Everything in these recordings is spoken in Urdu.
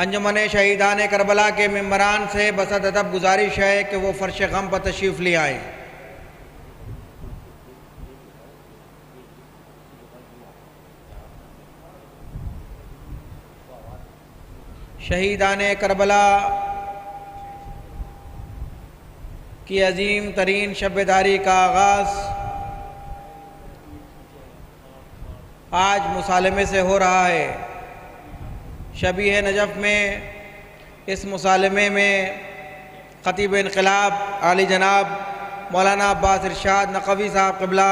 انجمن شہیدان کربلا کے ممبران سے بسط ادب گزارش ہے کہ وہ فرش غم پر تشریف لے آئیں۔ شہیدان کربلا کی عظیم ترین شب داری کا آغاز آج مصالمے سے ہو رہا ہے۔ شبیہ نجف میں اس مصالمے میں خطیب انقلاب عالی جناب مولانا عباس ارشاد نقوی صاحب قبلہ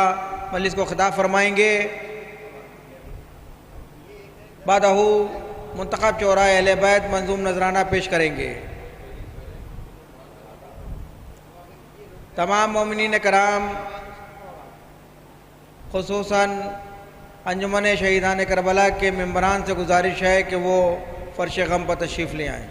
مجلس کو خطاب فرمائیں گے۔ بعدہ منتخب شعراء اہل بیت منظوم نذرانہ پیش کریں گے۔ تمام مومنین کرام خصوصاً انجمن شہیدان کربلا کے ممبران سے گزارش ہے کہ وہ فرش غم پر تشریف لے آئیں۔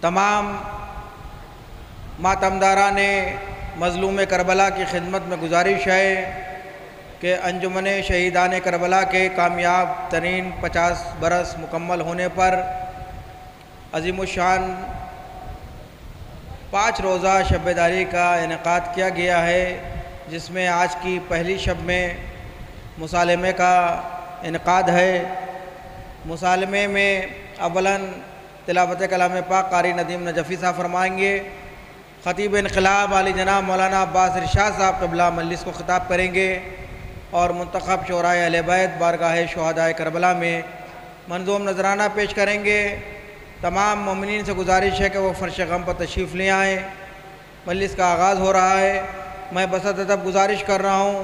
تمام ماتمداران مظلوم کربلا کی خدمت میں گزارش ہے کہ انجمن شہیدان کربلا کے کامیاب ترین 50 برس مکمل ہونے پر عظیم الشان 5 روزہ شب داری کا انعقاد کیا گیا ہے، جس میں آج کی پہلی شب میں مصالمے کا انعقاد ہے۔ مصالمے میں اولاً تلاوت کلام پاک قاری ندیم نجفی صاحب فرمائیں گے۔ خطیب انقلاب عالی جناب مولانا عباس ارشاد صاحب قبلہ مجلس کو خطاب کریں گے اور منتخب شعراء اہل بیت بارگاہ شہداء کربلا میں منظوم نذرانہ پیش کریں گے۔ تمام مومنین سے گزارش ہے کہ وہ فرش غم پر تشریف لے آئیں۔ مجلس کا آغاز ہو رہا ہے۔ میں بسط ادب گزارش کر رہا ہوں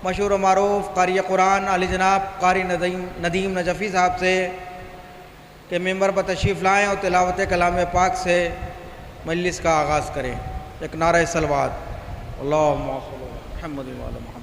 مشہور و معروف قاری قرآن علی جناب قاری ندیم نجفی صاحب سے کہ ممبر پر تشریف لائیں اور تلاوت کلام پاک سے مجلس کا آغاز کریں۔ ایک نعرہ صلوات، اللہم صل علی محمد و علی محمد۔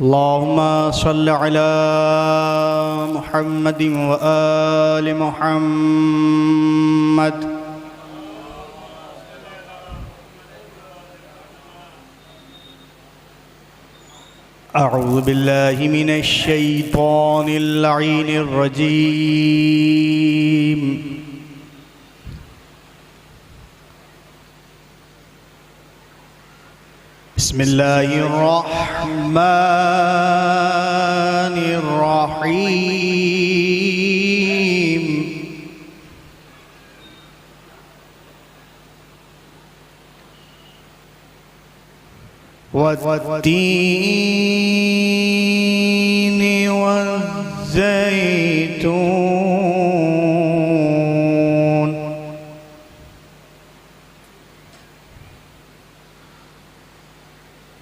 اللهم صل على محمد وآل محمد. أعوذ بالله من الشيطان اللعين الرجيم. بسم الله الرحمن الرحيم. والتين والزيتون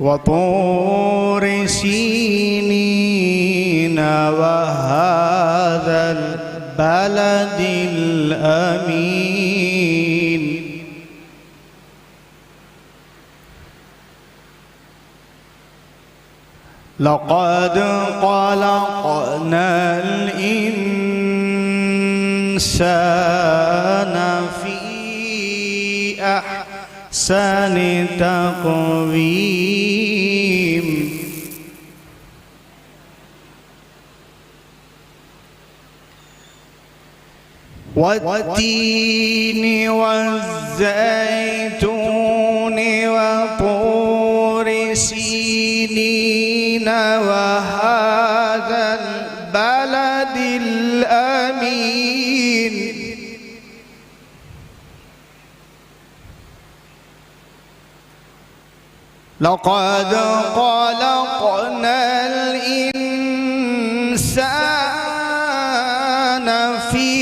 وطور سينين وهذا البلد الأمين. لقد خلقنا الإنسان في أحسن تقويم. والتين والزيتون وطور سينين وهذا البلد الأمين. لقد خلقنا الإنسان في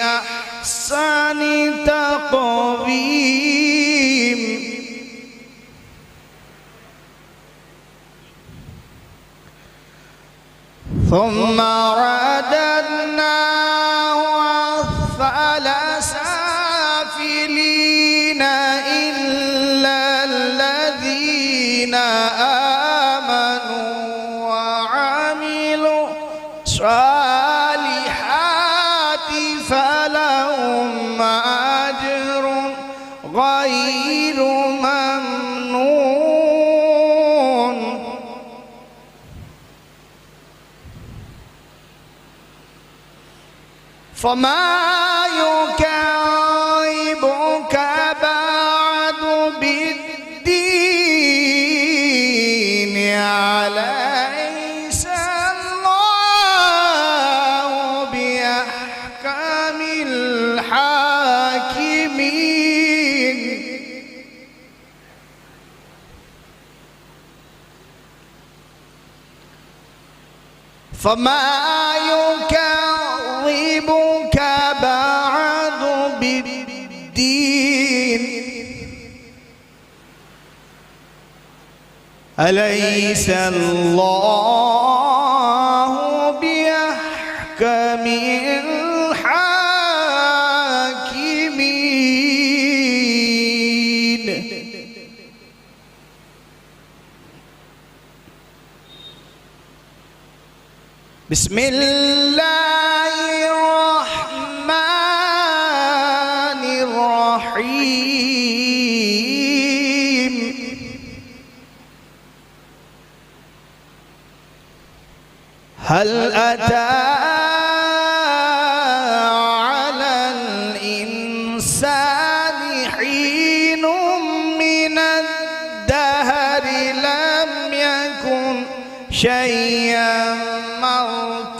أحسن تقويم. ثم رددناه أسفل سافلين إلا الذين آمنوا وعملوا الصالحات فلهم أجر غير ممنون. فما يكذبك بعد بالدين، أليس الله بأحكم الحاكمين. فما يكذبك بعد بالدين، أليس الله بأحكم الحاكمين. بسم الله الرحمن الرحيم. هل أتى على الإنسان حين من الدهر لم يكن شيئا مذكورا.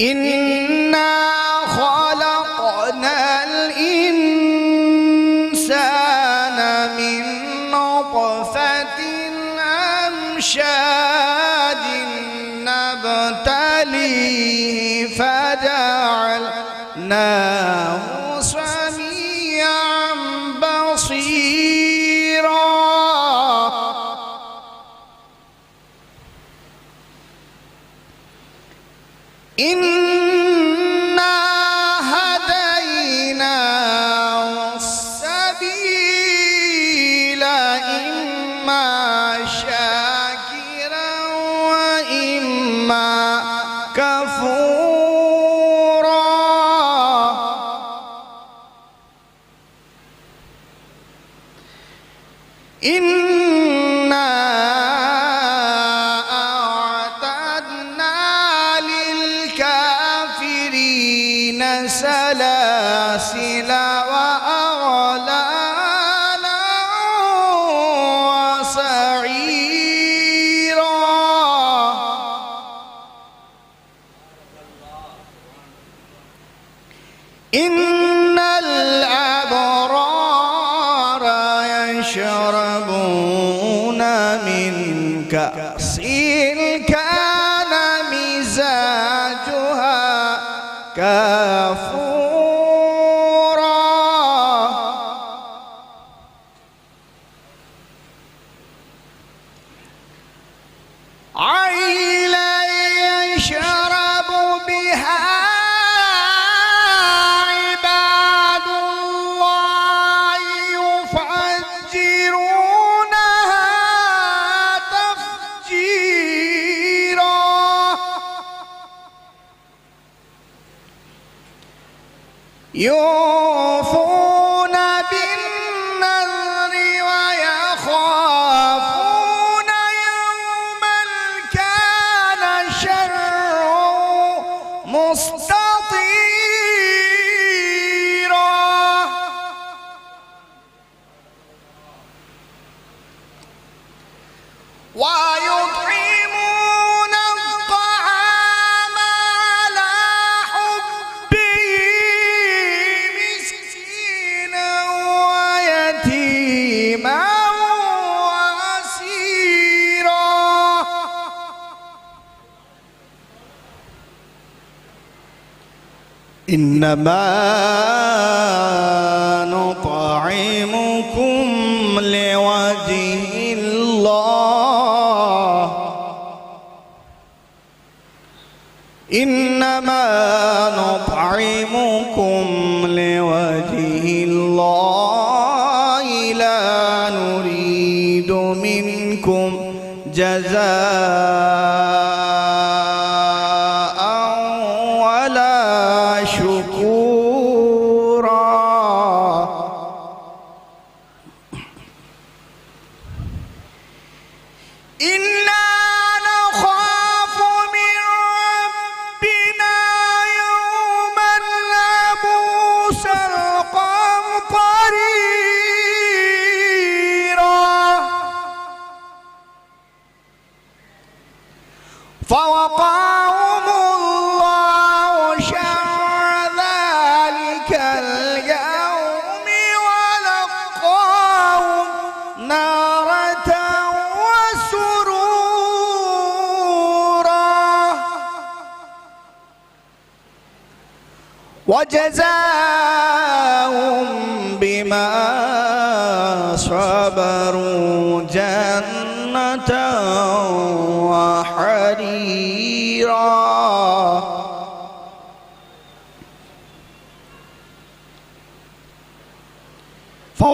إنا خلقنا الإنسان من نطفة أمشاج نبتليه فجعلناه سميعا بصيرا. إنا أعتدنا للكافرين سلاسل وأغلالا وسعيرا إن الأبرار يشربون من كأس كان مزاجها كافورا عينا يشرب بها عباد الله يفجرونها تفجيرا يوفون بالنذر ويخافون يوما كان شره مستطيرا ويطعمون الطعام على حبه مسكينا ويتيما وأسيرا إنما نطعمكم لوجه الله إنما نطعمكم لوجه الله لا نريد منكم جزاء ولا شكورا إنا نخاف من ربنا يوما عبوسا قمطريرا فوقاهم الله شر ذلك اليوم ولقاهم نارة وسرورا وجزاهم بما صبروا جنة وحريرا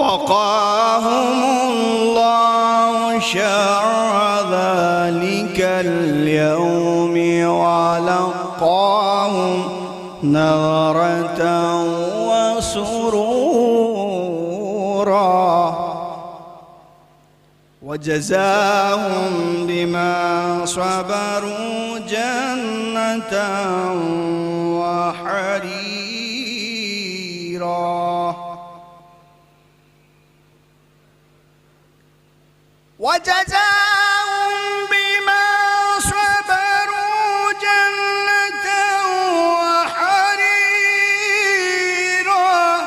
فوقاهم الله شر ذلك اليوم ولقاهم نظرة وسرورا وجزاهم بما صبروا جنة وحريرا وجزاهم بما صبروا جنة وحريرا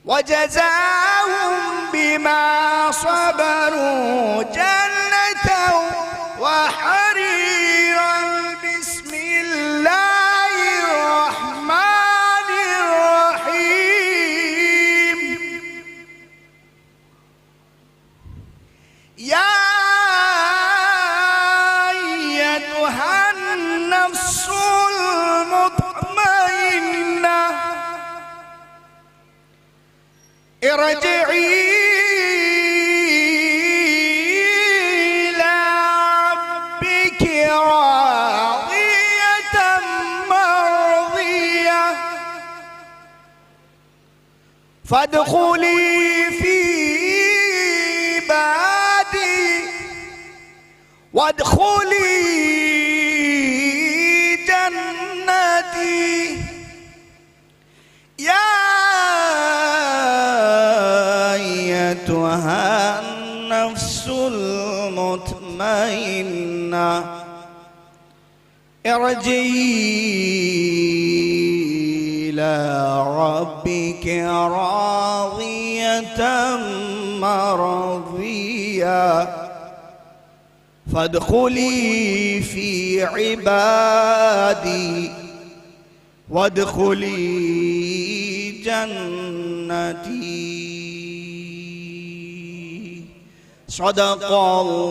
وجزاهم بما صبروا جنة وحريرا بسم الله الرحمن الرحيم يا أيتها النفس المطمئنة ارجعي إلى ربك راضية مرضية فادخلی فی عبادی وادخلی جنتی یا ایتها النفس المطمئنہ ارجعی إلى ربك راضية مرضية فادخلي في عبادي وادخلي جنتي صدق الله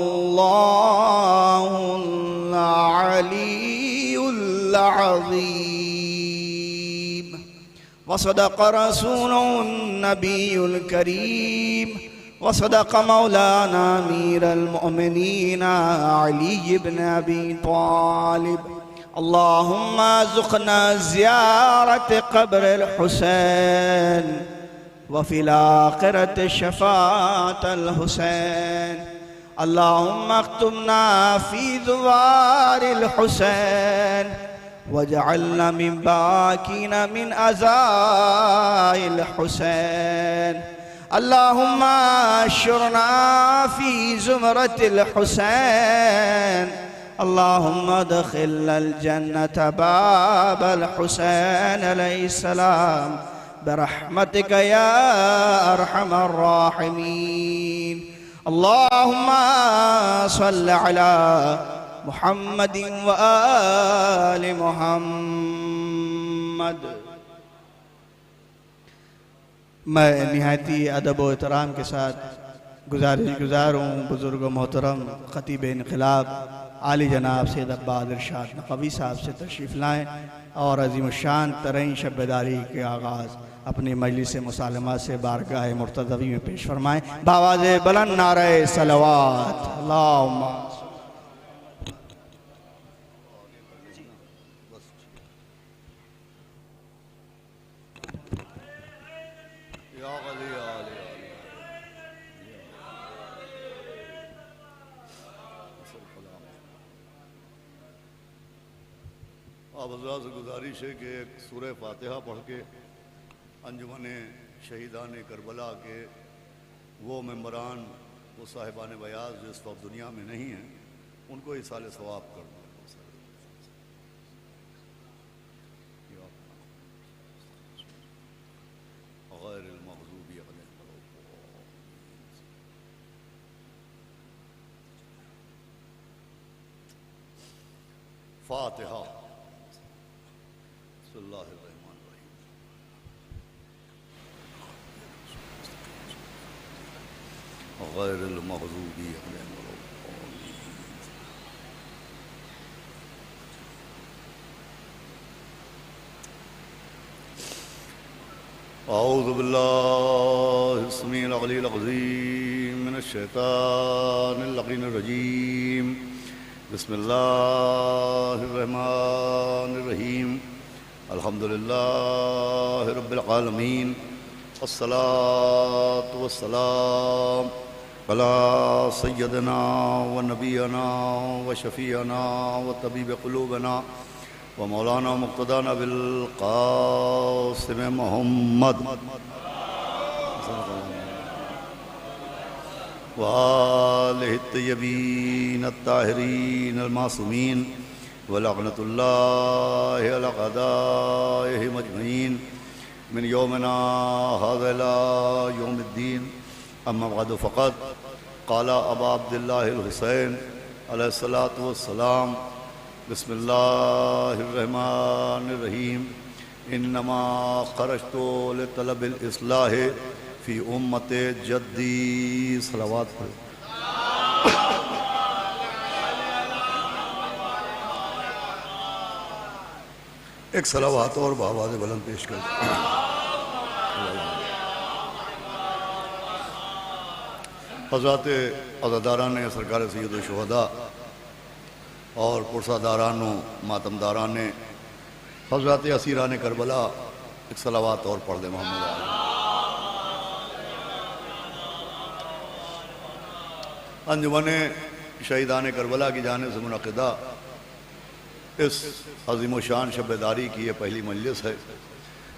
العلي العظيم وصدق رسوله النبي الكريم وصدق مولانا أمير المؤمنين علي بن أبي طالب اللهم ارزقنا زيارة قبر الحسين وفي الآخرة شفاعة الحسين اللهم اختمنا في ذوار الحسين واجعلنا من باكين من أزاء الحسين اللهم اشرنا في زمرة الحسين اللهم ادخل الجنة باب الحسين عليه السلام برحمتك يا أرحم الراحمين اللهم صل على محمد وآل محمد میں نہایتی ادب و احترام کے ساتھ گزار ہوں بزرگ و محترم خطیب انقلاب عالی جناب سید عباد ارشاد نقوی صاحب سے تشریف لائیں اور عظیم الشان ترین شب بیداری کے آغاز اپنی مجلس مسالمہ سے بارگاہ مرتضوی میں پیش فرمائیں بآواز بلند نعرہ صلوات اللہم آپ حضرات سے گزارش ہے کہ ایک سورہ فاتحہ پڑھ کے انجمن شہیدان کربلا کے وہ ممبران وہ صاحبان بیاض جو اس وقت دنیا میں نہیں ہیں ان کو ایصال ثواب کر دیں غیر المغضوب علیہم فاتحہ بسم اللہ الرحمن الرحیم غیر المغضوب علیہم اعوذ باللہ السمیع العلی العظیم من الشیطان اللعین الرجیم بسم اللہ الرحمن الرحیم الحمدللہ رب العالمین الصلاة والسلام علی سیدنا و نبینا و شفیعنا و طبیب قلوبنا و مولانا مقتدانا بالقاسم محمد و آلہ الطیبین الطاہرین المعصومین ولعنت اللہ علی اعدائہم اجمعین من یومنا ھذا الی یوم الدین اما بعد فقد قال ابا عبداللہ الحسین علیہ الصلاۃ والسلام بسم اللہ الرحمن الرحیم انما خرجت لطلب الاصلاح فی امت جدی صلوات پر ایک صلوات اور بآواز بلند پیش کر حضرات عزاداران سرکار سید الشہداء اور پرساداران و ماتمداران حضرات اسیران کربلا ایک صلوات اور پڑھ دیں محمد علیہ انجمن شہیدان کربلا کی جانب سے منعقدہ اس عظیم و شان شب بیداری کی یہ پہلی مجلس ہے،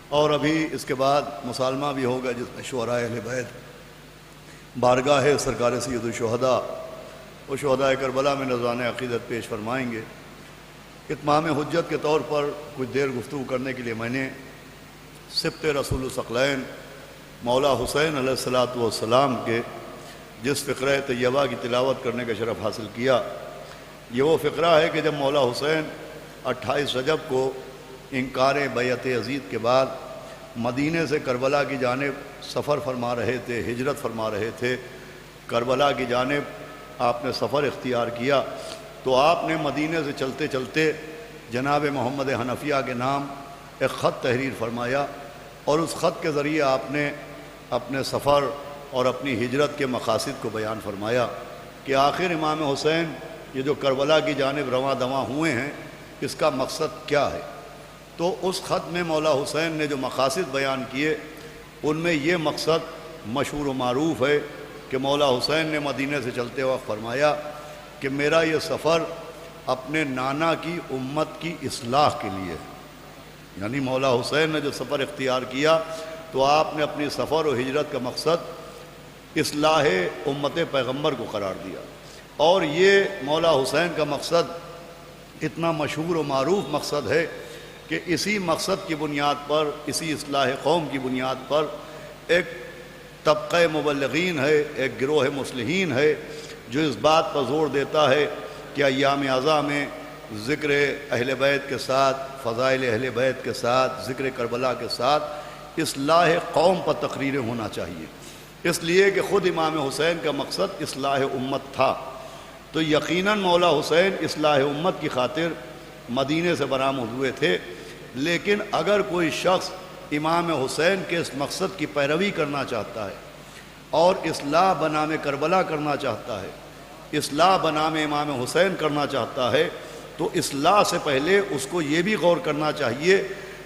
اور ابھی اس کے بعد مسالمہ بھی ہوگا جس میں شہداء اہل بیت بارگاہ سرکار سید الشہداء و شہداء کربلا میں نذران عقیدت پیش فرمائیں گے۔ اتمام حجت کے طور پر کچھ دیر گفتگو کرنے کے لیے میں نے سبط رسول الثقلین مولا حسین علیہ الصلاۃ والسلام کے جس فقرہ طیبہ کی تلاوت کرنے کا شرف حاصل کیا، یہ وہ فقرہ ہے کہ جب مولا حسین 28 رجب کو انکار بیعت یزید کے بعد مدینے سے کربلا کی جانب سفر فرما رہے تھے، ہجرت فرما رہے تھے، کربلا کی جانب آپ نے سفر اختیار کیا، تو آپ نے مدینے سے چلتے چلتے جناب محمد حنفیہ کے نام ایک خط تحریر فرمایا، اور اس خط کے ذریعے آپ نے اپنے سفر اور اپنی ہجرت کے مقاصد کو بیان فرمایا کہ آخر امام حسین یہ جو کربلا کی جانب رواں دواں ہوئے ہیں اس کا مقصد کیا ہے۔ تو اس خط میں مولا حسین نے جو مقاصد بیان کیے ان میں یہ مقصد مشہور و معروف ہے کہ مولا حسین نے مدینے سے چلتے وقت فرمایا کہ میرا یہ سفر اپنے نانا کی امت کی اصلاح کے لیے ہے۔ یعنی مولا حسین نے جو سفر اختیار کیا تو آپ نے اپنی سفر و ہجرت کا مقصد اصلاح امت پیغمبر کو قرار دیا، اور یہ مولا حسین کا مقصد اتنا مشہور و معروف مقصد ہے کہ اسی مقصد کی بنیاد پر، اسی اصلاح قوم کی بنیاد پر ایک طبقہ مبلغین ہے، ایک گروہ مصلحین ہے جو اس بات پر زور دیتا ہے کہ ایام اعزاء میں ذکر اہل بیت کے ساتھ، فضائل اہل بیت کے ساتھ، ذکر کربلا کے ساتھ اصلاح قوم پر تقریریں ہونا چاہیے، اس لیے کہ خود امام حسین کا مقصد اصلاح امت تھا۔ تو یقیناً مولا حسین اصلاح امت کی خاطر مدینے سے برآمد ہوئے تھے، لیکن اگر کوئی شخص امام حسین کے اس مقصد کی پیروی کرنا چاہتا ہے اور اصلاح بنام کربلا کرنا چاہتا ہے، اصلاح بنام امام حسین کرنا چاہتا ہے، تو اصلاح سے پہلے اس کو یہ بھی غور کرنا چاہیے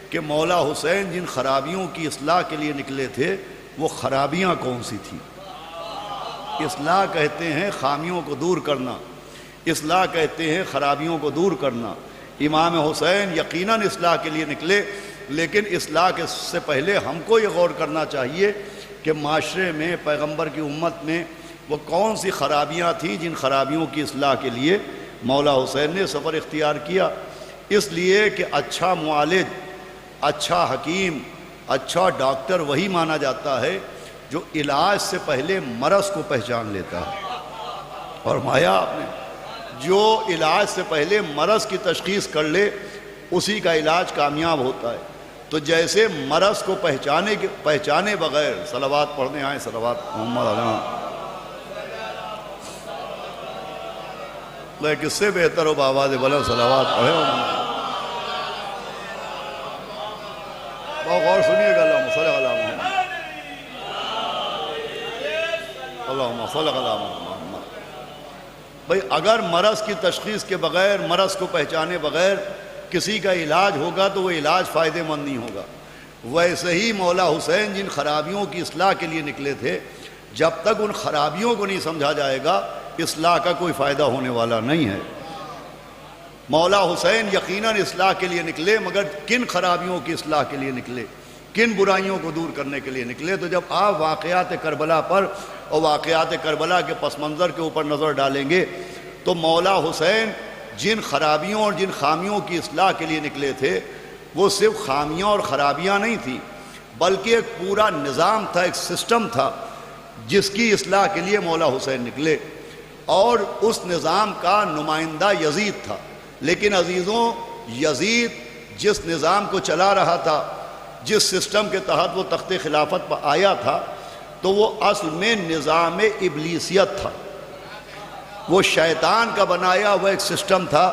کہ مولا حسین جن خرابیوں کی اصلاح کے لیے نکلے تھے وہ خرابیاں کون سی تھیں۔ اصلاح کہتے ہیں خامیوں کو دور کرنا، اصلاح کہتے ہیں خرابیوں کو دور کرنا۔ امام حسین یقیناً اصلاح کے لیے نکلے، لیکن اصلاح کے سے پہلے ہم کو یہ غور کرنا چاہیے کہ معاشرے میں، پیغمبر کی امت میں وہ کون سی خرابیاں تھیں جن خرابیوں کی اصلاح کے لیے مولا حسین نے سفر اختیار کیا۔ اس لیے کہ اچھا معالج، اچھا حکیم، اچھا ڈاکٹر وہی مانا جاتا ہے جو علاج سے پہلے مرض کو پہچان لیتا ہے۔ فرمایا آپ نے جو علاج سے پہلے مرض کی تشخیص کر لے اسی کا علاج کامیاب ہوتا ہے۔ تو جیسے مرض کو پہچانے بغیر صلوات پڑھنے آئیں، صلوات محمد علیہ، لیکن اس سے بہتر ہو بآواز بلند صلوات پڑھے ہو۔ بہت غور سنیے گا، اللہم صلی علی محمد، اللہم صلی علی محمد۔ بھئی اگر مرض کی تشخیص کے بغیر، مرض کو پہچانے بغیر کسی کا علاج ہوگا تو وہ علاج فائدہ مند نہیں ہوگا۔ ویسے ہی مولا حسین جن خرابیوں کی اصلاح کے لیے نکلے تھے، جب تک ان خرابیوں کو نہیں سمجھا جائے گا اصلاح کا کوئی فائدہ ہونے والا نہیں ہے۔ مولا حسین یقیناً اصلاح کے لیے نکلے، مگر کن خرابیوں کی اصلاح کے لیے نکلے، کن برائیوں کو دور کرنے کے لیے نکلے؟ تو جب آپ واقعات کربلا پر اور واقعات کربلا کے پس منظر کے اوپر نظر ڈالیں گے تو مولا حسین جن خرابیوں اور جن خامیوں کی اصلاح کے لیے نکلے تھے وہ صرف خامیاں اور خرابیاں نہیں تھیں، بلکہ ایک پورا نظام تھا، ایک سسٹم تھا جس کی اصلاح کے لیے مولا حسین نکلے، اور اس نظام کا نمائندہ یزید تھا۔ لیکن عزیزوں، یزید جس نظام کو چلا رہا تھا، جس سسٹم کے تحت وہ تخت خلافت پر آیا تھا، تو وہ اصل میں نظام ابلیسیت تھا۔ وہ شیطان کا بنایا ہوا ایک سسٹم تھا،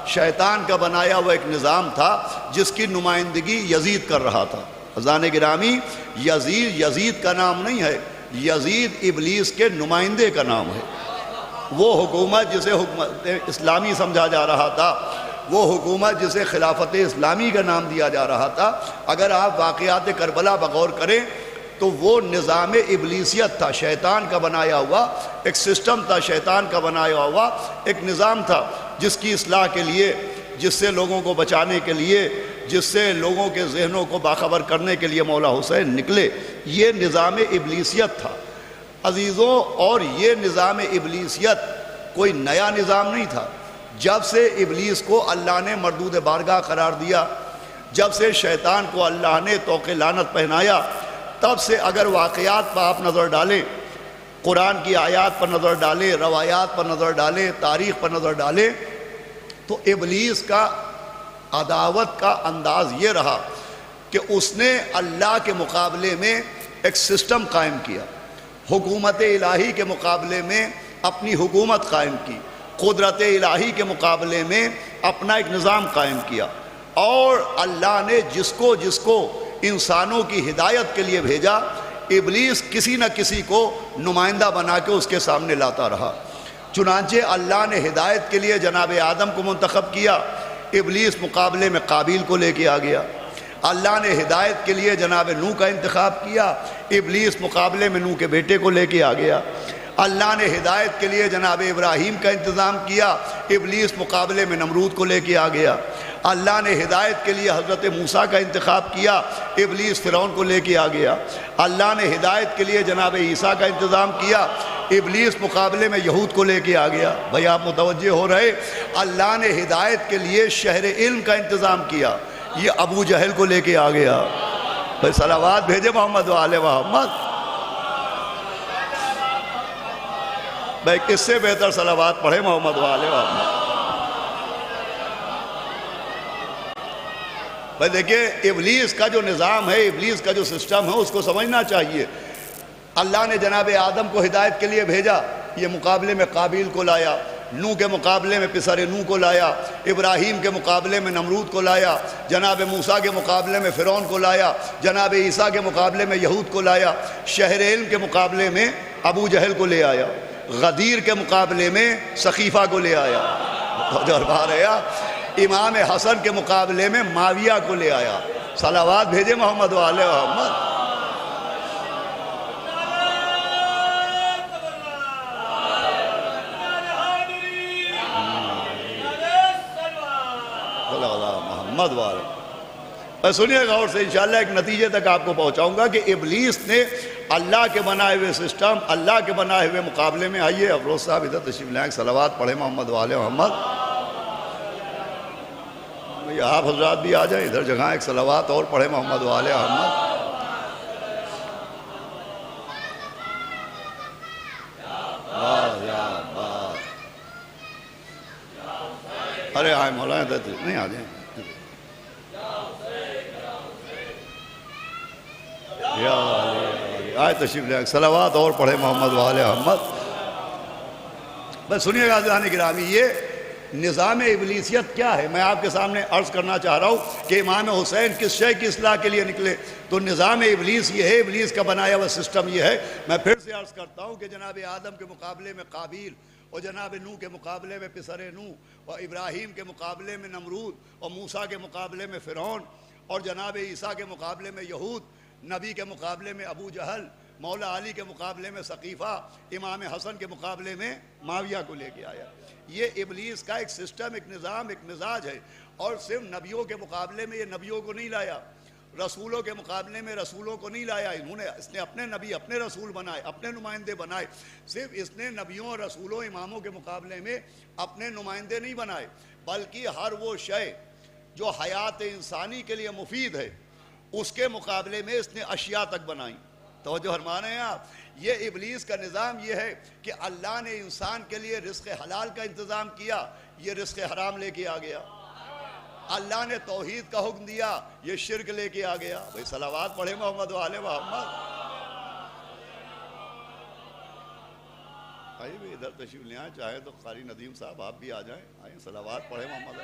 شیطان کا بنایا ہوا ایک نظام تھا جس کی نمائندگی یزید کر رہا تھا۔ عزیزان گرامی، یزید کا نام نہیں ہے، یزید ابلیس کے نمائندے کا نام ہے۔ وہ حکومت جسے حکومت اسلامی سمجھا جا رہا تھا، وہ حکومت جسے خلافت اسلامی کا نام دیا جا رہا تھا، اگر آپ واقعات کربلا بغور کریں تو وہ نظام ابلیسیت تھا، شیطان کا بنایا ہوا ایک سسٹم تھا، شیطان کا بنایا ہوا ایک نظام تھا، جس کی اصلاح کے لیے، جس سے لوگوں کو بچانے کے لیے، جس سے لوگوں کے ذہنوں کو باخبر کرنے کے لیے مولا حسین نکلے۔ یہ نظام ابلیسیت تھا عزیزوں، اور یہ نظام ابلیسیت کوئی نیا نظام نہیں تھا۔ جب سے ابلیس کو اللہ نے مردود بارگاہ قرار دیا، جب سے شیطان کو اللہ نے طوق لعنت پہنایا، تب سے اگر واقعات پر آپ نظر ڈالیں، قرآن کی آیات پر نظر ڈالیں، روایات پر نظر ڈالیں، تاریخ پر نظر ڈالیں، تو ابلیس کا عداوت کا انداز یہ رہا کہ اس نے اللہ کے مقابلے میں ایک سسٹم قائم کیا، حکومت الہی کے مقابلے میں اپنی حکومت قائم کی، قدرت الہی کے مقابلے میں اپنا ایک نظام قائم کیا، اور اللہ نے جس کو انسانوں کی ہدایت کے لیے بھیجا، ابلیس کسی نہ کسی کو نمائندہ بنا کے اس کے سامنے لاتا رہا۔ چنانچہ اللہ نے ہدایت کے لیے جناب آدم کو منتخب کیا، ابلیس مقابلے میں قابیل کو لے کے آ گیا۔ اللہ نے ہدایت کے لیے جناب نوح کا انتخاب کیا، ابلیس مقابلے میں نوح کے بیٹے کو لے کے آ گیا۔ اللہ نے ہدایت کے لیے جناب ابراہیم کا انتظام کیا، ابلیس مقابلے میں نمرود کو لے کے آ گیا۔ اللہ نے ہدایت کے لیے حضرت موسیٰ کا انتخاب کیا، ابلیس فرعون کو لے کے آ گیا۔ اللہ نے ہدایت کے لیے جناب عیسیٰ کا انتظام کیا، ابلیس مقابلے میں یہود کو لے کے آ گیا۔ بھئی آپ متوجہ ہو رہے؟ اللہ نے ہدایت کے لیے شہر علم کا انتظام کیا، یہ ابو جہل کو لے کے آ گیا۔ بھئی صلوات بھیجے محمد و آل محمد۔ بھئی کس سے بہتر صلوات پڑھے محمد و آل محمد۔ بھئی دیکھیں ابلیس کا جو نظام ہے، ابلیس کا جو سسٹم ہے، اس کو سمجھنا چاہیے۔ اللہ نے جناب آدم کو ہدایت کے لیے بھیجا، یہ مقابلے میں قابیل کو لایا، نوح کے مقابلے میں پسر نوح کو لایا، ابراہیم کے مقابلے میں نمرود کو لایا، جناب موسیٰ کے مقابلے میں فرعون کو لایا، جناب عیسیٰ کے مقابلے میں یہود کو لایا، شہر علم کے مقابلے میں ابو جہل کو لے آیا، غدیر کے مقابلے میں سقیفہ کو لے آیا، امام حسن کے مقابلے میں معاویہ کو لے آیا۔ صلوات بھیجے محمد و آل محمد۔ محمد والے سنیے غور سے، انشاءاللہ ایک نتیجے تک آپ کو پہنچاؤں گا کہ ابلیس نے اللہ کے بنائے ہوئے سسٹم، اللہ کے بنائے ہوئے مقابلے میں، آئیے افروز صاحب ادھر تشریف لائیں، صلوات پڑھیں محمد والے محمد۔ آپ حضرات بھی آ جائیں ادھر، جگہ ایک صلوات اور پڑھیں محمد والے محمد۔ ارے آئے مولانا نہیں آ جائیں، آئے تشریف لے، صلوات اور پڑھے محمد والے محمد۔ بس سنیے گا عزیزان گرامی، یہ نظام ابلیسیت کیا ہے؟ میں آپ کے سامنے عرض کرنا چاہ رہا ہوں کہ امام حسین کس شے کی اصلاح کے لیے نکلے، تو نظام ابلیس یہ ہے، ابلیس کا بنایا ہوا سسٹم یہ ہے۔ میں پھر سے عرض کرتا ہوں کہ جناب آدم کے مقابلے میں قابیل، اور جناب نوح کے مقابلے میں پسر نوح، اور ابراہیم کے مقابلے میں نمرود، اور موسیٰ کے مقابلے میں فرعون، اور جناب عیسیٰ کے مقابلے میں یہود، نبی کے مقابلے میں ابو جہل، مولا علی کے مقابلے میں سقیفہ، امام حسن کے مقابلے میں معاویہ کو لے کے آیا۔ یہ ابلیس کا ایک سسٹم، ایک نظام، ایک مزاج ہے، اور صرف نبیوں کے مقابلے میں یہ نبیوں کو نہیں لایا، رسولوں کے مقابلے میں رسولوں کو نہیں لایا، اس نے اپنے نبی، اپنے رسول بنائے، اپنے نمائندے بنائے۔ صرف اس نے نبیوں اور رسولوں، اماموں کے مقابلے میں اپنے نمائندے نہیں بنائے، بلکہ ہر وہ شے جو حیات انسانی کے لیے مفید ہے، اس کے مقابلے میں اس نے اشیاء تک بنائی۔ توجہ فرمانے ہیں آپ؟ یہ ابلیس کا نظام یہ ہے کہ اللہ نے انسان کے لیے رزق حلال کا انتظام کیا، یہ رزق حرام لے کے آ گیا۔ اللہ نے توحید کا حکم دیا، یہ شرک لے کے آ گیا۔ بھئی صلوات پڑھے محمد و آل محمد۔ آئیے بھی ادھر تشریف لے آئیں، چاہے تو قاری ندیم صاحب آپ بھی آ جائیں، آئیں صلوات پڑھے محمد۔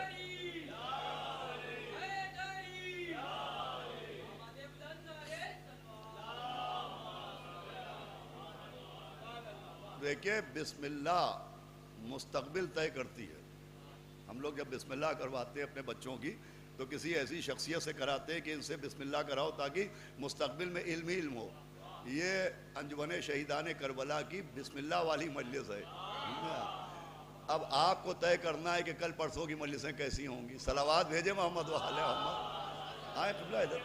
دیکھیں بسم اللہ مستقبل طے کرتی ہے۔ ہم لوگ جب بسم اللہ کرواتے ہیں اپنے بچوں کی تو کسی ایسی شخصیت سے کراتے ہیں کہ ان سے بسم اللہ کراؤ تاکہ مستقبل میں علم ہی علم ہو۔ یہ انجمن شہیدان کربلا کی بسم اللہ والی مجلس ہے. اب آپ کو طے کرنا ہے کہ کل پرسوں کی مجلسیں کیسی ہوں گی. صلوات بھیجے محمد و آل محمد. آئیں قبلہ ادھر.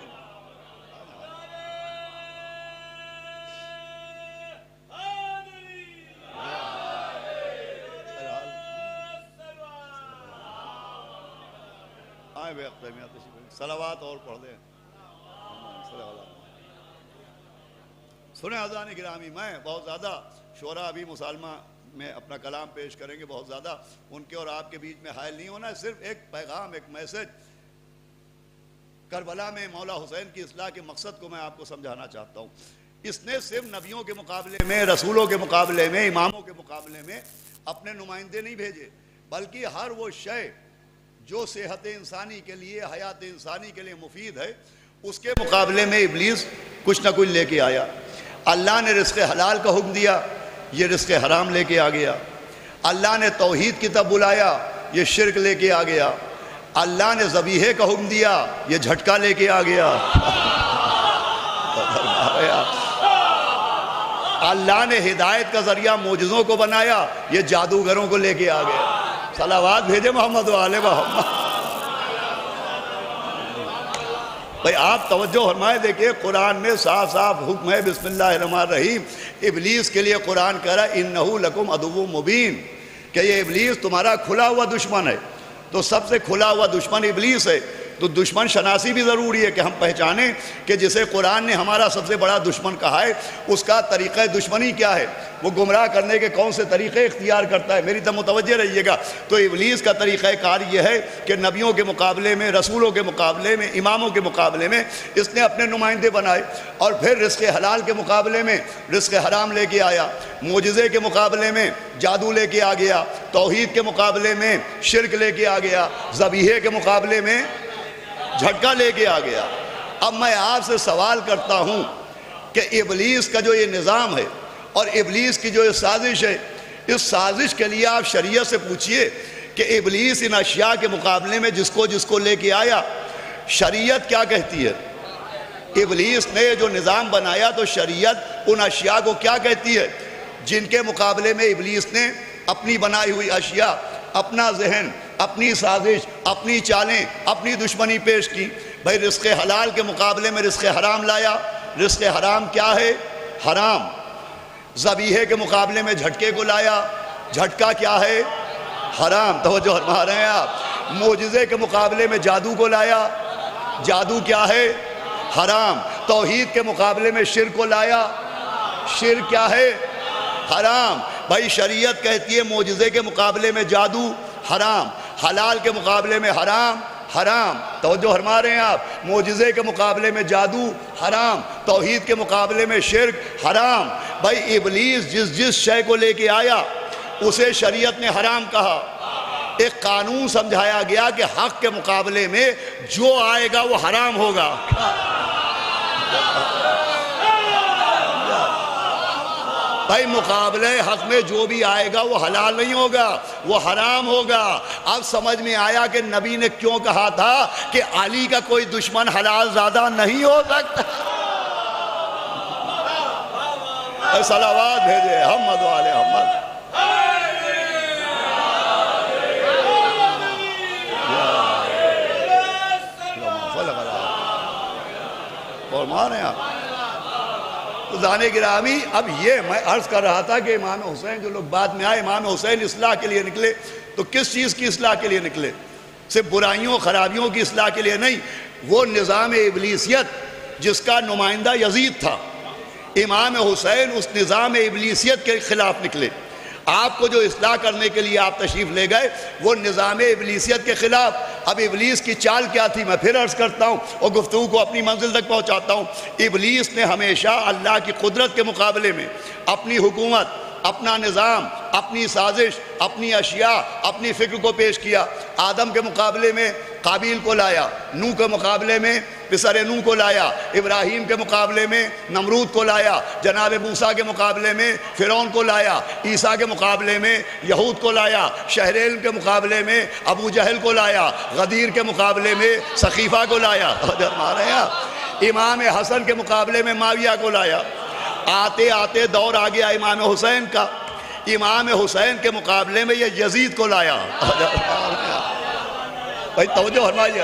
آئیں بے اختیمیات صلوات اور پڑھ دیں. سنیں حضران گرامی، میں بہت زیادہ شعراء ابھی مسالمہ میں اپنا کلام پیش کریں گے، بہت زیادہ ان کے اور آپ کے بیچ میں حائل نہیں ہونا ہے. صرف ایک پیغام، ایک میسج کربلا میں مولا حسین کی اصلاح کے مقصد کو میں آپ کو سمجھانا چاہتا ہوں. اس نے صرف نبیوں کے مقابلے میں، رسولوں کے مقابلے میں، اماموں کے مقابلے میں اپنے نمائندے نہیں بھیجے، بلکہ ہر وہ شے جو صحت انسانی کے لیے، حیات انسانی کے لیے مفید ہے، اس کے مقابلے میں ابلیس کچھ نہ کچھ لے کے آیا. اللہ نے رزق حلال کا حکم دیا، یہ رزق حرام لے کے آ گیا. اللہ نے توحید کی طرف بلایا، یہ شرک لے کے آ گیا. اللہ نے ذبیحے کا حکم دیا، یہ جھٹکا لے کے آ گیا. اللہ نے ہدایت کا ذریعہ معجزوں کو بنایا، یہ جادوگروں کو لے کے آ گیا. صلوات بھیجے محمد و آل محمد. بھئی آپ توجہ فرمائیں، دیکھیں قرآن میں صاف صاف حکم ہے بسم اللہ الرحمن الرحیم. ابلیس کے لیے قرآن کہہ رہا ہے انہو لکم عدو مبین، کہ یہ ابلیس تمہارا کھلا ہوا دشمن ہے. تو سب سے کھلا ہوا دشمن ابلیس ہے. تو دشمن شناسی بھی ضروری ہے کہ ہم پہچانیں کہ جسے قرآن نے ہمارا سب سے بڑا دشمن کہا ہے، اس کا طریقہ دشمنی کیا ہے، وہ گمراہ کرنے کے کون سے طریقے اختیار کرتا ہے. میری طرف متوجہ رہیے گا. تو ابلیس کا طریقہ کار یہ ہے کہ نبیوں کے مقابلے میں، رسولوں کے مقابلے میں، اماموں کے مقابلے میں اس نے اپنے نمائندے بنائے، اور پھر رزق حلال کے مقابلے میں رزق حرام لے کے آیا، معجزے کے مقابلے میں جادو لے کے آ گیا، توحید کے مقابلے میں شرک لے کے آ گیا، ذبیحے کے مقابلے میں جھٹکا لے کے آ گیا. اب میں آپ سے سوال کرتا ہوں کہ ابلیس کا جو یہ نظام ہے اور ابلیس کی جو یہ سازش ہے، اس سازش کے لیے آپ شریعت سے پوچھئے کہ ابلیس ان اشیاء کے مقابلے میں جس کو لے کے آیا، شریعت کیا کہتی ہے؟ ابلیس نے جو نظام بنایا تو شریعت ان اشیاء کو کیا کہتی ہے جن کے مقابلے میں ابلیس نے اپنی بنائی ہوئی اشیاء، اپنا ذہن، اپنی سازش، اپنی چالیں، اپنی دشمنی پیش کی؟ بھائی رزق حلال کے مقابلے میں رزق حرام لایا. رزق حرام کیا ہے؟ حرام. ذبیحے کے مقابلے میں جھٹکے کو لایا. جھٹکا کیا ہے؟ حرام. توجہ فرما رہے ہیں آپ. معجزے کے مقابلے میں جادو کو لایا. جادو کیا ہے؟ حرام. توحید کے مقابلے میں شرک کو لایا. شرک کیا ہے؟ حرام. بھائی شریعت کہتی ہے معجزے کے مقابلے میں جادو حرام، حلال کے مقابلے میں حرام. حرام. توجہ فرما رہے ہیں آپ. معجزے کے مقابلے میں جادو حرام، توحید کے مقابلے میں شرک حرام. بھائی ابلیس جس شے کو لے کے آیا اسے شریعت نے حرام کہا. ایک قانون سمجھایا گیا کہ حق کے مقابلے میں جو آئے گا وہ حرام ہوگا. بھائی مقابلے حق میں جو بھی آئے گا وہ حلال نہیں ہوگا، وہ حرام ہوگا. اب سمجھ میں آیا کہ نبی نے کیوں کہا تھا کہ علی کا کوئی دشمن حلال زادہ نہیں ہو سکتا. صلوات بھیجے محمد و آل محمد. اور مانے آپ خدانے گرامی. اب یہ میں عرض کر رہا تھا کہ امام حسین جو لوگ بعد میں آئے، امام حسین اصلاح کے لیے نکلے تو کس چیز کی اصلاح کے لیے نکلے؟ صرف برائیوں خرابیوں کی اصلاح کے لیے نہیں. وہ نظام ابلیسیت جس کا نمائندہ یزید تھا، امام حسین اس نظام ابلیسیت کے خلاف نکلے. آپ کو جو اصلاح کرنے کے لیے آپ تشریف لے گئے وہ نظام ابلیسیت کے خلاف. اب ابلیس کی چال کیا تھی میں پھر عرض کرتا ہوں اور گفتگو کو اپنی منزل تک پہنچاتا ہوں. ابلیس نے ہمیشہ اللہ کی قدرت کے مقابلے میں اپنی حکومت، اپنا نظام، اپنی سازش، اپنی اشیاء، اپنی فکر کو پیش کیا. آدم کے مقابلے میں قابیل کو لایا، نوح کے مقابلے میں پسر نوح کو لایا، ابراہیم کے مقابلے میں نمرود کو لایا، جناب موسیٰ کے مقابلے میں فرعون کو لایا، عیسیٰ کے مقابلے میں یہود کو لایا، شہریل کے مقابلے میں ابو جہل کو لایا، غدیر کے مقابلے میں سقیفہ کو لایا. امام حسن کے مقابلے میں معاویہ کو لایا. آتے آتے دور آ گیا امام حسین کا، امام حسین کے مقابلے میں یہ یزید کو لایا۔ بھائی توجہ فرمائیے،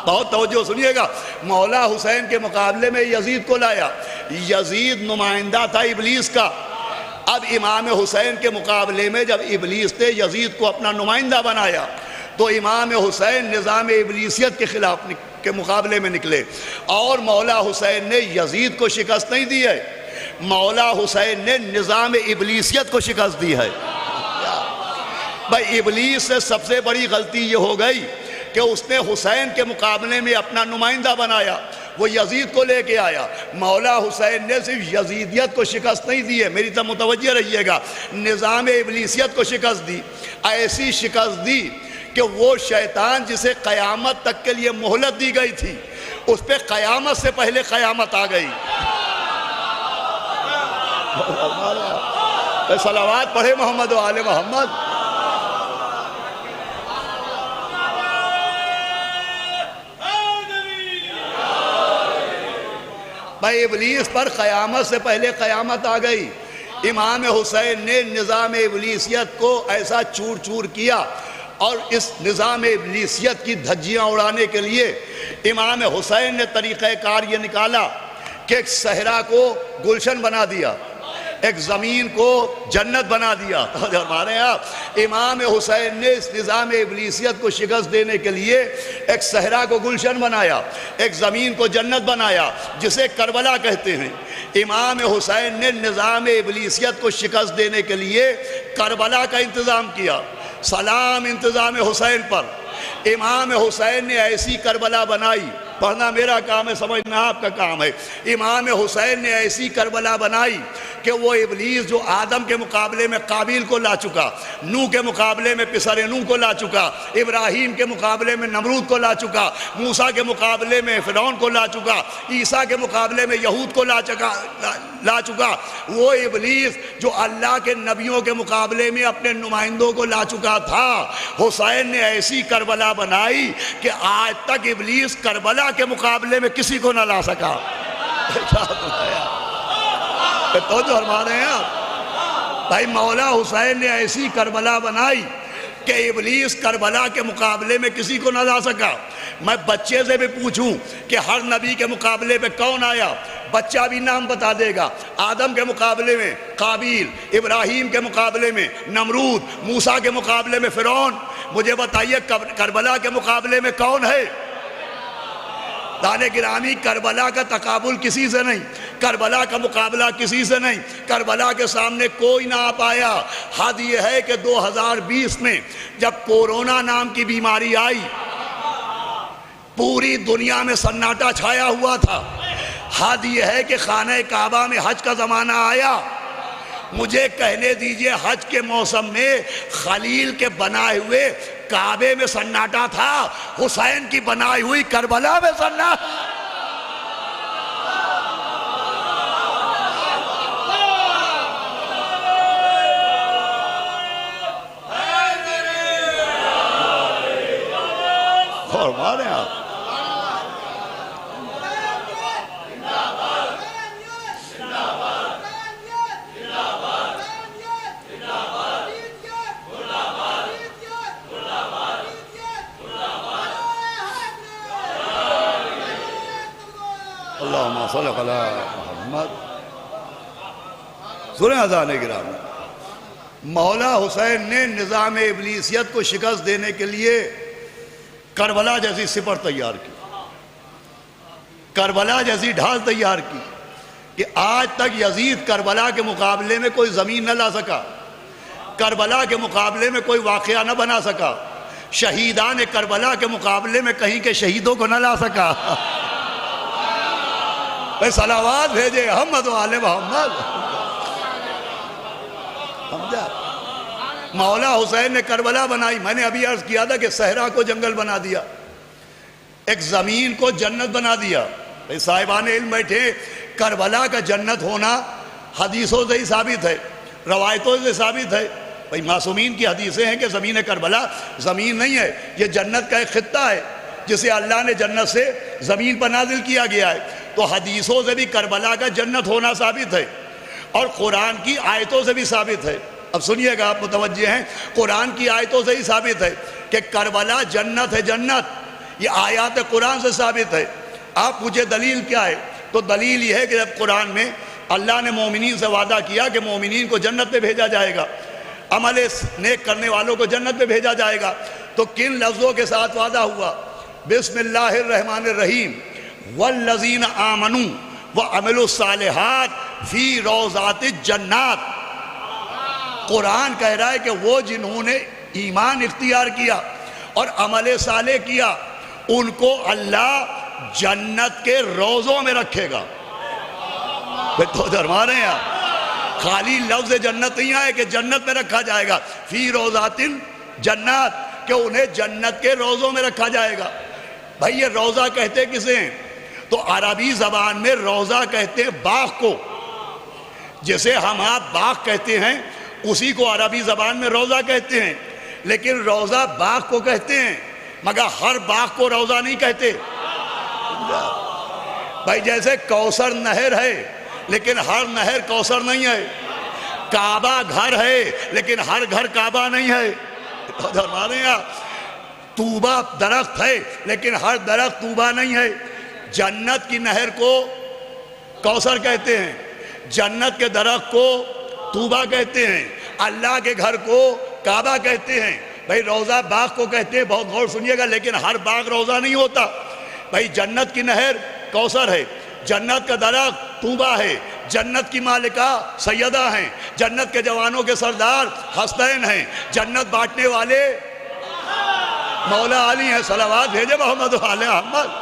بہت توجہ سنیے گا، مولا حسین کے مقابلے میں یزید کو لایا۔ یزید نمائندہ تھا ابلیس کا، اب امام حسین کے مقابلے میں جب ابلیس نے یزید کو اپنا نمائندہ بنایا تو امام حسین نظام ابلیسیت کے خلاف کے مقابلے میں نکلے، اور مولا حسین نے یزید کو شکست نہیں دی ہے، مولا حسین نے نظام ابلیسیت کو شکست دی ہے۔ بھائی ابلیس سے سب سے بڑی غلطی یہ ہو گئی کہ اس نے حسین کے مقابلے میں اپنا نمائندہ بنایا، وہ یزید کو لے کے آیا۔ مولا حسین نے صرف یزیدیت کو شکست نہیں دی ہے، میری طرف متوجہ رہیے گا، نظام ابلیسیت کو شکست دی، ایسی شکست دی کہ وہ شیطان جسے قیامت تک کے لیے مہلت دی گئی تھی، اس پہ قیامت سے پہلے قیامت آ گئی۔ صلوات پڑھے محمد و آل محمد۔ بھائی ابلیس پر قیامت سے پہلے قیامت آ گئی۔ امام حسین نے نظام ابلیسیت کو ایسا چور چور کیا، اور اس نظام ابلیسیت کی دھجیاں اڑانے کے لیے امام حسین نے طریقہ کار یہ نکالا کہ ایک صحرا کو گلشن بنا دیا، ایک زمین کو جنت بنا دیا۔ ہمارے یہاں امام حسین نے اس نظام ابلیسیت کو شکست دینے کے لیے ایک صحرا کو گلشن بنایا، ایک زمین کو جنت بنایا، جسے کربلا کہتے ہیں۔ امام حسین نے نظام ابلیسیت کو شکست دینے کے لیے کربلا کا انتظام کیا۔ سلام انتظام حسین پر۔ امام حسین نے ایسی کربلا بنائی، پڑھنا میرا کام ہے، سمجھنا آپ کا کام ہے۔ امام حسین نے ایسی کربلا بنائی کہ وہ ابلیس جو آدم کے مقابلے میں قابیل کو لا چکا، نوح کے مقابلے میں پسر نوح کو لا چکا، ابراہیم کے مقابلے میں نمرود کو لا چکا، موسیٰ کے مقابلے میں فرعون کو لا چکا، عیسیٰ کے مقابلے میں یہود کو لا چکا، وہ ابلیس جو اللہ کے نبیوں کے مقابلے میں اپنے نمائندوں کو لا چکا تھا، حسین نے ایسی کربلا بنائی کہ آج تک ابلیس کربلا کے مقابلے میں کسی کو نہ لا سکا۔ تو جو فرما رہے ہیں آپ، بھائی مولا حسین نے ایسی کربلا بنائی کہ ابلیس کربلا کے مقابلے میں کسی کو نہ لا سکا۔ میں بچے سے بھی پوچھوں کہ ہر نبی کے مقابلے میں کون آیا، بچہ بھی نام بتا دے گا۔ آدم کے مقابلے میں قابیل، ابراہیم کے مقابلے میں نمرود، موسیٰ کے مقابلے میں فرعون۔ مجھے بتائیے کربلا کے مقابلے میں کون ہے؟ دانے گرامی، کربلا کا تقابل کسی سے نہیں، کربلا کا مقابلہ کسی سے نہیں، کربلا کے سامنے کوئی نہ آ پایا۔ حد یہ ہے کہ 2020 میں جب کورونا نام کی بیماری آئی، پوری دنیا میں سناٹا چھایا ہوا تھا۔ حد یہ ہے کہ خانہ کعبہ میں حج کا زمانہ آیا، مجھے کہنے دیجئے حج کے موسم میں خلیل کے بنائے ہوئے کعبے میں سناٹا تھا، حسین کی بنائی ہوئی کربلا میں سناٹا۔ اور مارے آپ اللہم صلی علی محمد۔ سنیں اذان گرامی، مولا حسین نے نظام ابلیسیت کو شکست دینے کے لیے کربلا جیسی سپر تیار کی، کربلا جیسی ڈھال تیار کی کہ آج تک یزید کربلا کے مقابلے میں کوئی زمین نہ لا سکا، کربلا کے مقابلے میں کوئی واقعہ نہ بنا سکا، شہیدان کربلا کے مقابلے میں کہیں کے شہیدوں کو نہ لا سکا۔ صلوات بھیجے محمد و آل محمد۔ سمجھا؟ مولا حسین نے کربلا بنائی، میں نے ابھی عرض کیا تھا کہ صحرا کو جنگل بنا دیا، ایک زمین کو جنت بنا دیا۔ صاحبان علم بیٹھے، کربلا کا جنت ہونا حدیثوں سے ہی ثابت ہے، روایتوں سے ثابت ہے۔ بھئی معصومین کی حدیثیں ہیں کہ زمین کربلا زمین نہیں ہے، یہ جنت کا ایک خطہ ہے جسے اللہ نے جنت سے زمین پر نازل کیا گیا ہے۔ تو حدیثوں سے بھی کربلا کا جنت ہونا ثابت ہے اور قرآن کی آیتوں سے بھی ثابت ہے۔ اب سنیے گا، آپ متوجہ ہیں، قرآن کی آیتوں سے ہی ثابت ہے کہ کربلا جنت ہے، جنت، یہ آیات قرآن سے ثابت ہے۔ آپ پوچھے دلیل کیا ہے؟ تو دلیل یہ ہے کہ جب قرآن میں اللہ نے مومنین سے وعدہ کیا کہ مومنین کو جنت میں بھیجا جائے گا، عمل نیک کرنے والوں کو جنت میں بھیجا جائے گا، تو کن لفظوں کے ساتھ وعدہ ہوا؟ بسم اللہ الرحمن الرحیم، والذین آمنوا وعملوا الصالحات فی روضات الجنات۔ قرآن کہہ رہا ہے کہ وہ جنہوں نے ایمان اختیار کیا اور عمل صالح کیا، ان کو اللہ جنت کے روضوں میں رکھے گا۔ تو درما رہے ہیں آپ، خالی لفظ جنت نہیں آئے کہ جنت میں رکھا جائے گا، فی روضات الجنات، کہ انہیں جنت کے روضوں میں رکھا جائے گا۔ بھائی یہ روضہ کہتے کسے ہیں؟ تو عربی زبان میں روضہ کہتے ہیں باغ کو، جسے ہم آپ باغ کہتے ہیں اسی کو عربی زبان میں روضہ کہتے ہیں، لیکن روضہ باغ کو کہتے ہیں، مگر ہر باغ کو روضہ نہیں کہتے۔ بھائی جیسے کوثر نہر ہے لیکن ہر نہر کوثر نہیں ہے، کعبہ گھر ہے لیکن ہر گھر کعبہ نہیں ہے، ہمارے یہاں طوبہ درخت ہے لیکن ہر درخت طوبہ نہیں ہے۔ جنت کی نہر کو کوثر کہتے ہیں، جنت کے درخت کو طوبہ کہتے ہیں، اللہ کے گھر کو کعبہ کہتے ہیں۔ بھائی روضہ باغ کو کہتے ہیں، بہت غور سنیے گا، لیکن ہر باغ روضہ نہیں ہوتا۔ بھائی جنت کی نہر کوثر ہے، جنت کا درخت طوبہ ہے، جنت کی مالکہ سیدہ ہیں، جنت کے جوانوں کے سردار حسنین ہیں، جنت بانٹنے والے مولا علی ہیں۔ صلوات بھیجے محمد و آل احمد۔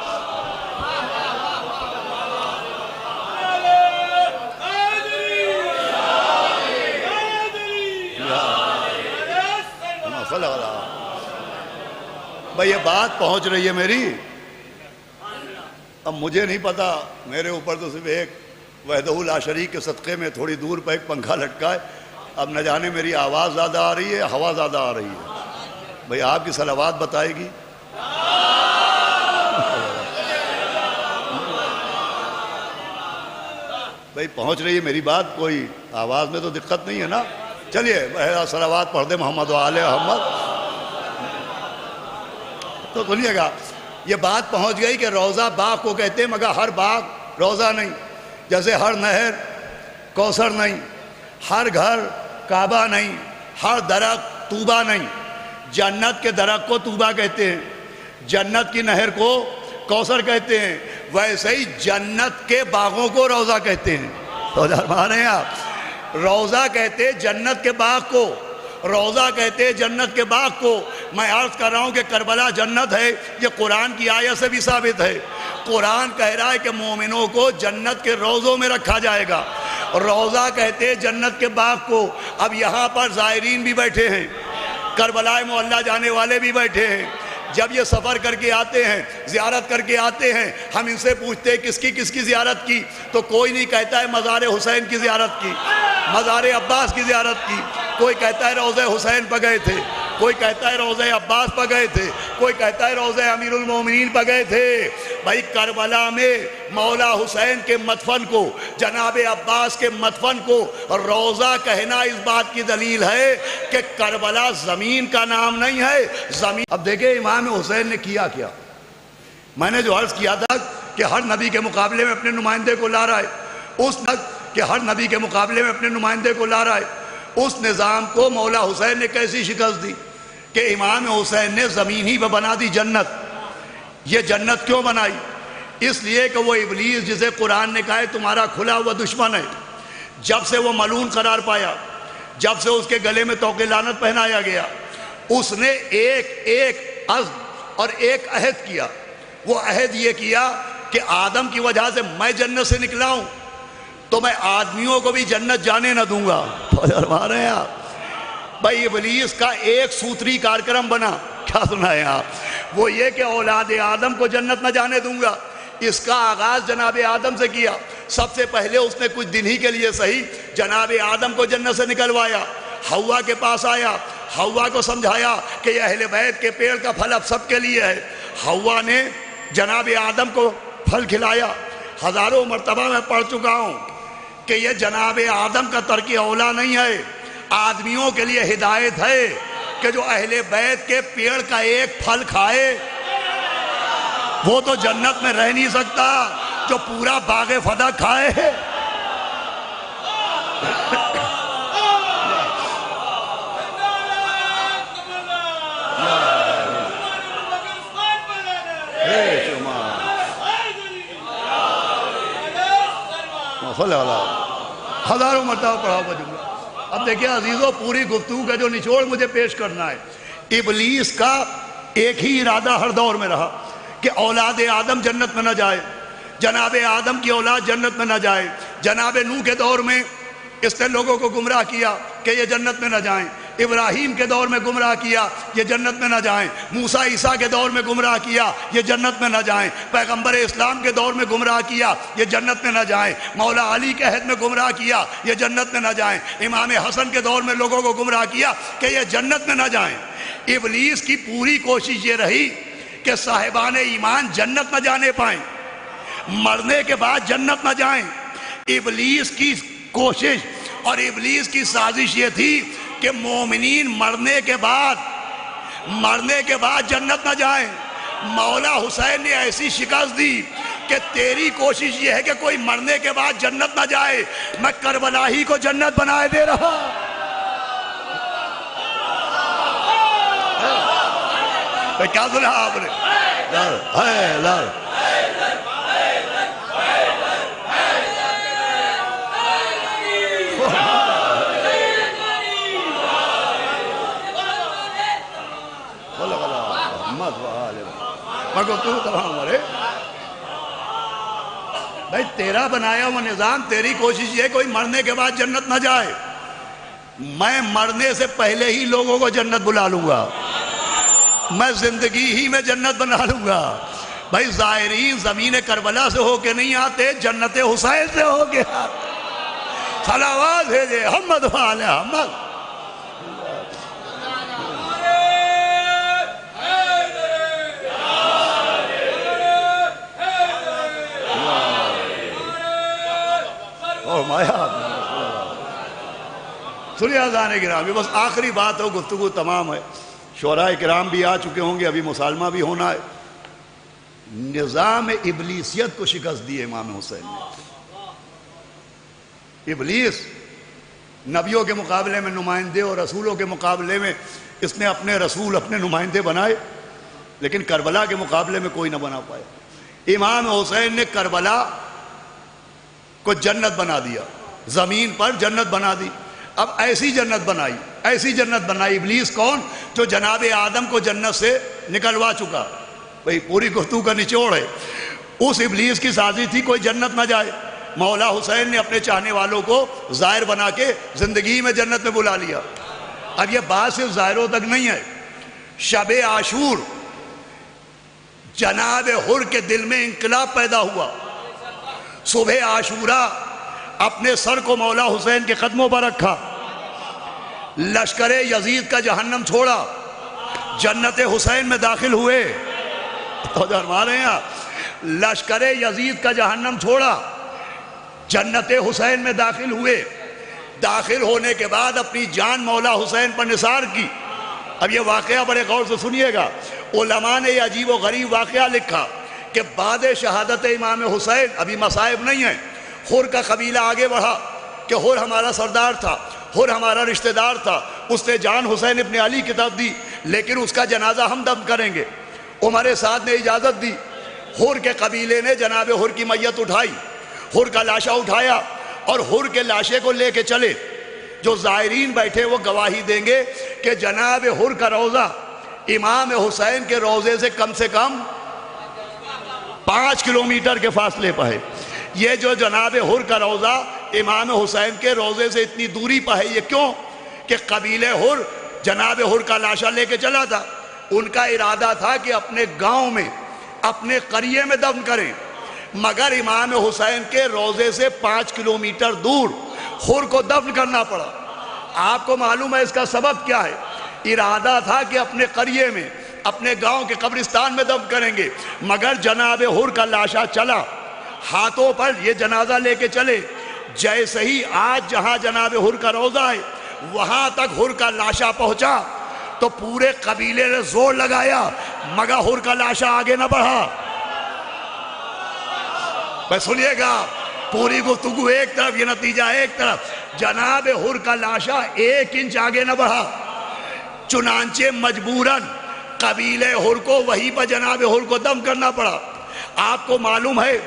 بھائی یہ بات پہنچ رہی ہے میری، اب مجھے نہیں پتا، میرے اوپر تو صرف ایک وحدہ لا شریک کے صدقے میں تھوڑی دور پہ ایک پنکھا لٹکا ہے، اب نہ جانے میری آواز زیادہ آ رہی ہے، ہوا زیادہ آ رہی ہے۔ بھئی آپ کی صلوات بتائے گی۔ بھئی پہنچ رہی ہے میری بات، کوئی آواز میں تو دقت نہیں ہے نا؟ چلیے صلوات پڑھ دے محمد و آل محمد۔ تو سنیے گا، یہ بات پہنچ گئی کہ روضہ باغ کو کہتے ہیں، مگر ہر باغ روضہ نہیں، جیسے ہر نہر کوثر نہیں، ہر گھر کعبہ نہیں، ہر درخت طوبہ نہیں۔ جنت کے درخت کو طوبہ کہتے ہیں، جنت کی نہر کو کوثر کہتے ہیں، ویسے ہی جنت کے باغوں کو روضہ کہتے ہیں۔ روضہ مان رہے ہیں آپ؟ روضہ کہتے ہیں جنت کے باغ کو، روضہ کہتے ہیں جنت کے باغ کو۔ میں عرض کر رہا ہوں کہ کربلا جنت ہے، یہ قرآن کی آیت سے بھی ثابت ہے۔ قرآن کہہ رہا ہے کہ مومنوں کو جنت کے روضوں میں رکھا جائے گا، روضہ کہتے ہیں جنت کے باغ کو۔ اب یہاں پر زائرین بھی بیٹھے ہیں، کربلا معلیٰ جانے والے بھی بیٹھے ہیں۔ جب یہ سفر کر کے آتے ہیں، زیارت کر کے آتے ہیں، ہم ان سے پوچھتے ہیں کس کی زیارت کی، تو کوئی نہیں کہتا ہے مزار حسین کی زیارت کی، مزار عباس کی زیارت کی، کوئی کہتا ہے روضہ حسین پہ گئے تھے، کوئی کہتا ہے روضہ عباس پہ گئے تھے، کوئی کہتا ہے روضہ امیر المومنین پہ گئے تھے۔ بھائی کربلا میں مولا حسین کے مدفن کو، جناب عباس کے مدفن کو روضہ کہنا اس بات کی دلیل ہے کہ کربلا زمین کا نام نہیں ہے، زمین۔ اب دیکھیں امام حسین نے کیا کیا۔ میں نے جو عرض کیا تھا کہ ہر نبی کے مقابلے میں اپنے نمائندے کو لا رہا ہے، ہر نبی کے مقابلے میں اپنے نمائندے کو لا رہا ہے، اس نظام کو مولا حسین نے کیسی شکست دی کہ امام حسین نے زمین ہی پہ بنا دی جنت۔ یہ جنت کیوں بنائی؟ اس لیے کہ وہ ابلیس جسے قرآن نے کہا ہے تمہارا کھلا ہوا دشمن ہے، جب سے وہ ملعون قرار پایا، جب سے اس کے گلے میں طوق لعنت پہنایا گیا، اس نے ایک عزم اور ایک عہد کیا۔ وہ عہد یہ کیا کہ آدم کی وجہ سے میں جنت سے نکلا ہوں تو میں آدمیوں کو بھی جنت جانے نہ دوں گا۔ فرما رہے ہیں آپ؟ بھائی ابلیس کا ایک سوتری کارکرم بنا، کیا سنا ہے آپ؟ وہ یہ کہ اولاد آدم کو جنت نہ جانے دوں گا۔ اس کا آغاز جناب آدم سے کیا۔ سب سے پہلے اس نے کچھ دن ہی کے لیے صحیح جناب آدم کو جنت سے نکلوایا، حوا کے پاس آیا، حوا کو سمجھایا کہ یہ اہل بیت کے پیڑ کا پھل اب سب کے لیے ہے۔ حوا نے جناب آدم کو پھل کھلایا، ہزاروں مرتبہ میں پڑھ چکا ہوں کہ یہ جناب آدم کا ترک اولا نہیں ہے، آدمیوں کے لیے ہدایت ہے کہ جو اہل بیت کے پیڑ کا ایک پھل کھائے وہ تو جنت میں رہ نہیں سکتا، جو پورا باغ فدا کھائے ہزاروں مرتبہ پڑھا ہوا جملہ۔ اب دیکھیں عزیزو، پوری گفتگو کا جو نچوڑ مجھے پیش کرنا ہے، ابلیس کا ایک ہی ارادہ ہر دور میں رہا کہ اولاد آدم جنت میں نہ جائے، جناب آدم کی اولاد جنت میں نہ جائے۔ جناب نوح کے دور میں اس نے لوگوں کو گمراہ کیا کہ یہ جنت میں نہ جائیں، ابراہیم کے دور میں گمراہ کیا یہ جنت میں نہ جائیں، موسیٰ عیسیٰ کے دور میں گمراہ کیا یہ جنت میں نہ جائیں، پیغمبر اسلام کے دور میں گمراہ کیا یہ جنت میں نہ جائیں، مولا علی کے عہد میں گمراہ کیا یہ جنت میں نہ جائیں، امام حسن کے دور میں لوگوں کو گمراہ کیا کہ یہ جنت میں نہ جائیں۔ ابلیس کی پوری کوشش یہ رہی کہ صاحبان ایمان جنت نہ جانے پائیں، مرنے کے بعد جنت نہ جائیں۔ ابلیس کی کوشش اور ابلیس کی سازش یہ تھی کہ مومنین مرنے کے بعد جنت نہ جائیں۔ مولا حسین نے ایسی شکست دی کہ تیری کوشش یہ ہے کہ کوئی مرنے کے بعد جنت نہ جائے، میں کربلا ہی کو جنت بنائے دے رہا۔ کیا سنا آپ نے؟ بھائی تیرا بنایا ہوا نظام، تیری کوشش یہ کوئی مرنے کے بعد جنت نہ جائے، میں مرنے سے پہلے ہی لوگوں کو جنت بلا لوں گا، میں زندگی ہی میں جنت بنا لوں گا۔ بھائی زائرین زمین کربلا سے ہو کے نہیں آتے، جنت حسین سے ہو کے آتے۔ صلوات بھیجے محمد وعلی محمد۔ سنیے اذان گرامی، بس آخری بات ہو، گفتگو تمام ہے، شعراء کرام بھی آ چکے ہوں گے، ابھی مسالمہ بھی ہونا ہے۔ نظام ابلیسیت کو شکست دی امام حسین نے۔ ابلیس نبیوں کے مقابلے میں نمائندے اور رسولوں کے مقابلے میں اس نے اپنے رسول، اپنے نمائندے بنائے، لیکن کربلا کے مقابلے میں کوئی نہ بنا پائے۔ امام حسین نے کربلا کو جنت بنا دیا، زمین پر جنت بنا دی۔ اب ایسی جنت بنائی ابلیس کون؟ جو جناب آدم کو جنت سے نکلوا چکا۔ بھئی پوری گفتگو کا نچوڑ ہے، اس ابلیس کی سازش تھی کوئی جنت نہ جائے۔ مولا حسین نے اپنے چاہنے والوں کو ظاہر بنا کے زندگی میں جنت میں بلا لیا۔ اب یہ بات صرف ظاہروں تک نہیں ہے، شب عاشور جناب حر کے دل میں انقلاب پیدا ہوا۔ صبح عاشورہ اپنے سر کو مولا حسین کے قدموں پر رکھا، لشکر یزید کا جہنم چھوڑا، جنت حسین میں داخل ہوئے۔ تو فرما رہے ہیں لشکر یزید کا جہنم چھوڑا، جنت حسین میں داخل ہوئے۔ داخل ہونے کے بعد اپنی جان مولا حسین پر نثار کی۔ اب یہ واقعہ بڑے غور سے سنیے گا، علماء نے یہ عجیب و غریب واقعہ لکھا کہ بعد شہادت امام حسین، ابھی مصائب نہیں ہیں، حر کا قبیلہ آگے بڑھا کہ حر ہمارا سردار تھا، حر ہمارا رشتہ دار تھا، اس نے جان حسین ابن علی کی طرف دی، لیکن اس کا جنازہ ہم دفن کریں گے۔ عمر سعد نے اجازت دی، حر کے قبیلے نے جناب حر کی میت اٹھائی، حر کا لاشا اٹھایا اور حر کے لاشے کو لے کے چلے۔ جو زائرین بیٹھے وہ گواہی دیں گے کہ جناب حر کا روضہ امام حسین کے روضے سے کم 5 کلومیٹر کے فاصلے پر ہے۔ یہ جو جناب حر کا روضہ امام حسین کے روضے سے اتنی دوری پر ہے، یہ کیوں؟ کہ قبیلہ حر جناب حر کا لاشا لے کے چلا تھا، ان کا ارادہ تھا کہ اپنے گاؤں میں، اپنے قریے میں دفن کریں، مگر امام حسین کے روضے سے 5 کلومیٹر دور حر کو دفن کرنا پڑا۔ آپ کو معلوم ہے اس کا سبب کیا ہے؟ ارادہ تھا کہ اپنے قریے میں، اپنے گاؤں کے قبرستان میں دفن کریں گے، مگر جناب حر کا لاشا چلا ہاتھوں پر یہ جنازہ لے کے چلے. جیسے ہی آج جہاں جناب حر کا روضہ ہے وہاں تک حر کا لاشا پہنچا تو پورے قبیلے نے زور لگایا مگر حر کا لاشا آگے نہ بڑھا. بس سنیے گا پوری گفتگو ایک طرف یہ نتیجہ ایک طرف. جناب حر کا لاشا 1 انچ آگے نہ بڑھا. چنانچہ مجبوراً قبیلے حر کو وہیں پر جناب حر کو دم کرنا پڑا. آپ کو معلوم ہے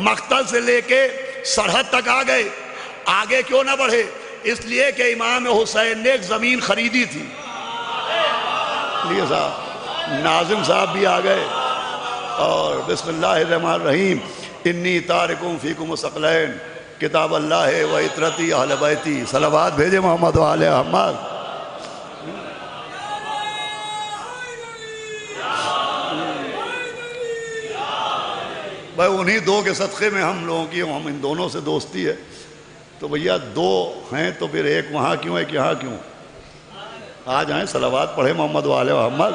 مقتل سے لے کے سرحد تک آ گئے. آگے کیوں نہ بڑھے؟ اس لیے کہ امام حسین نے ایک زمین خریدی تھی. صاحب ناظم صاحب بھی آ گئے. اور بسم اللہ الرحمن الرحیم. انی تارکم فیکم الثقلین کتاب اللہ و عطرتی اہل بیتی. صلوات بھیجے محمد و آل محمد. بھائی انہی 2 کے صدقے میں ہم لوگوں کی ہم ان دونوں سے دوستی ہے. تو بھیا 2 ہیں تو پھر ایک وہاں کیوں ایک یہاں کیوں؟ آ جائیں صلوات پڑھے محمد و آل محمد.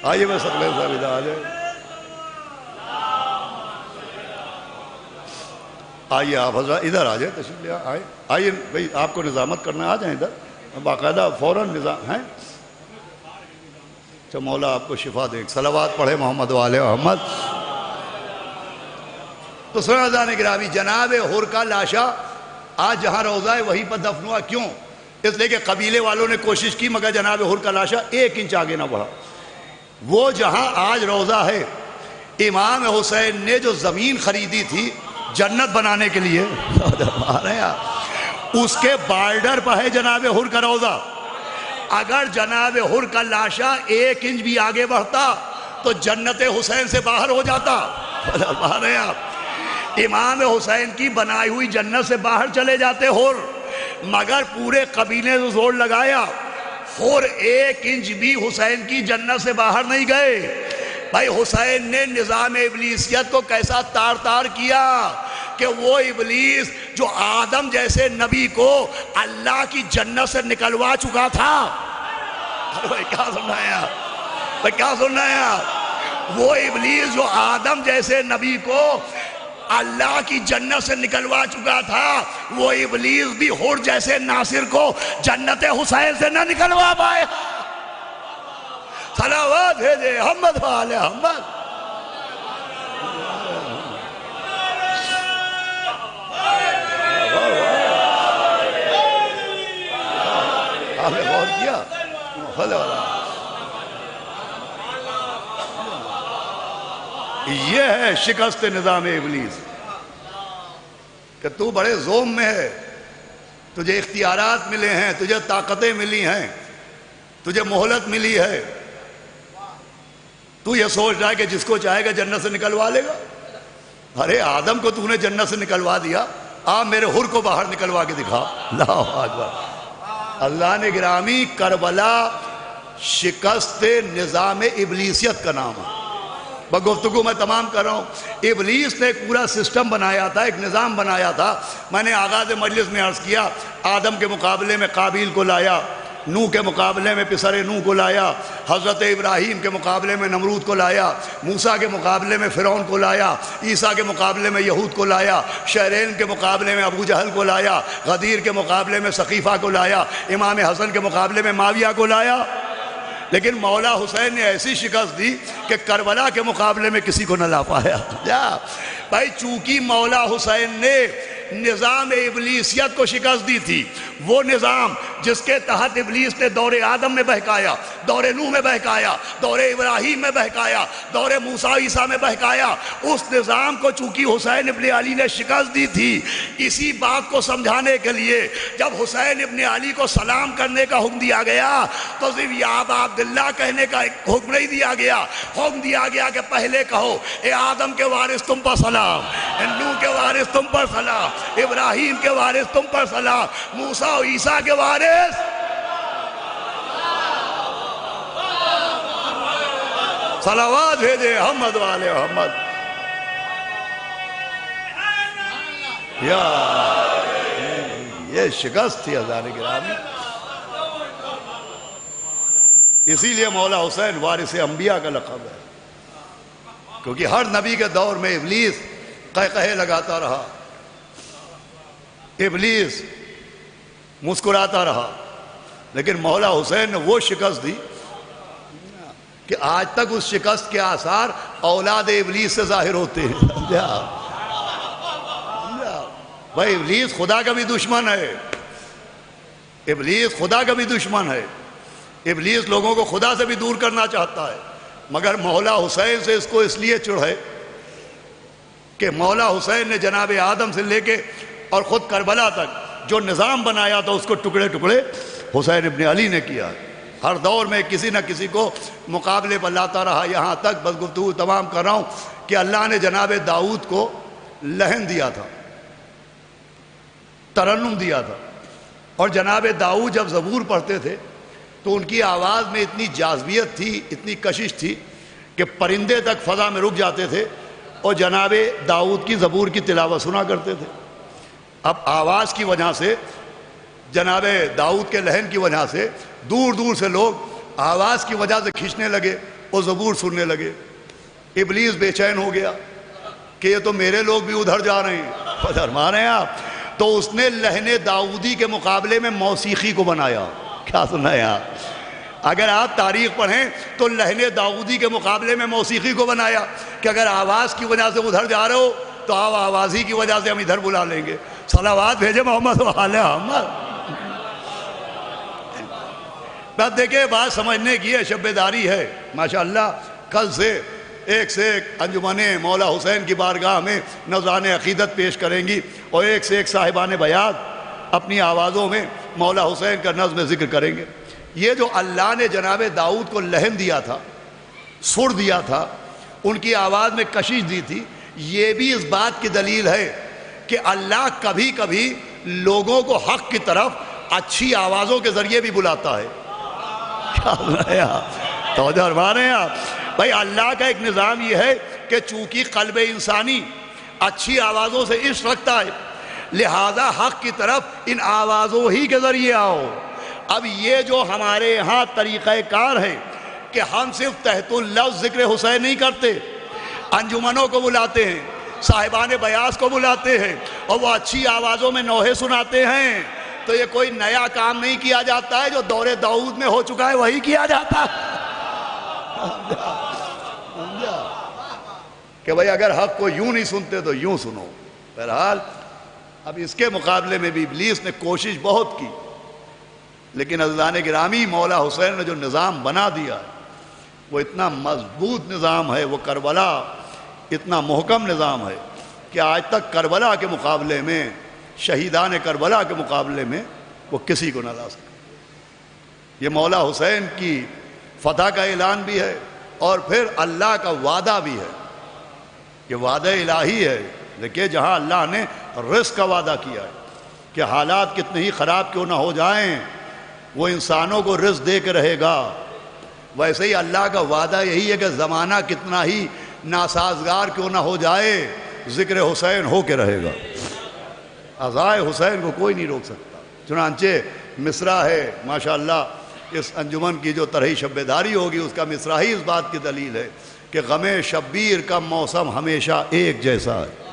آئیے میں ثقلین صاحب ادھر آ جائے. آئیے آپ حضرات ادھر آ جائیں تشریف لے آئے. آئیے بھائی آپ کو نظامت کرنا آ جائیں ادھر باقاعدہ فوراً نظام ہیں. اچھا مولا آپ کو شفا دے. صلوات پڑھے محمد و آل محمد. تو سنازان گرامی جناب حر کا لاشا آج جہاں روضہ ہے وہیں پر دفن ہوا. کیوں؟ اس لیے کہ قبیلے والوں نے کوشش کی مگر جناب حر کا لاشا 1 انچ آگے نہ بڑھا. وہ جہاں آج روضہ ہے امام حسین نے جو زمین خریدی تھی جنت بنانے کے لیے اس کے بارڈر پر ہے جناب حر کا روضہ. اگر جناب حر کا لاشا 1 انچ بھی آگے بڑھتا تو جنت حسین سے باہر ہو جاتا. امام حسین کی بنائی ہوئی جنت سے باہر چلے جاتے حر. مگر پورے قبیلے نے زور لگایا. حر 1 انچ بھی حسین کی جنت سے باہر نہیں گئے. بھائی حسین نے نظام ابلیسیت کو کیسا تار تار کیا کہ وہ ابلیس جو آدم جیسے نبی کو اللہ کی جنت سے نکلوا چکا تھا. کیا سنایا بھائی کیا سنایا؟ وہ ابلیس جو آدم جیسے نبی کو اللہ کی جنت سے نکلوا چکا تھا وہ ابلیس بھی حر جیسے ناصر کو جنت حسین سے نہ نکلوا پائے. صلوات بھیجے محمد و آل محمد. آپ نے غور کیا؟ یہ ہے شکست نظام ابلیس کہ تو بڑے زوم میں ہے. تجھے اختیارات ملے ہیں, تجھے طاقتیں ملی ہیں, تجھے مہلت ملی ہے. تو یہ سوچ رہا ہے کہ جس کو چاہے گا جنت سے نکلوا لے گا. ارے آدم کو تو نے جنت سے نکلوا دیا, آپ میرے حر کو باہر نکلوا کے دکھا. اللہ اکبر. اللہ نے گرامی کربلا شکست نظام ابلیسیت کا نام ہے. گفتگو میں تمام کر رہا ہوں. ابلیس نے ایک پورا سسٹم بنایا تھا, ایک نظام بنایا تھا. میں نے آغاز مجلس میں عرض کیا آدم کے مقابلے میں قابیل کو لایا, نوح کے مقابلے میں پسر نوح کو لایا, حضرت ابراہیم کے مقابلے میں نمرود کو لایا, موسیٰ کے مقابلے میں فرعون کو لایا, عیسیٰ کے مقابلے میں یہود کو لایا, شہرین کے مقابلے میں ابو جہل کو لایا, غدیر کے مقابلے میں سقیفہ کو لایا, امام حسن کے مقابلے میں معاویہ کو لایا. لیکن مولا حسین نے ایسی شکست دی کہ کربلا کے مقابلے میں کسی کو نہ لا پایا. بھائی چونکہ مولا حسین نے نظام ابلیسیت کو شکست دی تھی, وہ نظام جس کے تحت ابلیس نے دور آدم میں بہکایا, دور نوح میں بہکایا, دور ابراہیم میں بہکایا, دور موسیٰ عیسیٰ میں بہکایا, اس نظام کو چونکہ حسین ابن علی نے شکست دی تھی. اسی بات کو سمجھانے کے لیے جب حسین ابن علی کو سلام کرنے کا حکم دیا گیا تو صرف یا ابا عبداللہ کہنے کا حکم نہیں دیا گیا, حکم دیا گیا کہ پہلے کہو اے آدم کے وارث تم پر سلام, اے نوح کے وارث تم پر سلام, ابراہیم کے وارث تم پر سلام, موسیٰ و عیسیٰ کے وارث صلوات بھیجے محمد و آل محمد. یہ شکست تھی عزیزان گرامی. اسی لیے مولا حسین وارث انبیاء کا لقب ہے، کیونکہ ہر نبی کے دور میں ابلیس قہقہے لگاتا رہا، ابلیس مسکراتا رہا، لیکن مولا حسین نے وہ شکست دی کہ آج تک اس شکست کے آثار اولاد ابلیس سے ظاہر ہوتے ہیں۔ بھائی ابلیس خدا کا بھی دشمن ہے، ابلیس خدا کا بھی دشمن ہے، ابلیس لوگوں کو خدا سے بھی دور کرنا چاہتا ہے، مگر مولا حسین سے اس کو اس لیے چڑھ ہے کہ مولا حسین نے جناب آدم سے لے کے اور خود کربلا تک جو نظام بنایا تھا اس کو ٹکڑے ٹکڑے حسین ابن علی نے کیا۔ ہر دور میں کسی نہ کسی کو مقابلے پر لاتا رہا، یہاں تک بس گفتگو تمام کر رہا ہوں کہ اللہ نے جناب داؤد کو لہن دیا تھا، ترنم دیا تھا، اور جناب داؤد جب زبور پڑھتے تھے تو ان کی آواز میں اتنی جاذبیت تھی، اتنی کشش تھی کہ پرندے تک فضا میں رک جاتے تھے اور جناب داؤد کی زبور کی تلاوت سنا کرتے تھے۔ اب آواز کی وجہ سے، جناب داؤد کے لہن کی وجہ سے دور دور سے لوگ آواز کی وجہ سے کھینچنے لگے اور زبور سننے لگے۔ ابلیس بے چین ہو گیا کہ یہ تو میرے لوگ بھی ادھر جا رہے ہیں، ادھر مارے ہیں آپ، تو اس نے لہن داؤدی کے مقابلے میں موسیقی کو بنایا۔ کیا سنا ہے آپ؟ اگر آپ تاریخ پڑھیں تو لہن داؤدی کے مقابلے میں موسیقی کو بنایا کہ اگر آواز کی وجہ سے ادھر جا رہے ہو تو آپ آواز ہی کی وجہ سے ہم ادھر بلا لیں گے۔ صلوات بھیجے محمد و آل محمد۔ بات دیکھیں، بات سمجھنے کی ہے، شب بیداری ہے ماشاءاللہ۔ کل سے ایک انجمنیں مولا حسین کی بارگاہ میں نذران عقیدت پیش کریں گی، اور ایک سے ایک صاحبان بیات اپنی آوازوں میں مولا حسین کا نظم ذکر کریں گے۔ یہ جو اللہ نے جناب داؤد کو لہن دیا تھا، سر دیا تھا، ان کی آواز میں کشش دی تھی، یہ بھی اس بات کی دلیل ہے کہ اللہ کبھی کبھی لوگوں کو حق کی طرف اچھی آوازوں کے ذریعے بھی بلاتا ہے۔ توجہ فرما رہے ہیں آپ؟ بھائی اللہ کا ایک نظام یہ ہے کہ چونکہ قلب انسانی اچھی آوازوں سے عشق رکھتا ہے، لہذا حق کی طرف ان آوازوں ہی کے ذریعے آؤ۔ اب یہ جو ہمارے یہاں طریقہ کار ہے کہ ہم صرف تحت اللفظ ذکر حسین نہیں کرتے، انجمنوں کو بلاتے ہیں، صاحبان بیاس کو بلاتے ہیں، اور وہ اچھی آوازوں میں نوحے سناتے ہیں، تو یہ کوئی نیا کام نہیں کیا جاتا ہے، جو دور داؤد میں ہو چکا ہے وہی کیا جاتا ہے۔ کہ بھئی اگر حق کو یوں نہیں سنتے تو یوں سنو۔ بہرحال اب اس کے مقابلے میں بھی ابلیس نے کوشش بہت کی، لیکن عزیزان گرامی مولا حسین نے جو نظام بنا دیا ہے وہ اتنا مضبوط نظام ہے، وہ کربلا اتنا محکم نظام ہے کہ آج تک کربلا کے مقابلے میں، شہیدان کربلا کے مقابلے میں وہ کسی کو نہ لا سکے۔ یہ مولا حسین کی فتح کا اعلان بھی ہے اور پھر اللہ کا وعدہ بھی ہے۔ یہ وعدہ الہی ہے۔ دیکھیے جہاں اللہ نے رزق کا وعدہ کیا ہے کہ حالات کتنے ہی خراب کیوں نہ ہو جائیں وہ انسانوں کو رزق دے کے رہے گا، ویسے ہی اللہ کا وعدہ یہی ہے کہ زمانہ کتنا ہی ناسازگار کیوں نہ ہو جائے ذکر حسین ہو کے رہے گا۔ عزائے حسین کو کوئی نہیں روک سکتا۔ چنانچہ مصرع ہے ماشاءاللہ، اس انجمن کی جو طرح شب بیداری ہوگی اس کا مصرع ہی اس بات کی دلیل ہے کہ غم شبیر کا موسم ہمیشہ ایک جیسا ہے۔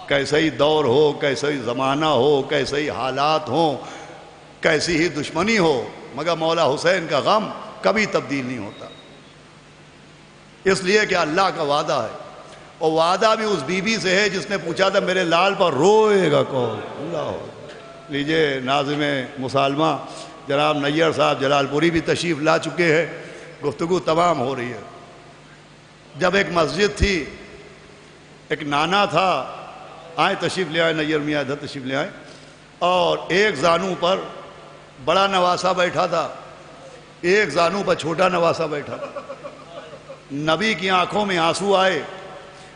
کیسے ہی دور ہو، کیسے ہی زمانہ ہو، کیسے ہی حالات ہوں، کیسی ہی دشمنی ہو، مگر مولا حسین کا غم کبھی تبدیل نہیں ہوتا، اس لیے کہ اللہ کا وعدہ ہے۔ اور وعدہ بھی اس بی بی سے ہے جس نے پوچھا تھا میرے لال پر روئے گا کون؟ اللہ۔ لیجئے ناظم مسالمہ جناب نیّر صاحب جلال پوری بھی تشریف لا چکے ہیں، گفتگو تمام ہو رہی ہے۔ جب ایک مسجد تھی، ایک نانا تھا، آئیں تشریف لے آئے، نیّر میاں ادھر تشریف لے آئے، اور ایک زانو پر بڑا نواسہ بیٹھا تھا، ایک زانو پر چھوٹا نواسہ بیٹھا تھا۔ نبی کی آنکھوں میں آنسو آئے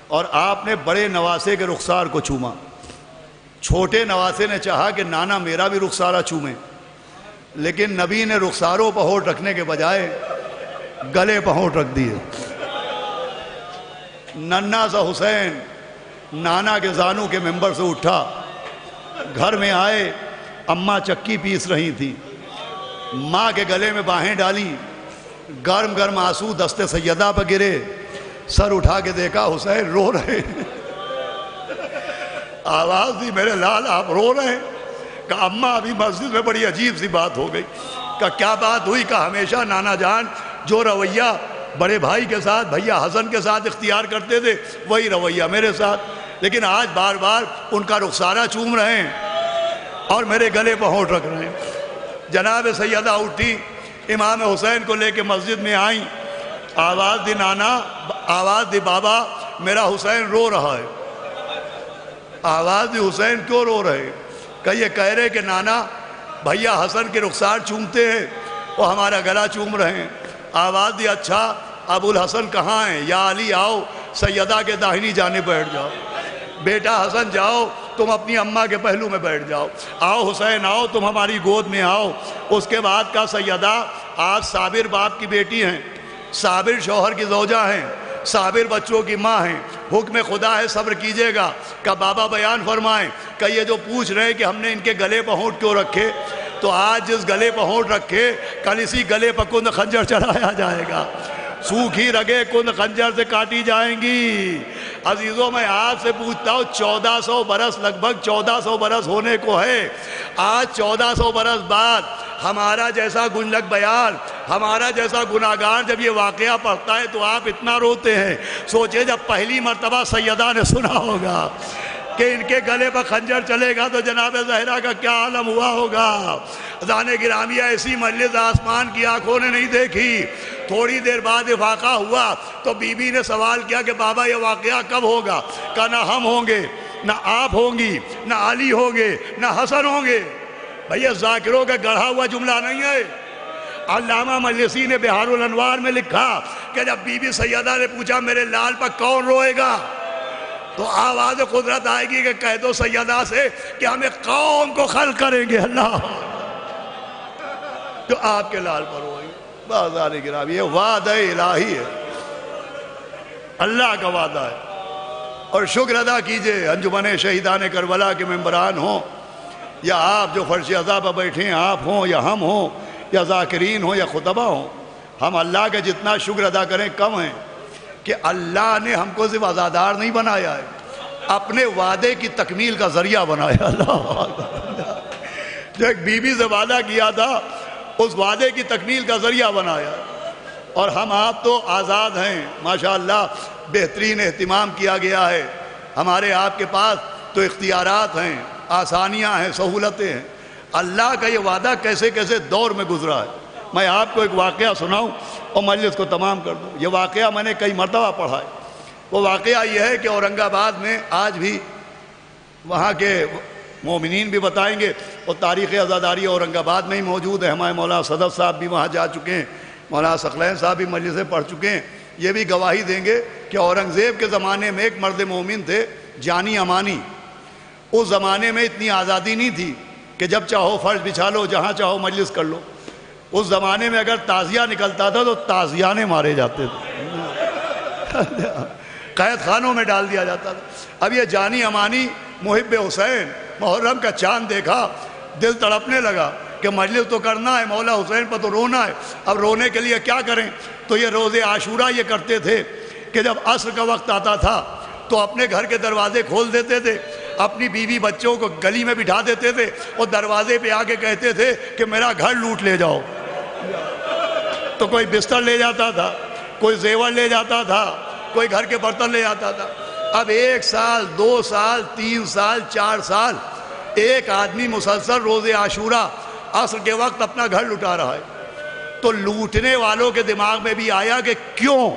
اور آپ نے بڑے نواسے کے رخسار کو چوما۔ چھوٹے نواسے نے چاہا کہ نانا میرا بھی رخسارہ چومے، لیکن نبی نے رخساروں پر ہونٹ رکھنے کے بجائے گلے پر ہونٹ رکھ دیے۔ ننھا سا حسین نانا کے زانو کے ممبر سے اٹھا، گھر میں آئے، اماں چکی پیس رہی تھیں، ماں کے گلے میں باہیں ڈالی گرم گرم آنسو دست سیدہ پہ گرے، سر اٹھا کے دیکھا حسین رو رہے ہیں۔ آواز دی میرے لال آپ رو رہے ہیں؟ کہا اماں ابھی مسجد میں بڑی عجیب سی بات ہو گئی۔ کہا کیا بات ہوئی؟ کہا ہمیشہ نانا جان جو رویہ بڑے بھائی کے ساتھ بھیا حسن کے ساتھ اختیار کرتے تھے وہی رویہ میرے ساتھ، لیکن آج بار بار ان کا رخسارہ چوم رہے ہیں اور میرے گلے پہ ہونٹ رکھ رہے ہیں۔ جناب سیدہ اٹھی، امام حسین کو لے کے مسجد میں آئیں، آواز دی نانا، آواز دی بابا، میرا حسین رو رہا ہے۔ آواز دی حسین کیوں رو رہے؟ کہ یہ کہہ رہے کہ نانا بھیا حسن کے رخسار چومتے ہیں، وہ ہمارا گلا چوم رہے ہیں۔ آواز دی اچھا ابو الحسن کہاں ہیں؟ یا علی آؤ سیدہ کے داہنی جانب بیٹھ جاؤ، بیٹا حسن جاؤ تم اپنی اماں کے پہلو میں بیٹھ جاؤ، آؤ حسین آؤ تم ہماری گود میں آؤ۔ اس کے بعد کا سیدہ آپ صابر باپ کی بیٹی ہیں، صابر شوہر کی زوجہ ہیں، صابر بچوں کی ماں ہیں، حکم خدا ہے صبر کیجئے گا۔ کہ بابا بیان فرمائیں کہ یہ جو پوچھ رہے کہ ہم نے ان کے گلے پہ ہونٹ کیوں رکھے، تو آج جس گلے پہ ہونٹ رکھے کل اسی گلے پہ کند خنجر چڑھایا جائے گا، سوکھی رگیں کند خنجر سے کاٹی جائیں گی۔ عزیزوں میں آپ سے پوچھتا ہوں 1400 برس، لگ بھگ 1400 برس ہونے کو ہے، آج 1400 برس بعد ہمارا جیسا گنجک بیان، ہمارا جیسا گناہگار جب یہ واقعہ پڑھتا ہے تو آپ اتنا روتے ہیں۔ سوچے جب پہلی مرتبہ سیدہ نے سنا ہوگا کہ ان کے گلے پر خنجر چلے گا تو جناب زہرا کا کیا عالم ہوا ہوگا۔ اذان گرامیہ ایسی مجلس آسمان کی آنکھوں نے نہیں دیکھی۔ تھوڑی دیر بعد افاقہ ہوا تو بی بی نے سوال کیا کہ بابا یہ واقعہ کب ہوگا؟ کہا نہ ہم ہوں گے، نہ آپ ہوں گی، نہ علی ہوں گے، نہ حسن ہوں گے۔ بھئیہ ذاکروں کا گڑھا ہوا جملہ نہیں ہے۔ علامہ مجلسی نے بہار الانوار میں لکھا کہ جب بی بی سیدہ نے پوچھا میرے لال پر کون روئے گا، تو آواز قدرت آئے گی کہ کہہ دو سیدہ سے کہ ہم ایک قوم کو خلق کریں گے اللہ جو آپ کے لال پر روئے گی۔ بازار گرامی یہ وعدہ الہی ہے، اللہ کا وعدہ ہے۔ اور شکر ادا کیجئے انجمن شہیدان کربلا کے ممبران ہوں یا آپ جو فرش عزا پر بیٹھے ہیں آپ ہوں یا ہم ہوں یا ذاکرین ہوں یا خطبہ ہوں، ہم اللہ کا جتنا شکر ادا کریں کم ہیں کہ اللہ نے ہم کو صرف عزادار نہیں بنایا ہے، اپنے وعدے کی تکمیل کا ذریعہ بنایا۔ اللہ جو ایک بی بی سے وعدہ کیا تھا اس وعدے کی تکمیل کا ذریعہ بنایا، اور ہم آپ تو آزاد ہیں ماشاءاللہ، بہترین اہتمام کیا گیا ہے۔ ہمارے آپ کے پاس تو اختیارات ہیں، آسانیاں ہیں، سہولتیں ہیں۔ اللہ کا یہ وعدہ کیسے کیسے دور میں گزرا ہے۔ میں آپ کو ایک واقعہ سناؤں اور مجلس کو تمام کر دوں۔ یہ واقعہ میں نے کئی مرتبہ پڑھا ہے۔ وہ واقعہ یہ ہے کہ اورنگ آباد میں آج بھی وہاں کے مومنین بھی بتائیں گے، اور تاریخ عزاداری اورنگ آباد میں ہی موجود ہے۔ ہمارے مولانا صدر صاحب بھی وہاں جا چکے ہیں، مولانا ثقلین صاحب بھی مجلسیں پڑھ چکے ہیں، یہ بھی گواہی دیں گے کہ اورنگزیب کے زمانے میں ایک مرد مومن تھے جانی امانی۔ اس زمانے میں اتنی آزادی نہیں تھی کہ جب چاہو فرش بچھا لو، جہاں چاہو مجلس کر لو۔ اس زمانے میں اگر تعزیہ نکلتا تھا تو تعزیانے مارے جاتے تھے، قید خانوں میں ڈال دیا جاتا تھا۔ اب یہ جانی امانی محب حسین محرم کا چاند دیکھا، دل تڑپنے لگا کہ مجلس تو کرنا ہے، مولا حسین پر تو رونا ہے، اب رونے کے لیے کیا کریں؟ تو یہ روز عاشورہ یہ کرتے تھے کہ جب عصر کا وقت آتا تھا تو اپنے گھر کے دروازے کھول دیتے تھے، اپنی بیوی بچوں کو گلی میں بٹھا دیتے تھے اور دروازے پہ آگے کہتے تھے کہ میرا گھر لوٹ لے جاؤ۔ تو کوئی بستر لے جاتا تھا، کوئی زیور لے جاتا تھا، کوئی گھر کے برتن لے جاتا تھا۔ اب 1 سال 2 سال 3 سال 4 سال ایک آدمی مسلسل روز عاشورہ عصر کے وقت اپنا گھر لٹا رہا ہے، تو لوٹنے والوں کے دماغ میں بھی آیا کہ کیوں؟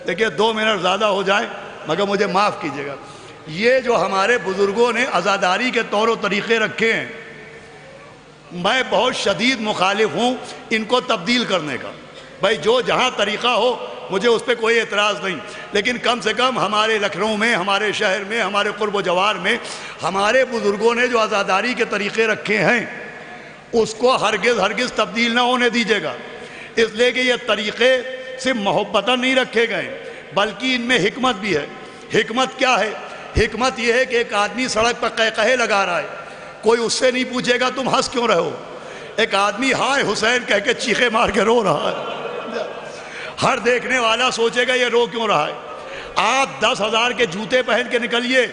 دیکھیں 2 منٹ زیادہ ہو جائیں مگر مجھے معاف کیجئے گا، یہ جو ہمارے بزرگوں نے عزاداری کے طور و طریقے رکھے ہیں، میں بہت شدید مخالف ہوں ان کو تبدیل کرنے کا۔ بھائی جو جہاں طریقہ ہو مجھے اس پہ کوئی اعتراض نہیں، لیکن کم سے کم ہمارے لکھنؤ میں، ہمارے شہر میں، ہمارے قرب و جوار میں ہمارے بزرگوں نے جو عزاداری کے طریقے رکھے ہیں اس کو ہرگز تبدیل نہ ہونے دیجیے گا، اس لیے کہ یہ طریقے صرف محبتاً نہیں رکھے گئے بلکہ ان میں حکمت بھی ہے۔ حکمت کیا ہے؟ حکمت یہ ہے کہ ایک آدمی سڑک پر قہقہے لگا رہا ہے، کوئی اس سے نہیں پوچھے گا تم ہنس کیوں رہے ہو، ایک آدمی ہائے حسین کہہ کے چیخے مار کے رو رہا ہے، ہر دیکھنے والا سوچے گا یہ رو کیوں رہا ہے۔ آپ 10,000 کے جوتے پہن کے نکلیے،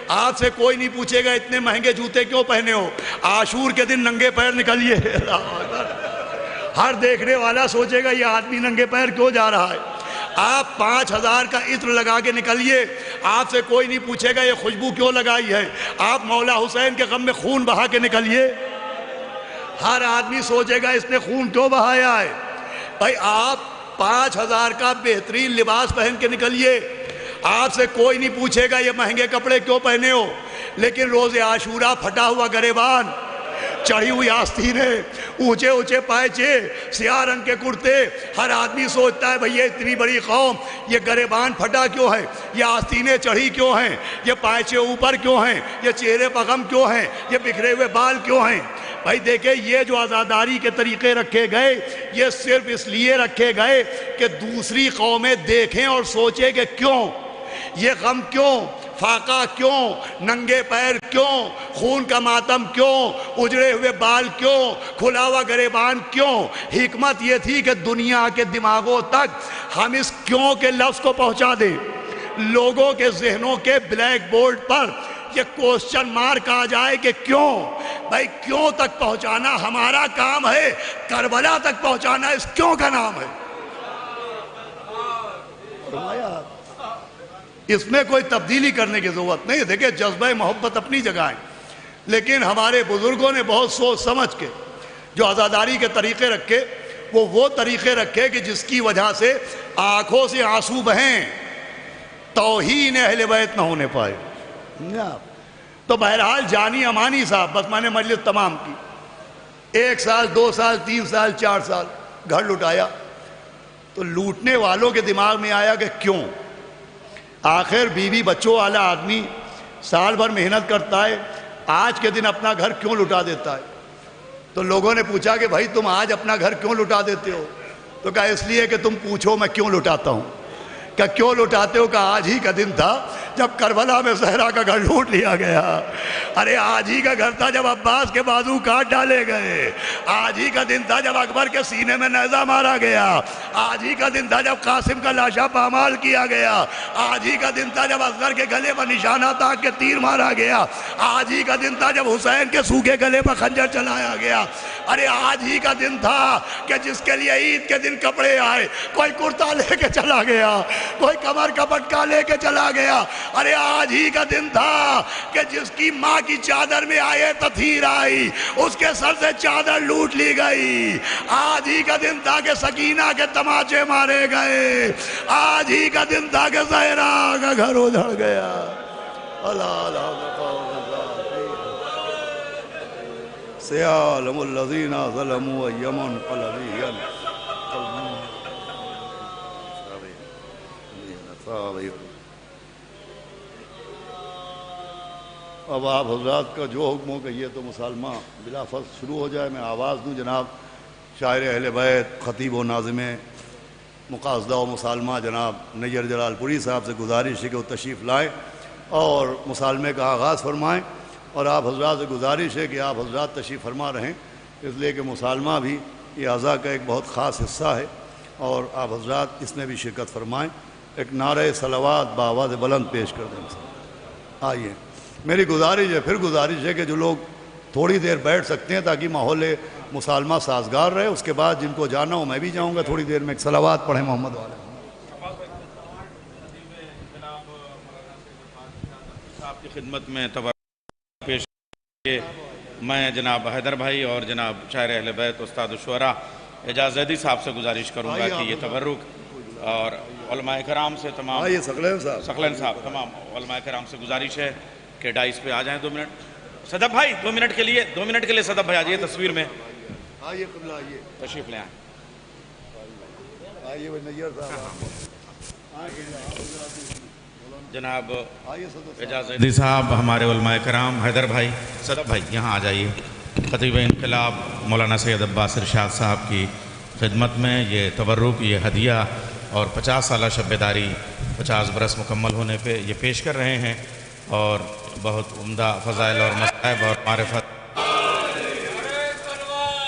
آپ سے کوئی نہیں پوچھے گا اتنے مہنگے جوتے کیوں پہنے ہو۔ عاشور کے دن ننگے پیر نکلیے، ہر دیکھنے والا سوچے گا یہ آدمی ننگے پیر کیوں جا رہا ہے۔ آپ 5,000 کا عطر لگا کے نکلیے، آپ سے کوئی نہیں پوچھے گا یہ خوشبو کیوں لگائی ہے۔ آپ مولا حسین کے غم میں خون بہا کے نکلیے، ہر آدمی سوچے گا اس نے خون کیوں بہایا ہے۔ بھائی آپ 5,000 کا بہترین لباس پہن کے نکلیے، آپ سے کوئی نہیں پوچھے گا یہ مہنگے کپڑے کیوں پہنے ہو۔ لیکن روز عاشورہ پھٹا ہوا گریبان، چڑھی ہوئی آستینیں، اونچے اونچے پائچے، سیاہ رنگ کے کرتے، ہر آدمی سوچتا ہے بھئی یہ اتنی بڑی قوم، یہ گریبان پھٹا کیوں ہے، یہ آستینیں چڑھی کیوں ہیں، یہ پائچے اوپر کیوں ہیں، یہ چہرے پر غم کیوں ہیں، یہ بکھرے ہوئے بال کیوں ہیں۔ بھائی دیکھیں یہ جو عزاداری کے طریقے رکھے گئے یہ صرف اس لیے رکھے گئے کہ دوسری قومیں دیکھیں اور سوچیں کہ کیوں یہ غم، کیوں فاقہ، کیوں ننگے پیر، کیوں خون کا ماتم، کیوں اجڑے ہوئے بال، کیوں کھلا ہوا گریبان، کیوں۔ حکمت یہ تھی کہ دنیا کے دماغوں تک ہم اس کیوں کے لفظ کو پہنچا دیں، لوگوں کے ذہنوں کے بلیک بورڈ پر یہ کوسچن مارک آ جائے کہ کیوں۔ بھائی کیوں تک پہنچانا ہمارا کام ہے، کربلا تک پہنچانا اس کیوں کا نام ہے۔ اس میں کوئی تبدیلی کرنے کی ضرورت نہیں۔ دیکھیں جذبہ محبت اپنی جگہ ہے، لیکن ہمارے بزرگوں نے بہت سوچ سمجھ کے جو عزاداری کے طریقے رکھے وہ طریقے رکھے کہ جس کی وجہ سے آنکھوں سے آنسو بہیں، توہین اہل بیت نہ ہونے پائے۔ تو بہرحال جانی امانی صاحب، بس میں نے مجلس تمام کی، 1 سال 2 سال 3 سال 4 سال گھر لٹایا، تو لوٹنے والوں کے دماغ میں آیا کہ کیوں۔ آخر بیوی بچوں والا آدمی سال بھر محنت کرتا ہے، آج کے دن اپنا گھر کیوں لٹا دیتا ہے۔ تو لوگوں نے پوچھا کہ بھائی تم آج اپنا گھر کیوں لٹا دیتے ہو؟ تو کہا اس لیے کہ تم پوچھو میں کیوں لٹاتا ہوں۔ کہ کیوں لٹاتے ہو؟ کہ آج ہی کا دن تھا جب کربلا میں زہرا کا گھر لوٹ لیا گیا۔ ارے آج ہی کا گھر تھا جب عباس کے بازو کاٹ ڈالے گئے، آج ہی کا دن تھا جب اکبر کے سینے میں نیزہ مارا گیا، آج ہی کا دن تھا جب قاسم کا لاشا پامال کیا گیا، آج ہی کا دن تھا جب اصغر کے گلے پر نشانہ تاک کے تیر مارا گیا، آج ہی کا دن تھا جب حسین کے سوکھے گلے پر خنجر چلایا گیا۔ ارے آج ہی کا دن تھا کہ جس کے لیے عید کے دن کپڑے آئے، کوئی کرتا لے کے چلا گیا، کوئی کمر کا پٹکا لے کے چلا گیا۔ ارے آج ہی کا دن تھا کہ جس کی ماں کی چادر میں آئے تطہیر آئی، اس کے سر سے چادر لوٹ لی گئی۔ آج ہی کا دن تھا کہ سکینہ کے تماچے مارے گئے، آج ہی کا دن تھا کہ زہرا کا گھر اجڑ گیا۔ سیعلم الذین ظلموا ای منقلب اب آپ حضرات کا جو حکم ہو کہیے تو مسالمہ بلا فصل شروع ہو جائے۔ میں آواز دوں جناب شاعر اہل بیت، خطیب و ناظم مقاصدہ و مسالمہ جناب نیر جلال پوری صاحب سے گزارش ہے کہ وہ تشریف لائیں اور مسالمے کا آغاز فرمائیں، اور آپ حضرات سے گزارش ہے کہ آپ حضرات تشریف فرما رہیں، اس لیے کہ مسالمہ بھی یہ اعضاء کا ایک بہت خاص حصہ ہے، اور آپ حضرات اس میں بھی شرکت فرمائیں۔ ایک نعرہ صلوات بآواز بلند پیش کر دیں۔ آئیے، میری گزارش ہے، پھر گزارش ہے کہ جو لوگ تھوڑی دیر بیٹھ سکتے ہیں تاکہ ماحول مسالمہ سازگار رہے، اس کے بعد جن کو جانا ہو میں بھی جاؤں گا تھوڑی دیر میں۔ ایک صلوات پڑھیں محمد والے صاحب کی خدمت میں پیش کیے۔ میں جناب حیدر بھائی اور جناب شاعر اہل بیت استاد الشعراء اعجاز زیدی صاحب سے گزارش کروں گا کہ یہ تبرک، اور علماء کرام سے تمام ثقلین صاحب تمام علماء کرام سے گزارش ہے کہ ڈائس پہ آ جائیں 2 منٹ۔ صدف بھائی 2 منٹ کے لیے صدف بھائی آ جائیے تصویر میں، آئیے قبلہ آئیے، تشریف لے آئیں۔ آئیے نیر صاحب، جناب اعجاز زیدی صاحب، ہمارے علماء کرام، حیدر بھائی، صدف بھائی یہاں آ جائیے۔ خطیب انقلاب مولانا سید عباس ارشاد صاحب کی خدمت میں یہ تبرک، یہ ہدیہ اور 50 سالہ شب بیداری 50 برس مکمل ہونے پہ یہ پیش کر رہے ہیں، اور بہت عمدہ فضائل اور مصائب اور معرفت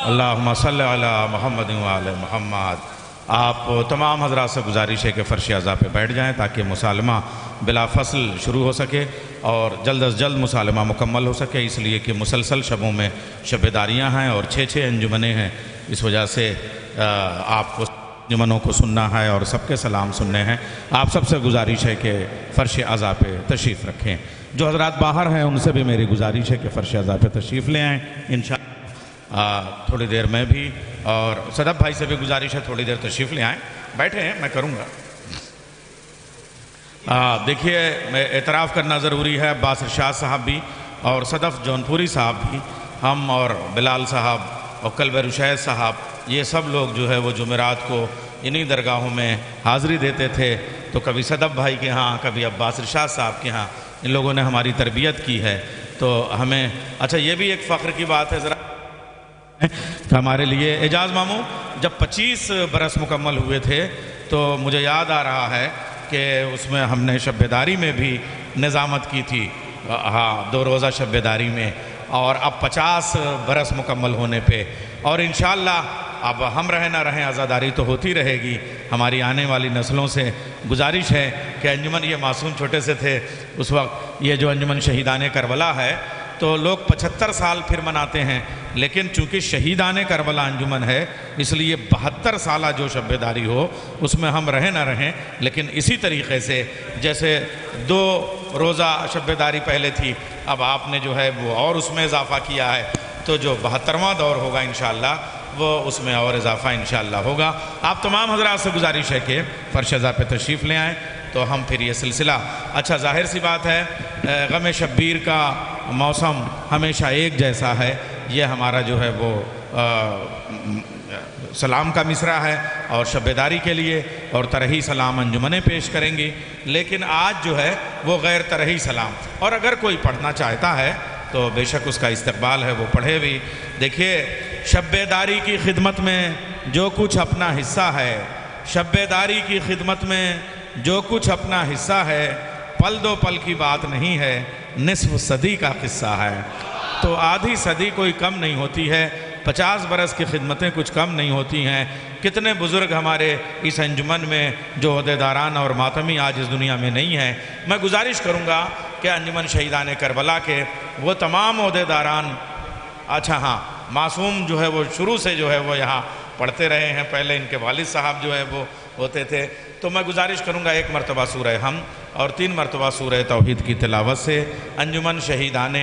اللہم صلی علی محمد و آل محمد۔ آپ تمام حضرات سے گزارش ہے کہ فرش اعضاء پہ بیٹھ جائیں تاکہ مسالمہ بلا فصل شروع ہو سکے اور جلد از جلد مسالمہ مکمل ہو سکے، اس لیے کہ مسلسل شبوں میں شب داریاں ہیں اور 6 انجمنیں ہیں، اس وجہ سے آپ کو انجمنوں کو سننا ہے اور سب کے سلام سننے ہیں۔ آپ سب سے گزارش ہے کہ فرش اعضاء پہ تشریف رکھیں۔ جو حضرات باہر ہیں ان سے بھی میری گزارش ہے کہ فرش اعضاء پہ تشریف لے آئیں انشاءاللہ تھوڑی دیر میں بھی، اور صدف بھائی سے بھی گزارش ہے تھوڑی دیر تشریف لے آئیں، بیٹھے ہیں میں کروں گا۔ دیکھیے میں اعتراف کرنا ضروری ہے، عباس ارشاد صاحب بھی اور صدف جونپوری صاحب بھی، ہم اور بلال صاحب اور کلب رشید صاحب، یہ سب لوگ جو ہے وہ جمعرات کو انہی درگاہوں میں حاضری دیتے تھے، تو کبھی صدف بھائی کے ہاں کبھی عباس ارشاد صاحب کے ہاں ان لوگوں نے ہماری تربیت کی ہے، تو ہمیں اچھا یہ بھی ایک فخر کی بات ہے ذرا کہ ہمارے لیے اعجاز ماموں جب 25 برس مکمل ہوئے تھے تو مجھے یاد آ رہا ہے کہ اس میں ہم نے شب بیداری میں بھی نظامت کی تھی، 2 روزہ شب بیداری میں، اور اب 50 برس مکمل ہونے پہ، اور انشاءاللہ اب ہم رہیں نہ رہیں عزاداری تو ہوتی رہے گی۔ ہماری آنے والی نسلوں سے گزارش ہے کہ انجمن یہ معصوم چھوٹے سے تھے اس وقت، یہ جو انجمن شہیدان کربلا ہے تو لوگ 75 سال پھر مناتے ہیں، لیکن چونکہ شہیدان کربلا انجمن ہے اس لیے 72 سالہ جو شب بیداری ہو اس میں ہم رہیں نہ رہیں، لیکن اسی طریقے سے جیسے 2 روزہ شب بیداری پہلے تھی، اب آپ نے جو ہے وہ اور اس میں اضافہ کیا ہے، تو جو 72واں دور ہوگا انشاءاللہ وہ اس میں اور اضافہ انشاءاللہ ہوگا۔ آپ تمام حضرات سے گزارش ہے کہ فرش اعضاء پہ تشریف لے آئیں تو ہم پھر یہ سلسلہ، اچھا ظاہر سی بات ہے غم شبیر کا موسم ہمیشہ ایک جیسا ہے، یہ ہمارا جو ہے وہ سلام کا مصرع ہے اور شب بیداری کے لیے اور ترحی سلام انجمنیں پیش کریں گی، لیکن آج جو ہے وہ غیر ترحی سلام، اور اگر کوئی پڑھنا چاہتا ہے تو بے شک اس کا استقبال ہے وہ پڑھے بھی۔ دیکھیے شب بیداری کی خدمت میں جو کچھ اپنا حصہ ہے، شب بیداری کی خدمت میں جو کچھ اپنا حصہ ہے، پل 2 پل کی بات نہیں ہے، نصف صدی کا قصہ ہے، تو آدھی صدی کوئی کم نہیں ہوتی ہے، 50 برس کی خدمتیں کچھ کم نہیں ہوتی ہیں۔ کتنے بزرگ ہمارے اس انجمن میں جو عہدیداران اور ماتمی آج اس دنیا میں نہیں ہیں، میں گزارش کروں گا کہ انجمن شہیدان کربلا کے وہ تمام عہدیداران، اچھا ہاں معصوم جو ہے وہ شروع سے جو ہے وہ یہاں پڑھتے رہے ہیں، پہلے ان کے والد صاحب جو ہے وہ ہوتے تھے، تو میں گزارش کروں گا 1 مرتبہ سورہ حمد اور 3 مرتبہ سورہ توحید کی تلاوت سے انجمن شہیدان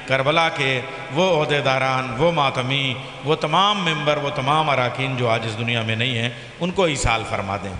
کربلا کے وہ عہدیداران، وہ ماتمی، وہ تمام ممبر، وہ تمام اراکین جو آج اس دنیا میں نہیں ہیں ان کو ایصال فرما دیں۔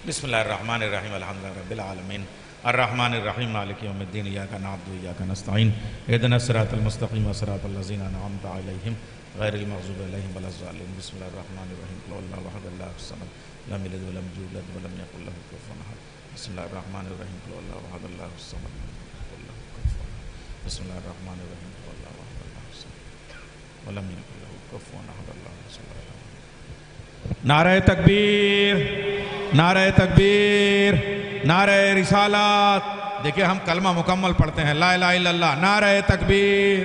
بسم اللہ الرحمن الرحیم، الحمدللہ رب العالمین، الرحمن الرحیم، مالک یوم الدین، ایاک نعبد و ایاک نستعین، اہدنا الصراط المستقیم صراط الذین انعمت علیہم غیر المغضوب علیہم ولا الضالین۔ بسم اللہ الرحمن الرحیم، قل اللہ احد اللہ الصمد لم یلد ولم یولد ولم یکن له کفوا احد۔ بسم اللہ الرحمن الرحیم، قل اللہ احد اللہ الصمد لم یلد ولم یکن له کفوا احد۔ بسم اللہ الرحمن الرحیم، قل اللہ احد اللہ الصمد ولم یکن له کفوا احد۔ اللہم صل علی محمد۔ نعرہ تکبیر، نعرہ تکبیر، نعرہ رسالات۔ دیکھیں ہم کلمہ مکمل پڑھتے ہیں، لا الہ الا اللہ، نعرہ تکبیر،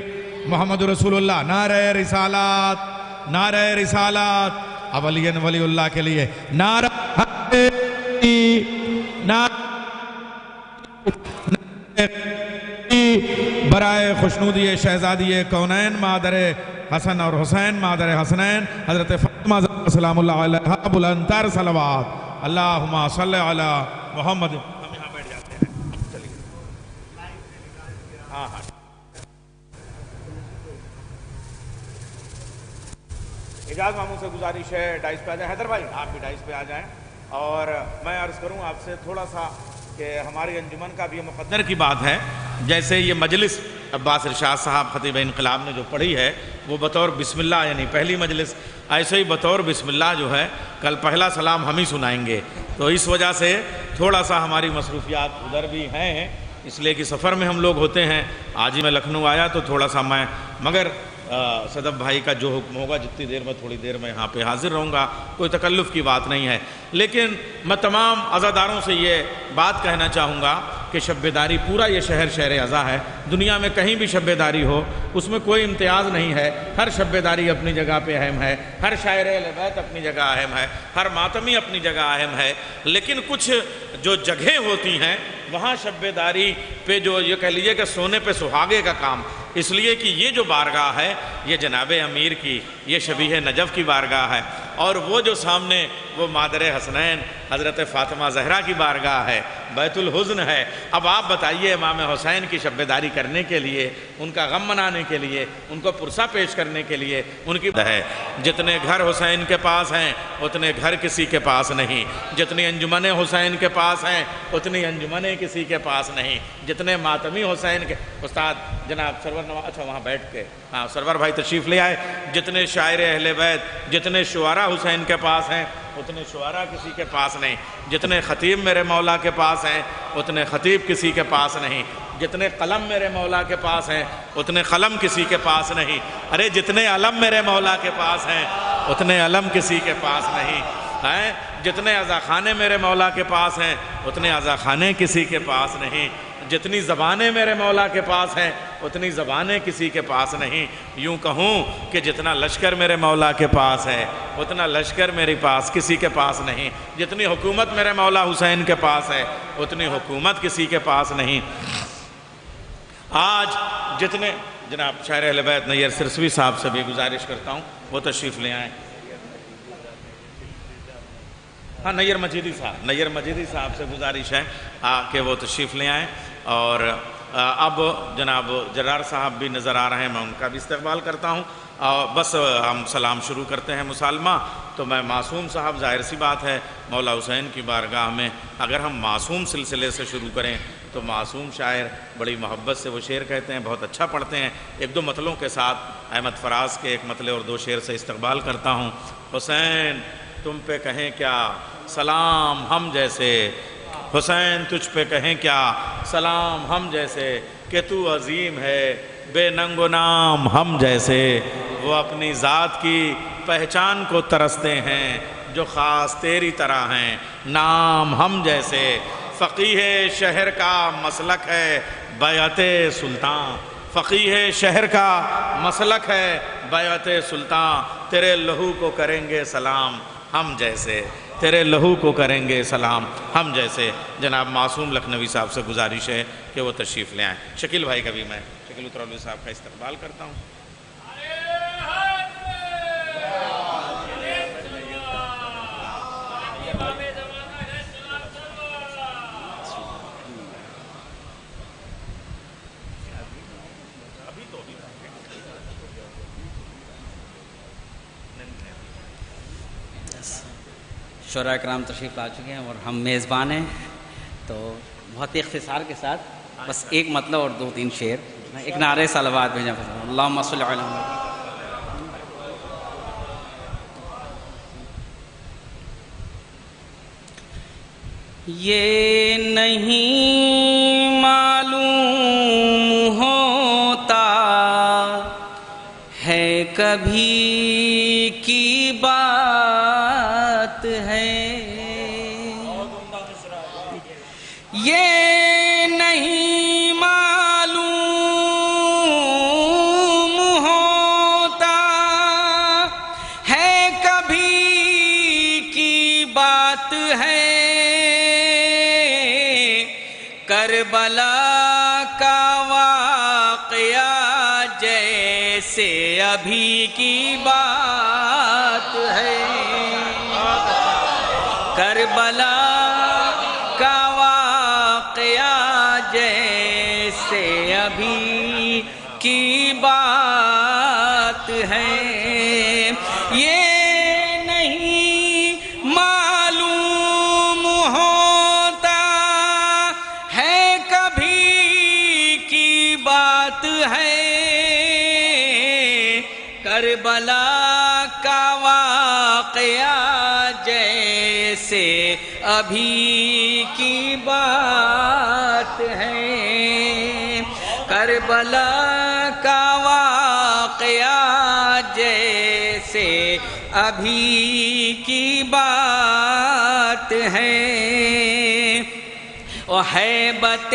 محمد رسول اللہ، نعرہ رسالات، نعرہ رسالات۔ اب علی ولی اللہ کے لیے نعرہ برائے خوشنودی شہزادی کونین مادر حسن اور حسین، مادر حسنین حضرت فاطمہ زہرا سلام اللہ علیہا، بلند تر صلوات۔ اللہم صلی علی محمد۔ ہم یہاں بیٹھ جاتے ہیں، چلیے ہاں ہاں اعجاز ماموں سے گزارش ہے ڈائس پہ آ جائیں، حیدر بھائی آپ بھی ڈائس پہ آ جائیں، اور میں عرض کروں آپ سے تھوڑا سا کہ ہماری انجمن کا بھی یہ مقدر کی بات ہے، جیسے یہ مجلس عباس ارشاد صاحب خطیب انقلاب نے جو پڑھی ہے وہ بطور بسم اللہ یعنی پہلی مجلس، ایسے ہی بطور بسم اللہ جو ہے کل پہلا سلام ہم ہی سنائیں گے، تو اس وجہ سے تھوڑا سا ہماری مصروفیات ادھر بھی ہیں، اس لیے کہ سفر میں ہم لوگ ہوتے ہیں۔ آج ہی میں لکھنؤ آیا تو تھوڑا سا میں، مگر صدف بھائی کا جو حکم ہوگا جتنی دیر میں تھوڑی دیر میں یہاں پہ حاضر رہوں گا، کوئی تکلف کی بات نہیں ہے، لیکن میں تمام عزاداروں سے یہ بات کہنا چاہوں گا کہ شب بیداری پورا یہ شہر شہر ازاں ہے، دنیا میں کہیں بھی شب بیداری ہو اس میں کوئی امتیاز نہیں ہے، ہر شب بیداری اپنی جگہ پہ اہم ہے، ہر شاعر اہل بیت اپنی جگہ اہم ہے، ہر ماتمی اپنی جگہ اہم ہے، لیکن کچھ جو جگہیں ہوتی ہیں وہاں شب بیداری پہ جو یہ کہہ لیجئے کہ سونے پہ سہاگے کا کام، اس لیے کہ یہ جو بارگاہ ہے یہ جناب امیر کی، یہ شبیہ نجف کی بارگاہ ہے، اور وہ جو سامنے وہ مادر حسنین حضرت فاطمہ زہرا کی بارگاہ ہے، بیت الحزن ہے۔ اب آپ بتائیے امام حسین کی شب بیداری کرنے کے لیے، ان کا غم منانے کے لیے، ان کو پرسہ پیش کرنے کے لیے ان کی ہے، جتنے گھر حسین کے پاس ہیں اتنے گھر کسی کے پاس نہیں، جتنی انجمنیں حسین کے پاس ہیں اتنی انجمنیں کسی کے پاس نہیں، جتنے ماتمی حسین کے استاد جناب سرور نواز، اچھا وہاں بیٹھ کے ہاں سرور بھائی تشریف لے آئے، جتنے شاعر اہل بیت، جتنے شعراء حسین کے پاس ہیں اتنے شعراء کسی کے پاس نہیں، جتنے خطیب میرے مولا کے پاس ہیں اتنے خطیب کسی کے پاس نہیں، جتنے قلم میرے مولا کے پاس ہیں اتنے قلم کسی کے پاس نہیں، ارے جتنے علم میرے مولا کے پاس ہیں اتنے علم کسی کے پاس نہیں ہیں، جتنے عزاخانے میرے مولا کے پاس ہیں اتنے عزاخانے کسی کے پاس نہیں، جتنی زبانیں میرے مولا کے پاس ہیں اتنی زبانیں کسی کے پاس نہیں، یوں کہوں کہ جتنا لشکر میرے مولا کے پاس ہے اتنا لشکر میرے پاس کسی کے پاس نہیں، جتنی حکومت میرے مولا حسین کے پاس ہے اتنی حکومت کسی کے پاس نہیں۔ آج جتنے جناب شاعر اہل بیت نیر سرسوی صاحب سے بھی گزارش کرتا ہوں وہ تشریف لے آئیں، ہاں نیر مجیدی صاحب سے گزارش ہے کہ وہ تشریف لے آئیں، اور اب جناب جرار صاحب بھی نظر آ رہے ہیں، میں ان کا بھی استقبال کرتا ہوں، بس ہم سلام شروع کرتے ہیں مسالمہ، تو میں معصوم صاحب، ظاہر سی بات ہے مولا حسین کی بارگاہ میں اگر ہم معصوم سلسلے سے شروع کریں تو معصوم شاعر بڑی محبت سے وہ شعر کہتے ہیں، بہت اچھا پڑھتے ہیں، ایک دو مطلوں کے ساتھ احمد فراز کے ایک مطلع اور دو شعر سے استقبال کرتا ہوں۔ حسین تم پہ کہیں کیا سلام ہم جیسے، حسین تجھ پہ کہیں کیا سلام ہم جیسے، کہ تو عظیم ہے بے ننگ و نام ہم جیسے، وہ اپنی ذات کی پہچان کو ترستے ہیں جو خاص تیری طرح ہیں نام ہم جیسے، فقیہ شہر کا مسلک ہے بیعت سلطان، فقیہ شہر کا مسلک ہے بیعت سلطان، تیرے لہو کو کریں گے سلام ہم جیسے، تیرے لہو کو کریں گے سلام ہم جیسے۔ جناب معصوم لکھنوی صاحب سے گزارش ہے کہ وہ تشریف لے آئیں، شکیل بھائی کا بھی میں شکیل اترولوی صاحب کا استقبال کرتا ہوں۔ شعراء کرام تشریف لا چکے ہیں اور ہم میزبان ہیں، تو بہت اختصار کے ساتھ بس ایک مطلب اور دو تین شعر، ایک نعرہ صلوات بھیجا، اللہم صلی علی محمد۔ یہ نہیں معلوم ہوتا ہے کبھی کی بات ہے، یہ نہیں معلوم ہوتا ہے کبھی کی بات ہے، کربلا کا واقعہ جیسے ابھی کی بات ہے، کربلا کا واقعہ جیسے ابھی کی بات ہے، یہ نہیں معلوم ہوتا ہے کبھی کی بات ہے، کربلا کا واقعہ جیسے ابھی کی بات ہے، کربلا کا واقعہ جیسے ابھی کی بات ہے، اور ہیبت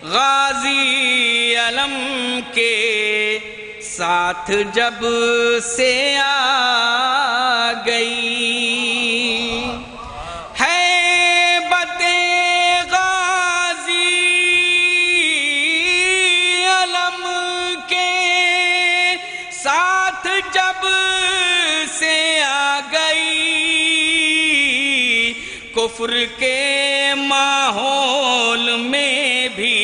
غازی علم کے ساتھ جب سے آ گئی، ہیبت غازی علم کے ساتھ جب سے آ گئی، کفر کے ماحول میں بھی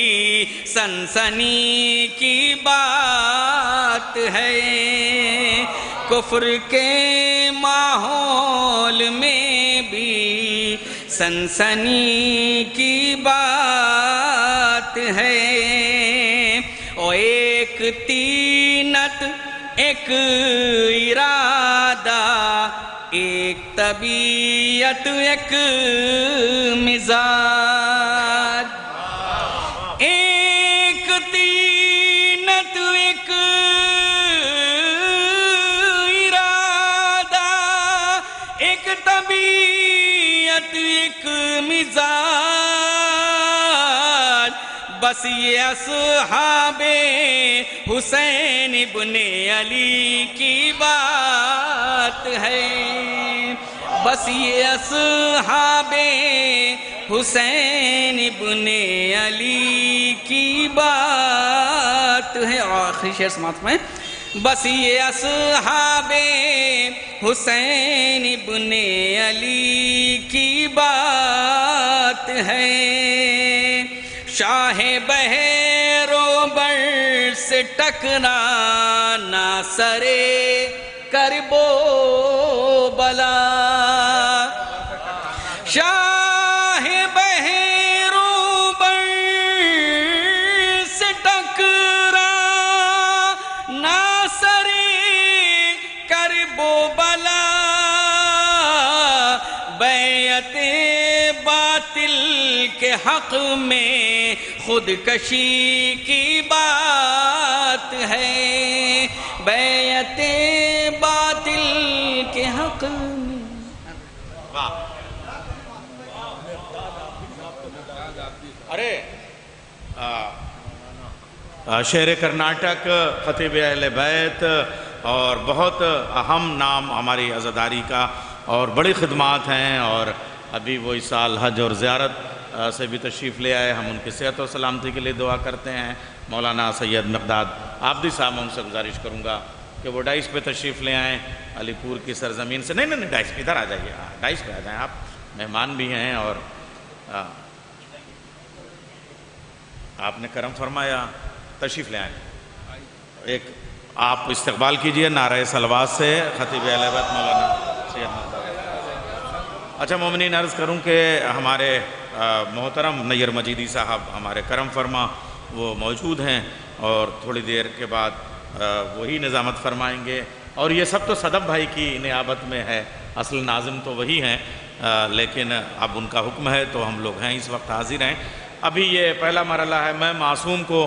سنسنی کی بات ہے، کفر کے ماحول میں بھی سنسنی کی بات ہے، اور ایک تینت ایک ارادہ ایک طبیعت ایک مزاج، ایک تینت ایک ارادہ ایک طبیعت ایک مزاج، بس یہ اصحاب حسین ابن علی کی بات ہے، بس یہ اصحاب حسین ابن علی کی بات ہے۔ اور آخری شعر سماعت میں، بس یہ اصحاب حسین ابن علی کی بات ہے، شاہ بحر و بر سے ٹکرانا سرے کرب و بلا، شاہ بحر و بر سے ٹکرانا سرے کرب و بلا، بیعت باطل کے حق میں خودکشی کی بات ہے، بیعت باطل کے حق میں۔ ارے شعر کرناٹک خطیب اہل بیت اور بہت اہم نام ہماری عزاداری کا، اور بڑی خدمات ہیں، اور ابھی وہ اس سال حج اور زیارت سے بھی تشریف لے آئے، ہم ان کی صحت و سلامتی کے لیے دعا کرتے ہیں۔ مولانا سید مقداد عابدی صاحب، ان سے گزارش کروں گا کہ وہ ڈائس پہ تشریف لے آئیں، علی پور کی سرزمین سے۔ نہیں ڈائس پہ ادھر آ جائیے، ڈائس پہ آ جائیں، آپ مہمان بھی ہیں اور آپ نے کرم فرمایا، تشریف لے آئیں۔ ایک آپ استقبال کیجئے نعرہ صلوات سے خطیب اہل بیت مولانا سید مقداد۔ اچھا مومنین، عرض کروں کہ ہمارے محترم نیر مجیدی صاحب ہمارے کرم فرما وہ موجود ہیں، اور تھوڑی دیر کے بعد وہی نظامت فرمائیں گے، اور یہ سب تو صدف بھائی کی نیابت میں ہے، اصل ناظم تو وہی ہیں، لیکن اب ان کا حکم ہے تو ہم لوگ ہیں اس وقت حاضر ہیں۔ ابھی یہ پہلا مرحلہ ہے، میں معصوم کو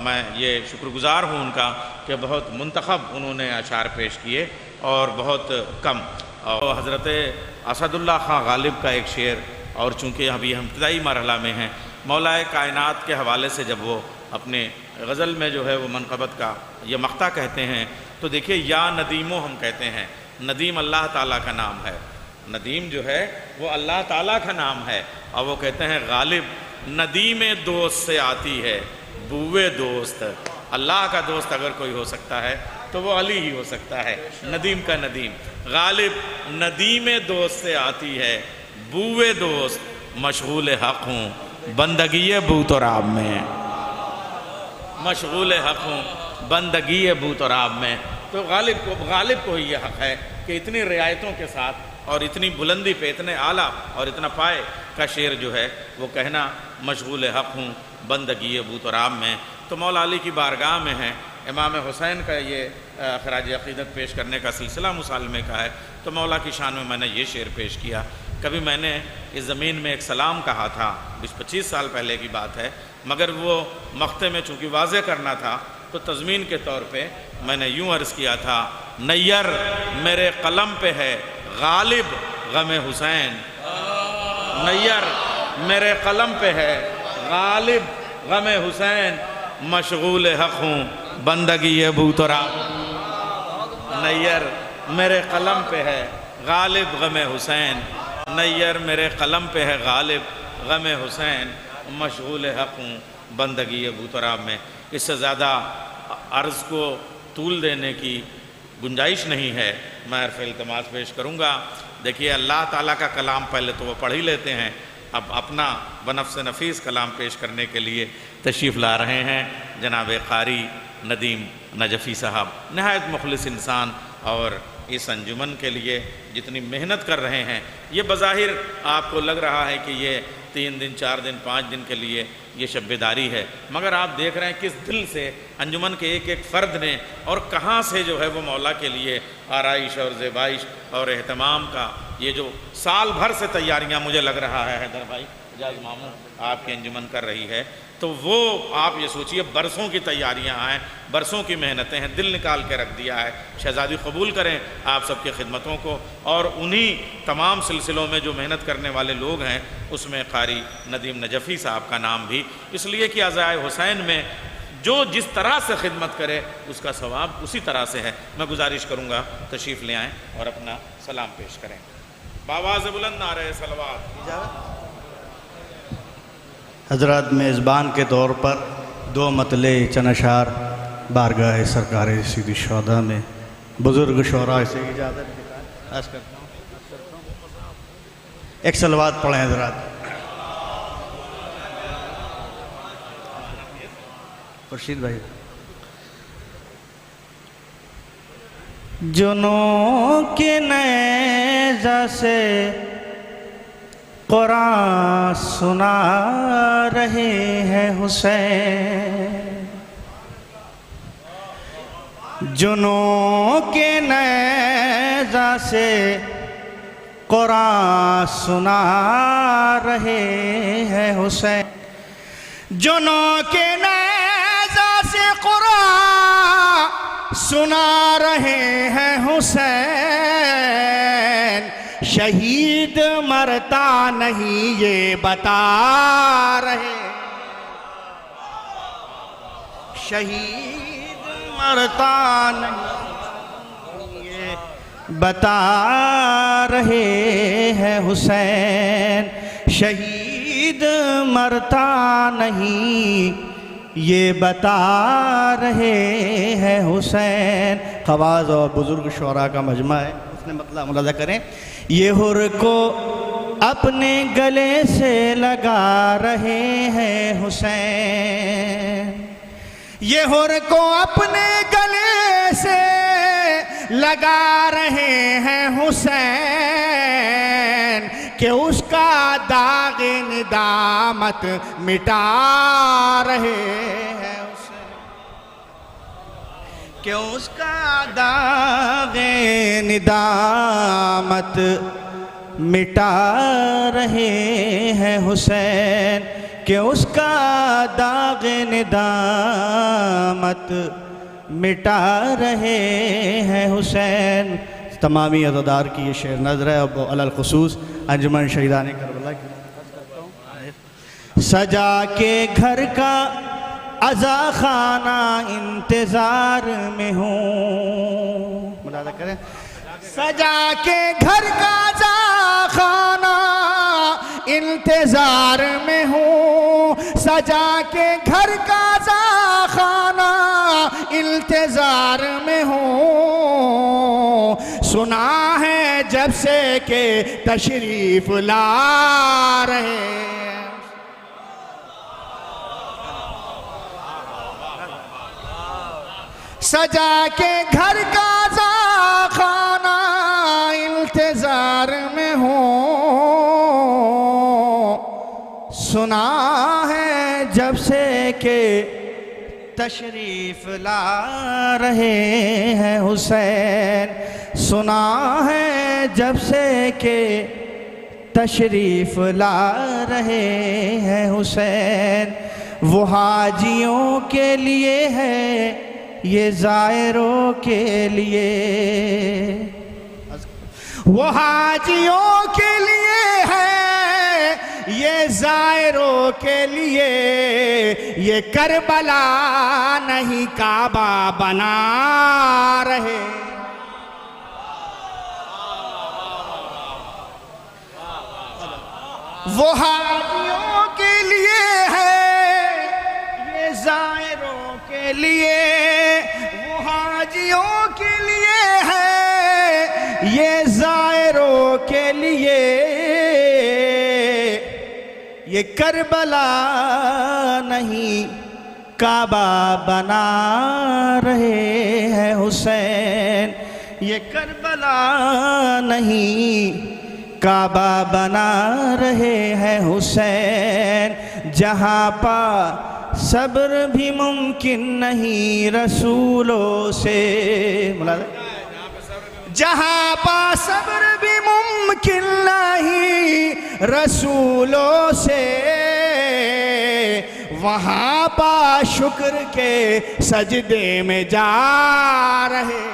میں یہ شکر گزار ہوں ان کا کہ بہت منتخب انہوں نے اشعار پیش کیے اور بہت کم، اور حضرت اسد اللہ خان غالب کا ایک شعر، اور چونکہ ابھی ہم ابتدائی مرحلہ میں ہیں، مولا کائنات کے حوالے سے جب وہ اپنے غزل میں جو ہے وہ منقبت کا یہ مقطع کہتے ہیں، تو دیکھیے یا ندیمو ہم کہتے ہیں، ندیم اللہ تعالیٰ کا نام ہے، ندیم جو ہے وہ اللہ تعالیٰ کا نام ہے، اور وہ کہتے ہیں غالب ندیم دوست سے آتی ہے بوئے دوست، اللہ کا دوست اگر کوئی ہو سکتا ہے تو وہ علی ہی ہو سکتا ہے، ندیم کا ندیم، غالب ندیم دوست سے آتی ہے بوئے دوست، مشغول حق ہوں بندگی بوت اور آب میں، مشغول حق ہوں بندگی بوت اور آب میں۔ تو غالب کو ہی یہ حق ہے کہ اتنی رعایتوں کے ساتھ اور اتنی بلندی پہ اتنے اعلیٰ اور اتنا پائے کا شعر جو ہے وہ کہنا، مشغول حق ہوں بندگی بوت اور آب میں۔ تو مولا علی کی بارگاہ میں ہے، امام حسین کا یہ خراج عقیدت پیش کرنے کا سلسلہ مسالمے کا ہے، تو مولا کی شان میں میں نے یہ شعر پیش کیا۔ کبھی میں نے اس زمین میں ایک سلام کہا تھا، 20-25 سال پہلے کی بات ہے، مگر وہ مقطع میں چونکہ واضح کرنا تھا تو تضمین کے طور پہ میں نے یوں عرض کیا تھا، نیر میرے قلم پہ ہے غالب غم حسین، نیر میرے قلم پہ ہے غالب غم حسین، مشغول حق ہوں بندگی ابو تراب۔ نیر میرے قلم پہ ہے غالب غم حسین، نیر میرے قلم پہ ہے غالب غم حسین، مشغول حق ہوں بندگی ابو تراب میں۔ اس سے زیادہ عرض کو طول دینے کی گنجائش نہیں ہے، میں عرف التماس پیش کروں گا۔ دیکھیے اللہ تعالیٰ کا کلام پہلے تو وہ پڑھ ہی لیتے ہیں، اب اپنا بنفس نفیس کلام پیش کرنے کے لیے تشریف لا رہے ہیں جناب قاری ندیم نجفی صاحب، نہایت مخلص انسان، اور اس انجمن کے لیے جتنی محنت کر رہے ہیں، یہ بظاہر آپ کو لگ رہا ہے کہ یہ 3 دن 4 دن 5 دن کے لیے یہ شب بیداری ہے، مگر آپ دیکھ رہے ہیں کس دل سے انجمن کے ایک ایک فرد نے اور کہاں سے جو ہے وہ مولا کے لیے آرائش اور زیبائش اور اہتمام کا یہ جو سال بھر سے تیاریاں مجھے لگ رہا ہے حیدر بھائی اعجاز ماموں آپ کی انجمن کر رہی ہے، تو وہ آپ یہ سوچئے برسوں کی تیاریاں ہیں، برسوں کی محنتیں ہیں، دل نکال کے رکھ دیا ہے۔ شہزادی قبول کریں آپ سب کی خدمتوں کو، اور انہی تمام سلسلوں میں جو محنت کرنے والے لوگ ہیں اس میں قاری ندیم نجفی صاحب کا نام بھی، اس لیے کہ عزائے حسین میں جو جس طرح سے خدمت کرے اس کا ثواب اسی طرح سے ہے۔ میں گزارش کروں گا تشریف لے آئیں اور اپنا سلام پیش کریں۔ بآواز بلند نعرہ صلوات۔ حضرات میزبان کے طور پر 2 مطلع چند اشعار بارگاہ سرکار سید الشہداء میں بزرگ شعراء سے اجازت عرض کرتا ہوں۔ ایک صلوات پڑھیں حضرات۔ خورشید بھائی۔ جنوں کے نیزہ سے قرآن سنا رہے ہیں حسین، جنوں کے نیزہ سے قرآن سنا رہے ہیں حسین، جنوں کے نیزہ سے قرآن سنا رہے ہیں حسین، شہید مرتا نہیں یہ بتا رہے، شہید مرتا نہیں یہ بتا رہے ہیں حسین، شہید مرتا نہیں یہ بتا رہے ہیں حسین۔ خواص اور بزرگ شعراء کا مجمع ہے، اس نے مطلب ملاحظہ کریں۔ یہ حر کو اپنے گلے سے لگا رہے ہیں حسین، یہ حر کو اپنے گلے سے لگا رہے ہیں حسین، کہ اس کا داغ ندامت مٹا رہے ہیں حسین، کہ اس کا داغ ندامت مٹا رہے ہیں حسین، کہ اس کا داغ ندامت مٹا رہے ہیں حسین۔ تمامی عزادار کی یہ شعر نظر ہے، اب علی الخصوص انجمن شہیدان کربلا کی۔ سجا کے گھر کا عزا خانہ انتظار میں ہوں، ملاحظہ کریں، سجا کے گھر کا عزا خانہ انتظار میں ہوں، سجا کے گھر کا عزا خانہ انتظار میں ہوں، سنا ہے جب سے کہ تشریف لا رہے ہیں، سجا کے گھر کا عزا خانہ انتظار میں ہوں، سنا ہے جب سے کہ تشریف لا رہے ہیں حسین، سنا ہے جب سے کہ تشریف لا رہے ہیں حسین، وہ حاجیوں کے لیے ہے یہ زائروں کے لیے، وہ حاجیوں کے لیے ہے یہ زائروں کے لیے یہ کربلا نہیں کعبہ بنا رہے. وہ حاجیوں کے لیے ہے یہ زائروں کے لیے، وہ حاجیوں کے لیے ہے یہ زائروں کے لیے. یہ کربلا نہیں کعبہ بنا رہے ہیں حسین. یہ کربلا نہیں کعبہ بنا رہے ہیں حسین. جہاں پا صبر بھی ممکن نہیں رسولوں سے، جہاں پا صبر بھی ممکن نہیں رسولوں سے، وہاں پا شکر کے سجدے میں جا رہے.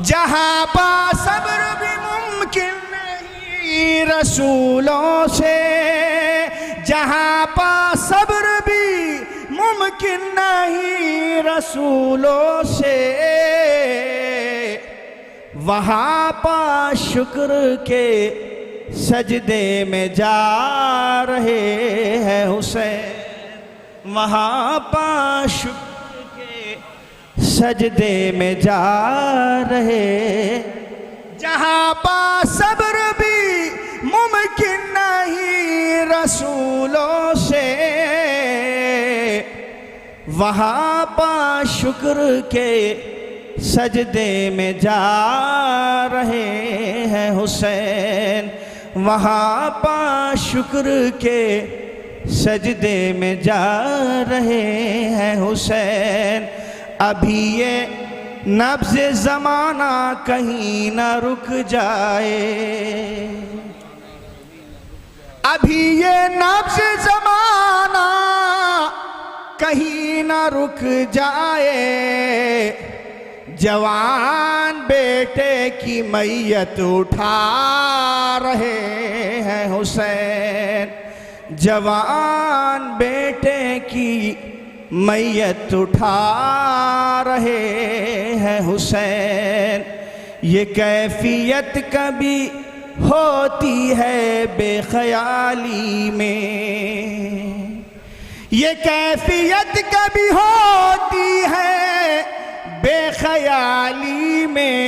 جہاں پا صبر بھی ممکن نہیں رسولوں سے، جہاں پا صبر بھی ممکن نہیں رسولوں سے، وہاں پا شکر کے سجدے میں جا رہے ہیں حسین. وہاں پا شکر سجدے میں جا رہے. جہاں پا صبر بھی ممکن نہیں رسولوں سے، وہاں پا شکر کے سجدے میں جا رہے ہیں حسین. وہاں پا شکر کے سجدے میں جا رہے ہیں حسین. ابھی یہ نبض زمانہ کہیں نہ رک جائے، ابھی یہ نبض زمانہ کہیں نہ رک جائے. جوان بیٹے کی میت اٹھا رہے ہیں حسین. جوان بیٹے کی میت اٹھا رہے ہیں حسین. یہ کیفیت کبھی ہوتی ہے بے خیالی میں، یہ کیفیت کبھی ہوتی ہے بے خیالی میں.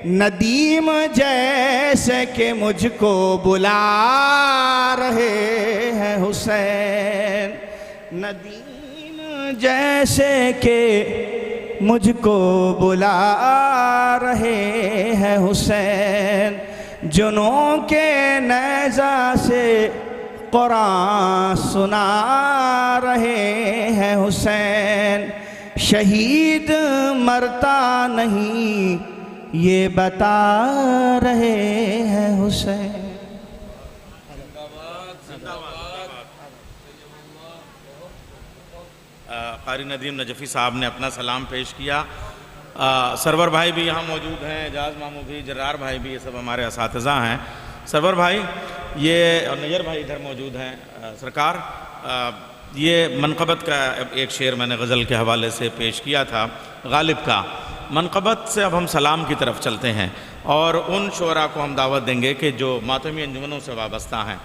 ندیم جیسے کہ مجھ کو بلا رہے ہیں حسین، ندیم جیسے کہ مجھ کو بلا رہے ہیں حسین. جنوں کے نیزہ سے قرآن سنا رہے ہیں حسین. شہید مرتا نہیں یہ بتا رہے ہیں حسین. قاری ندیم نجفی صاحب نے اپنا سلام پیش کیا. سرور بھائی بھی یہاں موجود ہیں، اعجاز ماموں بھی، جرار بھائی بھی، یہ سب ہمارے اساتذہ ہیں. سرور بھائی یہ اور نیئر بھائی ادھر موجود ہیں. سرکار یہ منقبت کا ایک شعر میں نے غزل کے حوالے سے پیش کیا تھا غالب کا. منقبت سے اب ہم سلام کی طرف چلتے ہیں اور ان شعراء کو ہم دعوت دیں گے کہ جو ماتمی انجمنوں سے وابستہ ہیں.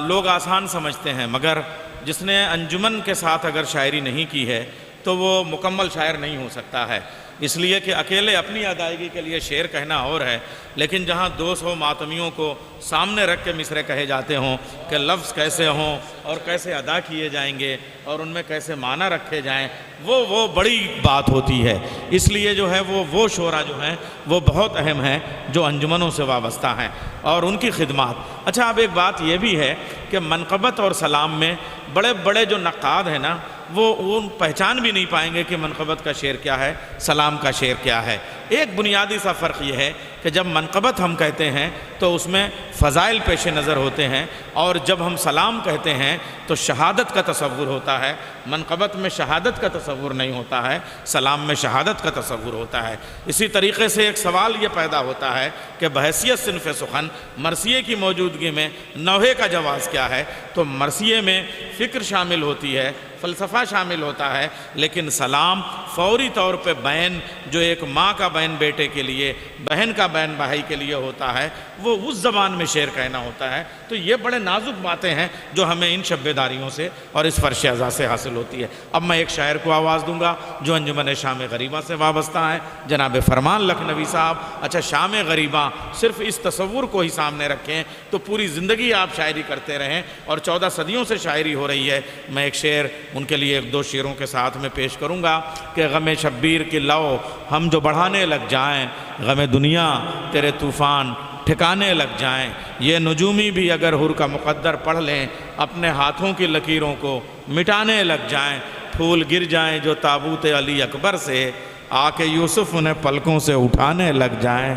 لوگ آسان سمجھتے ہیں مگر جس نے انجمن کے ساتھ اگر شاعری نہیں کی ہے تو وہ مکمل شاعر نہیں ہو سکتا ہے. اس لیے کہ اکیلے اپنی ادائیگی کے لیے شعر کہنا اور ہے، لیکن جہاں 200 ماتمیوں کو سامنے رکھ کے مصرعے کہے جاتے ہوں کہ لفظ کیسے ہوں اور کیسے ادا کیے جائیں گے اور ان میں کیسے معنی رکھے جائیں، وہ بڑی بات ہوتی ہے. اس لیے جو ہے وہ شعراء جو ہیں وہ بہت اہم ہیں جو انجمنوں سے وابستہ ہیں اور ان کی خدمات. اچھا اب ایک بات یہ بھی ہے کہ منقبت اور سلام میں بڑے بڑے جو نقاد ہیں نا وہ پہچان بھی نہیں پائیں گے کہ منقبت کا شعر کیا ہے، سلام کا شعر کیا ہے. ایک بنیادی سا فرق یہ ہے کہ جب منقبت ہم کہتے ہیں تو اس میں فضائل پیش نظر ہوتے ہیں، اور جب ہم سلام کہتے ہیں تو شہادت کا تصور ہوتا ہے۔ منقبت میں شہادت کا تصور نہیں ہوتا ہے، سلام میں شہادت کا تصور ہوتا ہے۔ اسی طریقے سے ایک سوال یہ پیدا ہوتا ہے کہ بحیثیت صنف سخن مرثیے کی موجودگی میں نوحے کا جواز کیا ہے؟ تو مرثیے میں فکر شامل ہوتی ہے، فلسفہ شامل ہوتا ہے، لیکن سلام فوری طور پہ بین، جو ایک ماں کا بین بیٹے کے لیے، بہن کا بین بھائی کے لیے ہوتا ہے، وہ اس زبان میں شعر کہنا ہوتا ہے۔ تو یہ بڑے نازک باتیں ہیں جو ہمیں ان شب بیداریوں سے اور اس فرش اعضاء سے حاصل ہوتی ہے۔ اب میں ایک شاعر کو آواز دوں گا جو انجمن شام غریبہ سے وابستہ ہے، جناب فرمان لکھنوی صاحب۔ اچھا، شام غریبہ صرف اس تصور کو ہی سامنے رکھیں تو پوری زندگی آپ شاعری کرتے رہیں، اور 14 صدیوں سے شاعری ہو رہی ہے۔ میں ایک شعر ان کے لیے 1-2 شعروں کے ساتھ میں پیش کروں گا کہ غم شبیر کی لو ہم جو بڑھانے لگ جائیں، غم دنیا تیرے طوفان ٹھکانے لگ جائیں، یہ نجومی بھی اگر حر کا مقدر پڑھ لیں، اپنے ہاتھوں کی لکیروں کو مٹانے لگ جائیں، پھول گر جائیں جو تابوت علی اکبر سے، آ کے یوسف انہیں پلکوں سے اٹھانے لگ جائیں۔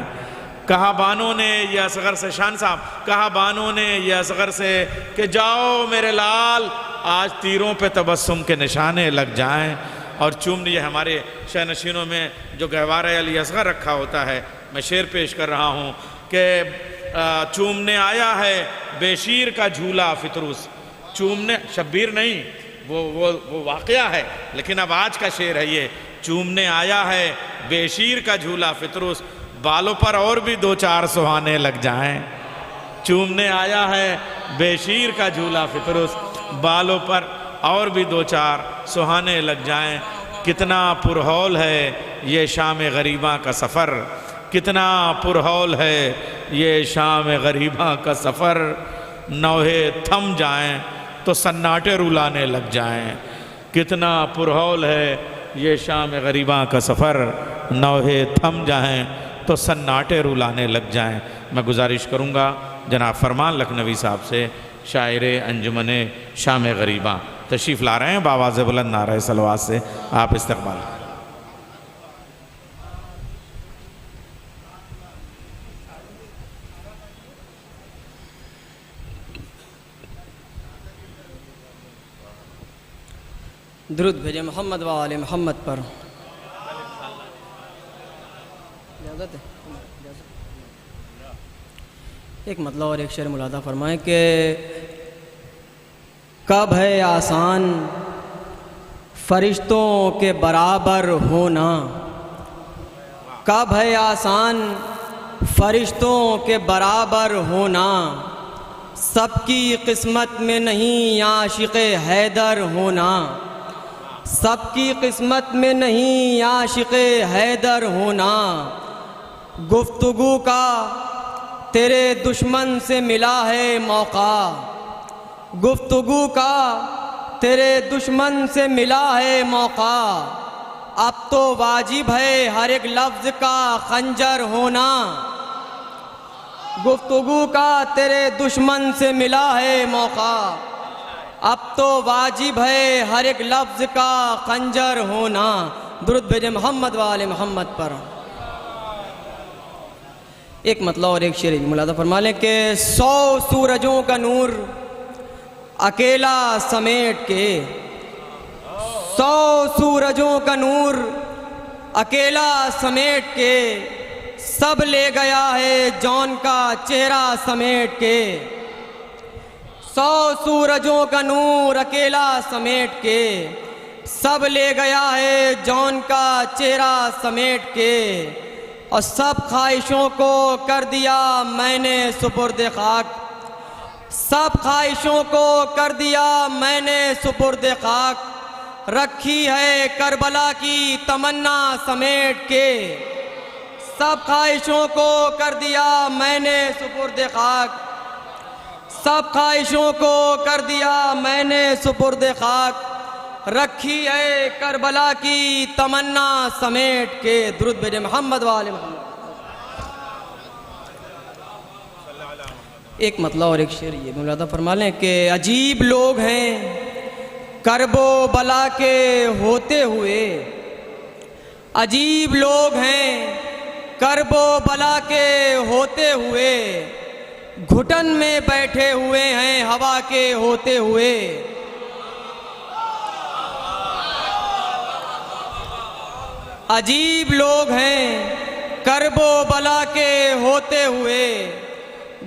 کہا بانوں نے یہ اصغر سے، شان صاحب، کہا بانوں نے یہ اصغر سے کہ جاؤ میرے لال، آج تیروں پہ تبسم کے نشانے لگ جائیں۔ اور یہ ہمارے شہ نشینوں میں جو گہوارہ علی اصغر رکھا ہوتا ہے، میں شعر پیش کر رہا ہوں کہ چومنے آیا ہے بے شیر کا جھولا فطروس۔ چومنے، شبیر نہیں، وہ واقعہ ہے، لیکن اب آج کا شعر ہے یہ۔ چومنے آیا ہے بے شیر کا جھولا فطروس، بالوں پر اور بھی 2-4 سہانے لگ جائیں۔ چومنے آیا ہے بے شیر کا جھولا فطروس، بالوں پر اور بھی 2-4 سہانے لگ جائیں۔ کتنا پرہول ہے یہ شام غریباں کا سفر، کتنا پرہول ہے یہ شام غریباں کا سفر، نوحے تھم جائیں تو سناٹے رلانے لگ جائیں۔ کتنا پرہول ہے یہ شام غریباں کا سفر، نوحے تھم جائیں تو سناٹے رلانے لگ جائیں۔ میں گزارش کروں گا جناب فرمان لکھنوی صاحب سے، شاعر انجمن شام غریباں تشریف لا رہے ہیں، بآواز بلند نعرہ صلوات سے آپ استقبال کریں۔ درود بھیجے محمد و آل محمد پر۔ ایک مطلب اور ایک شعر ملاحظہ فرمائیں کہ کب ہے آسان فرشتوں کے برابر ہونا، کب ہے آسان فرشتوں کے برابر ہونا، سب کی قسمت میں نہیں عاشق حیدر ہونا، سب کی قسمت میں نہیں عاشق حیدر ہونا، گفتگو کا تیرے دشمن سے ملا ہے موقع، گفتگو کا تیرے دشمن سے ملا ہے موقع، اب تو واجب ہے ہر ایک لفظ کا خنجر ہونا، گفتگو کا تیرے دشمن سے ملا ہے موقع، اب تو واجب ہے ہر ایک لفظ کا خنجر ہونا۔ درود بھیجے محمد و آل محمد پر۔ ایک مطلب اور ایک شعر ملاحظہ فرما لیں کہ 100 سورجوں کا نور اکیلا سمیٹ کے، 100 سورجوں کا نور اکیلا سمیٹ کے، سب لے گیا ہے جون کا چہرہ سمیٹ کے، 100 سورجوں کا نور اکیلا سمیٹ کے، سب لے گیا ہے جون کا چہرہ سمیٹ کے، اور سب خواہشوں کو کر دیا میں نے سپرد خاک، سب خواہشوں کو کر دیا میں نے سپرد خاک، رکھی ہے کربلا کی تمنا سمیٹ کے، سب خواہشوں کو کر دیا میں نے سپرد خاک، سب خواہشوں کو کر دیا میں نے سپرد خاک، رکھی ہے کربلا کی تمنا سمیٹ کے۔ درود بھیجے محمد و آل محمد۔ ایک مطلب اور ایک شعر یہ ملاحظہ فرما لیں کہ عجیب لوگ ہیں کرب و بلا کے ہوتے ہوئے، عجیب لوگ ہیں کرب و بلا کے ہوتے ہوئے گھٹن میں بیٹھے ہوئے ہیں ہوا کے ہوتے ہوئے. عجیب لوگ ہیں کرب و بلا کے ہوتے ہوئے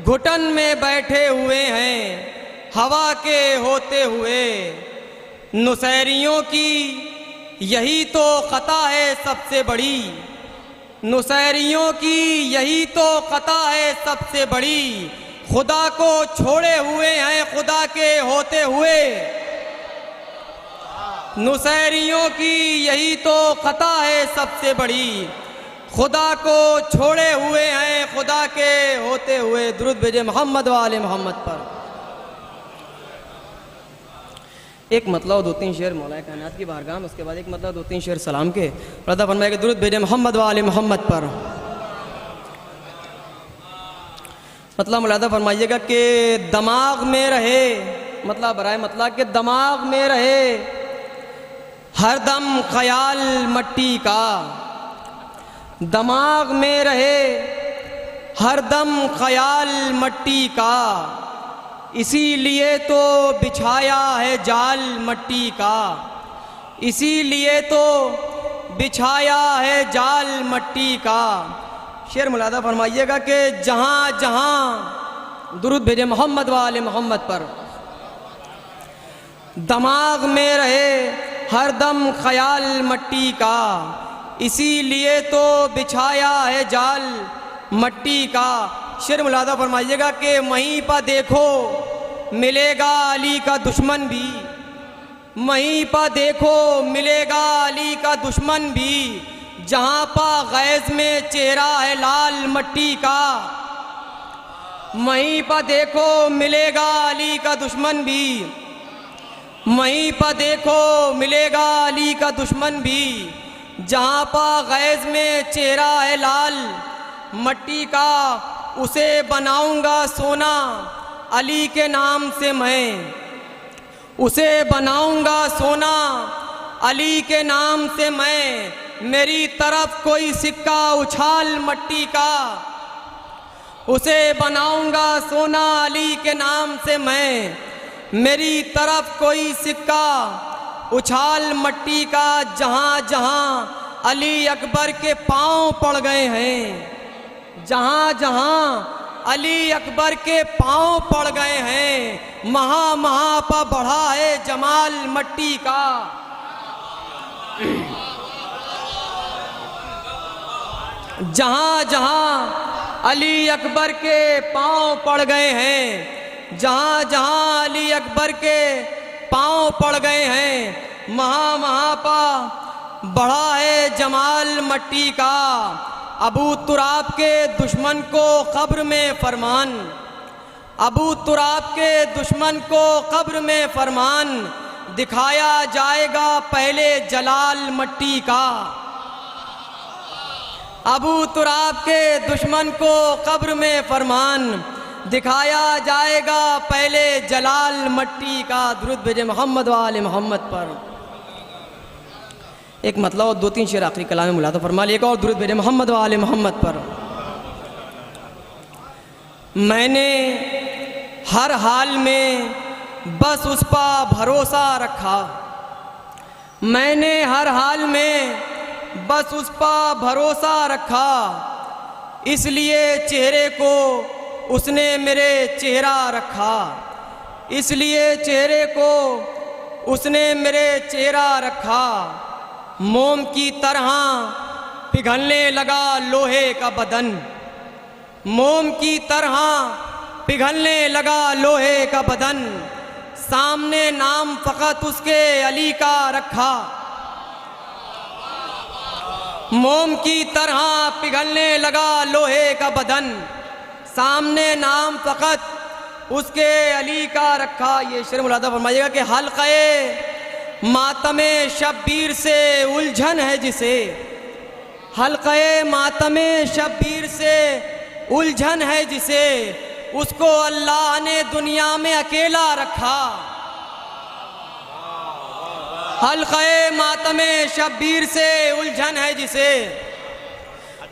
گھٹن میں بیٹھے ہوئے ہیں ہوا کے ہوتے ہوئے. نصیریوں کی یہی تو خطا ہے سب سے بڑی، نصیریوں کی یہی تو خطا ہے سب سے بڑی. خدا کو چھوڑے ہوئے ہیں خدا کے ہوتے ہوئے. نصیریوں کی یہی تو خطا ہے سب سے بڑی، خدا کو چھوڑے ہوئے ہیں خدا کے ہوتے ہوئے. درود بھیجے محمد و آل محمد پر. ایک مطلب 2-3 شعر مولا کائنات کی بارگاہ میں، اس کے بعد ایک مطلب 2-3 شعر سلام کے. رضا فرمائے کہ درود بھیجے محمد و آل محمد پر. مطلب ملاحظہ فرمائیے گا کہ دماغ میں رہے، مطلب برائے مطلب کہ دماغ میں رہے ہر دم خیال مٹی کا، دماغ میں رہے ہر دم خیال مٹی کا، اسی لیے تو بچھایا ہے جال مٹی کا، اسی لیے تو بچھایا ہے جال مٹی کا. شعر ملاحظہ فرمائیے گا کہ جہاں جہاں درود بھیجے محمد و آل محمد پر. دماغ میں رہے ہر دم خیال مٹی کا، اسی لیے تو بچھایا ہے جال مٹی کا. شعر ملاحظہ فرمائیے گا کہ وہیں پہ دیکھو ملے گا علی کا دشمن بھی، وہیں پہ دیکھو ملے گا علی کا دشمن بھی، جہاں پہ غیظ میں چہرہ ہے لال مٹی کا. وہیں پہ دیکھو ملے گا علی کا دشمن بھی، وہیں پہ دیکھو ملے گا علی کا دشمن بھی، جہاں پہ غیظ میں چہرہ ہے لال مٹی کا. اسے بناؤں گا سونا علی کے نام سے میں، اسے بناؤں گا سونا علی کے نام سے میں، میری طرف کوئی سکہ اچھال مٹی کا. اسے بناؤں گا سونا علی کے نام سے میں، میری طرف کوئی سکہ اچھال مٹی کا. جہاں جہاں علی اکبر کے پاؤں پڑ گئے ہیں، جہاں جہاں علی اکبر کے پاؤں پڑ گئے ہیں، مہا مہا پا بڑھا ہے جمال مٹی کا. جہاں جہاں علی اکبر کے پاؤں پڑ گئے ہیں، جہاں جہاں علی اکبر کے پاؤں پڑ گئے ہیں، مہا مہا پا بڑھا ہے جمال مٹی کا. ابو تراب کے دشمن کو قبر میں فرمان، ابو تراب کے دشمن کو قبر میں فرمان، دکھایا جائے گا پہلے جلال مٹی کا. ابو تراب کے دشمن کو قبر میں فرمان، دکھایا جائے گا پہلے جلال مٹی کا. درود بھیجے محمد و آل محمد پر. ایک مطلب اور 2-3 شعر آخری کلام میں ملاحظہ فرما لیے گا اور درود بھیجے محمد و آل محمد پر. میں نے ہر حال میں بس اس پا بھروسہ رکھا، میں نے ہر حال میں بس اس پا بھروسہ رکھا، اس لیے چہرے کو اس نے میرے چہرہ رکھا، اس لیے چہرے کو اس نے میرے چہرہ رکھا. موم کی طرح پگھلنے لگا لوہے کا بدن، موم کی طرح پگھلنے لگا لوہے کا بدن، سامنے نام فقط اس کے علی کا رکھا. موم کی طرح پگھلنے لگا لوہے کا بدن، سامنے نام فقط اس کے علی کا رکھا. یہ شعر ملاحظہ فرمائیے گا کہ حلقے ماتم شبیر سے الجھن ہے جسے، حلقے ماتم شبیر سے الجھن ہے جسے، اس کو اللہ نے دنیا میں اکیلا رکھا. حلقے ماتم شبیر سے الجھن ہے جسے،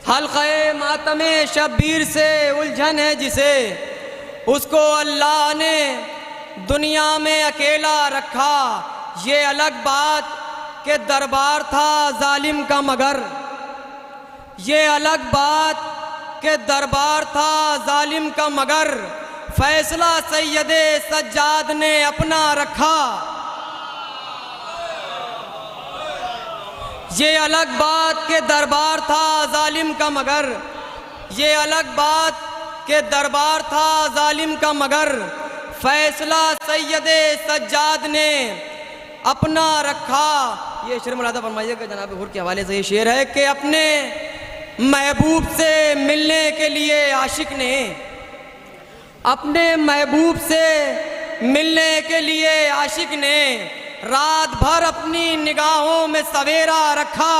حلقہ ماتم شبیر سے الجھن ہے جسے، اس کو اللہ نے دنیا میں اکیلا رکھا۔ یہ الگ بات کہ دربار تھا ظالم کا مگر، یہ الگ بات کہ دربار تھا ظالم کا مگر، فیصلہ سید سجاد نے اپنا رکھا۔ یہ الگ بات کہ دربار تھا ظالم کا مگر، یہ الگ بات کہ دربار تھا ظالم کا مگر، فیصلہ سید سجاد نے اپنا رکھا۔ یہ شعر ملاحظہ فرمائیے کہ جناب حر کے حوالے سے یہ شعر ہے کہ اپنے محبوب سے ملنے کے لیے عاشق نے، اپنے محبوب سے ملنے کے لیے عاشق نے رات بھر اپنی نگاہوں میں سویرا رکھا۔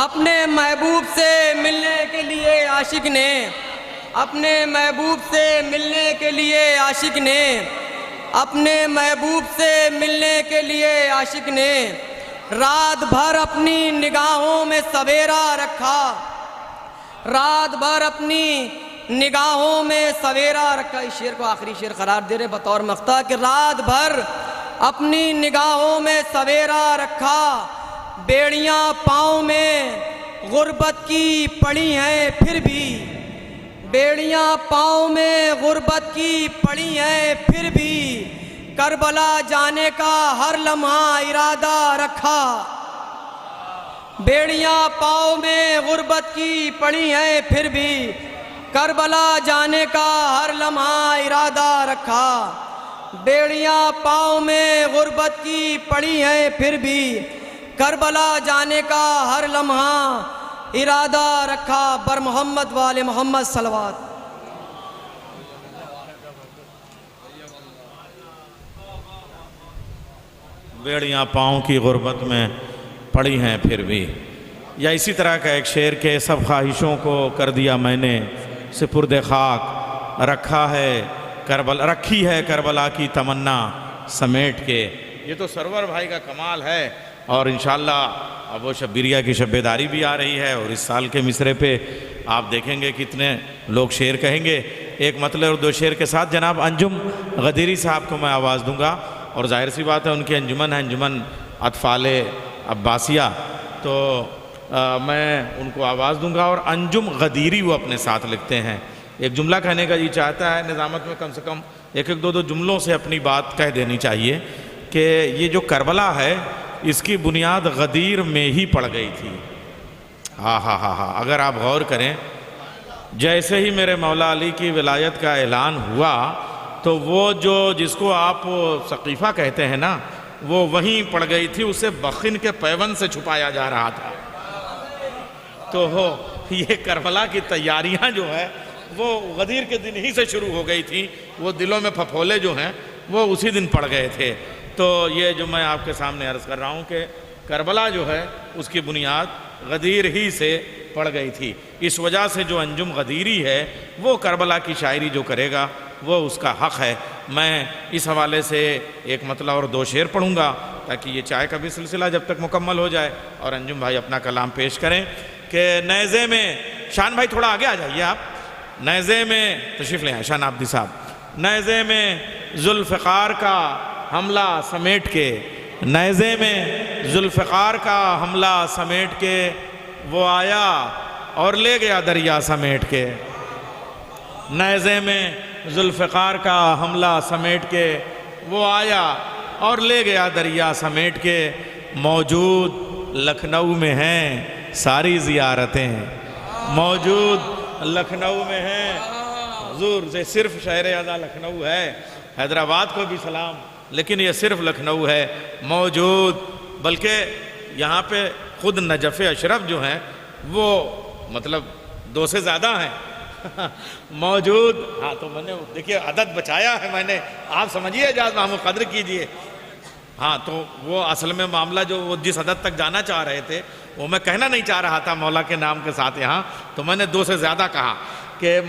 اپنے محبوب سے ملنے کے لیے عاشق نے، اپنے محبوب سے ملنے کے لیے عاشق نے، اپنے محبوب سے ملنے کے لیے عاشق نے رات بھر اپنی نگاہوں میں سویرا رکھا، رات بھر اپنی نگاہوں میں سویرا رکھا۔ اس شعر کو آخری شعر قرار دے رہے بطور مقطع کہ رات بھر اپنی نگاہوں میں سویرا رکھا، بیڑیاں پاؤں میں غربت کی پڑی ہیں پھر بھی، بیڑیاں پاؤں میں غربت کی پڑی ہیں پھر بھی، کربلا جانے کا ہر لمحہ ارادہ رکھا۔ بیڑیاں پاؤں میں غربت کی پڑی ہیں پھر بھی، کربلا جانے کا ہر لمحہ ارادہ رکھا۔ بیڑیاں پاؤں میں غربت کی پڑی ہیں پھر بھی، کربلا جانے کا ہر لمحہ ارادہ رکھا۔ بر محمد والے محمد صلوات۔ بیڑیاں پاؤں کی غربت میں پڑی ہیں پھر بھی، یا اسی طرح کا ایک شعر کہ سب خواہشوں کو کر دیا میں نے سپرد خاک، رکھا ہے رکھی ہے کربلا کی تمنا سمیٹ کے۔ یہ تو سرور بھائی کا کمال ہے، اور انشاءاللہ اب وہ شبیریہ کی شب بیداری بھی آ رہی ہے، اور اس سال کے مصرے پہ آپ دیکھیں گے کتنے لوگ شعر کہیں گے۔ ایک مطلب اور دو شعر کے ساتھ جناب انجم غدیری صاحب کو میں آواز دوں گا، اور ظاہر سی بات ہے ان کی انجمن ہے انجمن اطفال عباسیہ، تو میں ان کو آواز دوں گا، اور انجم غدیری وہ اپنے ساتھ لکھتے ہیں۔ ایک جملہ کہنے کا یہ چاہتا ہے نظامت میں کم سے کم ایک دو جملوں سے اپنی بات کہہ دینی چاہیے کہ یہ جو کربلا ہے اس کی بنیاد غدیر میں ہی پڑ گئی تھی۔ ہاں ہاں ہاں ہاں، اگر آپ غور کریں، جیسے ہی میرے مولا علی کی ولایت کا اعلان ہوا تو وہ جس کو آپ سقیفہ کہتے ہیں نا، وہ وہیں پڑ گئی تھی، اسے بخن کے پیون سے چھپایا جا رہا تھا۔ تو یہ کربلا کی تیاریاں جو ہے وہ غدیر کے دن ہی سے شروع ہو گئی تھی، وہ دلوں میں پھپھولے جو ہیں وہ اسی دن پڑ گئے تھے۔ تو یہ جو میں آپ کے سامنے عرض کر رہا ہوں کہ کربلا جو ہے اس کی بنیاد غدیر ہی سے پڑ گئی تھی، اس وجہ سے جو انجم غدیری ہے وہ کربلا کی شاعری جو کرے گا وہ اس کا حق ہے۔ میں اس حوالے سے ایک مطلع اور دو شعر پڑھوں گا تاکہ یہ چائے کا بھی سلسلہ جب تک مکمل ہو جائے اور انجم بھائی اپنا کلام پیش کریں کہ نیزے میں، شان بھائی تھوڑا آگے آ جائیے آپ، نیزے میں تشریف لے آئیں شان عابدی صاحب، نیزے میں ذوالفقار کا حملہ سمیٹ کے، نیزے میں ذوالفقار کا حملہ سمیٹ کے وہ آیا اور لے گیا دریا سمیٹ کے، نیزے میں ذوالفقار کا حملہ سمیٹ کے وہ آیا اور لے گیا دریا سمیٹ کے، موجود لکھنؤ میں ہیں ساری زیارتیں، موجود لکھنؤ میں ہیں حضور، یہ صرف شہر اعلیٰ لکھنؤ ہے، حیدرآباد کو بھی سلام، لیکن یہ صرف لکھنؤ ہے موجود، بلکہ یہاں پہ خود نجف اشرف جو ہیں وہ مطلب 2 سے زیادہ ہیں موجود۔ ہاں تو میں نے دیکھیے عدد بچایا ہے میں نے، آپ سمجھیے اجاز محمود قدر کیجئے۔ ہاں تو وہ اصل میں معاملہ جو وہ جس عدد تک جانا چاہ رہے تھے وہ میں کہنا نہیں چاہ رہا تھا مولا کے نام کے ساتھ یہاں، تو میں نے 2 سے زیادہ کہا کہ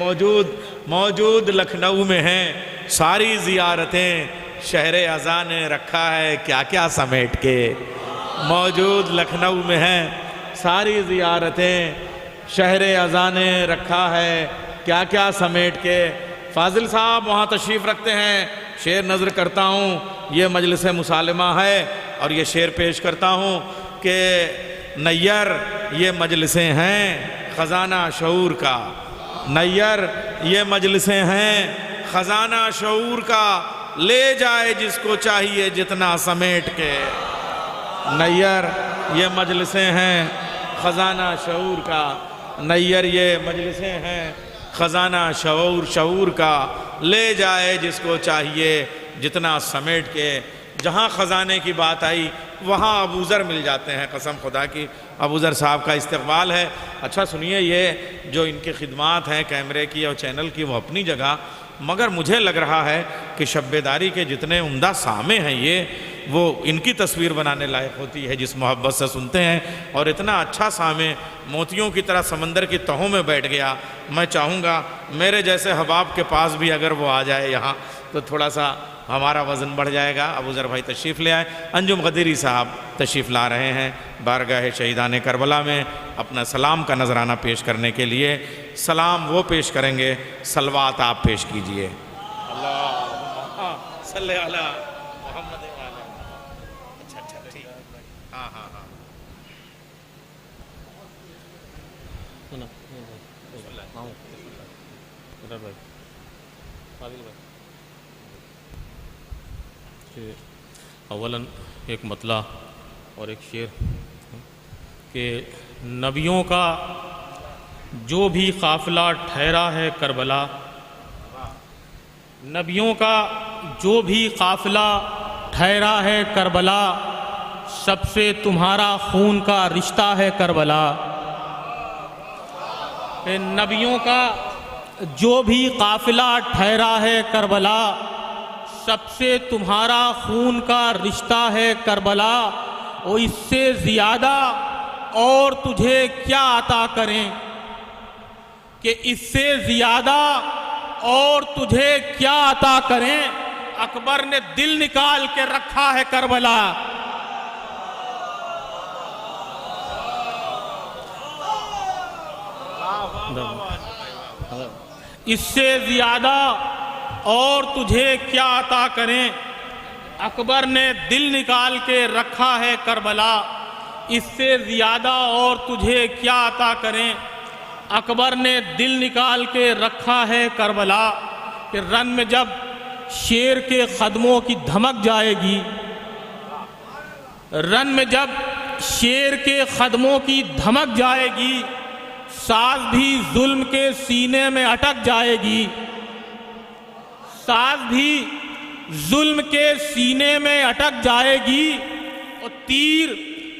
موجود لکھنؤ میں ہیں ساری زیارتیں، شہر اذاں نے رکھا ہے کیا کیا سمیٹ کے، موجود لکھنؤ میں ہیں، ساری زیارتیں شہر اذانے رکھا ہے، کیا کیا سمیٹ کے۔ فاضل صاحب وہاں تشریف رکھتے ہیں، شعر نظر کرتا ہوں، یہ مجلس مسالمہ ہے اور یہ شعر پیش کرتا ہوں کہ نیر یہ مجلسیں ہیں خزانہ شعور کا، نیر یہ مجلسیں ہیں خزانہ شعور کا، لے جائے جس کو چاہیے جتنا سمیٹ کے۔ نیر یہ مجلسیں ہیں خزانہ شعور کا، نیر یہ مجلسیں ہیں خزانہ شعور کا، لے جائے جس کو چاہیے جتنا سمیٹ کے۔ جہاں خزانے کی بات آئی وہاں ابو ذر مل جاتے ہیں، قسم خدا کی ابو ذر صاحب کا استقبال ہے۔ اچھا سنیے، یہ جو ان کی خدمات ہیں کیمرے کی اور چینل کی وہ اپنی جگہ، مگر مجھے لگ رہا ہے کہ شب بیداری کے جتنے عمدہ سامع ہیں یہ وہ ان کی تصویر بنانے لائق ہوتی ہے جس محبت سے سنتے ہیں، اور اتنا اچھا سامع موتیوں کی طرح سمندر کی تہوں میں بیٹھ گیا۔ میں چاہوں گا میرے جیسے حباب کے پاس بھی اگر وہ آ جائے یہاں تو تھوڑا سا ہمارا وزن بڑھ جائے گا۔ ابو ذر بھائی تشریف لے آئے۔ انجم غدیری صاحب تشریف لا رہے ہیں بارگاہ شہیدان کربلا میں اپنا سلام کا نذرانہ پیش کرنے کے لیے۔ سلام وہ پیش کریں گے، صلوات آپ پیش کیجئے۔ اللہم صلی علی محمد و علی۔ اچھا ٹھیک، ہاں اولاً ایک مطلع اور ایک شعر کہ نبیوں کا جو بھی قافلہ ٹھہرا ہے کربلا، نبیوں کا جو بھی قافلہ ٹھہرا ہے کربلا، سب سے تمہارا خون کا رشتہ ہے کربلا۔ نبیوں کا جو بھی قافلہ ٹھہرا ہے کربلا، سب سے تمہارا خون کا رشتہ ہے کربلا۔ اور اس سے زیادہ اور تجھے کیا عطا کریں، کہ اس سے زیادہ اور تجھے کیا عطا کریں، اکبر نے دل نکال کے رکھا ہے کربلا۔ اس سے زیادہ اور تجھے کیا عطا کریں، اکبر نے دل نکال کے رکھا ہے کربلا۔ اس سے زیادہ اور تجھے کیا عطا کریں، اکبر نے دل نکال کے رکھا ہے کربلا۔ کہ رن میں جب شیر کے قدموں کی دھمک جائے گی، رن میں جب شیر کے قدموں کی دھمک جائے گی، ساز بھی ظلم کے سینے میں اٹک جائے گی، ساز بھی ظلم کے سینے میں اٹک جائے گی۔ اور تیر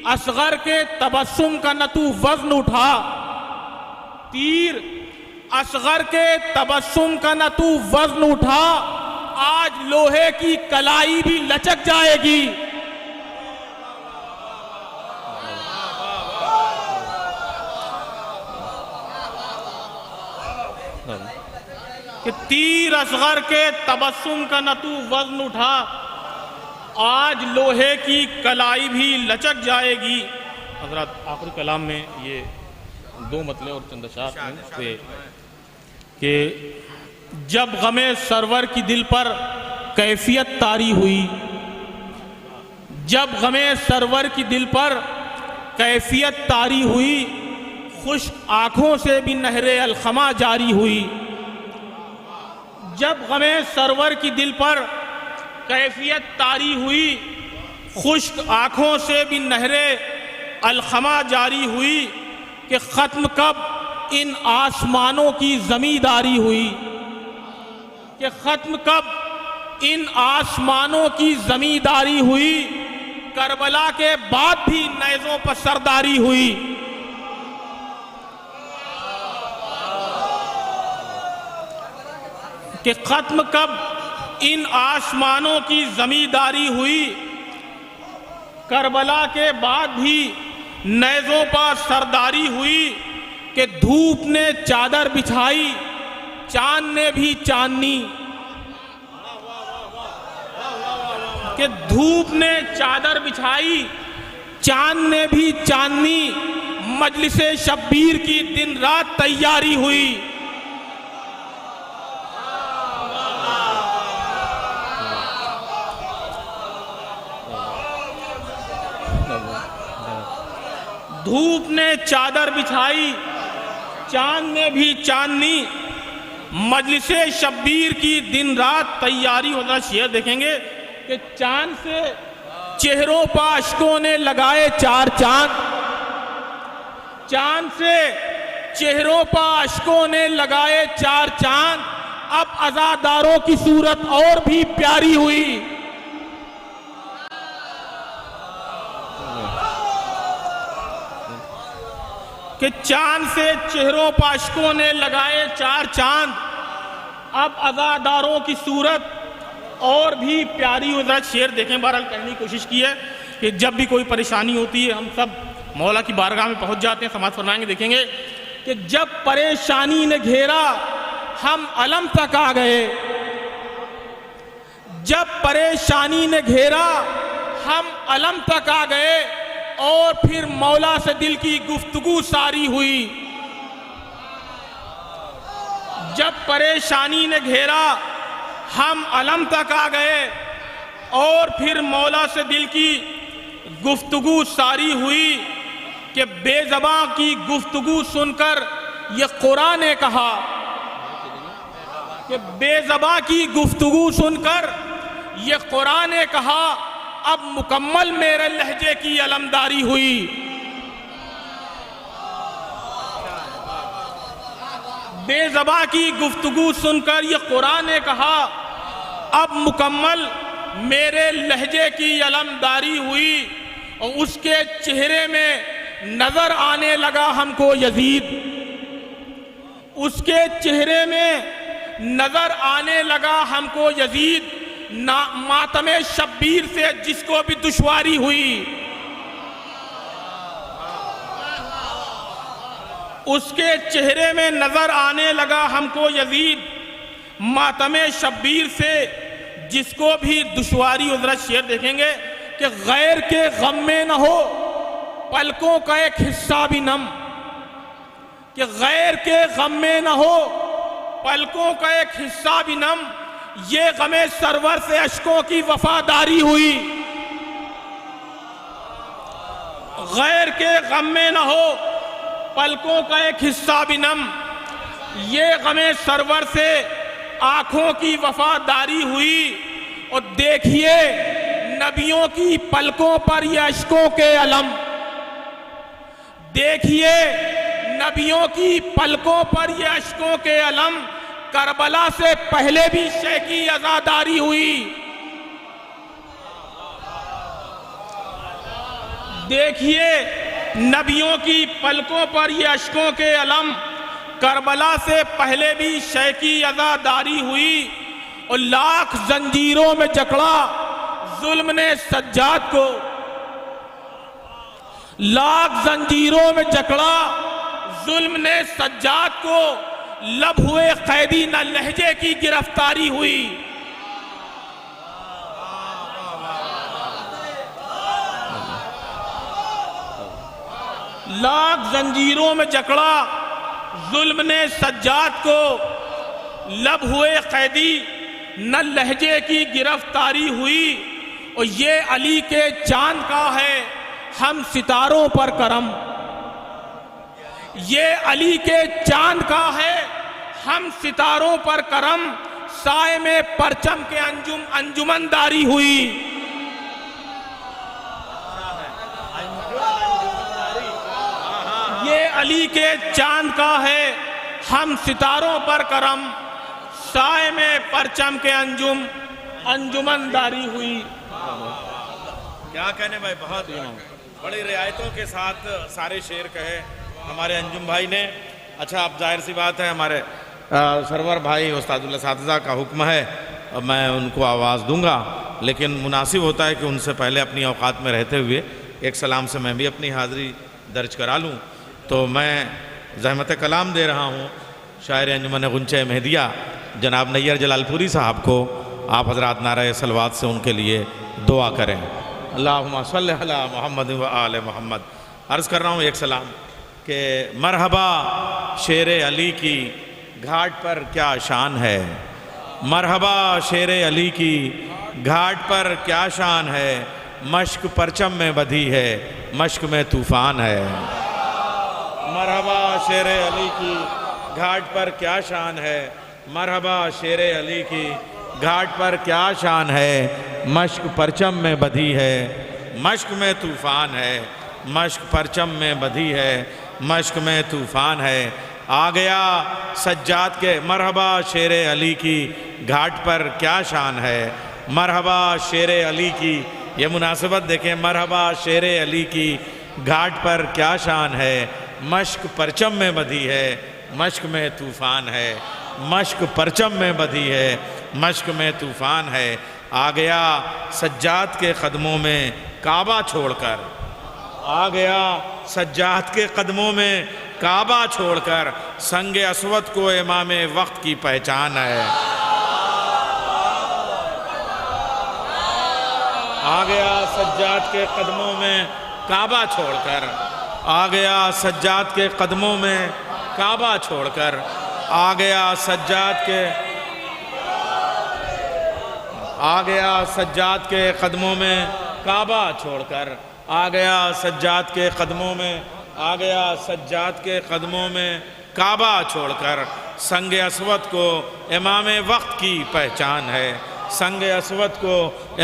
اصغر کے تبسم کا نہ تو وزن اٹھا، تیر اصغر کے تبسم کا نہ تو وزن اٹھا، آج لوہے کی کلائی بھی لچک جائے گی۔ کہ تیر اصغر کے تبسم کا نہ تو وزن اٹھا، آج لوہے کی کلائی بھی لچک جائے گی۔ حضرات آخری کلام میں یہ دو مطلع اور چند اشعار تھے کہ جب غم سرور کی دل پر کیفیت طاری ہوئی، جب غم سرور کی دل پر کیفیت طاری ہوئی، خشک آنکھوں سے بھی نہر الخما جاری ہوئی۔ جب غم سرور کی دل پر کیفیت طاری ہوئی، خشک آنکھوں سے بھی نہر الخما جاری ہوئی، کہ ختم کب ان آسمانوں کی زمینداری ہوئی، کہ ختم کب ان آسمانوں کی زمینداری ہوئی، کربلا کے بعد بھی نیزوں پر سرداری ہوئی۔ کہ ختم کب ان آسمانوں کی زمینداری ہوئی، کربلا کے بعد بھی نیزوں پر سرداری ہوئی۔ کہ دھوپ نے چادر بچھائی، چاند نے بھی چاندنی، کہ دھوپ نے چادر بچھائی، چاند نے بھی چاندنی مجلس شبیر کی دن رات تیاری ہوئی. دھوپ نے چادر بچھائی، چاند نے بھی چاندنی مجلس شبیر کی دن رات تیاری ہونا. شعر دیکھیں گے کہ چاند سے چہروں پہ اشکوں نے لگائے چار چاند، چاند سے چہروں پہ اشکوں نے لگائے چار چاند، اب عزاداروں کی صورت اور بھی پیاری ہوئی. کہ چاند سے چہروں پہ اشکوں نے لگائے چار چاند، اب عزاداروں کی صورت اور بھی پیاری ہو. ذرا شعر دیکھیں. بہرحال کہنے کی کوشش کی ہے کہ جب بھی کوئی پریشانی ہوتی ہے ہم سب مولا کی بارگاہ میں پہنچ جاتے ہیں. سماعت فرمائیں گے. دیکھیں گے کہ جب پریشانی نے گھیرا ہم علم تک آ گئے، جب پریشانی نے گھیرا ہم علم تک آ گئے، اور پھر مولا سے دل کی گفتگو ساری ہوئی. جب پریشانی نے گھیرا ہم علم تک آ گئے، اور پھر مولا سے دل کی گفتگو ساری ہوئی. کہ بے زباں کی گفتگو سن کر یہ قرآن نے کہا، کہ بے زباں کی گفتگو سن کر یہ قرآن نے کہا، اب مکمل میرے لہجے کی علمداری ہوئی. بے زباں کی گفتگو سن کر یہ قرآن نے کہا، اب مکمل میرے لہجے کی علمداری ہوئی. اور اس کے چہرے میں نظر آنے لگا ہم کو یزید، اس کے چہرے میں نظر آنے لگا ہم کو یزید، ماتم شبیر سے جس کو بھی دشواری ہوئی. اس کے چہرے میں نظر آنے لگا ہم کو یزید، ماتم شبیر سے جس کو بھی دشواری. حضرت شعر دیکھیں گے کہ غیر کے غم میں نہ ہو پلکوں کا ایک حصہ بھی نم، کہ غیر کے غم میں نہ ہو پلکوں کا ایک حصہ بھی نم، یہ غم سرور سے اشکوں کی وفاداری ہوئی. غیر کے غم میں نہ ہو پلکوں کا ایک حصہ بھی نم، یہ غم سرور سے آنکھوں کی وفاداری ہوئی. اور دیکھیے نبیوں کی پلکوں پر یہ اشکوں کے علم، دیکھیے نبیوں کی پلکوں پر یہ اشکوں کے علم، کربلا سے پہلے بھی شے کی عزاداری ہوئی. دیکھیے نبیوں کی پلکوں پر یہ اشکوں کے علم، کربلا سے پہلے بھی شے کی عزاداری ہوئی. اور لاکھ زنجیروں میں جکڑا ظلم نے سجاد کو، لاکھ زنجیروں میں جکڑا ظلم نے سجاد کو، لب ہوئے قیدی نہ لہجے کی گرفتاری ہوئی. لاکھ زنجیروں میں جکڑا ظلم نے سجاد کو، لب ہوئے قیدی نہ لہجے کی گرفتاری ہوئی. اور یہ علی کے چاند کا ہے ہم ستاروں پر کرم، یہ علی کے چاند کا ہے ہم ستاروں پر کرم، سائے میں پرچم کے انجمنداری ہوئی. یہ علی کے چاند کا ہے ہم ستاروں پر کرم، سائے میں پرچم کے انجمنداری ہوئی. کیا کہنے بھائی، بہت بڑی رعایتوں کے ساتھ سارے شعر کہے ہمارے انجم بھائی نے. اچھا اب ظاہر سی بات ہے ہمارے سرور بھائی استاد الاساتذہ کا حکم ہے، میں ان کو آواز دوں گا، لیکن مناسب ہوتا ہے کہ ان سے پہلے اپنی اوقات میں رہتے ہوئے ایک سلام سے میں بھی اپنی حاضری درج کرا لوں. تو میں زحمت کلام دے رہا ہوں شاعر انجمن غنچہ مہدیہ جناب نیر جلال پوری صاحب کو. آپ حضرات نعرہ صلوات سے ان کے لیے دعا کریں. اللہم صلی علی محمد و آل محمد۔ عرض کر رہا ہوں ایک سلام کہ مرحبا شیر علی کی گھاٹ پر کیا شان ہے، مرحبا شیر علی کی گھاٹ پر کیا شان ہے، مشک پرچم میں بدھی ہے، مشک میں طوفان ہے۔ مرحبا شیر علی کی گھاٹ پر کیا شان ہے، مرحبا شیر علی کی گھاٹ پر کیا شان ہے، مشک پرچم میں بدھی ہے، مشک میں طوفان ہے، مشک پرچم میں بدھی ہے، مشک میں طوفان ہے۔ آ گیا سجاد کے مرحبا شیر علی کی گھاٹ پر کیا شان ہے، مرحبا شیر علی کی، یہ مناسبت دیکھیں، مرحبا شیر علی کی گھاٹ پر کیا شان ہے، مشک پرچم میں بدھی ہے، مشک میں طوفان ہے، مشک پرچم میں بدھی ہے، مشک میں طوفان ہے۔ آ گیا سجاد کے قدموں میں کعبہ چھوڑ کر، آ گیا سجاد کے قدموں میں کعبہ چھوڑ کر، سنگ اسود کو امام وقت کی پہچان ہے۔ آ گیا سجاد کے قدموں میں کعبہ چھوڑ کر، آ گیا سجاد کے قدموں میں کعبہ چھوڑ کر، آ گیا سجاد کے، آ گیا سجاد کے قدموں میں کعبہ چھوڑ کر، آ گیا سجاد کے قدموں میں، آ گیا سجاد کے قدموں میں کعبہ چھوڑ کر، سنگ اسود کو امام وقت کی پہچان ہے، سنگ اسود کو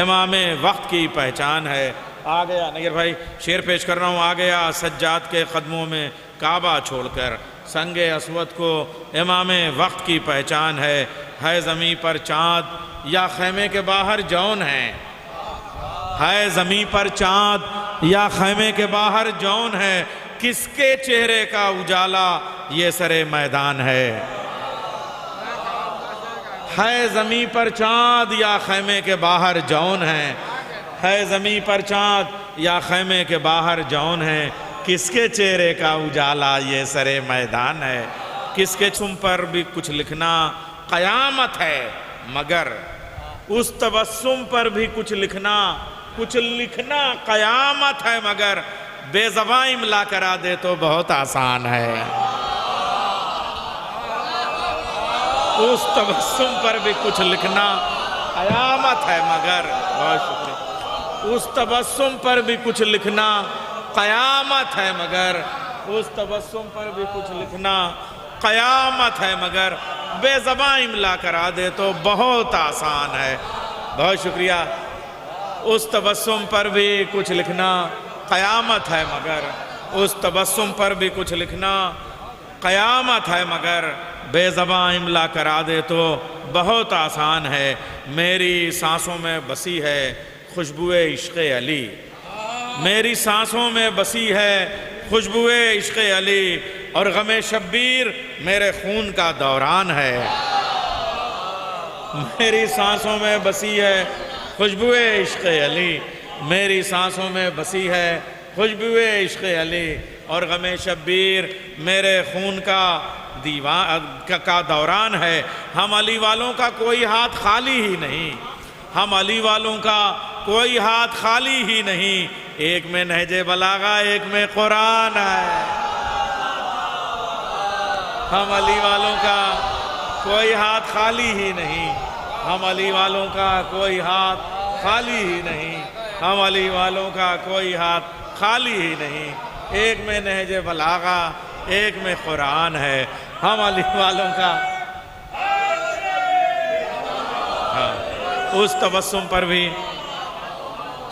امام وقت کی پہچان ہے۔ آ گیا نیر بھائی شعر پیش کر رہا ہوں، آ گیا سجاد کے قدموں میں کعبہ چھوڑ کر، سنگ اسود کو امام وقت کی پہچان ہے زمیں پر چاند یا خیمے کے باہر جون ہے زمیں پر چاند یا خیمے کے باہر جون ہے، کس کے چہرے کا اجالا یہ سرے میدان ہے زمیں پر چاند یا خیمے کے باہر جون ہے زمیں پر چاند یا خیمے کے باہر جون ہے، کس کے چہرے کا اجالا یہ سرے میدان ہے، کس کے چم پر بھی کچھ لکھنا قیامت ہے، مگر اس تبسم پر بھی کچھ لکھنا قیامت ہے، مگر بے زباں املا کرا دے تو بہت آسان ہے۔ اس تبسم پر بھی کچھ لکھنا قیامت ہے، مگر بہت شکریہ، اس تبسم پر بھی کچھ لکھنا قیامت ہے، مگر اس تبسم پر بھی کچھ لکھنا قیامت ہے، مگر بے زباں املا کرا دے تو بہت آسان ہے۔ بہت شکریہ۔ اس تبسم پر بھی کچھ لکھنا قیامت ہے، مگر اس تبسم پر بھی کچھ لکھنا قیامت ہے، مگر بے زباں املا کرا دے تو بہت آسان ہے۔ میری سانسوں میں بسی ہے خوشبوئے عشق علی، میری سانسوں میں بسی ہے خوشبوئے عشق علی، اور غم شبیر میرے خون کا دوران ہے۔ میری سانسوں میں بسی ہے خوشبوئے عشق علی، میری سانسوں میں بسی ہے خوشبوئے عشق علی، اور غم شبیر میرے خون کا دوران ہے۔ ہم علی والوں کا کوئی ہاتھ خالی ہی نہیں، ہم علی والوں کا کوئی ہاتھ خالی ہی نہیں، ایک میں نہج بلاغہ ایک میں قرآن ہے۔ ہم علی والوں کا کوئی ہاتھ خالی ہی نہیں، ہم علی والوں کا کوئی ہاتھ خالی ہی نہیں، ہم علی والوں کا کوئی ہاتھ خالی ہی نہیں، ایک میں نہج بلاغہ ایک میں قرآن ہے۔ ہم علی والوں کا اس تبسم پر بھی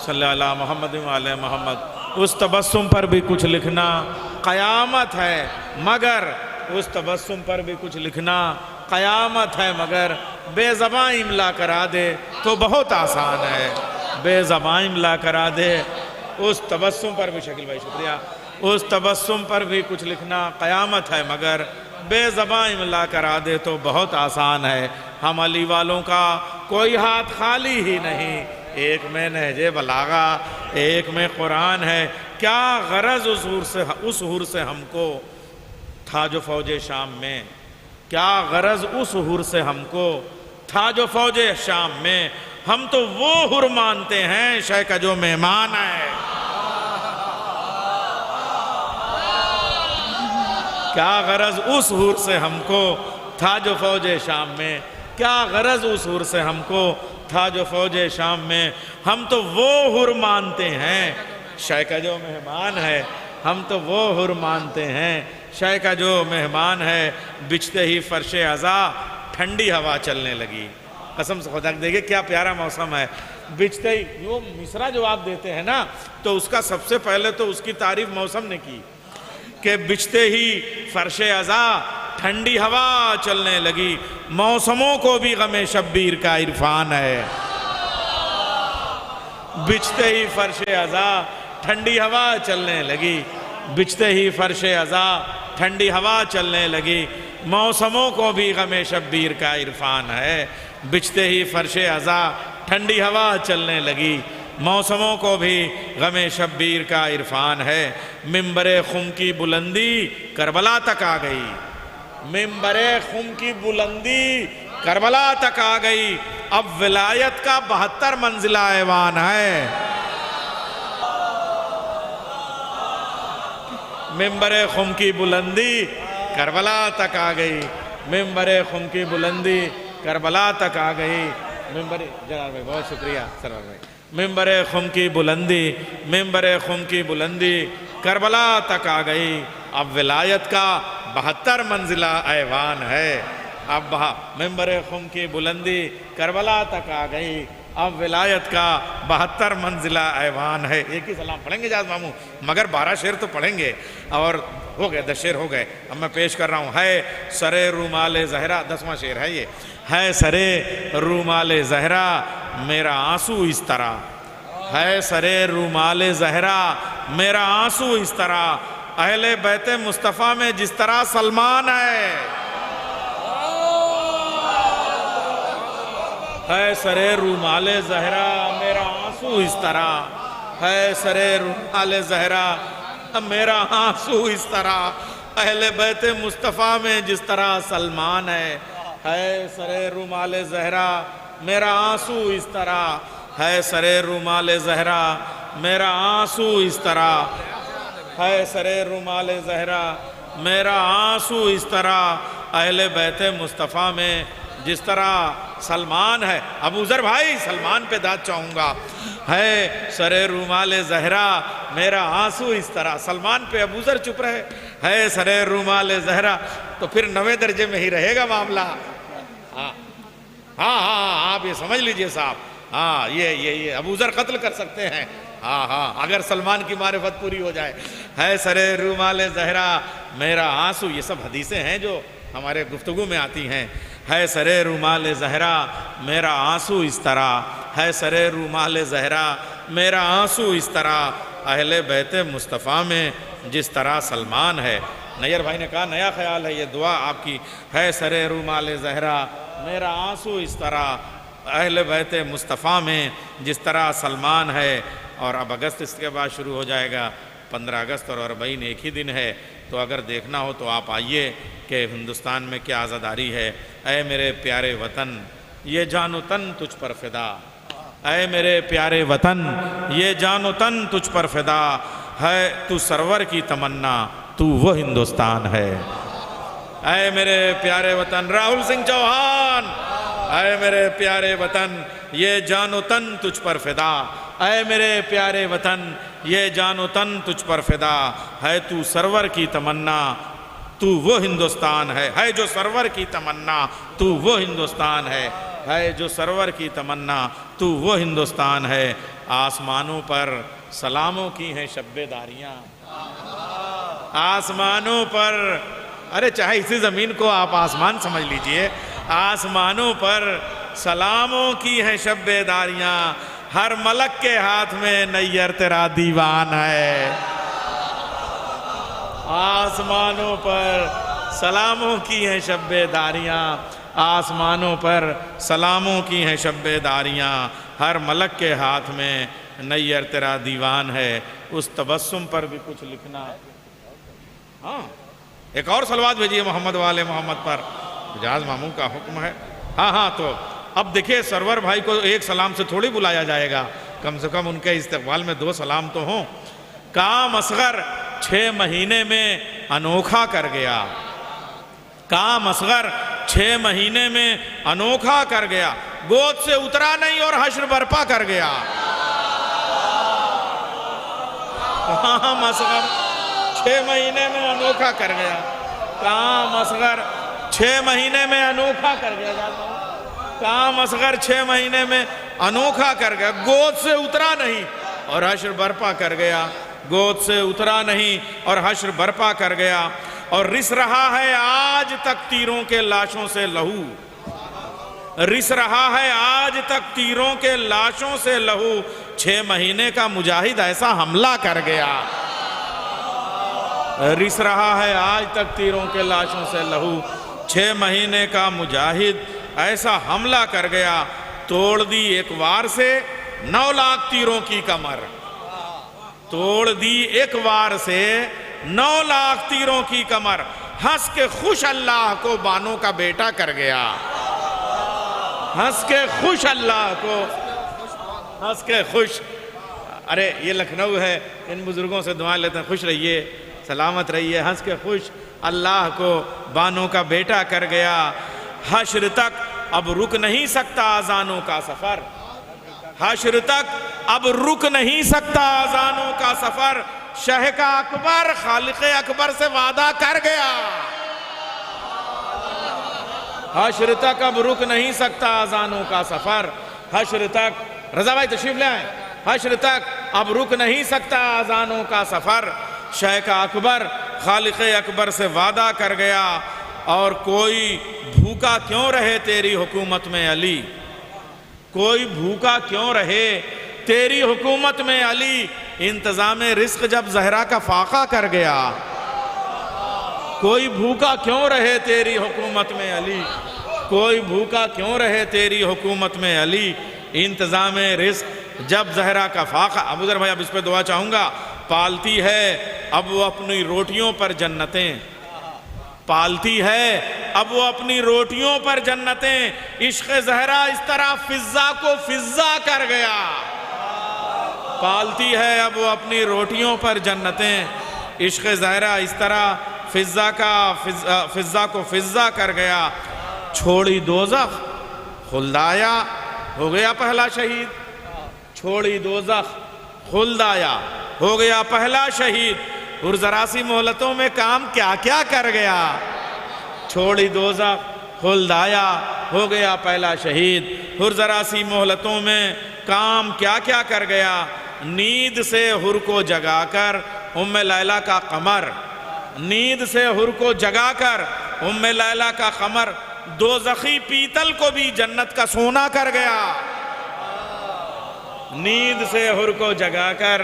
صلی اللہ علیہ محمد و علیہ محمد، اس تبسم پر بھی کچھ لکھنا قیامت ہے، مگر اس تبسم پر بھی کچھ لکھنا قیامت ہے، مگر بے زباں املا کرا دے تو بہت آسان ہے۔ بے زباں املا کرا دے اس تبسم پر بھی، شکیل بھائی شکریہ، اس تبسم پر بھی کچھ لکھنا قیامت ہے، مگر بے زباں املا کرا دے تو بہت آسان ہے۔ ہم علی والوں کا کوئی ہاتھ خالی ہی نہیں، ایک میں نہج بلاغہ ایک میں قرآن ہے۔ کیا غرض اس حور سے ہم کو تھا جو فوج شام میں، کیا غرض اس حور سے ہم کو تھا جو فوج شام میں، ہم تو وہ حر مانتے ہیں شہ کا جو مہمان ہے۔ کیا غرض اس حور سے ہم کو تھا جو فوج شام میں، کیا غرض اس حور سے ہم کو تھا جو فوج شام میں، ہم تو وہ حور مانتے ہیں شہ کا جو مہمان ہے، ہم تو وہ حور مانتے ہیں شہ کا جو مہمان ہے۔ بچھتے ہی فرش عزا ٹھنڈی ہوا چلنے لگی۔ قسم سے خدا دیکھیں کیا پیارا موسم ہے۔ بچھتے ہی وہ مصرع جو آپ دیتے ہیں نا، تو اس کا سب سے پہلے تو اس کی تعریف موسم نے کی کہ بچھتے ہی فرش عزا ٹھنڈی ہوا چلنے لگی، موسموں کو بھی غم شبیر کا عرفان ہے۔ بچھتے ہی فرش عزا ٹھنڈی ہوا چلنے لگی، بچھتے ہی فرش عزا ٹھنڈی ہوا چلنے لگی، موسموں کو بھی غم شبیر کا عرفان ہے۔ بچھتے ہی فرش عزا ٹھنڈی ہوا چلنے لگی، موسموں کو بھی غم شبیر کا عرفان ہے۔ منبر خم کی بلندی کربلا تک آ گئی، منبر خم کی بلندی کربلا تک آ گئی، اب ولایت کا 72 منزلہ ایوان ہے۔ منبر خم کی بلندی کربلا تک آ گئی، منبر خم کی بلندی کربلا تک آ گئی، منبر جناب بھائی بہت شکریہ سرور بھائی، منبر خم کی بلندی، منبر خم کی بلندی کربلا تک آ گئی، اب ولایت کا 72 منزلہ ایوان ہے۔ اب منبر خم کی بلندی کربلا تک آ گئی، اب ولایت کا 72 منزلہ ایوان ہے۔ ایک ہی سلام پڑھیں گے جاز ماموں، مگر 12 شعر تو پڑھیں گے، اور ہو گئے 10 شعر ہو گئے۔ اب میں پیش کر رہا ہوں، ہے سرے رومال زہرا، 10واں شعر ہے یہ، ہے سرے رومال زہرا میرا آنسو اس طرح، ہے سرے رومال زہرا میرا آنسو اس طرح، اہل بیت مصطفیٰ میں جس طرح سلمان ہے سرے رومال زہرا میرا آنسو اس طرح، ہے سرے رومال زہرا میرا آنسو اس طرح، اہل بیت مصطفیٰ میں جس طرح سلمان ہے سرے رومال زہرا میرا آنسو اس طرح، ہے سرے رومال زہرا میرا آنسو اس طرح، ہے سرے رومال زہرا میرا آنسو اس طرح، اہل بیت مصطفیٰ میں جس طرح سلمان ہے۔ ابو ذر بھائی سلمان پہ داد چاہوں گا، ہے سرے رومال زہرا میرا آنسو اس طرح، سلمان پہ ابو ذر چپ رہے، ہے سرے رومال زہرا، تو پھر 9ویں درجے میں ہی رہے گا معاملہ۔ ہاں آپ یہ سمجھ لیجئے صاحب، ہاں یہ ابو ذر قتل کر سکتے ہیں، ہاں اگر سلمان کی معرفت پوری ہو جائے۔ ہے سرے رومال زہرا میرا آنسو، یہ سب حدیثیں ہیں جو ہمارے گفتگو میں آتی ہیں۔ ہے سرے رومال زہرا میرا آنسو اس طرح، ہے سرے رومال زہرا میرا آنسو اس طرح، اہل بیت مصطفیٰ میں جس طرح سلمان ہے۔ نیئر بھائی نے کہا نیا خیال ہے یہ دعا آپ کی، ہے سرے رومال زہرا میرا آنسو اس طرح، اہل بیت مصطفیٰ میں جس طرح سلمان ہے۔ اور اب اگست اس کے بعد شروع ہو جائے گا، 15 اگست اور 40 ایک ہی دن ہے، تو اگر دیکھنا ہو تو آپ آئیے کہ ہندوستان میں کیا عزاداری ہے۔ اے میرے پیارے وطن یہ جان و تن تجھ پر فدا، اے میرے پیارے وطن یہ جان و تن تجھ پر فدا، ہے تو سرور کی تمنا تو وہ ہندوستان ہے۔ اے میرے پیارے وطن راہل سنگھ چوہان، اے میرے پیارے وطن یہ جان و تن تجھ پر فدا، اے میرے پیارے وطن یہ جان و تن تجھ پر فدا، ہے تو سرور کی تمنا تو وہ ہندوستان ہے جو سرور کی تمنا تو وہ ہندوستان ہے جو سرور کی تمنا تو وہ ہندوستان ہے۔ آسمانوں پر سلاموں کی ہیں شب داریاں، آسمانوں پر، ارے چاہے اسی زمین کو آپ آسمان سمجھ لیجئے، آسمانوں پر سلاموں کی ہیں شب داریاں، ہر ملک کے ہاتھ میں نیر تیرا دیوان ہے۔ آسمانوں پر سلاموں کی ہیں شب داریاں، آسمانوں پر سلاموں کی ہیں شب داریاں، ہر ملک کے ہاتھ میں نیر تیرا دیوان ہے۔ اس تبسم پر بھی کچھ لکھنا، ہاں ایک اور صلوات بھیجیے محمد والے محمد پر، اجاز ماموں کا حکم ہے۔ ہاں تو اب دیکھیں سرور بھائی کو ایک سلام سے تھوڑی بلایا جائے گا، کم سے کم ان کے استقبال میں 2 سلام تو ہوں۔ کام اصغر 6 مہینے میں انوکھا کر گیا، کام اصغر 6 مہینے میں انوکھا کر گیا، گود سے اترا نہیں اور حشر برپا کر گیا۔ کام اصغر 6 مہینے میں انوکھا کر گیا، کام اصغر 6 مہینے میں انوکھا کر گیا، کام اصغر 6 مہینے میں انوکھا کر گیا، گود سے اترا نہیں اور حشر برپا کر گیا، گود سے اترا نہیں اور حشر برپا کر گیا، اور رس رہا ہے آج تک تیروں کے لاشوں سے لہو، رس رہا ہے آج تک تیروں کے لاشوں سے لہو، 6 مہینے کا مجاہد ایسا حملہ کر گیا، رس رہا ہے آج تک تیروں کے لاشوں سے لہو، 6 مہینے کا مجاہد ایسا حملہ کر گیا، توڑ دی ایک وار سے 9 لاکھ تیروں کی کمر، توڑ دی ایک وار سے 9 لاکھ تیروں کی کمر، ہنس کے خوش اللہ کو بانوں کا بیٹا کر گیا، ہنس کے خوش اللہ کو، ہنس کے خوش، ارے یہ لکھنؤ ہے، ان بزرگوں سے دعائیں لیتے ہیں، خوش رہیے، سلامت رہیے، ہنس کے خوش اللہ کو بانوں کا بیٹا کر گیا، حشر تک اب رک نہیں سکتا اذانوں کا سفر، حشر تک اب رک نہیں سکتا اذانوں کا سفر، شہ کا اکبر خالق اکبر سے وعدہ کر گیا، حشر تک اب رک نہیں سکتا اذانوں کا سفر، حشر تک، رضا بھائی تشریف لے آئیں، حشر تک اب رک نہیں سکتا اذانوں کا سفر، شہ کا اکبر خالق اکبر سے وعدہ کر گیا، اور کوئی بھوکا کیوں رہے تیری حکومت میں علی، کوئی بھوکا کیوں رہے تیری حکومت میں علی، انتظام رزق جب زہرا کا فاقہ کر گیا، کوئی بھوکا کیوں رہے تیری حکومت میں علی، کوئی بھوکا کیوں رہے تیری حکومت میں علی، انتظام رزق جب زہرا کا فاقہ، ابو ذر بھائی اب اس پہ دعا چاہوں گا، پالتی ہے اب وہ اپنی روٹیوں پر جنتیں، پالتی ہے اب وہ اپنی روٹیوں پر جنتیں، عشق زہرا اس طرح فضا کو فضا کر گیا، پالتی ہے اب وہ اپنی روٹیوں پر جنتیں، عشق زہرا اس طرح فضا کو فضا کر گیا، چھوڑی دوزخ خلد آیا، ہو گیا پہلا شہید، چھوڑی دوزخ خلد آیا، ہو گیا پہلا شہید، اور ذرا سی مہلتوں میں کام کیا کیا کر گیا، چھوڑی دوزخ خلد آیا، ہو گیا پہلا شہید، اور ذرا سی مہلتوں میں کام کیا کیا کر گیا، نیند سے حر کو جگا کر ام لیلہ کا قمر، نیند سے حر کو جگا کر ام لیلہ کا قمر، دوزخی پیتل کو بھی جنت کا سونا کر گیا، نیند سے حر کو جگا کر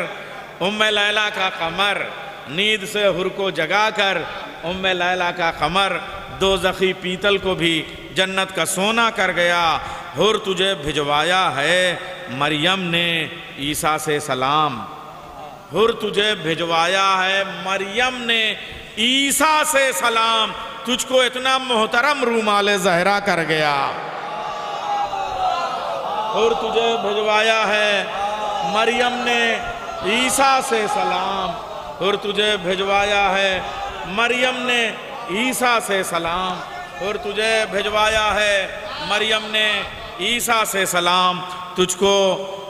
ام لیلہ کا قمر، نیند سے حر کو جگا کر ام لیلہ کا قمر، دوزخی پیتل کو بھی جنت کا سونا کر گیا، حر تجھے بھجوایا ہے مریم نے عیسیٰ سے سلام، حر تجھے بھجوایا ہے مریم نے عیسیٰ سے سلام، تجھ کو اتنا محترم رومال زہرا کر گیا، حر تجھے بھجوایا ہے مریم نے عیسیٰ سے سلام، حر تجھے بھجوایا ہے مریم نے عیسیٰ سے سلام، حر تجھے بھجوایا ہے مریم نے عیسیٰ سے سلام، تجھ کو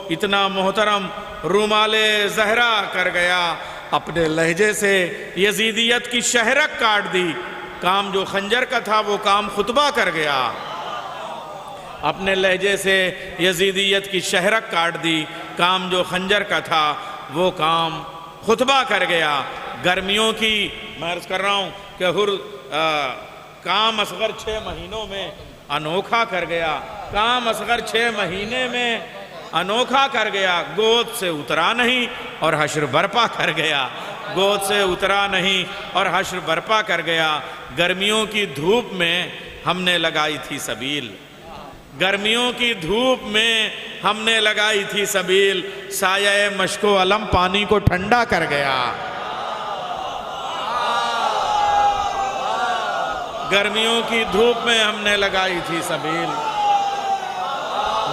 اتنا محترم رومال زہرا کر گیا، اپنے لہجے سے یزیدیت کی شہرک کاٹ دی، کام جو خنجر کا تھا وہ کام خطبہ کر گیا، اپنے لہجے سے یزیدیت کی شہرک کاٹ دی، کام جو خنجر کا تھا وہ کام خطبہ کر گیا، گرمیوں کی میں عرض کر رہا ہوں کہ کام اصغر 6 مہینوں میں انوکھا کر گیا، کام اصغر 6 مہینے میں انوکھا کر گیا، گود سے اترا نہیں اور حشر برپا کر گیا، گود سے اترا نہیں اور حشر برپا کر گیا، گرمیوں کی دھوپ میں ہم نے لگائی تھی سبیل، گرمیوں کی دھوپ میں ہم نے لگائی تھی سبیل، سایہ مشک و علم پانی کو ٹھنڈا کر گیا، گرمیوں کی دھوپ میں ہم نے لگائی تھی سبیل،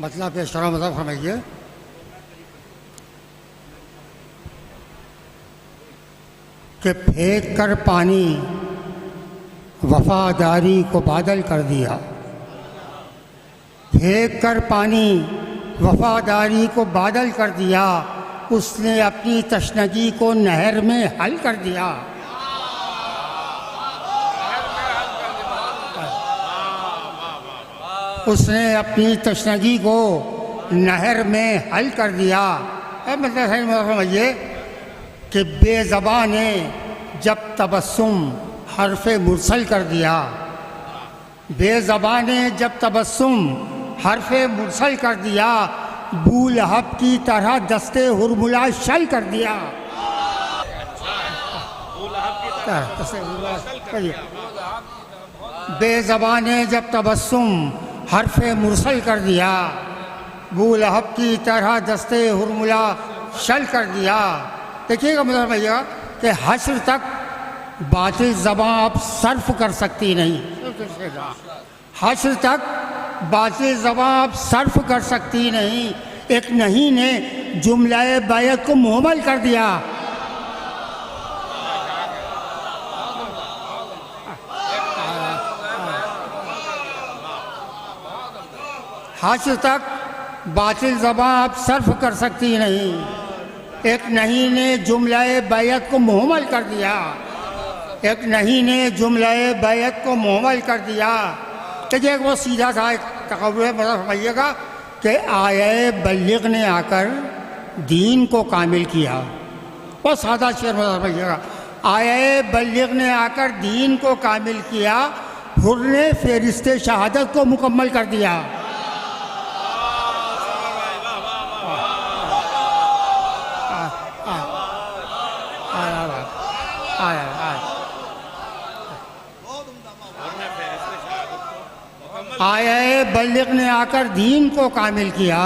مطلب پیش کرو، مطلب فرمائیے. کہ پھینک کر پانی وفاداری کو بادل کر دیا. پھینک کر پانی وفاداری کو بادل کر دیا. اس نے اپنی تشنگی کو نہر میں حل کر دیا. اس نے اپنی تشنگی کو نہر میں حل کر دیا. مطلب سمجھیے کہ بے زباں نے جب تبسم حرف مرسل کر دیا. بے زباں نے جب تبسم حرف مرسل کر دیا. بو لہب کی طرح دستے ہرملا شل کر دیا. بے زباں نے جب تبسم حرف مرسل کر دیا. بو لہب کی طرح دستے ہرملا شل کر دیا. دیکھیے گا مطلب بھیا کہ حشر تک باطل زباں اب صرف کر سکتی نہیں. حشر تک باطل زباں اب صرف کر سکتی نہیں. ایک نہیں نے جملہ بیعت کو مہمل کر دیا. حشر تک باطل زباں اب صرف کر سکتی نہیں. ایک نہیں نے جملہ بیعت کو مہمل کر دیا. ایک نہیں نے جملہ بیعت کو مہمل کر دیا. دیکھیے وہ سیدھا تھا ایک تقرر مطلب سمجھیے گا کہ آیہ بلغ نے آ کر دین کو کامل کیا. بہت سادہ شعر مطلب سمجھیے گا. آیہ بلغ نے آ کر دین کو کامل کیا. حر نے فہرست شہادت کو مکمل کر دیا. آیہ بلغ نے آ کر دین کو کامل کیا.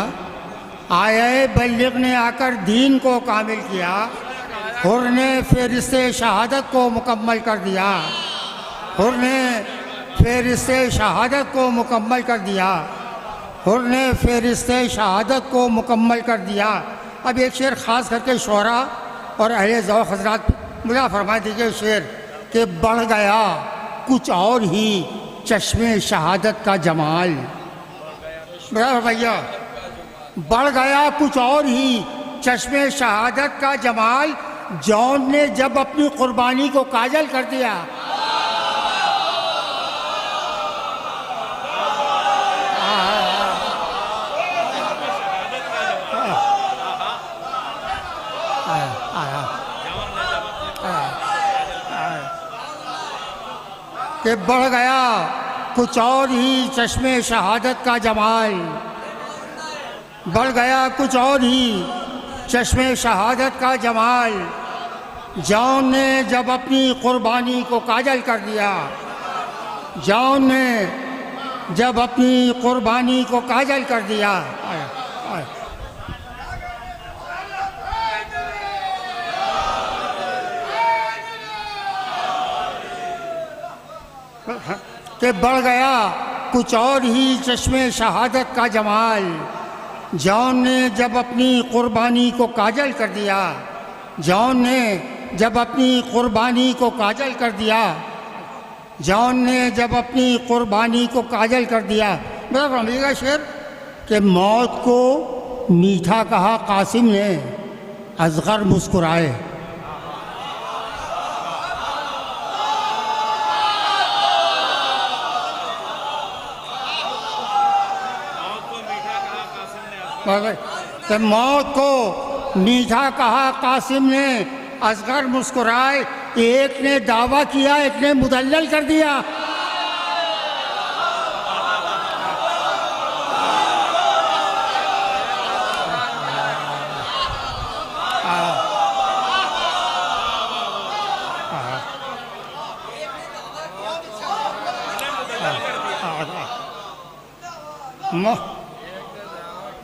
آیہ بلغ نے آ کر دین کو کامل کیا. حر نے فہرست شہادت کو مکمل کر دیا. حر نے فہرست شہادت کو مکمل کر دیا. حر نے فہرست شہادت کو مکمل کر دیا. اب ایک شعر خاص کر کے شعراء اور اہل ذوق حضرات مجھے فرما دیجیے شعر کہ بڑھ گیا کچھ اور ہی چشمے شہادت کا جمال. بھیا بڑھ گیا کچھ اور ہی چشمے شہادت کا جمال. جون نے جب اپنی قربانی کو کاجل کر دیا. کہ بڑھ گیا کچھ اور ہی چشمے شہادت کا جمال. بڑھ گیا کچھ اور ہی چشمے شہادت کا جمال. جون نے جب اپنی قربانی کو کاجل کر دیا. جون نے جب اپنی قربانی کو کاجل کر دیا. کہ بڑھ گیا کچھ اور ہی چشمے شہادت کا جمال. جون نے جب اپنی قربانی کو کاجل کر دیا. جون نے جب اپنی قربانی کو کاجل کر دیا. جون نے جب اپنی قربانی کو کاجل کر دیا. میرا فرمائیے گا شعر کہ موت کو میٹھا کہا قاسم نے اصغر مسکرائے. کہ موت کو میٹھا کہا قاسم نے اصغر مسکرائے. ایک نے دعویٰ کیا ایک نے مدلل کر دیا.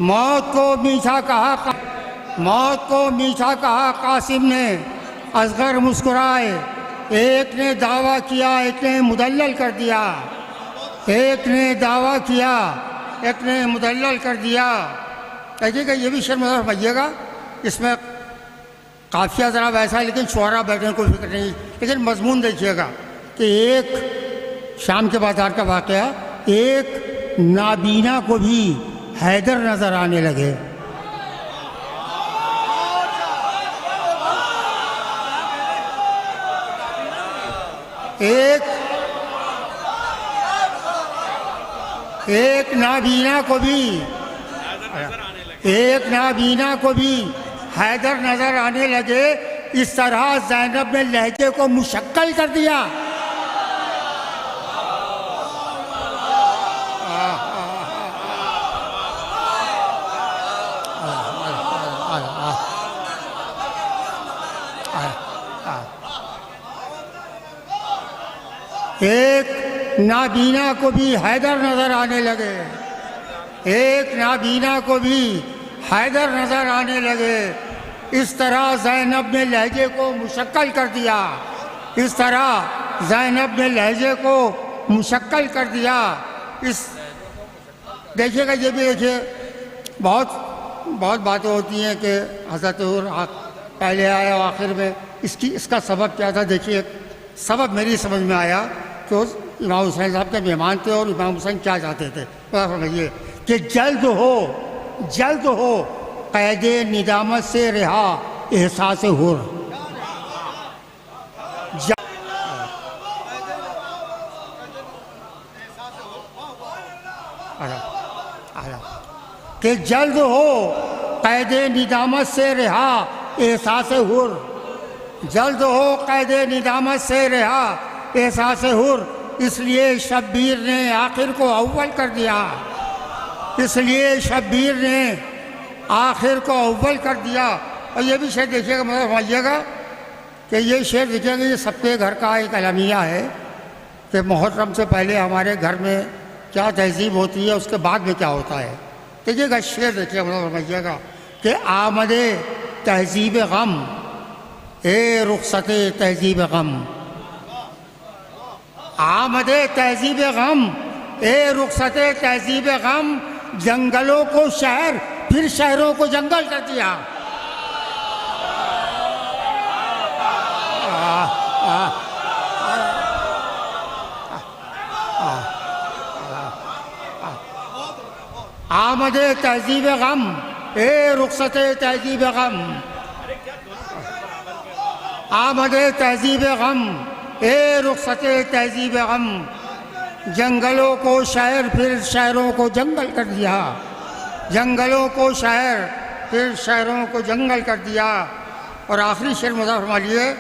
موت کو میٹھا کہا موت کو میٹھا کہا قاسم نے اصغر مسکرائے. ایک نے دعویٰ کیا ایک نے مدلل کر دیا. ایک نے دعویٰ کیا ایک نے مدلل کر دیا. دیکھیے گا یہ بھی شعر مطلب سمجھیے گا، اس میں قافیہ ذرا ویسا ہے لیکن شعراء بیٹھے ہیں، کوئی فکر نہیں. لیکن مضمون دیکھیے گا کہ ایک شام کے بازار کا واقعہ، ایک نابینا کو بھی حیدر نظر آنے لگے. ایک نابینا کو بھی حیدر نظر آنے لگے. اس طرح زینب نے لہجے کو مشکل کر دیا. ایک نابینا کو بھی حیدر نظر آنے لگے. ایک نابینا کو بھی حیدر نظر آنے لگے. اس طرح زینب نے لہجے کو مشکل کر دیا. اس طرح زینب نے لہجے کو مشکل کر دیا. دیکھیے گا یہ بھی دیکھیے، بہت باتیں ہوتی ہیں کہ حضرت پہلے آیا اور آخر میں اس کا سبب کیا تھا. دیکھیے سبب میری سمجھ میں آیا کہ امام حسین صاحب کے مہمان تھے اور امام حسین کیا چاہتے تھے. فرمائیے کہ جلد ہو قید ندامت سے رہا احساس حر. کہ جلد ہو قید ندامت سے رہا احساس حر. جلد ہو قید ندامت سے رہا احساس حر. اس لیے شبیر نے آخر کو اول کر دیا. اس لیے شبیر نے آخر کو اول کر دیا. اور یہ بھی شعر دیکھیے گا، مطلب سمجھیے گا کہ یہ شعر دیکھیے گا، یہ سب کے گھر کا ایک اعلامیہ ہے کہ محرم سے پہلے ہمارے گھر میں کیا تہذیب ہوتی ہے، اس کے بعد میں کیا ہوتا ہے. دیکھیے گا شعر دیکھیے، مطلب سمجھیے گا کہ آمد تہذیب غم اے رخصت تہذیب غم. آمد تہذیب غم اے رخصت تہذیب غم. جنگلوں کو شہر پھر شہروں کو جنگل کر دیا. آمد تہذیب غم اے رخصت تہذیب غم. آمد تہذیب غم اے رخصت تہذیب غم. جنگلوں کو شہر پھر شہروں کو جنگل کر دیا. جنگلوں کو شہر پھر شہروں کو جنگل کر دیا. اور آخری شعر مضاف فرما لیے.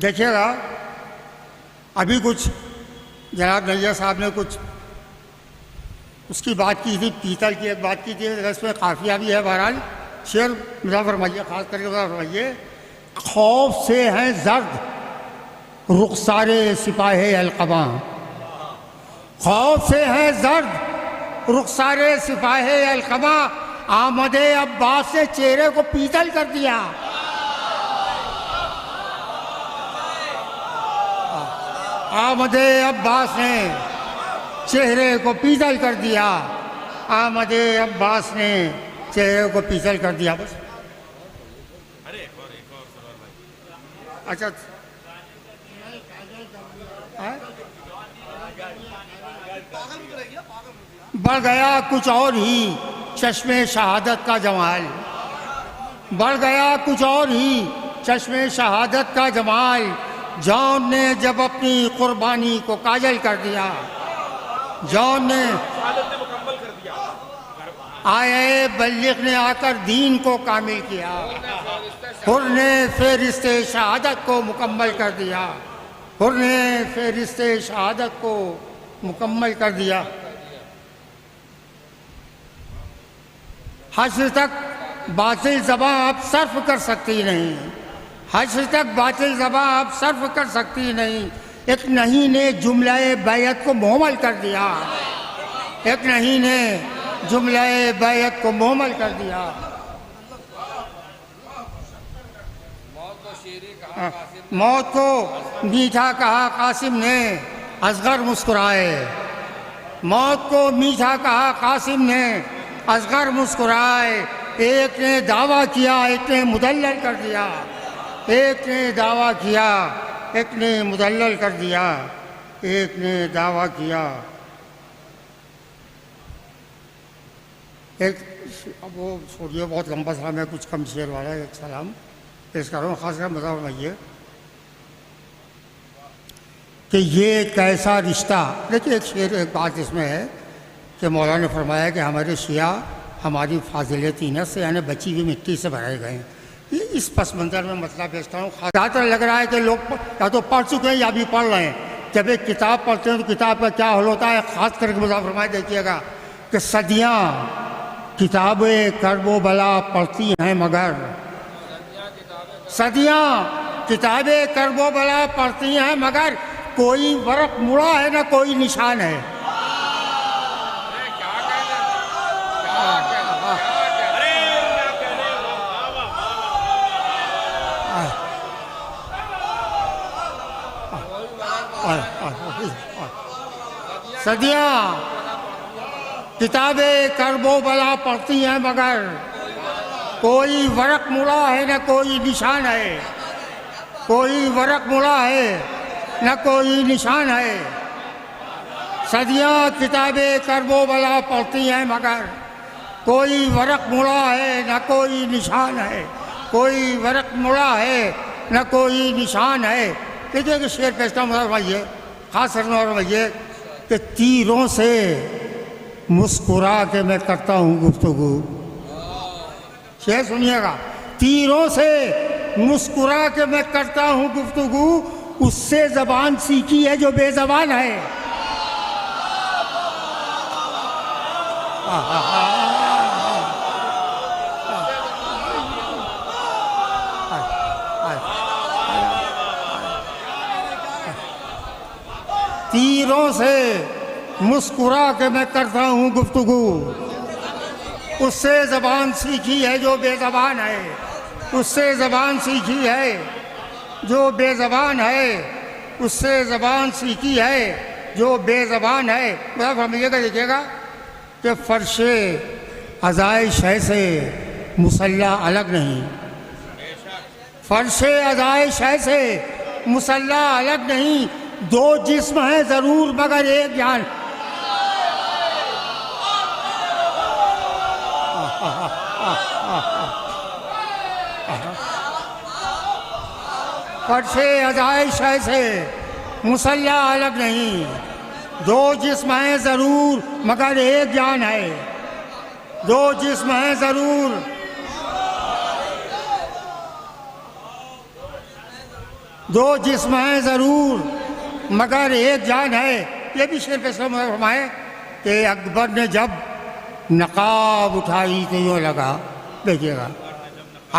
دیکھیے گا ابھی کچھ جناب نیا صاحب نے کچھ اس کی بات کی تھی، پیتل کی ایک بات کی تھی، اس میں قافیہ بھی ہے. بہرحال شعر مضاف فرمائیے، خاص کر کے مضاف فرمائیے. خوف سے ہیں زرد رخسار سپاہ القباں. خوف سے ہیں زرد رخسار سپاہ القباں. آمد عباس نے چہرے کو پیتل کر دیا. آمد عباس نے چہرے کو پیتل کر دیا. آمد عباس نے چہرے کو پیتل کر دیا. بس اچھا بڑھ گیا کچھ اور ہی چشم شہادت کا جمال. بڑھ گیا کچھ اور ہی چشم شہادت کا جمال. جان نے جب اپنی قربانی کو کاجل کر دیا. جان نے آئے بلغ نے آ کر دین کو کامل کیا. حر نے فہرست شہادت کو مکمل کر دیا. حر نے فہرست شہادت کو مکمل کر دیا. حشر تک باطل زباں اب صرف کر سکتی نہیں. حشر تک باطل زباں اب صرف کر سکتی نہیں. ایک نہیں نے جملہ بیعت کو مہمل کر دیا. ایک نہیں نے جملہ بیعت کو مہمل کر دیا. موت کو میٹھا کہا قاسم نے، اصغر مسکرائے. موت کو میٹھا کہا قاسم نے، اصغر مسکرائے، ایک نے دعویٰ کیا ایک نے مدلل کر دیا، ایک نے دعویٰ کیا ایک نے مدلل کر دیا، ایک نے دعویٰ کیا ایک۔ اب وہ چھوڑیے، بہت لمبا سلام ہے، کچھ کم شعر والا ایک سلام پیش کر رہا ہوں، خاص کر مزہ فرمائیے کہ یہ ایک ایسا رشتہ۔ دیکھیے ایک شعر، ایک بات اس میں ہے کہ مولانا نے فرمایا کہ ہمارے شیعہ ہماری فاضل طینت سے یعنی بچی ہوئی مٹی سے بھرے گئے ہیں۔ یہ اس پس منظر میں مسئلہ پیش کر رہا ہوں۔ زیادہ تر لگ رہا ہے کہ لوگ یا تو پڑھ چکے ہیں یا بھی پڑھ رہے ہیں۔ جب ایک کتاب پڑھتے ہیں تو کتاب کا کیا حل ہوتا ہے، خاص کر کے مزہ فرمائے دیکھیے گا کہ صدیاں کتابیں کرب و بلا پڑھتی ہیں مگر، صدیاں کتابیں کرب و بلا پڑھتی ہیں مگر کوئی ورق مڑا ہے نہ کوئی نشان ہے۔ صدیاں کتابیں کرب و بلا پڑھتی ہیں مگر کوئی ورق مڑا ہے نہ کوئی نشان ہے، کوئی ورق مڑا ہے نہ کوئی نشان ہے۔ صدیاں کتابیں کرب و بلا پڑھتی ہیں مگر کوئی ورق مڑا ہے نہ کوئی نشان ہے، کوئی ورق مڑا ہے نہ کوئی نشان ہے۔ دیکھیے کہ شعر پیش کا مطلب فرمائیے، خاص طور پر فرمائیے کہ تیروں سے مسکرا کے میں کرتا ہوں گفتگو۔ شعر سنیے گا، تیروں سے مسکرا کے میں کرتا ہوں گفتگو، اس سے زبان سیکھی ہے جو بے زبان ہے۔ تیروں سے مسکرا کے میں کرتا ہوں گفتگو، اس سے زبان سیکھی ہے جو بے زبان ہے، اس سے زبان سیکھی ہے جو بے زبان ہے، اس سے زبان سیکھی ہے جو بے زبان ہے۔ مطلب فرمائیے گا، دیکھیے گا کہ فرش عزائے شے سے مسلح الگ نہیں، فرش عزائے شے سے مسلح الگ نہیں، دو جسم ہیں ضرور مگر ایک جان۔ فرش عزائے شے سے مسلح الگ نہیں، دو جسم ہیں ضرور مگر ایک جان ہے، دو جسم ہیں ضرور دو جسم ہیں ضرور مگر ایک جان ہے۔ یہ بھی شعر پہ فرمائے کہ اکبر نے جب نقاب اٹھائی تو یوں لگا، دیکھیے گا،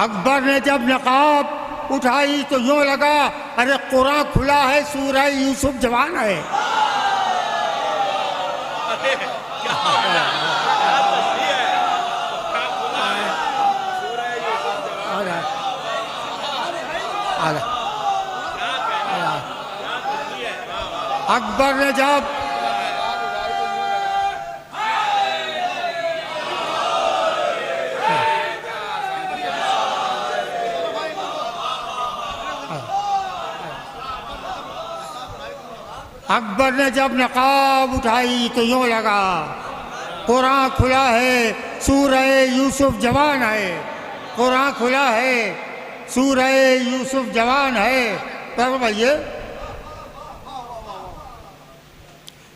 اکبر نے جب نقاب اٹھائی تو یوں لگا ارے قرآن کھلا ہے سورہ یوسف جوان ہے۔ اکبر نے جب نقاب اٹھائی تو یوں لگا قرآن کھلا ہے سورہ یوسف جوان ہے، قرآن کھلا ہے سورہ یوسف جوان ہے۔ فرمائیے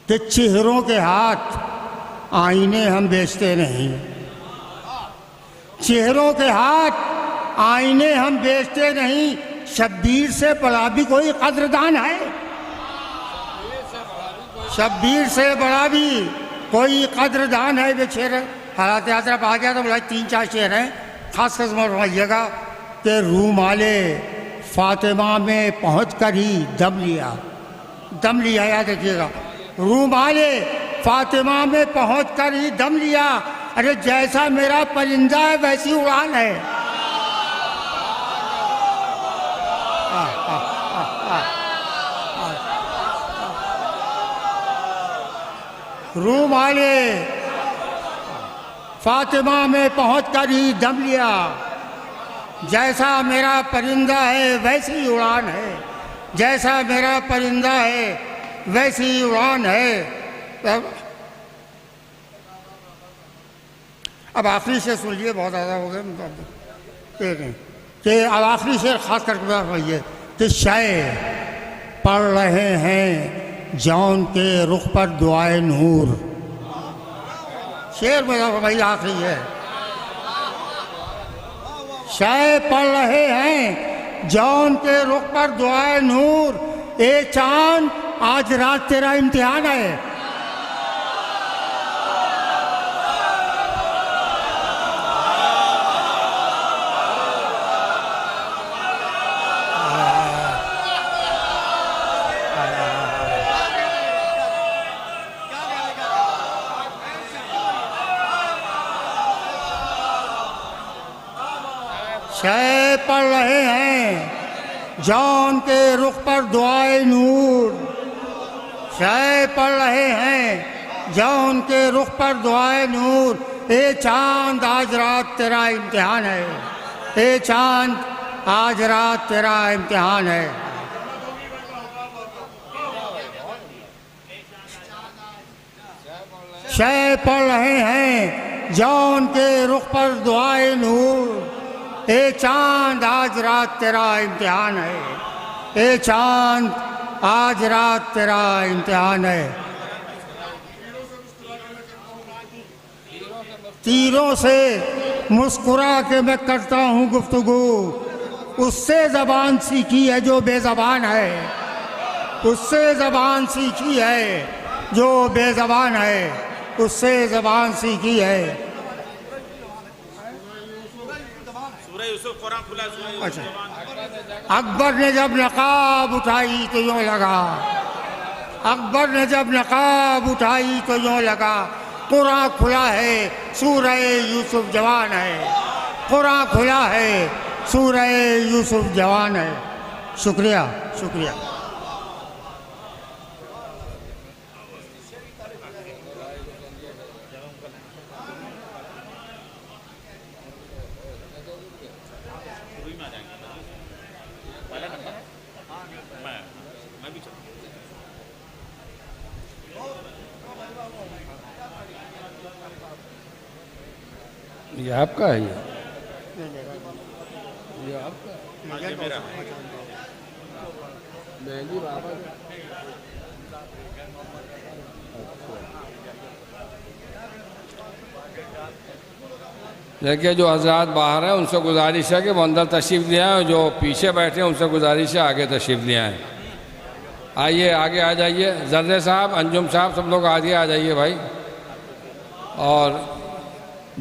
کہ چہروں کے ہاتھ آئینے ہم بیچتے نہیں، چہروں کے ہاتھ آئینے ہم بیچتے نہیں، شبیر سے بڑا بھی کوئی قدردان ہے، شبیر سے بڑا بھی کوئی قدردان ہے۔ یہ شعر حالات حاضرہ پہ آ گیا تو بلا 3-4 شعر ہیں، خاص خاص فرمائیے گا کہ رومال فاطمہ میں پہنچ کر ہی دم لیا، دم لیا، یاد رکھیے گا، رومال فاطمہ میں پہنچ کر ہی دم لیا، ارے جیسا میرا پرندہ ہے ویسی اڑان ہے۔ روم والے فاطمہ میں پہنچ کر ہی دم لیا، جیسا میرا پرندہ ہے ویسی اڑان ہے، جیسا میرا پرندہ ہے ویسی اڑان ہے۔ اب آخری شعر سن لیے، بہت زیادہ ہو گئے، کہ اب آخری شعر خاص کر کے بتائیے کہ شاعر پڑھ رہے ہیں جون کے رخ پر دعائے نور، شعر میں بھائی آخری ہے، شاعر پڑھ رہے ہیں جون کے رخ پر دعائے نور، اے چاند آج رات تیرا امتحان ہے۔ شے پڑھ رہے ہیں جون کے رخ پر دعائے نور، شے پڑھ رہے ہیں جون کے رخ پر دعائے نور، اے چاند آج رات تیرا امتحان ہے، اے چاند آج رات تیرا امتحان ہے۔ شے پڑھ رہے ہیں جون کے رخ پر دعائے نور، اے چاند آج رات تیرا امتحان ہے، اے چاند آج رات تیرا امتحان ہے۔ تیروں سے مسکرا کے میں کرتا ہوں گفتگو، اس سے زبان سیکھی ہے جو بے زبان ہے، اس سے زبان سیکھی ہے جو بے زبان ہے، اس سے زبان سیکھی ہے۔ اچھا، اکبر نے جب نقاب اٹھائی تو یوں لگا، اکبر نے جب نقاب اٹھائی تو یوں لگا، قرآن کھلا ہے سورہ یوسف جوان ہے، قرآن کھلا ہے سورہ یوسف جوان ہے۔ شکریہ شکریہ۔ یہ آپ کا ہے، یہ آپ کا مہندی بابا۔ دیکھیے جو حضرات باہر ہیں ان سے گزارش ہے کہ وہ اندر تشریف لے آئیں، جو پیچھے بیٹھے ہیں ان سے گزارش ہے آگے تشریف لے آئیں۔ آئیے آگے آ جائیے، زردے صاحب، انجم صاحب، سب لوگ آگے آ جائیے بھائی۔ اور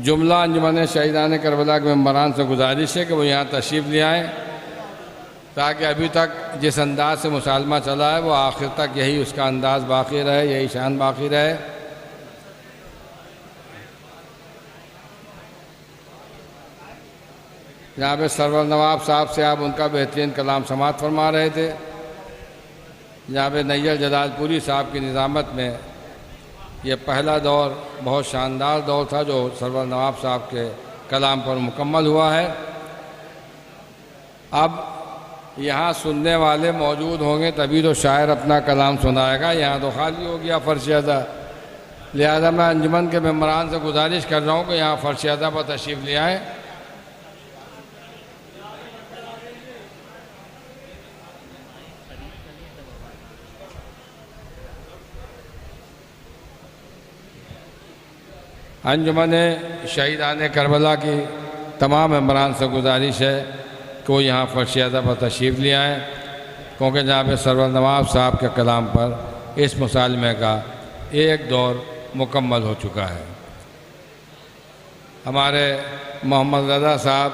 جملہ انجمن شہیدان کربلا کے ممبران سے گزارش ہے کہ وہ یہاں تشریف لے آئیں، تاکہ ابھی تک جس انداز سے مسالمہ چلا ہے وہ آخر تک یہی اس کا انداز باقی رہے، یہی شان باقی رہے۔ یہاں پہ سرور نواب صاحب سے آپ ان کا بہترین کلام سماعت فرما رہے تھے، یہاں پہ نیل جلال پوری صاحب کی نظامت میں یہ پہلا دور بہت شاندار دور تھا جو سرور نواب صاحب کے کلام پر مکمل ہوا ہے۔ اب یہاں سننے والے موجود ہوں گے تبھی تو شاعر اپنا کلام سنائے گا، یہاں تو خالی ہو گیا فرش ادا، لہذا میں انجمن کے ممبران سے گزارش کر رہا ہوں کہ یہاں فرش ادا پر تشریف لے آئیں۔ انجمن شہیدان کربلا کی تمام ممبران سے گزارش ہے کہ وہ یہاں فرش ادا پر تشریف لے آئیں، کیونکہ جناب سرور نواب صاحب کے کلام پر اس مسالمے کا ایک دور مکمل ہو چکا ہے۔ ہمارے محمد رضا صاحب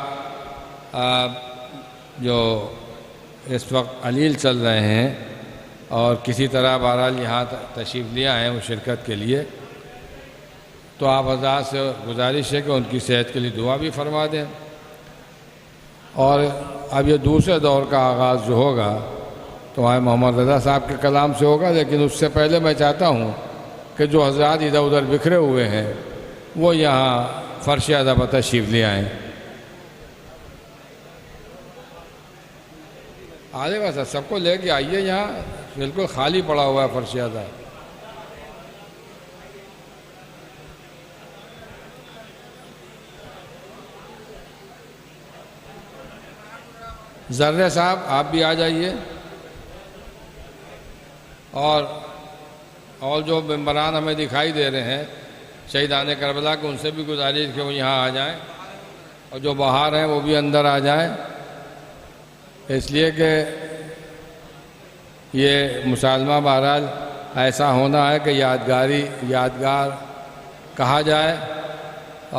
جو اس وقت علیل چل رہے ہیں اور کسی طرح بہرحال یہاں تشریف لے آئے ہیں وہ شرکت کے لیے، تو آپ حضرات سے گزارش ہے کہ ان کی صحت کے لیے دعا بھی فرما دیں۔ اور اب یہ دوسرے دور کا آغاز جو ہوگا تو ہمارے محمد رضا صاحب کے کلام سے ہوگا، لیکن اس سے پہلے میں چاہتا ہوں کہ جو حضرات ادھر ادھر بکھرے ہوئے ہیں وہ یہاں فرش ادب پر تشریف لے آئیں. آگے بس سب کو لے کے آئیے، یہاں بالکل خالی پڑا ہوا ہے فرش ادب. ذرے صاحب آپ بھی آ جائیے، اور جو ممبران ہمیں دکھائی دے رہے ہیں شہیدان کربلا کے، ان سے بھی گزارش کہ وہ یہاں آ جائیں، اور جو باہر ہیں وہ بھی اندر آ جائیں، اس لیے کہ یہ مسالمہ بہرحال ایسا ہونا ہے کہ یادگار کہا جائے.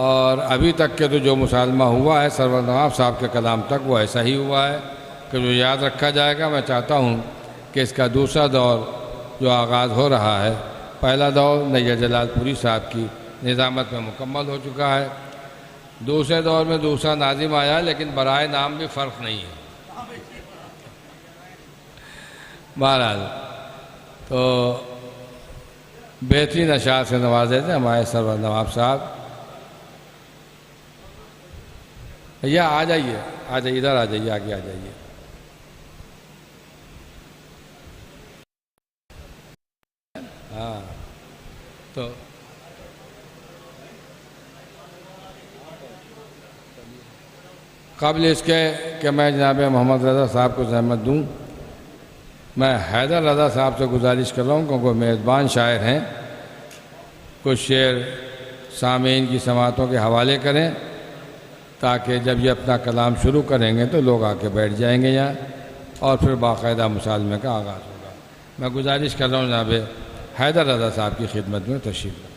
اور ابھی تک کے تو جو مسالمہ ہوا ہے سرور نواب صاحب کے کلام تک وہ ایسا ہی ہوا ہے کہ جو یاد رکھا جائے گا. میں چاہتا ہوں کہ اس کا دوسرا دور جو آغاز ہو رہا ہے، پہلا دور نیر جلال پوری صاحب کی نظامت میں مکمل ہو چکا ہے، دوسرے دور میں دوسرا ناظم آیا، لیکن برائے نام بھی فرق نہیں ہے. بہرحال تو بہترین اشعار سے نوازے تھے ہمارے سرور نواب صاحب. یا آ جائیے ادھر آ جائیے، آگے آ جائیے. ہاں تو قبل اس کے کہ میں جناب محمد رضا صاحب کو زحمت دوں، میں حیدر رضا صاحب سے گزارش کر رہا ہوں کیونکہ وہ میزبان شاعر ہیں، کچھ شعر سامعین کی سماعتوں کے حوالے کریں تاکہ جب یہ اپنا کلام شروع کریں گے تو لوگ آ کے بیٹھ جائیں گے یہاں، اور پھر باقاعدہ مکالمے کا آغاز ہوگا. میں گزارش کر رہا ہوں جناب حیدر رضا صاحب کی خدمت میں تشریف لیں.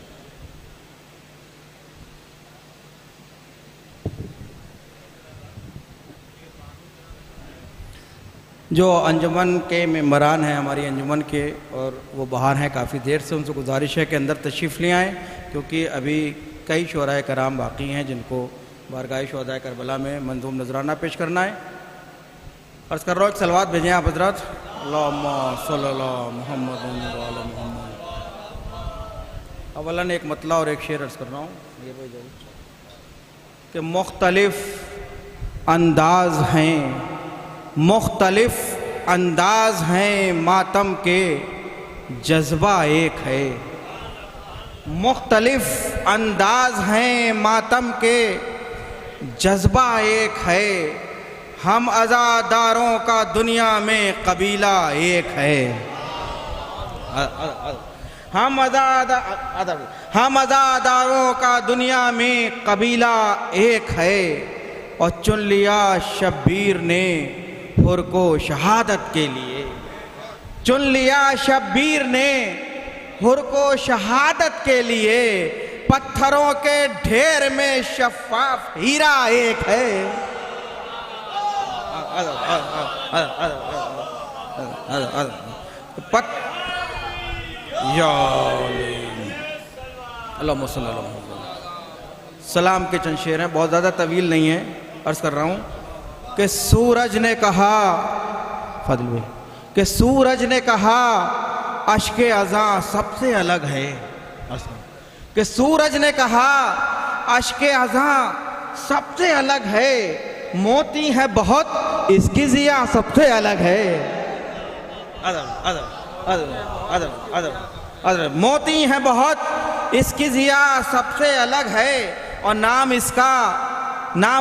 جو انجمن کے ممبران ہیں ہماری انجمن کے، اور وہ باہر ہیں کافی دیر سے، ان سے گزارش ہے کہ اندر تشریف لے آئیں، کیونکہ ابھی کئی شعراء کرام باقی ہیں جن کو بارگاہ شہداء کربلا میں منظوم نذرانہ پیش کرنا ہے. عرض کر رہا ہوں ایک صلوات بھیجیں آپ حضرات. اللہم صلی اللہ محمد و علی محمد. اولاً ایک مطلع اور ایک شعر عرض کر رہا ہوں کہ مختلف انداز ہیں ماتم کے، جذبہ ایک ہے. مختلف انداز ہیں ماتم کے، جذبہ ایک ہے. ہم عزاداروں کا دنیا میں قبیلہ ایک ہے. ہم عزاداروں کا دنیا میں قبیلہ ایک ہے. اور چن لیا شبیر نے حر کو شہادت کے لیے. چن لیا شبیر نے حر کو شہادت کے لیے. پتھروں کے ڈھیر میں شفاف ہیرا ایک ہے. اللہم صلی اللہ علیہ وسلم. سلام کے چند شعر ہیں، بہت زیادہ طویل نہیں ہیں. عرض کر رہا ہوں کہ سورج نے کہا، فضل بھائی، کہ سورج نے کہا اشک اذاں سب سے الگ ہے. کہ سورج نے کہا اشک اذاں سب سے الگ ہے. موتی ہے بہت اس کی ضیاء سب سے الگ ہے. موتی ہے بہت اس کی ضیاء سب سے الگ ہے. اور نام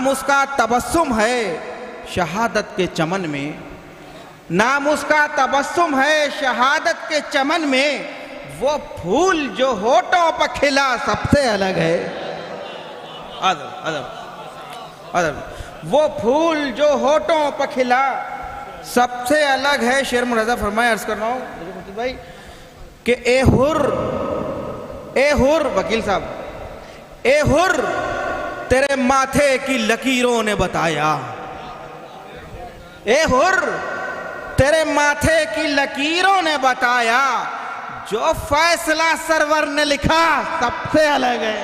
اس کا تبسم ہے شہادت کے چمن میں. نام اس کا تبسم ہے شہادت کے چمن میں. وہ پھول جو ہونٹوں پر کھلا سب سے الگ ہے. وہ پھول جو ہونٹوں پر کھلا سب سے الگ ہے. شعر مرضا فرمائے. عرض کر رہا ہوں بھائی کہ اے حر وکیل صاحب، اے حر تیرے ماتھے کی لکیروں نے بتایا. اے حر تیرے ماتھے کی لکیروں نے بتایا. جو فیصلہ سرور نے لکھا سب سے الگ ہے.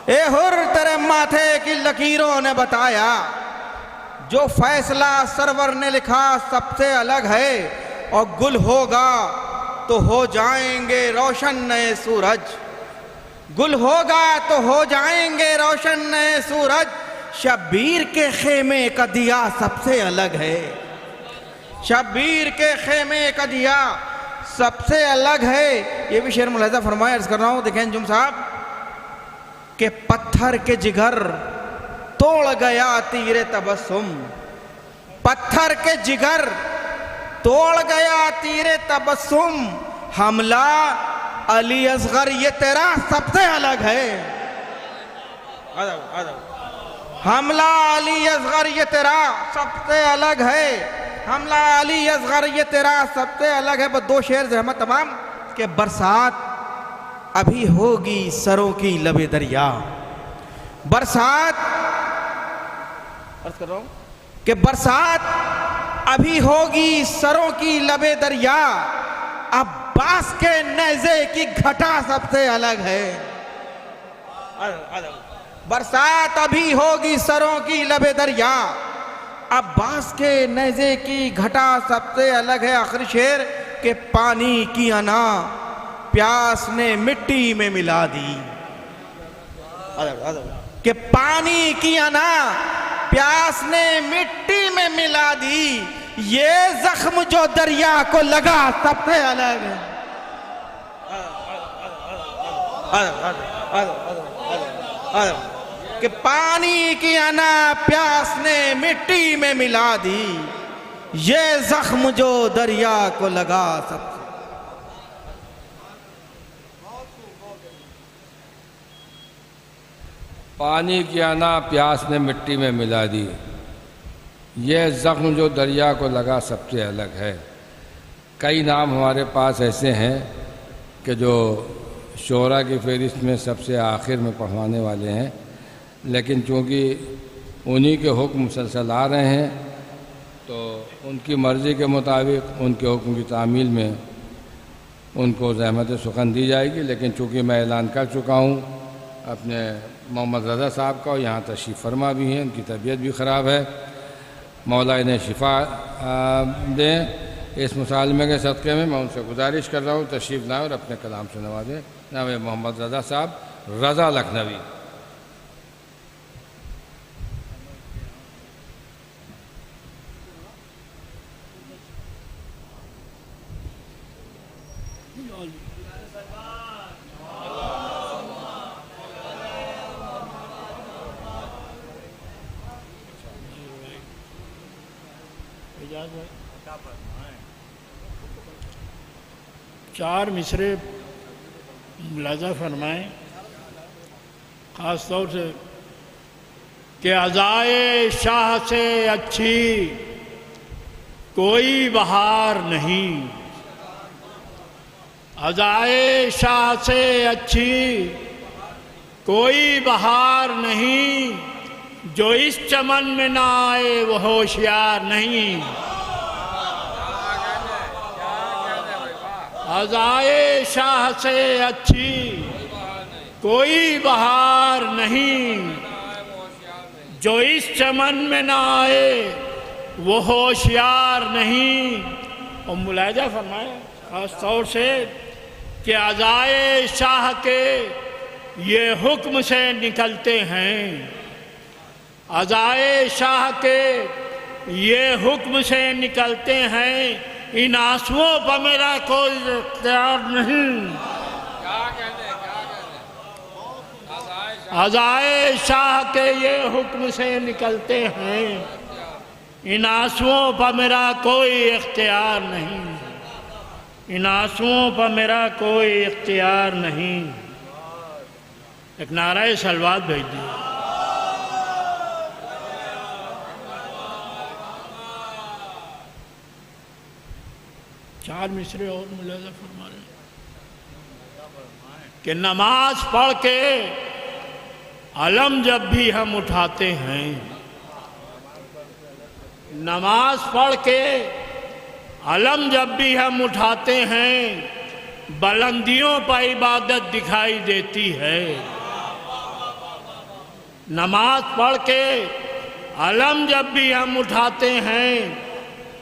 اے حر تیرے ماتھے کی لکیروں نے بتایا. جو فیصلہ سرور نے لکھا سب سے الگ ہے. اور گل ہوگا تو ہو جائیں گے روشن نئے سورج، گل ہوگا تو ہو جائیں گے روشن نئے سورج، شبیر کے خیمے کا دیا سب سے الگ ہے، شبیر کے خیمے کا دیا سب سے الگ ہے۔ یہ بھی شعر ملاحظہ فرمائے، عرض کر رہا ہوں، دیکھیں انجم صاحب کہ پتھر کے جگر توڑ گیا تیر تبسم، پتھر کے جگر توڑ گیا تیر تبسم، حملہ علی اصغر یہ تیرا سب سے الگ ہے، حملہ علی اصغر یہ تیرا سب سے الگ ہے، حملہ علی اصغر یہ تیرا سب سے الگ ہے۔ بس دو شعر زحمت تمام کہ برسات ابھی ہوگی سروں کی لب دریا، برسات عرض کر رہا ہوں کہ برسات ابھی ہوگی سروں کی لب دریا، عباس کے نیزے کی گھٹا سب سے الگ ہے، برسات ابھی ہوگی سروں کی لب دریا، عباس کے نیزے کی گھٹا سب سے الگ ہے۔ آخری شعر کہ پانی کی انا پیاس نے مٹی میں ملا دی، کہ پانی کی انا پیاس نے مٹی میں ملا دی، یہ زخم جو دریا کو لگا سب سے الگ ہے، کہ پانی کی انا پیاس نے مٹی میں ملا دی، یہ زخم جو دریا کو لگا سب سے۔ پانی کی انا پیاس نے مٹی میں ملا دی، یہ زخم جو دریا کو لگا سب سے الگ ہے۔ کئی نام ہمارے پاس ایسے ہیں کہ جو شعراء کی فہرست میں سب سے آخر میں پڑھوانے والے ہیں، لیکن چونکہ انہی کے حکم مسلسل آ رہے ہیں تو ان کی مرضی کے مطابق ان کے حکم کی تعمیل میں ان کو زحمت سخن دی جائے گی، لیکن چونکہ میں اعلان کر چکا ہوں اپنے محمد رضا صاحب کا، یہاں تشریف فرما بھی ہیں، ان کی طبیعت بھی خراب ہے، مولا انہیں شفا دیں۔ اس مصالحے کے صدقے میں میں ان سے گزارش کر رہا ہوں تشریف لائیں اور اپنے کلام سے نوازیں۔ جناب محمد رضا صاحب، رضا لکھنوی۔ چار مصرے ملاحظہ فرمائیں، خاص طور سے کہ عزائے شاہ سے اچھی کوئی بہار نہیں، عزائے شاہ سے اچھی کوئی بہار نہیں، جو اس چمن میں نہ آئے وہ ہوشیار نہیں، عزائے شاہ سے اچھی کوئی بہار نہیں، جو اس چمن میں نہ آئے وہ ہوشیار نہیں۔ اور ملاحظہ فرمائیں خاص طور سے کہ عزائے شاہ کے یہ حکم سے نکلتے ہیں، عزائے شاہ کے یہ حکم سے نکلتے ہیں، ان آنسوؤں پر میرا کوئی اختیار نہیں، عزائے شاہ کے یہ حکم سے نکلتے ہیں، ان آنسوؤں پر میرا کوئی اختیار نہیں، ان آنسوؤں پر میرا کوئی اختیار نہیں۔ ایک نعرہ سلوات بھیج دیے۔ چار مصرے اور ملاحظہ فرما رہے ہیں کہ نماز پڑھ کے علم جب بھی ہم اٹھاتے ہیں، نماز پڑھ کے علم جب بھی ہم اٹھاتے ہیں، بلندیوں پر عبادت دکھائی دیتی ہے، نماز پڑھ کے علم جب بھی ہم اٹھاتے ہیں،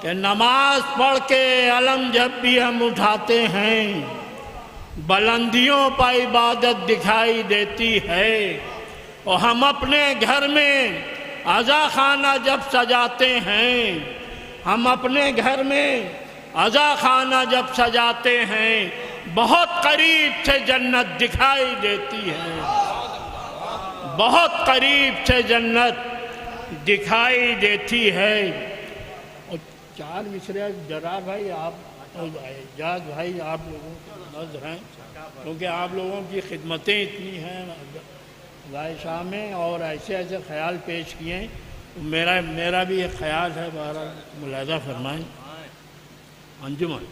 کہ نماز پڑھ کے علم جب بھی ہم اٹھاتے ہیں بلندیوں پر عبادت دکھائی دیتی ہے، اور ہم اپنے گھر میں عزا خانہ جب سجاتے ہیں، ہم اپنے گھر میں عزا خانہ جب سجاتے ہیں بہت قریب سے جنت دکھائی دیتی ہے، بہت قریب سے جنت دکھائی دیتی ہے۔ چار مصرے جرار بھائی آپ اعجاز بھائی آپ لوگوں کے نظر ہیں، کیونکہ آپ لوگوں کی خدمتیں اتنی ہیں رائے شاہ میں، اور ایسے ایسے خیال پیش کیے ہیں، میرا بھی ایک خیال ہے، بہرحال ملاحظہ فرمائیں انجمن،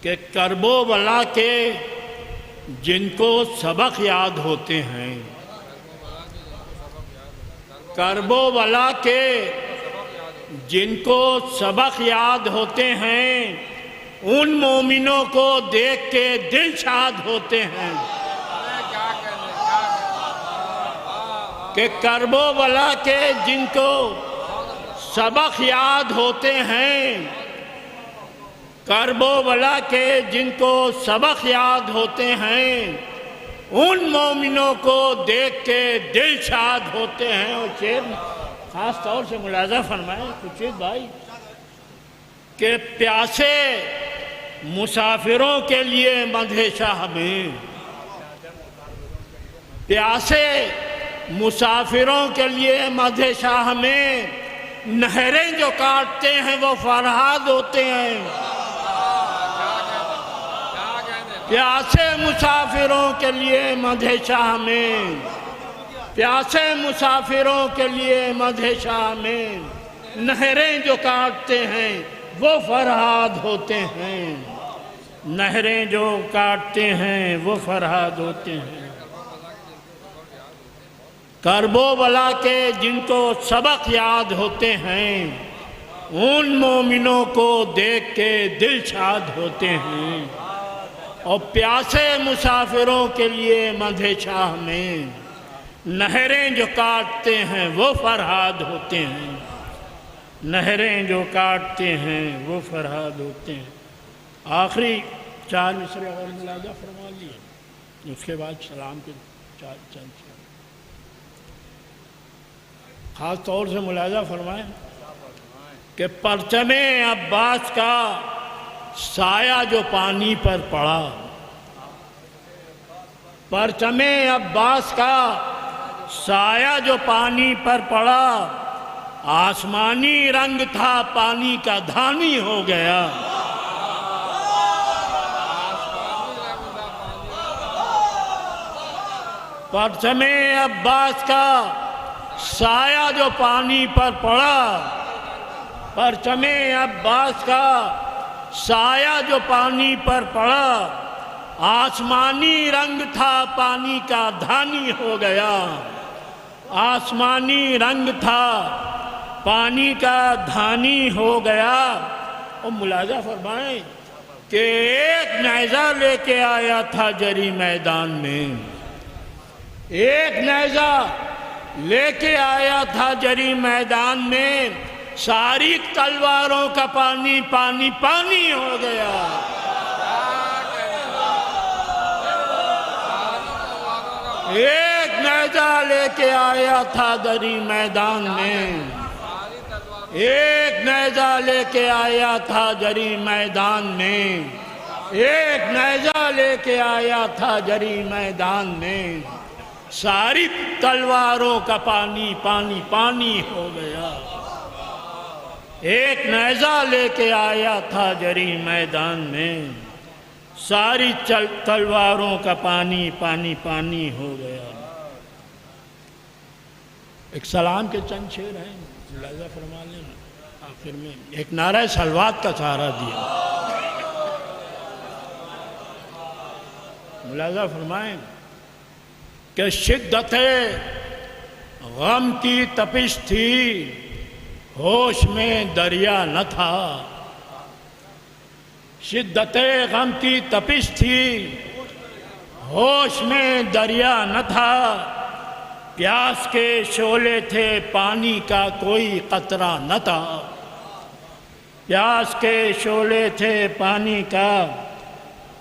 کہ کرب و بلا کے جن کو سبق یاد ہوتے ہیں، کرب و بلا کے جن کو سبق یاد ہوتے ہیں، ان مومنوں کو دیکھ کے دل شاد ہوتے ہیں، کہ کرب و بلا کے جن کو سبق یاد ہوتے ہیں، کرب و بلا کے جن کو سبق یاد ہوتے ہیں، ان مومنوں کو دیکھ کے دل شاد ہوتے ہیں۔ اور شعر خاص طور سے ملاحظہ فرمائیں خورشید بھائی کہ پیاسے مسافروں کے لیے مدح شاہ میں، پیاسے مسافروں کے لیے مدح شاہ میں، نہریں جو کاٹتے ہیں وہ فرہاد ہوتے ہیں، پیاسے مسافروں کے لیے مدح شاہ میں، پیاسے مسافروں کے لیے مدح شاہ میں، نہریں جو کاٹتے ہیں وہ فرہاد ہوتے ہیں، نہریں جو کاٹتے ہیں وہ فرہاد ہوتے ہیں۔ کرب و بلا کے جن کو سبق یاد ہوتے ہیں، ان مومنوں کو دیکھ کے دل شاد ہوتے ہیں، اور پیاسے مسافروں کے لیے مدح شاہ میں، نہریں جو کاٹتے ہیں وہ فرہاد ہوتے ہیں، نہریں جو کاٹتے ہیں وہ فرہاد ہوتے ہیں۔ آخری چار مصرے اور ملاحظہ فرما لیے، اس کے بعد سلام کے چند شعر خاص طور سے ملاحظہ فرمائیں کہ پرچم عباس کا سایہ جو پانی پر پڑا، پرچم عباس کا سایہ جو پانی پر پڑا، آسمانی رنگ تھا پانی کا دھانی ہو گیا، پرچم عباس کا سایہ جو پانی پر پڑا، پرچم عباس کا سایہ جو پانی پر پڑا، آسمانی رنگ تھا پانی کا دھانی ہو گیا، آسمانی رنگ تھا پانی کا دھانی ہو گیا۔ اور ملاحظہ فرمائیں کہ ایک نیزہ لے کے آیا تھا جری میدان میں، ایک نیزہ لے کے آیا تھا جری میدان میں، ساری تلواروں کا پانی پانی پانی ہو گیا، ایک نیزہ لے کے آیا تھا جری میدان میں، ایک نیزہ لے کے آیا تھا جری میدان میں، ایک نیزہ لے کے آیا تھا جری میدان میں، ساری تلواروں کا پانی پانی پانی ہو گیا، ایک نیزہ لے کے آیا تھا جری میدان میں، ساری تلواروں کا پانی پانی پانی ہو گیا۔ ایک سلام کے چند شعر ہیں، ملاحظہ فرما لیں آخر میں ایک نعرہ سلوات کا سہارا دیا. ملاحظہ فرمائیں کہ شدت غم کی تپش تھی، ہوش میں دریا نہ تھا. شدت غم کی تپش تھی، ہوش میں دریا نہ تھا. پیاس کے شعلے تھے، پانی کا کوئی قطرہ نہ تھا. پیاس کے شعلے تھے، پانی کا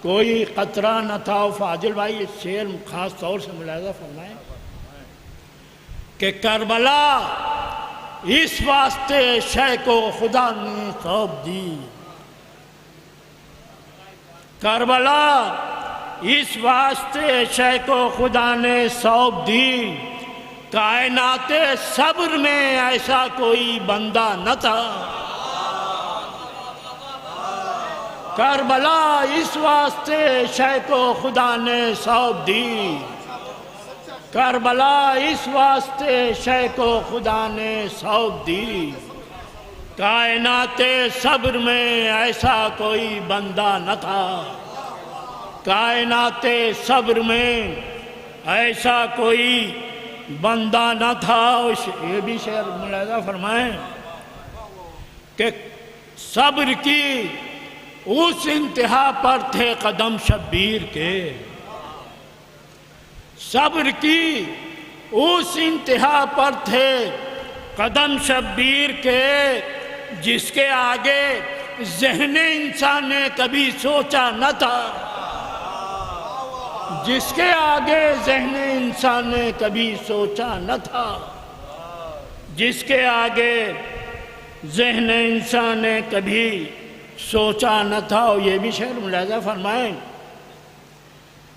کوئی قطرہ نہ تھا. فاضل بھائی اس شعر خاص طور سے ملاحظہ فرمائیں کہ کربلا اس واسطے شے کو خدا نے سونپ دی. کربلا اس واسطے شے کو خدا نے سونپ دی. کائنات صبر میں ایسا کوئی بندہ نہ تھا. کربلا اس واسطے شے کو خدا نے سونپ دی. کربلا اس واسطے شے کو خدا نے سونپ دی. کائنات صبر میں ایسا کوئی بندہ نہ تھا. کائنات صبر میں ایسا کوئی بندہ نہ تھا. یہ بھی شعر ملاحظہ فرمائیں کہ صبر کی اس انتہا پر تھے قدم شبیر کے. صبر کی اس انتہا پر تھے قدم شبیر کے، جس کے آگے ذہن انسان نے کبھی سوچا نہ تھا. جس کے آگے ذہن انسان نے کبھی سوچا نہ تھا. جس کے آگے ذہن انسان نے کبھی سوچا نہ تھا. اور یہ بھی شعر ملاحظہ فرمائیں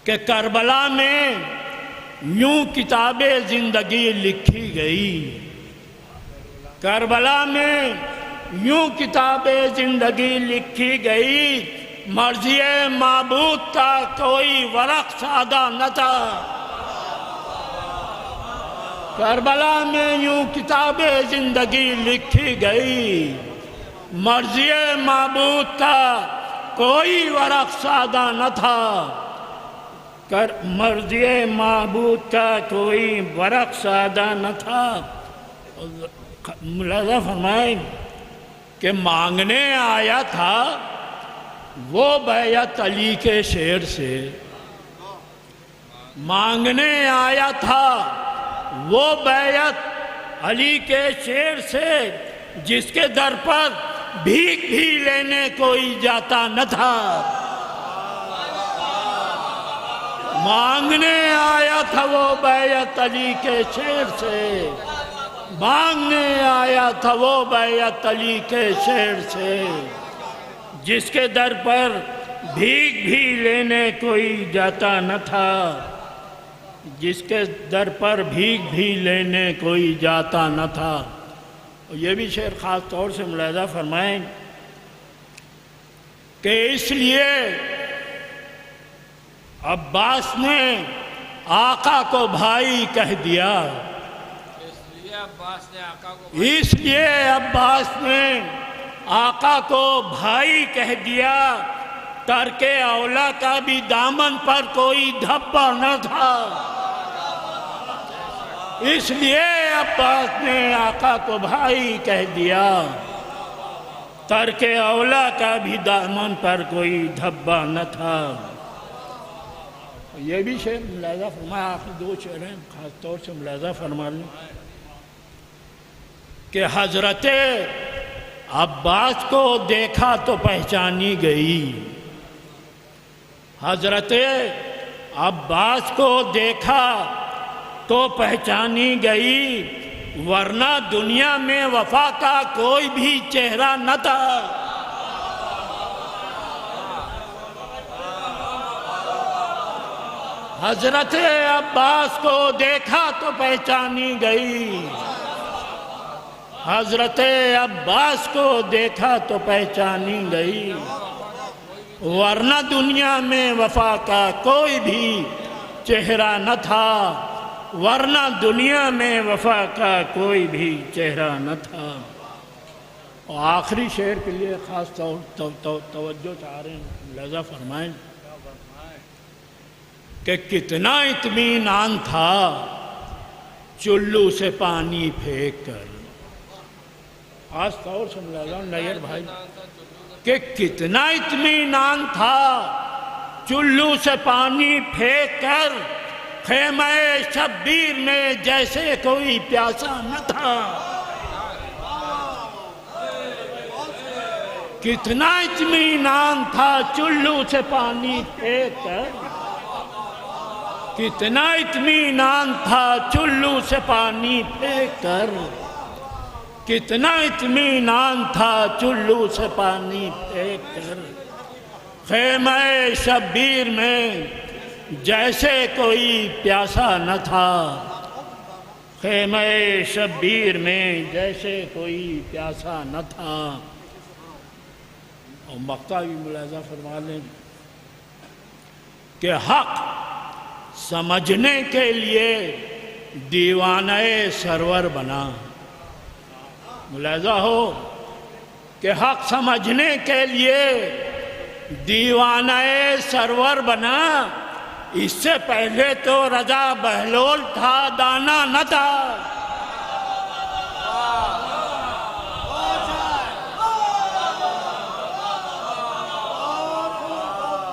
کہ کربلا میں یوں کتاب زندگی لکھی گئی. کربلا میں یوں کتاب زندگی لکھی گئی. مرضی معبود کا کوئی ورق سادہ نہ تھا. کربلا میں یوں کتاب زندگی لکھی گئی. مرضی معبود کا کوئی ورق سادہ نہ تھا. مرضی معبود کا کوئی ورق سادہ نہ تھا. ملاحظہ فرمائیں کہ مانگنے آیا تھا وہ بیعت علی کے شعر سے. مانگنے آیا تھا وہ بیعت علی کے شعر سے، جس کے در پر بھیک بھی لینے کوئی جاتا نہ تھا. مانگنے آیا تھا وہ بیعت علی کے شعر سے. مانگنے آیا تھا وہ بیعت علی کے شعر سے، جس کے در پر بھیک بھی لینے کوئی جاتا نہ تھا. جس کے در پر بھیک بھی لینے کوئی جاتا نہ تھا. اور یہ بھی شعر خاص طور سے ملاحظہ فرمائیں کہ اس لیے عباس نے آقا کو بھائی کہہ دیا. اس لیے عباس نے آقا کو بھائی کہہ دیا. ترک اولا کا بھی دامن پر کوئی دھبا نہ تھا. اس لیے عباس نے آقا کو بھائی کہہ دیا. ترک اولا کا بھی دامن پر کوئی دھبا نہ تھا. یہ بھی شعر ملاحظہ فرمایا. آخری دو شعر ہیں خاص طور سے ملاحظہ فرما لیں کہ حضرت عباس کو دیکھا تو پہچانی گئی. حضرت عباس کو دیکھا تو پہچانی گئی، ورنہ دنیا میں وفا کا کوئی بھی چہرہ نہ تھا. حضرت عباس کو دیکھا تو پہچانی گئی. حضرت عباس کو دیکھا تو پہچانی گئی، ورنہ دنیا میں وفا کا کوئی بھی چہرہ نہ تھا. ورنہ دنیا میں وفا کا کوئی بھی چہرہ نہ تھا۔ اور آخری شعر کے لیے خاص توجہ چاہ رہے ہیں، لہذا فرمائیں کہ کتنا اطمینان تھا چلو سے پانی پھینک کر، خاص طور سے ملاحظہ نیئر بھائی، کہ کتنا اطمینان تھا چلو سے پانی پھینک کر، خیمہ شبیر میں جیسے کوئی پیاسا نہ تھا۔ کتنا اطمینان تھا چلو سے پانی پھینک کر، کتنا اطمینان تھا چلو سے پانی پھینک کر، کتنا اطمینان تھا چلو سے پانی پھینک کر، خیمہ شبیر میں جیسے کوئی پیاسا نہ تھا، خیمہ شبیر میں جیسے کوئی پیاسا نہ تھا۔ اور مقطع بھی ملاحظہ فرما لیں کہ حق سمجھنے کے لیے دیوانہ سرور بنا، ملاحظہ ہو کہ حق سمجھنے کے لیے دیوانہ سرور بنا، اس سے پہلے تو رضا بہلول تھا، دانا نہ تھا۔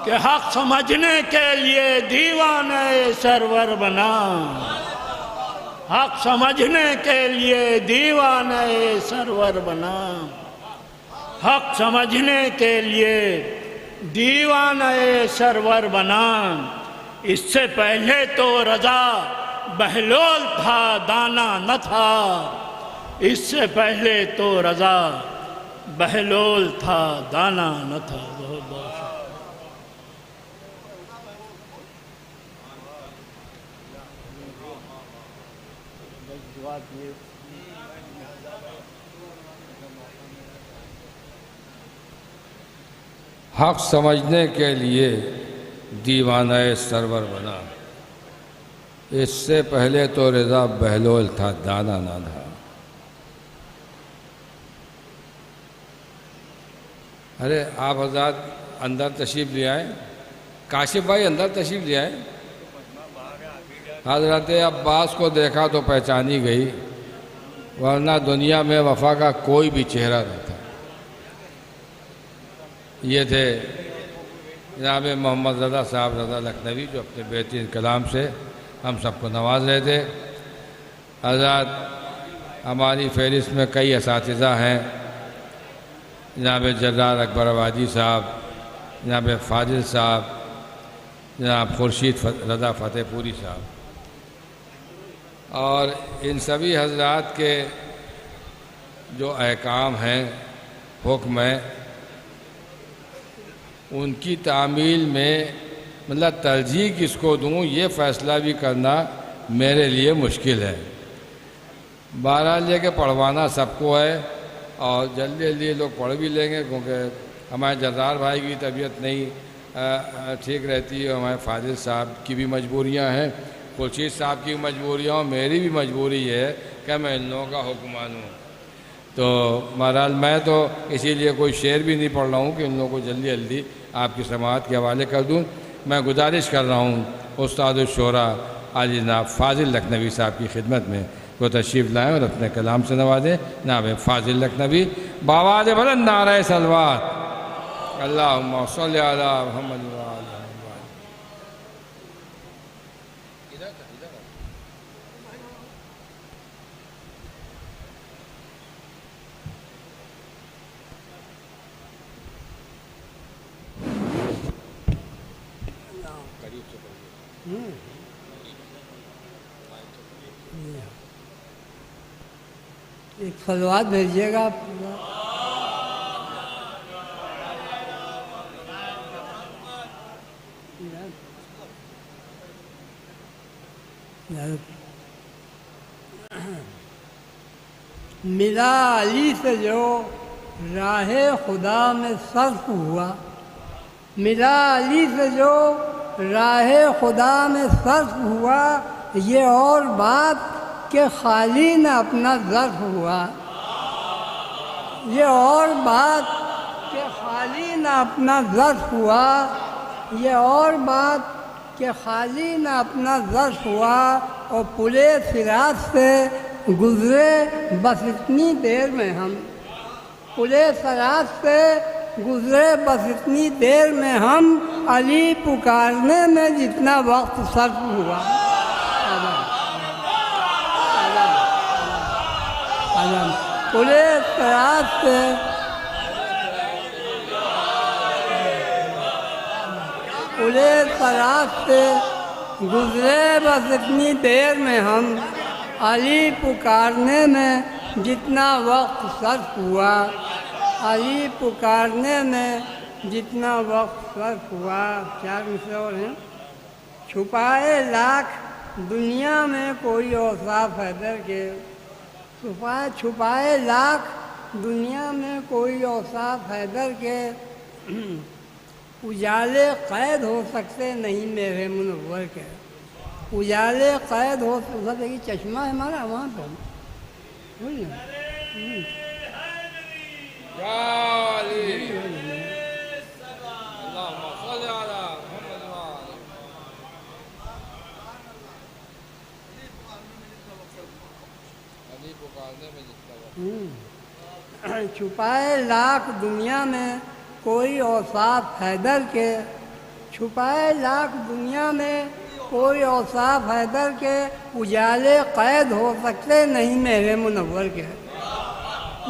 کہ حق سمجھنے کے لیے دیوانہ سرور بنا، حق سمجھنے کے لیے دیوانہ سرور بنا، حق سمجھنے کے لیے دیوانہ سرور بنا، اس سے پہلے تو رضا بہلول تھا، دانا نہ تھا، اس سے پہلے تو رضا بہلول تھا، دانا نہ تھا۔ بہت بہت حق سمجھنے کے لیے دیوانہ سرور بنا، اس سے پہلے تو رضا بہلول تھا، دانا نہ تھا۔ ارے آپ حضرات اندر تشریف لے آئیں، کاشف بھائی اندر تشریف لے آئیں۔ حضرت عباس کو دیکھا تو پہچانی گئی، ورنہ دنیا میں وفا کا کوئی بھی چہرہ نہ تھا۔ یہ تھے جناب محمد رضا صاحب رضا لکھنوی، جو اپنے بہترین کلام سے ہم سب کو نواز رہے تھے۔ حضرات ہماری فہرست میں کئی اساتذہ ہیں، جناب جرار اکبر آبادی صاحب، جناب فاضل صاحب، جناب خورشید رضا فتح پوری صاحب، اور ان سبھی حضرات کے جو احکام ہیں، حکم ہیں، ان کی تعمیل میں مطلب ترجیح کس کو دوں یہ فیصلہ بھی کرنا میرے لیے مشکل ہے۔ بہرحال یہ کہ پڑھوانا سب کو ہے، اور جلدی جلدی لوگ پڑھ بھی لیں گے، کیونکہ ہمارے جرار بھائی کی طبیعت نہیں ٹھیک رہتی ہے، ہمارے فاضل صاحب کی بھی مجبوریاں ہیں، خورشید صاحب کی مجبوریاں، اور میری بھی مجبوری ہے کہ میں ان لوگوں کا حکم مانوں۔ تو بہرحال میں تو اسی لیے کوئی شعر بھی نہیں پڑھ رہا ہوں کہ ان لوگوں کو جلدی جلدی آپ کی سماعت کے حوالے کر دوں۔ میں گزارش کر رہا ہوں استاد الشعراء عالی جناب فاضل لکھنوی صاحب کی خدمت میں وہ تشریف لائیں اور اپنے کلام سے نوازیں۔ جناب فاضل لکھنوی بآواز بلند نعرہ صلوات، اللہم صلی علی محمد و آل محمد۔ ایک فلوات بھیجیے گا آپ۔ ملا علی سے جو راہ خدا میں صرف ہوا، ملا علی سے جو راہ خدا میں صرف ہوا، یہ اور بات کہ خالی نہ اپنا ظرف ہوا، یہ اور بات کہ خالی نہ اپنا ظرف ہوا، یہ اور بات کہ خالی نہ اپنا ظرف ہوا، اور پلے صراط سے گزرے بس اتنی دیر میں ہم، پلے صراط سے گزرے بس اتنی دیر میں ہم، علی پکارنے میں جتنا وقت صرف ہوا۔ پلے صراط سے پلے صراط سے گزرے بس اتنی دیر میں ہم، علی پکارنے میں جتنا وقت صرف ہوا، علی پکارنے میں جتنا وقت صرف ہوا۔ 4 مصرے اور ہیں۔ چھپائے لاکھ دنیا میں کوئی اوصاف حیدر کے، چھپائے لاکھ دنیا میں کوئی اوصاف حیدر کے، اجالے قید ہو سکتے نہیں میرے منور کے، اجالے قید ہو سکتے۔ چشمہ ہے ہمارا وہاں پہ، چھپائے لاکھ دنیا میں کوئی اوصاف حیدر کے، چھپائے لاکھ دنیا میں کوئی اوصاف حیدر کے، اجالے قید ہو سکتے نہیں میرے منور کے،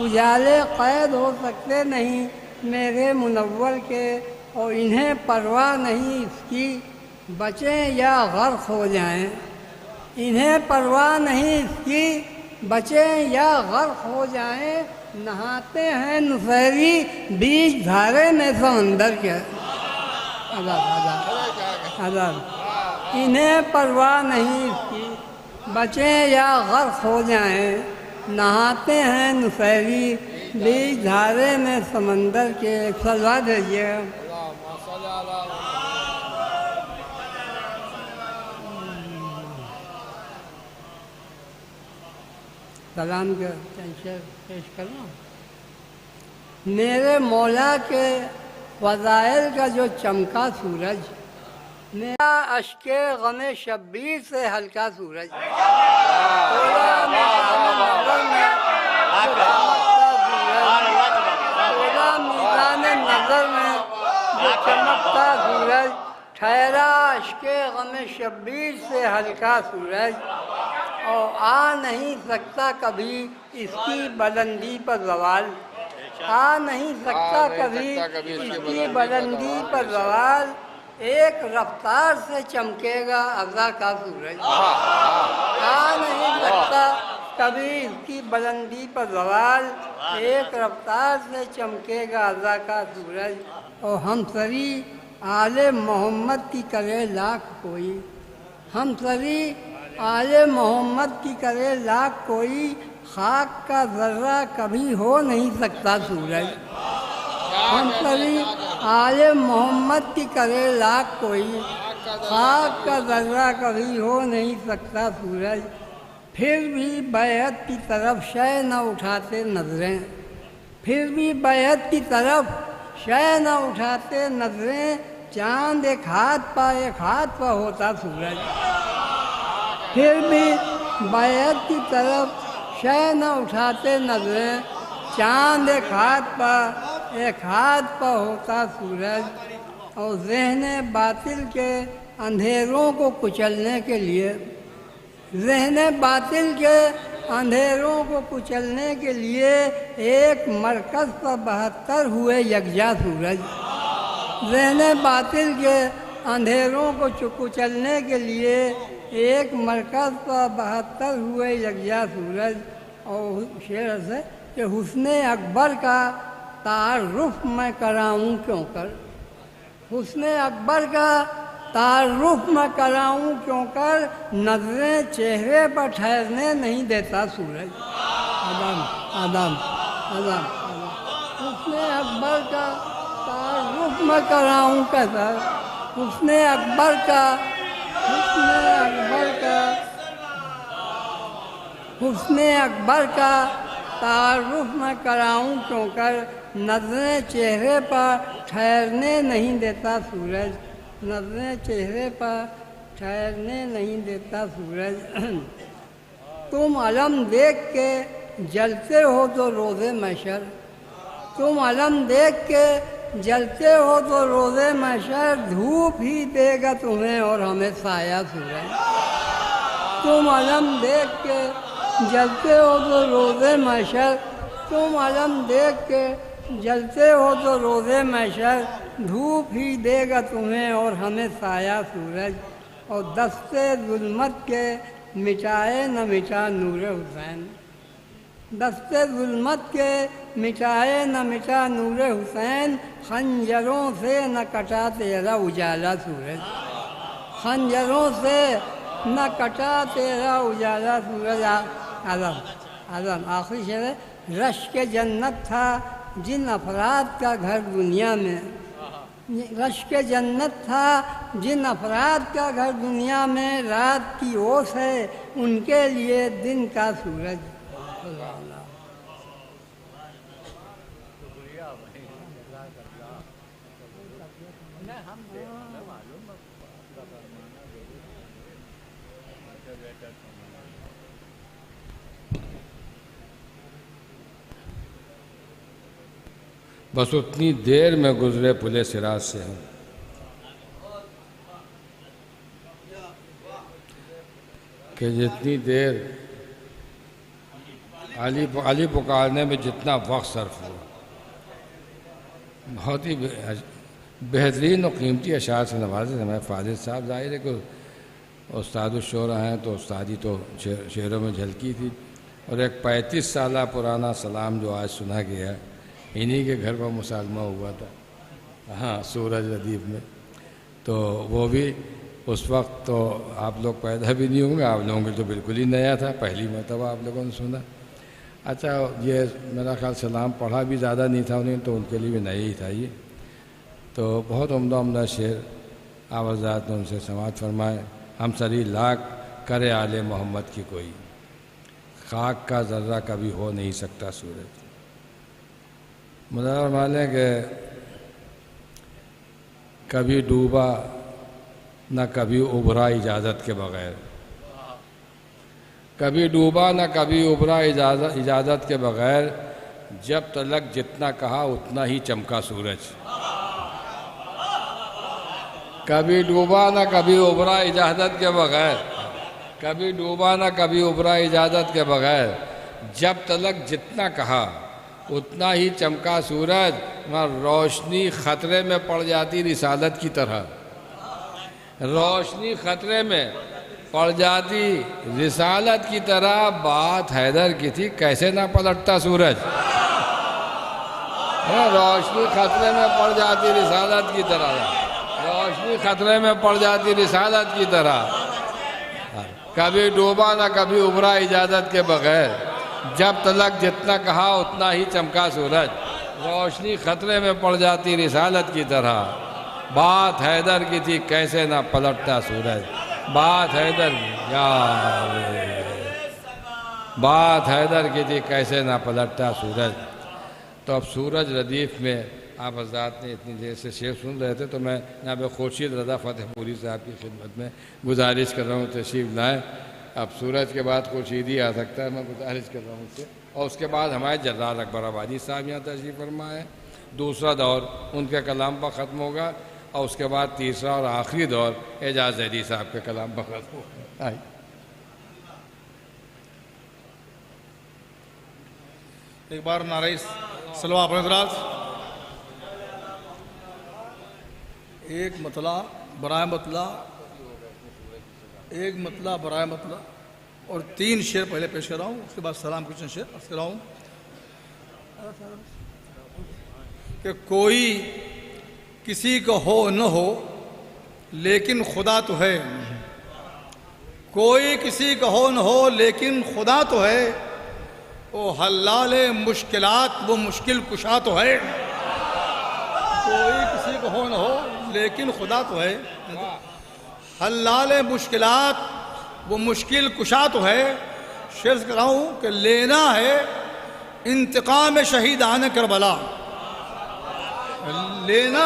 اجالے قید ہو سکتے نہیں میرے منور کے، اور انہیں پرواہ نہیں اس کی بچیں یا غرق ہو جائیں، انہیں پرواہ نہیں اس کی بچیں یا غرق ہو جائیں، نہاتے ہیں نصیری بیچ دھارے میں سمندر کے۔ انہیں پرواہ نہیں اس کی بچیں یا غرق ہو جائیں، نہاتے ہیں نصیری بیچ دھارے میں سمندر کے۔ ایک سلوات بھیجیے گا۔ سلام کے شعر پیش کرنا۔ میرے مولا کے فضائل کا جو چمکا سورج، میرا اشک غم شبیر سے ہلکا سورج، میدان نظر میں جو چمکتا سورج، ٹھہرا اشک غم شبیر سے ہلکا سورج، اور آ نہیں سکتا کبھی اس کی بلندی پر زوال، آ نہیں سکتا کبھی اس کی بلندی پر زوال، ایک رفتار سے چمکے گا عزا کا سورج، آ نہیں سکتا کبھی اس کی بلندی پر زوال، ایک رفتار سے چمکے گا عزا کا سورج، اور ہم سری آل محمد کی کرے لاکھ کوئی، ہم سری آل محمد کی کرے لاکھ کوئی، خاک کا ذرہ کبھی ہو نہیں سکتا سورج، ہم سری آل محمد کی کرے لاکھ کوئی، خاک کا ذرہ کبھی ہو نہیں سکتا سورج، پھر بھی بیعت کی طرف شے نہ اٹھاتے نظریں، پھر بھی بیعت کی طرف شے نہ اٹھاتے نظریں، چاند ایک ہاتھ پہ ہوتا سورج، پھر بھی بیعت کی طرف شے نہ اٹھاتے نظریں، چاند ایک ہاتھ پہ ہوتا سورج، اور ذہن باطل کے اندھیروں کو کچلنے کے لیے، ذہن باطل کے اندھیروں کو کچلنے کے لیے، ایک مرکز پر 72 ہوئے یکجا سورج، ذہن باطل کے اندھیروں کو کچلنے کے لیے، ایک مرکز پر 72 ہوئے یکجا سورج، اور شعر سے کہ حسن اکبر کا تعارف میں کراؤں کیوں کر، حسن اکبر کا تعارف میں کراؤں کیوں کر، نظریں چہرے پر ٹھہرنے نہیں دیتا سورج، آدم حسن اکبر کا تعارف میں کراؤں کیسا، حسن اکبر کا حسن اکبر کا تعارف میں کراؤں کیوں کر، نظریں چہرے پر ٹھہرنے نہیں دیتا سورج، نظریں چہرے پر ٹھہرنے نہیں دیتا سورج۔ تم علم دیکھ کے جلتے ہو تو روز محشر، تم علم دیکھ کے جلتے ہو تو روز محشر، دھوپ ہی دے گا تمہیں اور ہمیں سایہ سورج۔ تم علم دیکھ کے جلتے ہو تو روز محشر، تم علم دیکھ کے جلتے ہو تو روز محشر، دھوپ ہی دے گا تمہیں اور ہمیں سایہ سورج۔ اور دستے ظلمت کے مٹائے نہ مٹا نور حسین، دستے ظلمت کے مٹائے نہ مٹا نور حسین، خنجروں سے نہ کٹا تیرا اجالا سورج، خنجروں سے نہ کٹا تیرا اجالا سورج۔ اعظم آخری شعر ہے، رشک جنت تھا جن افراد کا گھر دنیا میں، رشک جنت تھا جن افراد کا گھر دنیا میں، رات کی اوس ہے ان کے لیے دن کا سورج۔ بس اتنی دیر میں گزرے پلے صراط سے ہم، کہ جتنی دیر علی پکارنے میں جتنا وقت صرف ہوا، بہت ہی بہترین اور قیمتی اشعار سے نوازے ہمیں فاضل صاحب۔ ظاہر ہے کہ استاد الشعراء ہیں تو استادی تو شعروں میں جھلکی تھی، اور ایک 35 سالہ پرانا سلام جو آج سنا گیا، انہی کے گھر پر مسالمہ ہوا تھا، ہاں سورج ردیف میں، تو وہ بھی اس وقت تو آپ لوگ پیدا بھی نہیں ہوں گے، آپ لوگوں کے تو بالکل ہی نیا تھا، پہلی مرتبہ آپ لوگوں نے سنا۔ اچھا یہ میرا خیال سلام پڑھا بھی زیادہ نہیں تھا انہیں، تو ان کے لیے بھی نیا ہی تھا یہ، تو بہت عمدہ شعر آپ حضرات نے ان سے سماعت فرمائے۔ ہم سری لاکھ کرے آل محمد کی کوئی، خاک کا ذرہ کبھی ہو نہیں سکتا سورج۔ مدار مانے کہ کبھی ڈوبا نہ کبھی ابھرا اجازت کے بغیر، کبھی ڈوبا نہ کبھی ابھرا اجازت کے بغیر، جب تلک جتنا کہا اتنا ہی چمکا سورج۔ کبھی ڈوبا نہ کبھی ابھرا اجازت کے بغیر، کبھی ڈوبا نہ کبھی ابھرا اجازت کے بغیر، جب تلک جتنا کہا اتنا ہی چمکا سورج، روشنی خطرے میں پڑ جاتی رسالت کی طرح، روشنی خطرے میں پڑ جاتی رسالت کی طرح، بات حیدر کی تھی کیسے نہ پلٹتا سورج، روشنی خطرے میں پڑ جاتی رسالت کی طرح، روشنی خطرے میں پڑ جاتی رسالت کی طرح، کبھی ڈوبا نہ کبھی ابھرا اجازت کے بغیر، جب تلک جتنا کہا اتنا ہی چمکا سورج، روشنی خطرے میں پڑ جاتی رسالت کی طرح، بات حیدر کی تھی کیسے نہ پلٹتا سورج، بات حیدر بات حیدر کی تھی کیسے نہ پلٹتا سورج۔ تو اب سورج ردیف میں آپ حضرات نے اتنی دیر سے شعر سن رہے تھے، تو میں جناب خورشید رضا فتح پوری صاحب کی خدمت میں گزارش کر رہا ہوں تشریف لائیں۔ اب سورج کے بعد خورشیدی آ سکتا ہے، میں گزارش کر رہا ہوں اس سے، اور اس کے بعد ہمارے جرار اکبر آبادی صاحب یہاں تشریف فرما ہے، دوسرا دور ان کے کلام پر ختم ہوگا، اور اس کے بعد تیسرا اور آخری دور اعجاز زیدی صاحب کے کلام پر ختم ہوگا۔ ایک بار نعرہ سلوہ اپنے حضرات، ایک مطلع برائے مطلع، ایک مطلع برائے مطلع، اور 3 شعر پہلے پیش کر رہا ہوں، اس کے بعد سلام کے چند شعر عرض کر رہا ہوں کہ کوئی کسی کو ہو نہ ہو لیکن خدا تو ہے، کوئی کسی کو ہو نہ ہو لیکن خدا تو ہے، وہ حلال مشکلات وہ مشکل کشا تو ہے، کوئی کسی کو ہو نہ ہو لیکن خدا تو ہے، حلال مشکلات وہ مشکل کشا تو ہے، شعر کر رہا ہوں کہ لینا ہے انتقام شہیدان کربلا، لینا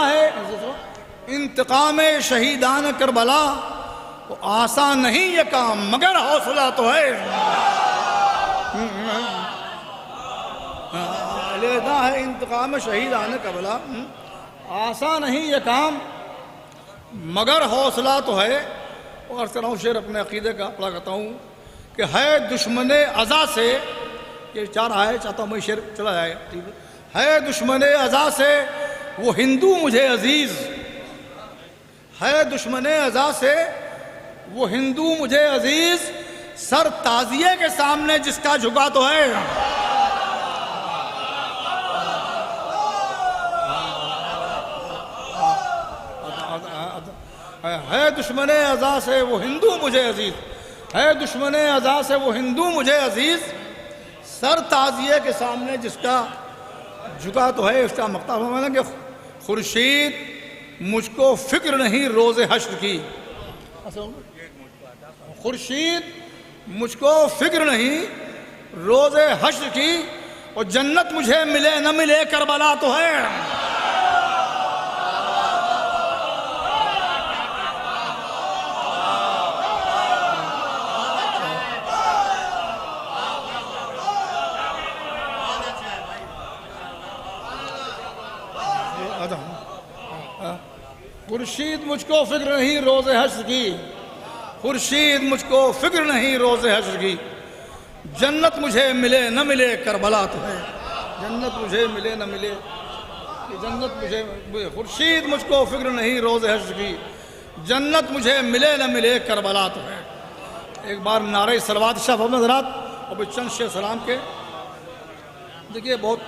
ہے انتقام شہیدان کربلا، آسان نہیں یہ کام مگر حوصلہ تو ہے، لینا ہے انتقام شہیدان کربلا، آسان نہیں یہ کام مگر حوصلہ تو ہے۔ اور عرض کر رہا ہوں شعر اپنے عقیدے کا پڑھا کرتا ہوں کہ ہے دشمن ازا سے، یہ چار آئے چاہتا ہوں میں شعر چلا جائے، ہے دشمن ازا سے وہ ہندو مجھے عزیز، ہے دشمن ازا سے وہ ہندو مجھے عزیز، سر تعزیے کے سامنے جس کا جھکا تو ہے، ہے دشمن ازا سے وہ ہندو مجھے عزیز، ہے دشمن ازا سے وہ ہندو مجھے عزیز، سر تعزیے کے سامنے جس کا جھکا تو ہے۔ اس کا مقطع فرمانا کہ خورشید مجھ کو فکر نہیں روز حشر کی، خورشید مجھ کو فکر نہیں روز حشر کی، اور جنت مجھے ملے نہ ملے کربلا تو ہے، خورشید مجھ کو فکر نہیں روز حشر کی، خورشید مجھ کو فکر نہیں روز حشر کی، جنت مجھے ملے نہ ملے کربلا تو ہے، جنت مجھے ملے نہ ملے، جنت مجھے، خورشید مجھ کو فکر نہیں روز حشر کی، جنت مجھے ملے نہ ملے کربلا تو ہے۔ ایک بار نعرہ صلوات شاہ فرمائیں حضرات، اور پھر چند شعر سلام کے۔ دیکھیے بہت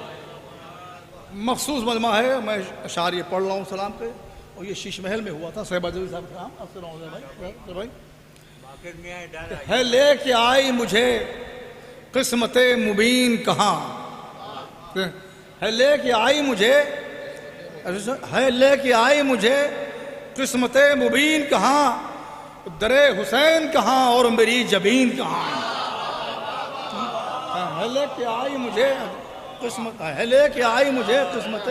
مخصوص مجمع ہے، میں اشعار یہ پڑھ رہا ہوں سلام پہ، اور یہ شیش محل میں ہوا تھا صاحب عزیز صاحب کا بھائی، ہے لے کے آئی مجھے قسمت مبین کہاں، ہے لے کے آئی مجھے، ہے لے کے آئی مجھے قسمت مبین کہاں، در حسین کہاں اور میری جبین کہاں، ہے لے کے آئی مجھے قسمت، ہے لے کے آئی مجھے قسمت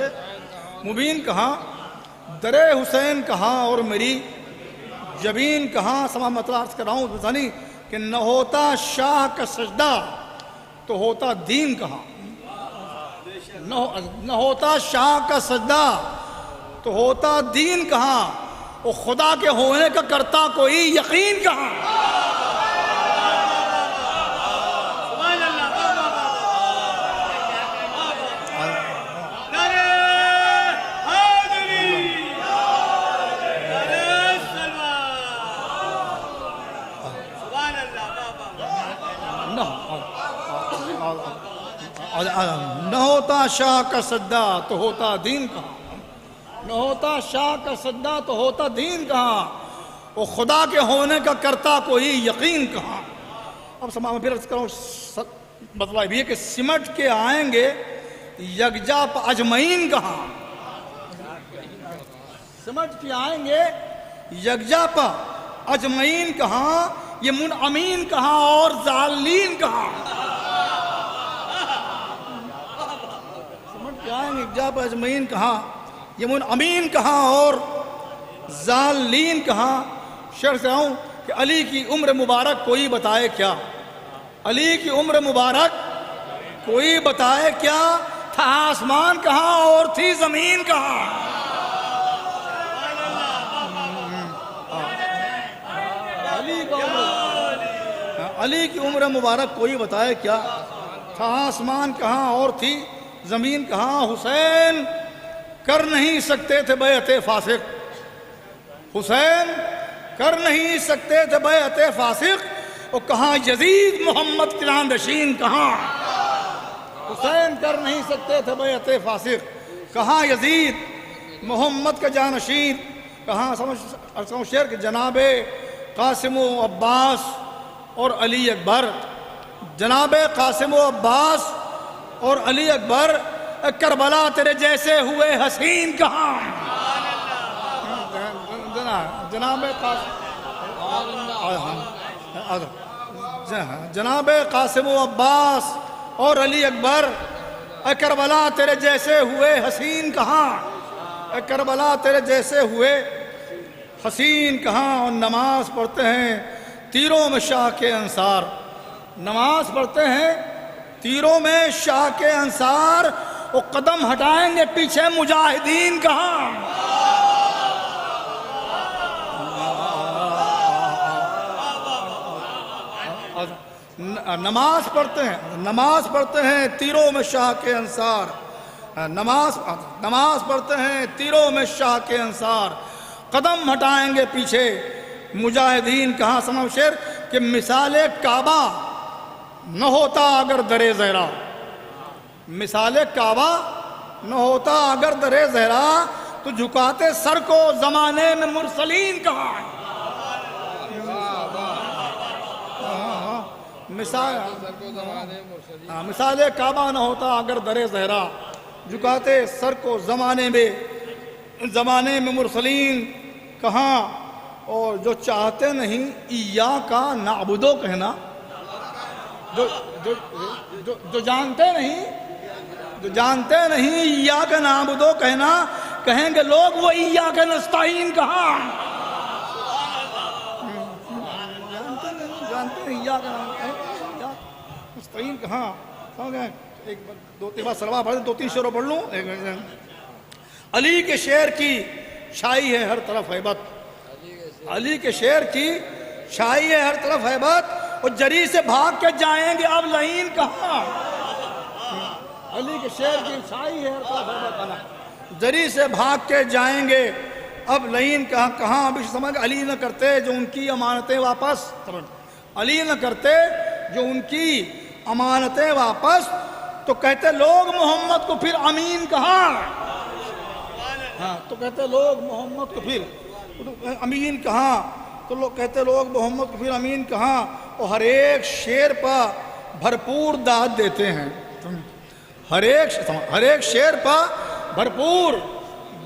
مبین کہاں، در حسین کہاں اور میری جبین کہاں۔ سما مطلب عرض کر رہا ہوں بتانی کہ نہ ہوتا شاہ کا سجدہ تو ہوتا دین کہاں، نہ ہوتا شاہ کا سجدہ تو ہوتا دین کہاں، اور خدا کے ہونے کا کرتا کوئی یقین کہاں۔ نہ ہوتا شاہ کا سجدہ تو ہوتا دین کہاں، نہ ہوتا شاہ کا سجدہ تو ہوتا دین کہاں، اور خدا کے ہونے کا کرتا کوئی یقین کہاں۔ اب سما میں پھر عرض کروں، مطلب یہ کہ سمٹ کے آئیں گے یکجا اجمعین کہاں، سمٹ کے آئیں گے یکجا اجمعین کہاں، یہ منعمین کہاں اور ظالین کہاں، جب اجمعین کہاں، یہ منعمین کہاں اور ظالین کہاں۔ شعر سے آؤں کہ علی کی عمر مبارک کوئی بتائے کیا، علی کی عمر مبارک کوئی بتائے کیا، تھا آسمان کہاں اور تھی زمین کہاں، علی کی عمر مبارک کوئی بتائے کیا، تھا آسمان کہاں اور تھی زمین کہاں۔ حسین کر نہیں سکتے تھے بیعت فاسق، حسین کر نہیں سکتے تھے بیعت فاسق، اور کہاں یزید محمد کے جانشین کہاں، حسین کر نہیں سکتے تھے بیعت فاسق، کہاں یزید محمد کا جانشین کہاں۔ سمجھ شعر کہ جناب قاسم و عباس اور علی اکبر، جناب قاسم و عباس اور علی اکبر، کربلا تیرے جیسے ہوئے حسین کہاں، جناب قاسم جناب قاسم و عباس اور علی اکبر، اے کربلا تیرے جیسے ہوئے حسین کہاں، اے کربلا تیرے جیسے ہوئے حسین کہاں۔ اور نماز پڑھتے ہیں تیروں میں شاہ کے انصار، نماز پڑھتے ہیں تیروں میں شاہ کے انصار، وہ قدم ہٹائیں گے پیچھے مجاہدین کہاں۔ نماز پڑھتے ہیں تیروں میں شاہ کے انصار، نماز پڑھتے ہیں تیروں میں شاہ کے انصار، قدم ہٹائیں گے پیچھے مجاہدین کہاں۔ سمجھ شعر کہ مثال کعبہ نہ ہوتا اگر در زہرا، مثال کعبہ نہ ہوتا اگر در زہرا، تو جھکاتے سر کو زمانے میں مرسلین کہاں۔ مثال کعبہ نہ ہوتا اگر در زہرا، جھکاتے سر کو زمانے میں مرسلین کہاں۔ اور جو چاہتے نہیں ایاکا نعبدو کہنا، جو جانتے نہیں ایاکا نعبدو کہنا، کہیں گے لوگ وہ ایاکا نستعین کہاں۔ جانتے نہیں ایاکا نستعین کہاں۔ ایک دو تین بار سلوات پڑھ دیں، 2-3 شعر پڑھ لوں۔ علی کے شعر کی شائی ہے ہر طرف ہیبت، علی کے شعر کی شائی ہے ہر طرف ہیبت، اور جری سے بھاگ کے جائیں گے اب لعین کہاں۔ علی کے شعر کی شائی ہے ہر طرف ہیبت، جری سے بھاگ کے جائیں گے اب لعین کہاں۔ ابھی سمجھ علی نہ کرتے جو ان کی امانتیں واپس، علی نہ کرتے جو ان کی امانتیں واپس، تو کہتے لوگ محمد کو پھر امین کہاں۔ تو کہتے لوگ محمد کو پھر امین کہاں، تو لوگ کہتے لوگ محمد کو پھر امین کہاں۔ اور ہر ایک شعر پر بھرپور داد دیتے ہیں، ہر ایک شعر پر بھرپور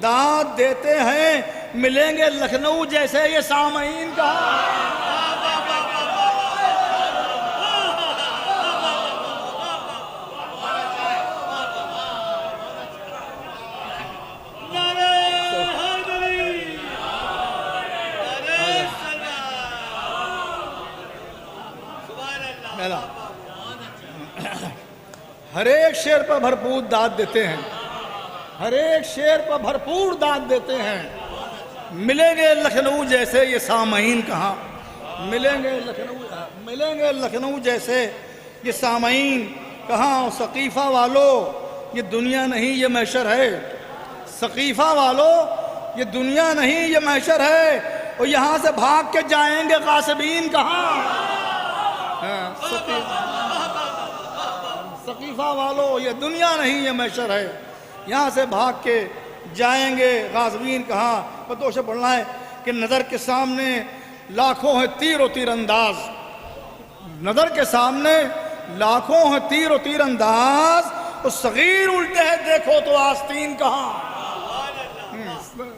داد دیتے ہیں، ملیں گے لکھنؤ جیسے یہ سامعین کہاں۔ ہر ایک شعر پر بھرپور داد دیتے ہیں، ہر ایک شعر پر بھرپور داد دیتے ہیں، ملیں گے لکھنؤ جیسے یہ سامعین کہاں۔ ملیں گے لکھنؤ جیسے یہ سامعین کہاں۔ ثقیفہ والو یہ دنیا نہیں یہ محشر ہے، ثقیفہ والو یہ دنیا نہیں یہ محشر ہے، اور یہاں سے بھاگ کے جائیں گے غاصبین کہاں۔ ثقیفہ والو یہ دنیا نہیں یہ محشر ہے، یہاں سے بھاگ کے جائیں گے غاصبین کہاں۔ دو سے پڑھنا ہے کہ نظر کے سامنے لاکھوں ہیں تیر و تیر انداز، نظر کے سامنے لاکھوں ہیں تیر و تیر انداز، اور صغیر الٹے ہیں دیکھو تو آستین کہاں۔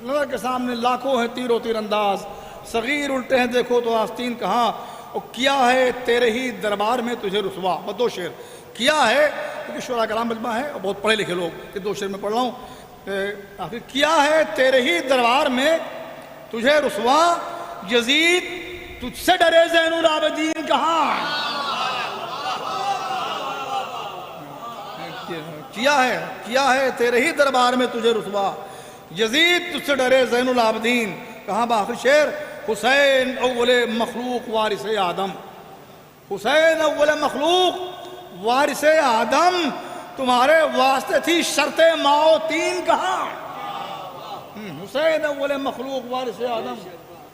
نظر کے سامنے لاکھوں ہیں تیر و تیر انداز، صغیر الٹے ہیں دیکھو تو آستین کہاں۔ اور کیا ہے تیرے ہی دربار میں تجھے رسوا۔ دو شعر کیا ہے، کیونکہ شعراء کرام مجمع ہے اور بہت پڑھے لکھے لوگ، یہ 2 شعر میں پڑھ رہا ہوں۔ آخر کیا ہے تیرے ہی دربار میں تجھے رسوا، یزید تجھ سے ڈرے زین العابدین کہاں۔ کیا ہے تیرے ہی دربار میں تجھے رسوا، یزید تجھ سے ڈرے زین العابدین کہاں۔ بآخر شعر حسین اول مخلوق وارث آدم، حسین اول مخلوق وارث آدم، تمہارے واسطے تھی شرط ماؤ تین کہاں۔ حسین اول مخلوق وارث آدم،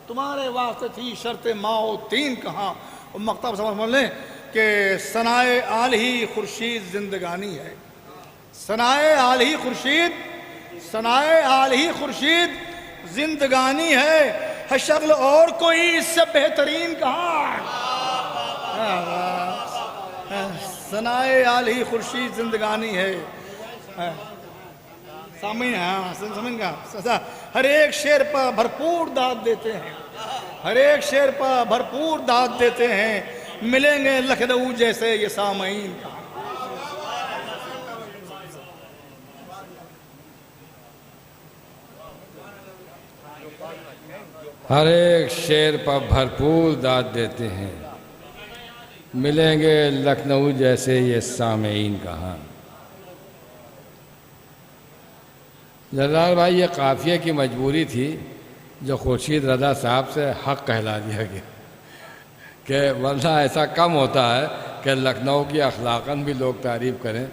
تمہارے واسطے تھی شرط ماؤ تین کہاں۔ اور مقطع سمجھ لیں کہ ثنائے آل ہی خورشید زندگانی ہے، ثنائے آل ہی خورشید، ثنائے آل ہی خورشید زندگانی ہے شکل اور کوئی اس سے بہترین کہاں۔ ثنائے آل ہی خورشید زندگانی ہے۔ سامعین ہر ایک شعر پر بھرپور داد دیتے ہیں، ہر ایک شعر پر بھرپور داد دیتے ہیں، ملیں گے لکھنؤ جیسے یہ سامعین۔ ہر ایک شعر پر بھرپور داد دیتے ہیں، ملیں گے لکھنؤ جیسے یہ سامعین کہاں۔ جلال بھائی یہ قافیے کی مجبوری تھی جو خورشید رضا صاحب سے حق کہلا دیا گیا کہ ورنہ ایسا کم ہوتا ہے کہ لکھنؤ کی اخلاقاً بھی لوگ تعریف کریں،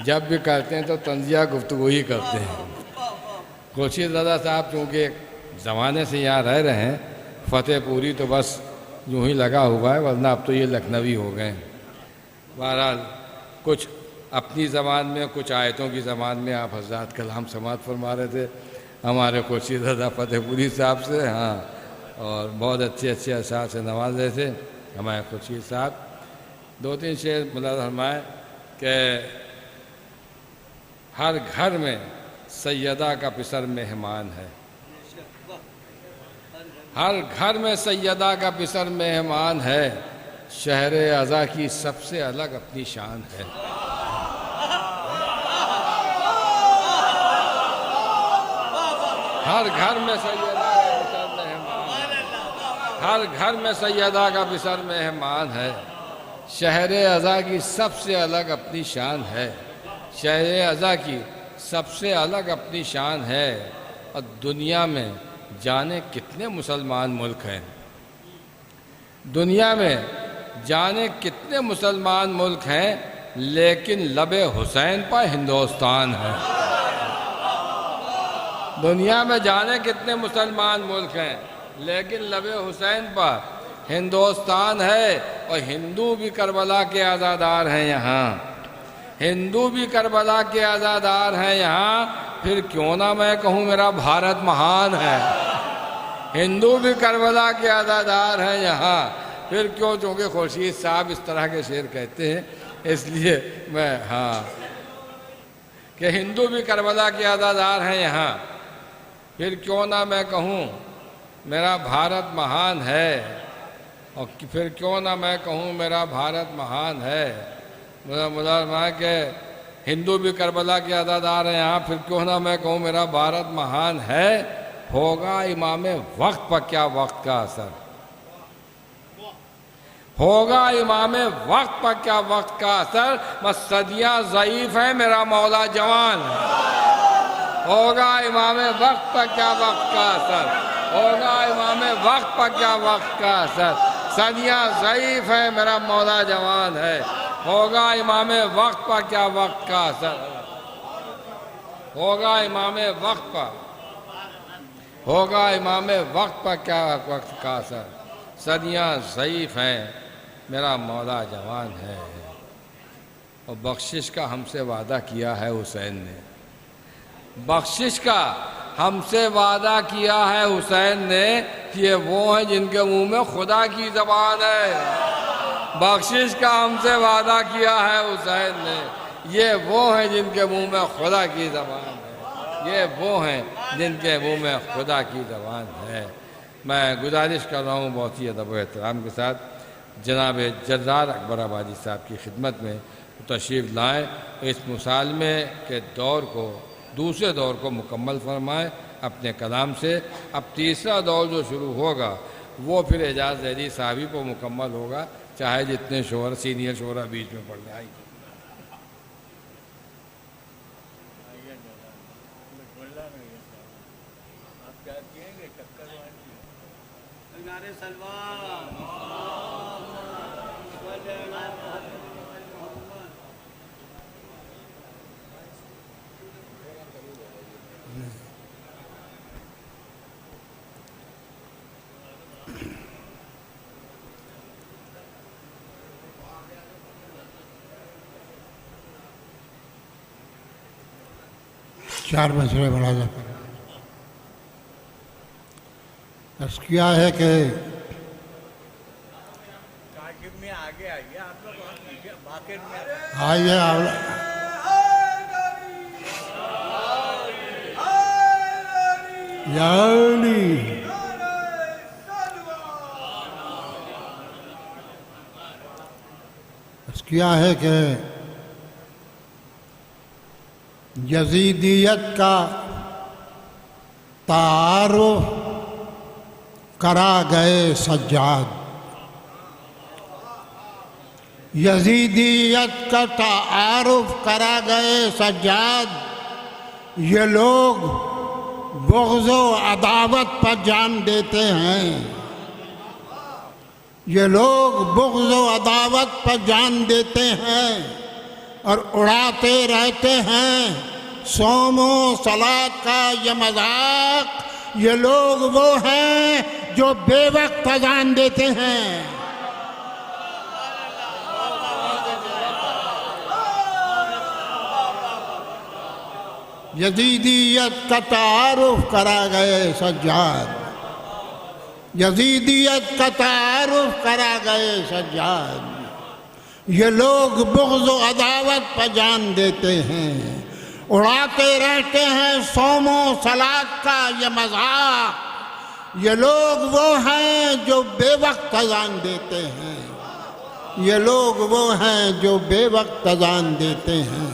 جب بھی کرتے ہیں تو طنزیہ گفتگو ہی کرتے ہیں۔ خورشید رضا صاحب چونکہ ایک زمانے سے یہاں رہ رہے ہیں، فتح پوری تو بس یوں ہی لگا ہوا ہے، ورنہ اب تو یہ لکھنوی ہو گئے ہیں۔ بہرحال کچھ اپنی زبان میں، کچھ آیتوں کی زبان میں آپ حضرات کلام سماعت فرما رہے تھے ہمارے خورشید رضا فتح پوری صاحب سے، ہاں، اور بہت اچھے اچھے اشعار سے نواز رہے تھے ہمارے خورشید صاحب۔ دو تین شعر ملاحظہ فرمائے کہ ہر گھر میں سیدہ کا پسر مہمان ہے، ہر گھر میں سیدہ کا پسر مہمان ہے، شہر عزا کی سب سے الگ اپنی شان ہے۔ ہر گھر میں سیدہ کا پسر مہمان ہے، ہر گھر میں سیدہ کا پسر مہمان ہے، شہر عزا کی سب سے الگ اپنی شان ہے، شہر عزا کی سب سے الگ اپنی شان ہے۔ اور دنیا میں جانے کتنے مسلمان ملک ہیں، دنیا میں جانے کتنے مسلمان ملک ہیں، لیکن لب حسین پر ہندوستان ہے۔ دنیا میں جانے کتنے مسلمان ملک ہیں، لیکن لب حسین پر ہندوستان ہے۔ اور ہندو بھی کربلا کے عزادار ہیں یہاں، ہندو بھی کربلا کے عزادار ہیں یہاں، پھر کیوں نہ میں کہوں میرا بھارت مہان ہے۔ ہندو بھی کربلا کے عزادار ہیں یہاں، پھر کیوں، چونکہ خورشید صاحب اس طرح کے شعر کہتے ہیں اس لیے میں، ہاں، کہ ہندو بھی کربلا کے عزادار ہیں یہاں، پھر کیوں نہ میں کہوں میرا بھارت مہان ہے، اور پھر کیوں نہ میں کہوں میرا بھارت مہان ہے۔ مدارمہ کہ ہندو بھی کربلا کے عزادار ہیں یہاں، پھر کیوں نہ میں کہوں میرا بھارت مہان ہے، ہوگا امام وقت پر کیا وقت کا اثر، ہوگا امام وقت پر کیا وقت کا اثر، بس صدیاں ضعیف ہیں میرا مولا جوان ہے۔ ہوگا امام وقت پر کیا وقت کا اثر، ہوگا امام وقت پر کیا وقت کا اثر، صدیاں ضعیف ہیں میرا مولا جوان ہے۔ ہوگا امام وقت پر کیا وقت کا اثر، ہوگا امام وقت پر، ہوگا امام وقت پر کیا وقت کا اثر، صدیاں ضعیف ہیں میرا مولا جوان ہے۔ اور بخشش کا ہم سے وعدہ کیا ہے حسین نے، بخشش کا ہم سے وعدہ کیا ہے حسین نے، یہ وہ ہیں جن کے منہ میں خدا کی زبان ہے۔ بخشش کا ہم سے وعدہ کیا ہے حسین نے، یہ وہ ہیں جن کے منہ میں خدا کی زبان ہے، یہ وہ ہیں جن کے منہ میں خدا کی زبان ہے۔ میں گزارش کر رہا ہوں بہت ہی ادب و احترام کے ساتھ جناب جرار اکبر آبادی صاحب کی خدمت میں تشریف لائیں، اس مصالمے کے دور کو، دوسرے دور کو مکمل فرمائیں اپنے کلام سے۔ اب تیسرا دور جو شروع ہوگا وہ پھر اعجاز ذیلی صاحبی کو مکمل ہوگا، چاہے جتنے شعرا، سینئر شعرا بیچ میں پڑھ جائیں۔ چار مسئلے ملاحظہ کریں۔ عرض کیا ہے کہ آئیے عرض کیا ہے کہ یزیدیت کا تعارف کرا گئے سجاد، یزیدیت کا تعارف کرا گئے سجاد، یہ لوگ بغض و عداوت پر جان دیتے ہیں، یہ لوگ بغض و عداوت پر جان دیتے ہیں اور اڑاتے رہتے ہیں صوم و صلاۃ کا یہ مذاق۔ یہ لوگ وہ ہیں جو بے وقت اذان دیتے ہیں۔ یزیدیت کا تعارف کرا گئے سجاد، یزیدیت کا تعارف کرا گئے سجاد، یہ لوگ بغض و عداوت پر جان دیتے ہیں، اڑاتے رہتے ہیں صوم و صلاۃ کا یہ مذاق۔ یہ لوگ وہ ہیں جو بے وقت اذان دیتے ہیں، یہ لوگ وہ ہیں جو بے وقت اذان دیتے ہیں۔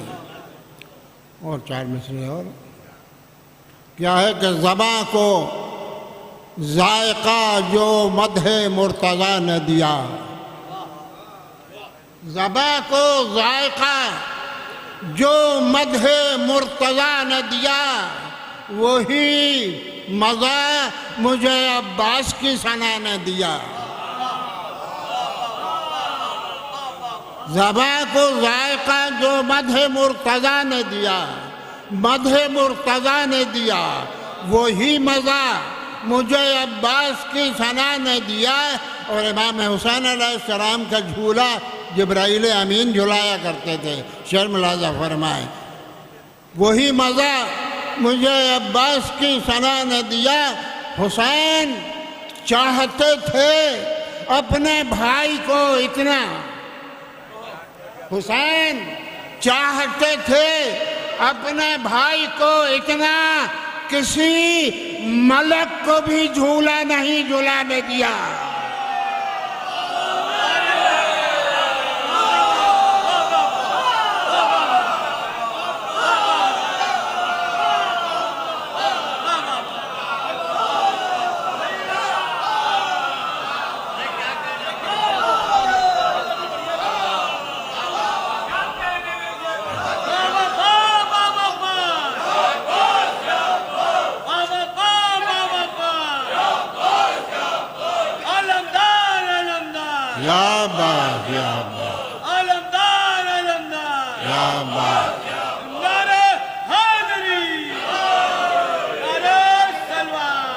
اور چار مصرے اور کیا ہے کہ زباں کو ذائقہ جو مدح مرتضیٰ نے دیا، زباں کو ذائقہ جو مدح مرتضیٰ نے دیا، وہی مزہ مجھے عباس کی ثنا نے دیا۔ زباں کو ذائقہ جو مدح مرتضیٰ نے دیا، مدح مرتضیٰ نے دیا، وہی مزہ مجھے عباس کی ثنا نے دیا۔ اور امام حسین علیہ السلام کا جھولا جبرائیل امین جھلایا کرتے تھے، شعر ملاحظہ فرمائیں، وہی مزہ مجھے عباس کی ثنا نے دیا۔ حسین چاہتے تھے اپنے بھائی کو اتنا، حسین چاہتے تھے اپنے بھائی کو اتنا، کسی ملک کو بھی جھولا نہیں جھلانے دیا۔ یا بات یا بات علمدار علمدار یا بات نعرہ حیدری نعرہ سلوان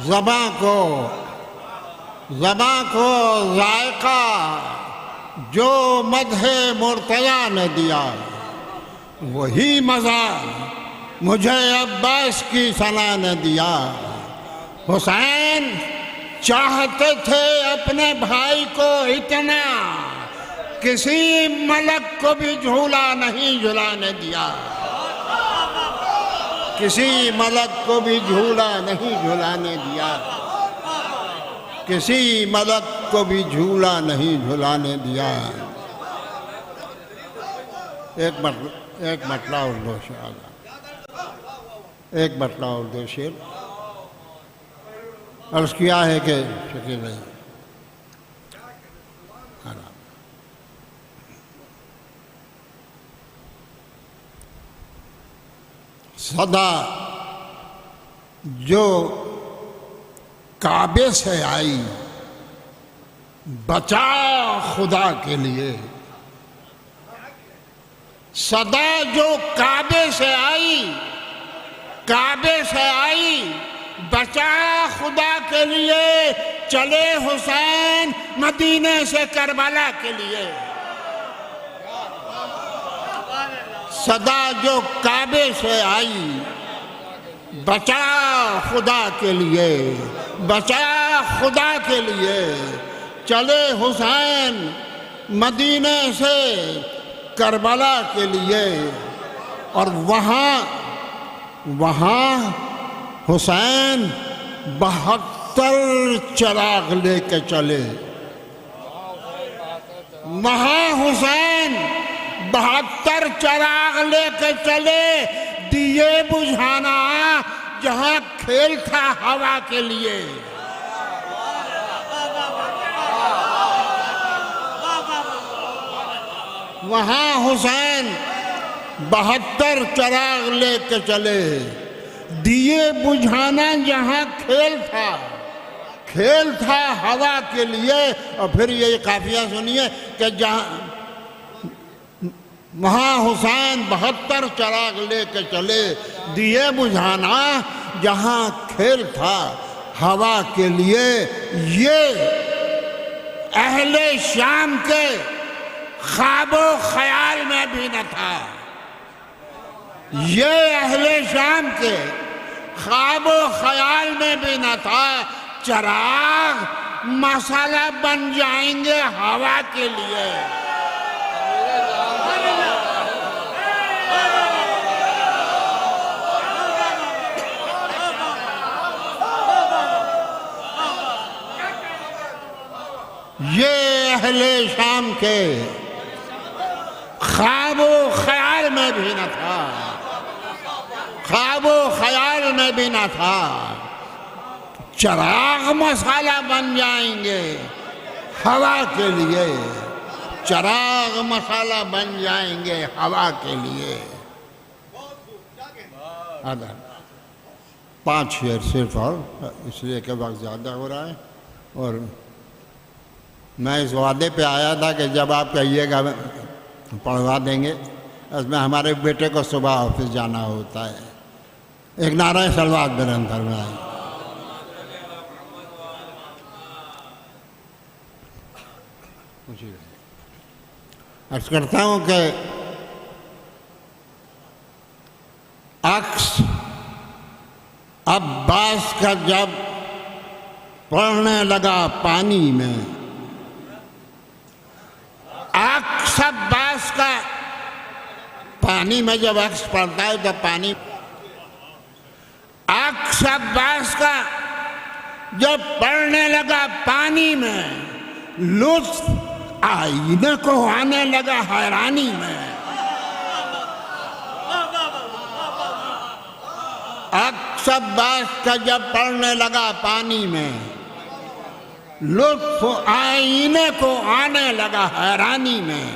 زباں کو ذائقہ جو مدح مرتضیٰ نے دیا، وہی مزہ مجھے عباس کی ثنا نے دیا۔ حسین چاہتے تھے اپنے بھائی کو اتنا، کسی ملک کو بھی جھولا نہیں جھلانے دیا، کسی ملک کو بھی جھولا نہیں جھلانے دیا، کسی ملک کو بھی جھولا نہیں جھلانے دیا۔ ایک مطلع اردو شعر، ایک مطلع اردو شعر عرض کیا ہے کہ شکیل نہیں صدا جو کعبے سے آئی بچا خدا کے لیے، صدا جو کعبے سے آئی بچا خدا کے لیے، چلے حسین مدینے سے کربلا کے لیے۔ صدا جو کعبے سے آئی بچا خدا کے لیے، بچا خدا کے لیے، چلے حسین مدینے سے کربلا کے لیے۔ اور وہاں حسین 72 چراغ لے کے چلے. وہاں حسین 72 چراغ لے کے چلے، دیے بجھانا جہاں کھیل تھا ہوا کے لیے. وہاں حسین 72 چراغ لے کے چلے، دیے بجھانا جہاں کھیل تھا ہوا کے لیے. اور پھر یہ قافیہ سنیے کہ جہاں وہاں حسین 72 چراغ لے کے چلے، دیے بجھانا جہاں کھیل تھا ہوا کے لیے. یہ اہل شام کے خواب و خیال میں بھی نہ تھا. یہ اہل شام کے خواب و خیال میں بھی نہ تھا. چراغ مسئلہ بن جائیں گے ہوا کے لیے. یہ اہل شام کے خواب و خیال میں بھی نہ تھا. خواب و خیال میں بھی نہ تھا. چراغ مسالہ بن جائیں گے ہوا کے لیے. چراغ مسالہ بن جائیں گے ہوا کے لیے. 5 شعر صرف، اور اس لیے کہ وقت زیادہ ہو رہا ہے. اور میں اس وعدے پہ آیا تھا کہ جب آپ کہیے گا پڑھوا دیں گے. اس میں ہمارے بیٹے کو صبح آفس جانا ہوتا ہے. ایک نعرہ صلوات بلند فرمائیں. عرض کرتا ہوں کہ عکس عباس کا جب پڑھنے لگا پانی میں، عکس عباس کا پانی میں جب عکس پڑتا ہے تو پانی، عکس عباس کا جب پڑھنے لگا پانی میں، لطف آئینہ کو آنے لگا حیرانی میں. عکس عباس کا جب پڑھنے لگا پانی میں، لطف آئینے کو آنے لگا حیرانی میں.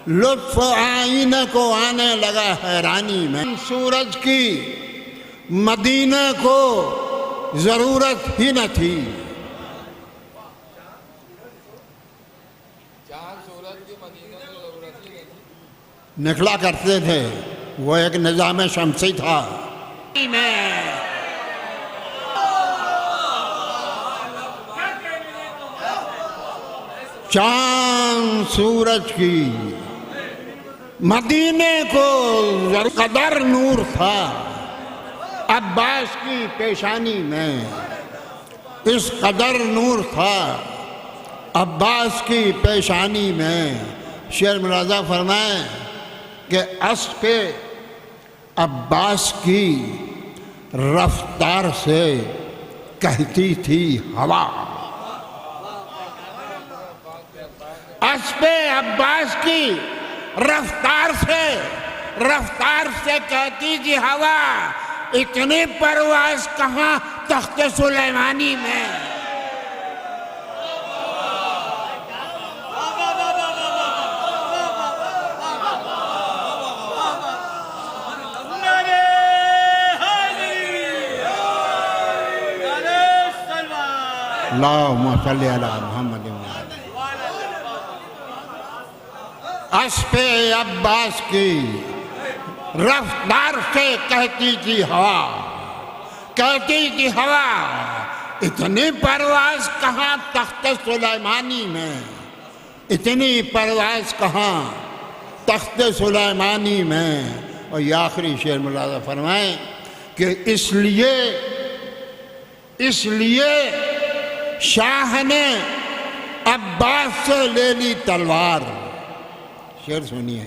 لطف آئینے کو آنے لگا حیرانی میں. سورج کی مدینے کو ضرورت ہی نہ تھی. نکلا کرتے تھے، وہ ایک نظام شمسی تھا. چاند سورج کی مدینے کو قدر نور تھا عباس کی پیشانی میں. اس قدر نور تھا عباس کی پیشانی میں. شعر ملاحظہ فرمائیں کہ اسب عباس کی رفتار سے کہتی تھی ہوا. اسب عباس کی رفتار سے کہتی تھی ہوا. اتنی پرواز کہاں تخت سلیمانی میں. اللہم صلی علی محمد. اسب عباس کی رفتار سے کہتی تھی ہوا. اتنی پرواز کہاں تخت سلیمانی میں. اتنی پرواز کہاں تخت سلیمانی میں. اور یہ آخری شعر ملاحظہ فرمائیں کہ اس لیے شاہ نے عباس سے لے لی تلوار. شعر سنیے.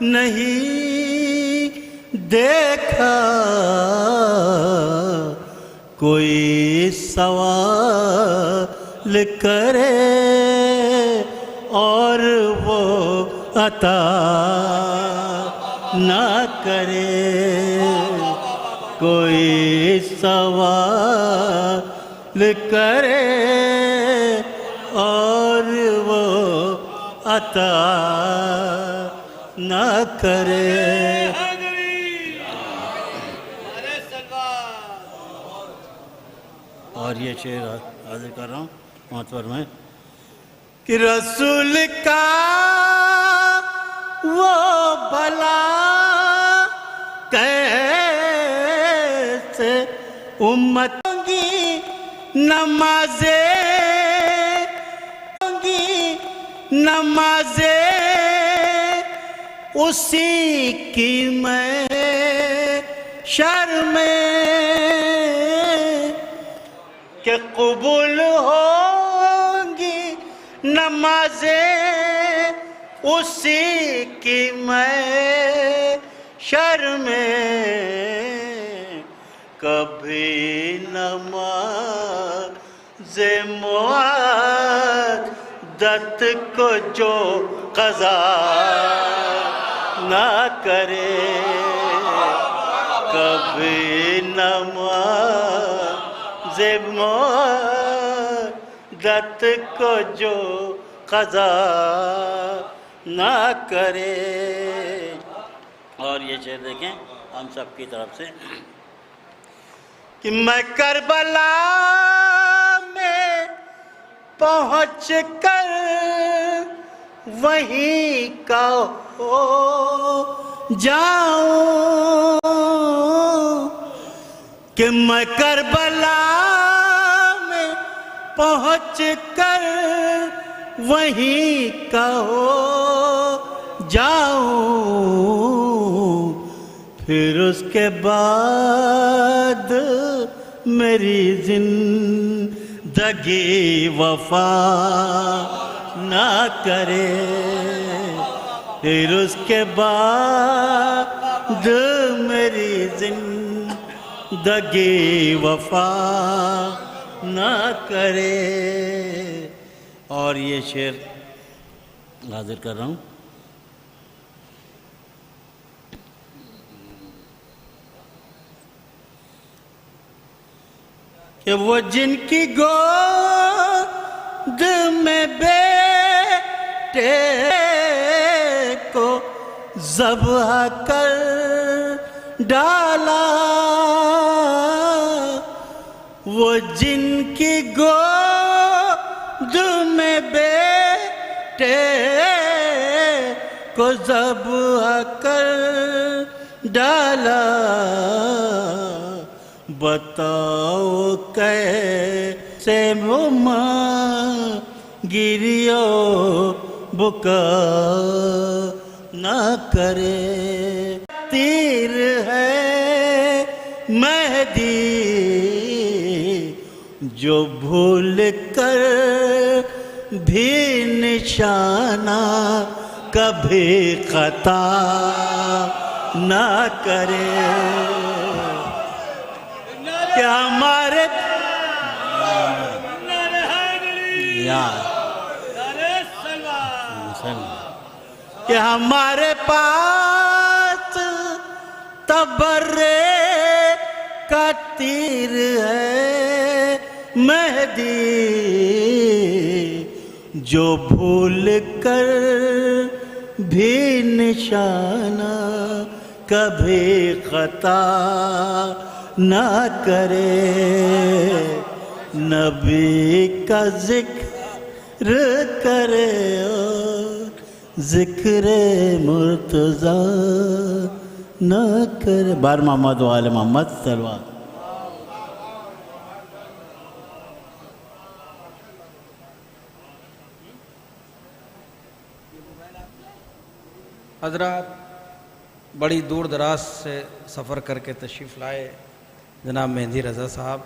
نہیں دیکھا کوئی سوال کرے اور وہ عطا نہ کرے، کوئی سوال کرے اور وہ عطا نہ کرے۔ اور یہ شعر حاضر کر رہا ہوں معتبر میں کہ رسول کا وہ بھلا کیسے امتوں کی نمازیں اسی کی میں شرمیں کہ قبول ہوں گی نمازیں اسی کی میں شرمیں، کبھی نماز معدت کو جو قضا نہ کرے، کبھی نماز معدت کو جو قضا نہ کرے۔ اور یہ شعر دیکھیں ہم سب کی طرف سے کہ میں کربلا میں پہنچ کر وہیں کا ہو جاؤں، کہ میں کربلا میں پہنچ کر وہیں کا ہو جاؤں، پھر اس کے بعد میری زندگی وفا نہ کرے، پھر اس کے بعد میری زندگی وفا نہ کرے۔ اور یہ شعر حاضر کر رہا ہوں کہ وہ جن کی گود میں بیٹے کو ذبح کر ڈالا، وہ جن کی گود میں بیٹے کو ذبح کر ڈالا، بتاؤ کیسے ماں گریو بکا نہ کرے، تیر ہے مہدی جو بھول کر بھی نشانہ کبھی خطا نہ کرے، کہ ہمارے کہ ہمارے پاس تبرے کا تیر ہے مہدی جو بھول کر بھی نشانہ کبھی خطا نہ کرے، نبی کا ذکر کرے اور ذکر مرتضیٰ نہ کرے۔ بار محمد و آل محمد صلوات۔ حضرات بڑی دور دراز سے سفر کر کے تشریف لائے جناب مہندی رضا صاحب،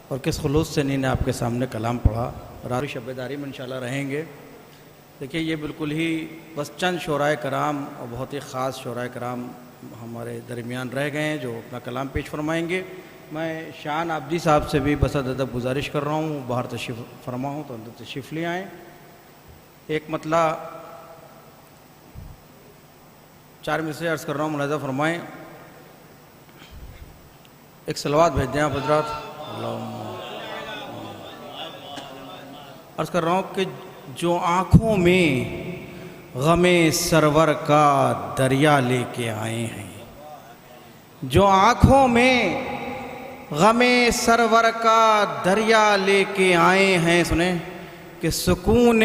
اور کس خلوص سے انہوں نے آپ کے سامنے کلام پڑھا، اور آپ شب بیداری میں انشاءاللہ رہیں گے۔ دیکھیے یہ بالکل ہی بس چند شعراء کرام اور بہت ہی خاص شعراء کرام ہمارے درمیان رہ گئے ہیں جو اپنا کلام پیش فرمائیں گے. میں شان عابدی صاحب سے بھی بصد ادب گزارش کر رہا ہوں باہر تشریف فرما ہوں تو اندر تشریف لے آئیں. ایک مطلع 4 منٹ سے عرض کر رہا ہوں، ملاحظہ فرمائیں. ایک صلوات بھیج دیں آپ حضرات. عرض کر رہا ہوں کہ جو آنکھوں میں غم سرور کا دریا لے کے آئے ہیں، جو آنکھوں میں غم سرور کا دریا لے کے آئے ہیں، سنیں کہ سکون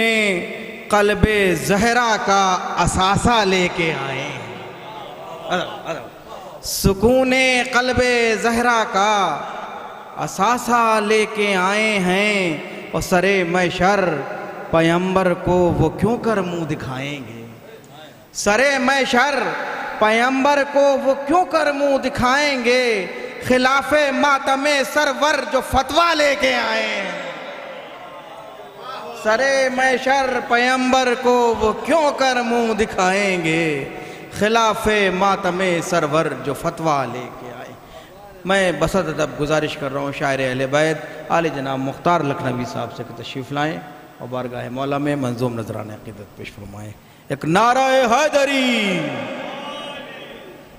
قلب زہرا کا اثاثہ لے کے آئے ہیں. سکون قلب زہرا کا اثاثہ لے کے آئے ہیں، اور سرے محشر پیمبر کو وہ کیوں کر منہ دکھائیں گے. سرے محشر پیمبر کو وہ کیوں کر منہ دکھائیں گے، خلاف ماتم سرور جو فتویٰ لے کے آئے ہیں. سرے محشر پیمبر کو وہ کیوں کر منہ دکھائیں گے، خلاف ماتم سرور جو فتویٰ لے کے آئے. میں بصد ادب گزارش کر رہا ہوں شاعر اہل بیت عالی جناب مختار لکھنوی صاحب سے تشریف لائیں اور بارگاہ مولا میں منظوم نذرانہ عقیدت پیش فرمائیں. ایک نعرہ حیدری.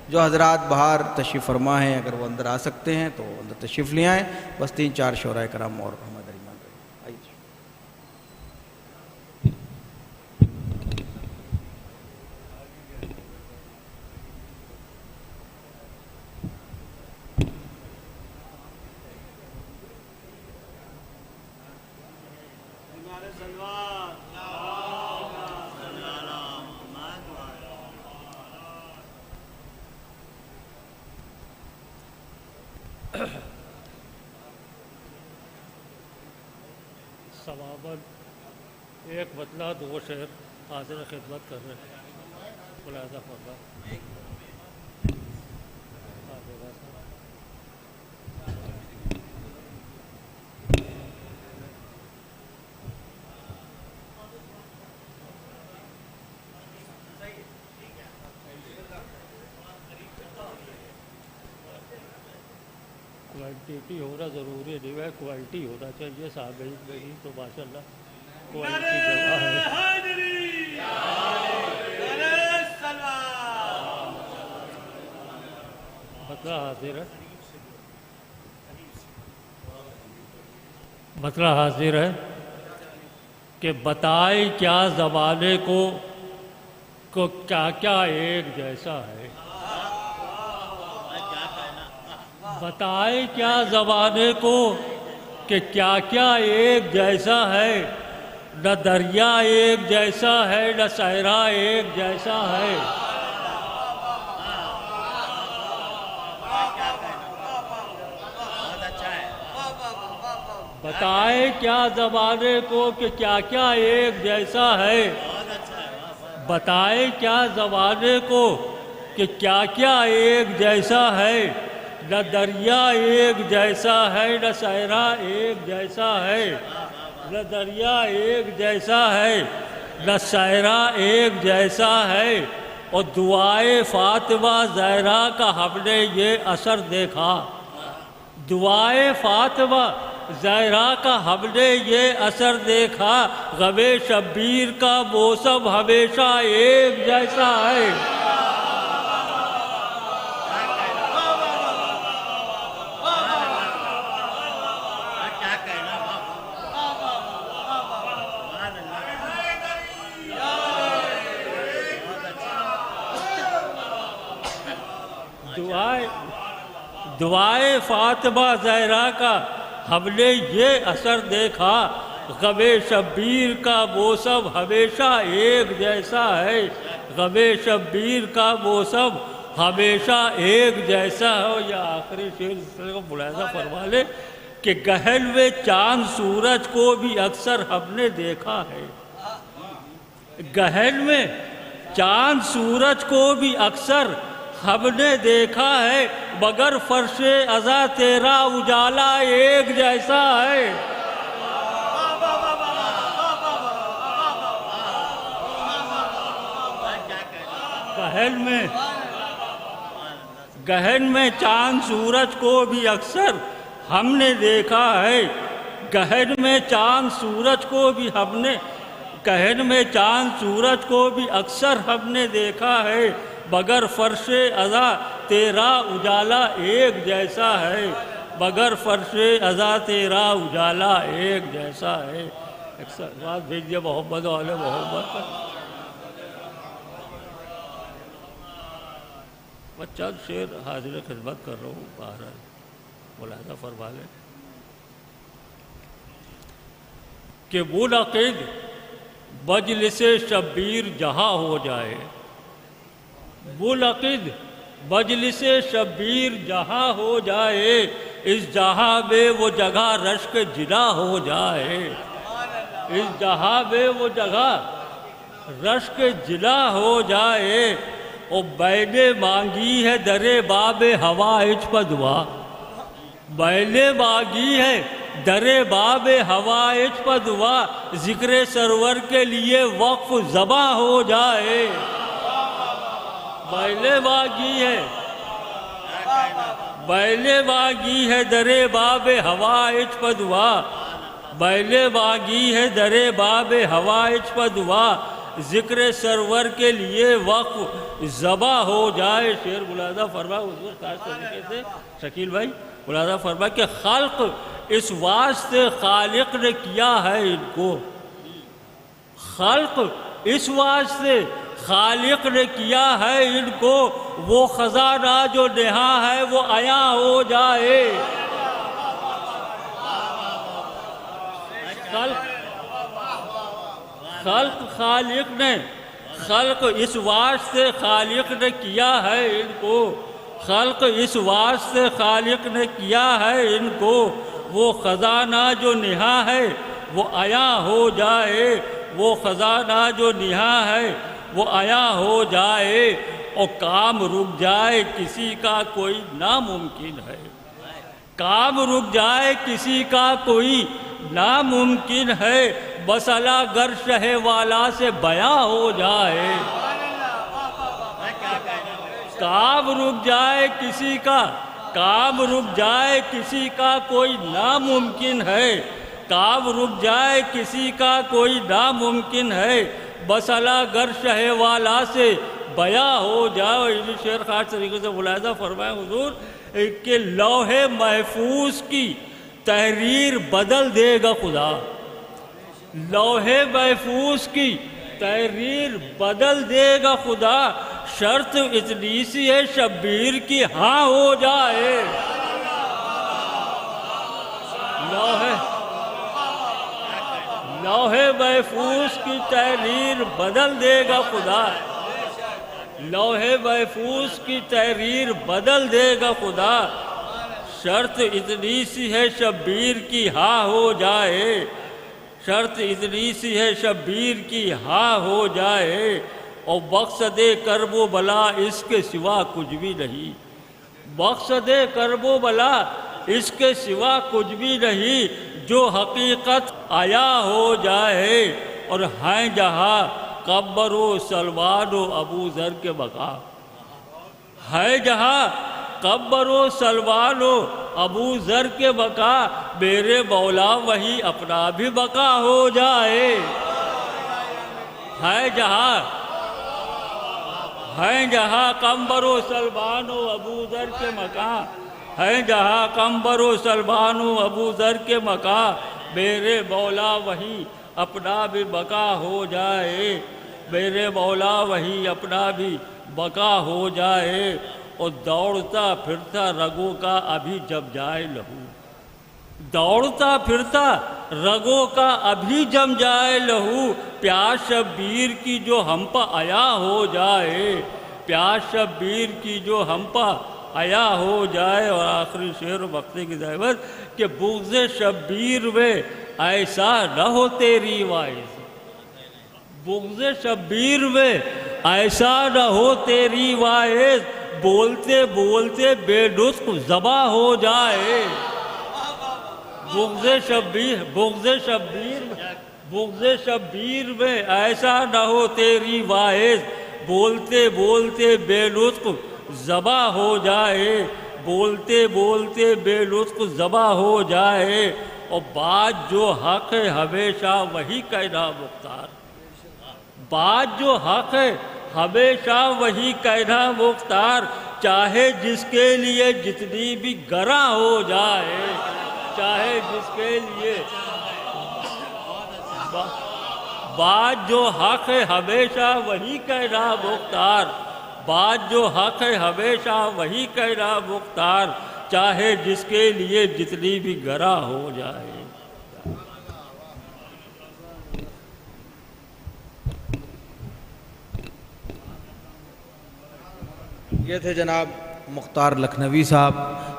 جو حضرات باہر تشریف فرما ہیں اگر وہ اندر آ سکتے ہیں تو اندر تشریف لے آئیں. بس 3-4 شعراء کرام اور ہمارے درمیان رہے. آئیے. ثواباً ایک مطلع 2 شعر حاضر خدمت کر رہے ہیں. ملاحظہ فرما. کوانٹیٹی ہونا ضروری نہیں ہے، کوالٹی ہونا چاہیے. سامعین میں ہی تو ماشاء اللہ کوالٹی جگہ ہے. مطلع حاضر ہے. مطلع حاضر ہے کہ بتائے کیا زمانے کو کیا کیا ایک جیسا ہے. بتائے کیا زمانے کو کہ کیا کیا ایک جیسا ہے. نہ دریا ایک جیسا ہے، نہ صحرا ایک جیسا ہے. بتائے کیا زمانے کو کہ کیا کیا ایک جیسا ہے. بتائے کیا زمانے کو کہ کیا کیا ایک جیسا ہے. نہ دریا ایک جیسا ہے، نہ صحرا ایک جیسا ہے. نہ دریا ایک جیسا ہے، نہ صحرا ایک جیسا ہے. اور دعائے فاطمہ زہرا کا ہم نے یہ اثر دیکھا. دعائے فاطمہ زہرا کا ہم نے یہ اثر دیکھا. غم شبیر کا موسم ہمیشہ ایک جیسا ہے. دعائے فاطمہ زہرا کا ہم نے یہ اثر دیکھا. غم شبیر کا موسم ہمیشہ ایک جیسا ہے. غم شبیر کا موسم ہمیشہ ایک جیسا ہو. یا آخری شعر کو ملاحظہ فرما لے کہ گہن میں چاند سورج کو بھی اکثر ہم نے دیکھا ہے. گہن میں چاند سورج کو بھی اکثر ہم نے دیکھا ہے. مگر فرش ازاں تیرا اجالا ایک جیسا ہے. گہن میں چاند سورج کو بھی اکثر ہم نے دیکھا ہے، گہن میں چاند سورج کو بھی اکثر ہم نے دیکھا ہے، بگر فرش ازا تیرا اجالا ایک جیسا ہے، بگر فرش ازا تیرا اجالا ایک جیسا ہے۔ بات بھیجیے محمد والے محمد پر۔ میں چند شعر حاضر خدمت کر رہا ہوں، بہرحال ملاحظہ فرما لیں کہ منعقد مجلس شبیر جہاں ہو جائے، منعقد مجلس شبیر جہاں ہو جائے، اس جہاں میں وہ جگہ رشک جنا ہو جائے، اس جہاں میں وہ جگہ رشک جنا ہو جائے، او میں نے مانگی ہے در باب حوائج پر دعا، میں نے مانگی ہے در باب حوائج پر دعا، ذکر سرور کے لیے وقف زباں ہو جائے، میں نے مانگی ہے در باب حوائج پر دعا، میں نے مانگی ہے در باب حوائج پر دعا، ذکر سرور کے لیے وقف زباں ہو جائے۔ شعر ملاحظہ فرما حضور خاص طریقے سے شکیل بھائی ملاحظہ فرما کہ خلق اس واسطے خالق نے کیا ہے ان کو، خلق اس واسطے خالق نے کیا ہے ان کو، وہ خزانہ جو نہاں ہے وہ عیاں ہو جائے، خلق اس واسطے خالق نے کیا ہے ان کو، خلق اس واسطے خالق نے کیا ہے ان کو، وہ خزانہ جو نہاں ہے وہ عیاں ہو جائے، وہ خزانہ جو نہاں ہے وہ عیاں ہو جائے، اور کام رک جائے کسی کا کوئی ناممکن ہے، کام رک جائے کسی کا کوئی ناممکن ہے، مسئلہ گر شہ والا سے بیاں ہو جائے، کام رک جائے کسی کا کوئی ناممکن ہے، کام رک جائے کسی کا کوئی ناممکن ہے، مسئلہ گر شہ والا سے بیاں ہو جائے۔ یہ شعر خاص طریقے سے ملاحظہ فرمائے حضور کہ لوح محفوظ کی تحریر بدل دے گا خدا، لوح محفوظ کی تحریر بدل دے گا خدا، شرط اتنی سی ہے شبیر کی ہاں ہو جائے، لوح محفوظ کی تحریر بدل دے گا خدا، لوح محفوظ کی تحریر بدل دے گا خدا، شرط اتنی سی ہے شبیر کی ہاں ہو جائے، شرط اتنی سی ہے شبیر کی ہاں ہو جائے، اور مقصد کرب و بلا اس کے سوا کچھ بھی نہیں، مقصد کرب و بلا اس کے سوا کچھ بھی نہیں، جو حقیقت عیاں ہو جائے، اور ہیں جہاں قمر و سلمان و ابو ذر کے مقام، ہے جہاں قمر و سلمان و ابو ذر کے بقا، میرے مولا وہی اپنا بھی بقا ہو جائے، ہے جہاں قمر و سلمان و ابو ذر کے مقام، ہے جہاں قمر و سلمان و ابو ذر کے مقام، میرے مولا وہی اپنا بھی بقا ہو جائے، میرے مولا وہی اپنا بھی بقا ہو جائے، اور دوڑتا پھرتا رگوں کا ابھی جب جائے لہو، دوڑتا پھرتا رگوں کا ابھی جم جائے لہو، پیاس شبیر کی جو ہم پا عیاں ہو جائے، پیاس شبیر کی جو ہم پا عیاں ہو جائے۔ اور آخری شعر و وقتے کی ضرورت کہ بغض شبیر میں ایسا نہ ہو تیری وائز، بغض شبیر میں ایسا نہ ہو تیری وائز، بولتے بولتے بے نطق زباں ہو جائے، بغض شبیر میں ایسا نہ ہو تیری واعظ، بولتے بولتے بے لطف ذبح ہو جائے، بولتے بولتے بے لطف ذبح ہو جائے، اور بات جو حق ہے ہمیشہ وہی کہنا مختار، بات جو حق ہے ہمیشہ وہی کہنا مختار، چاہے جس کے لیے جتنی بھی گراں ہو جائے، چاہے جس کے لیے بات جو حق ہے ہمیشہ وہی کہنا مختار، بات جو حق ہے ہمیشہ وہی کہنا مختار، چاہے جس کے لیے جتنی بھی گراں ہو جائے۔ یہ تھے جناب مختار لکھنوی صاحب،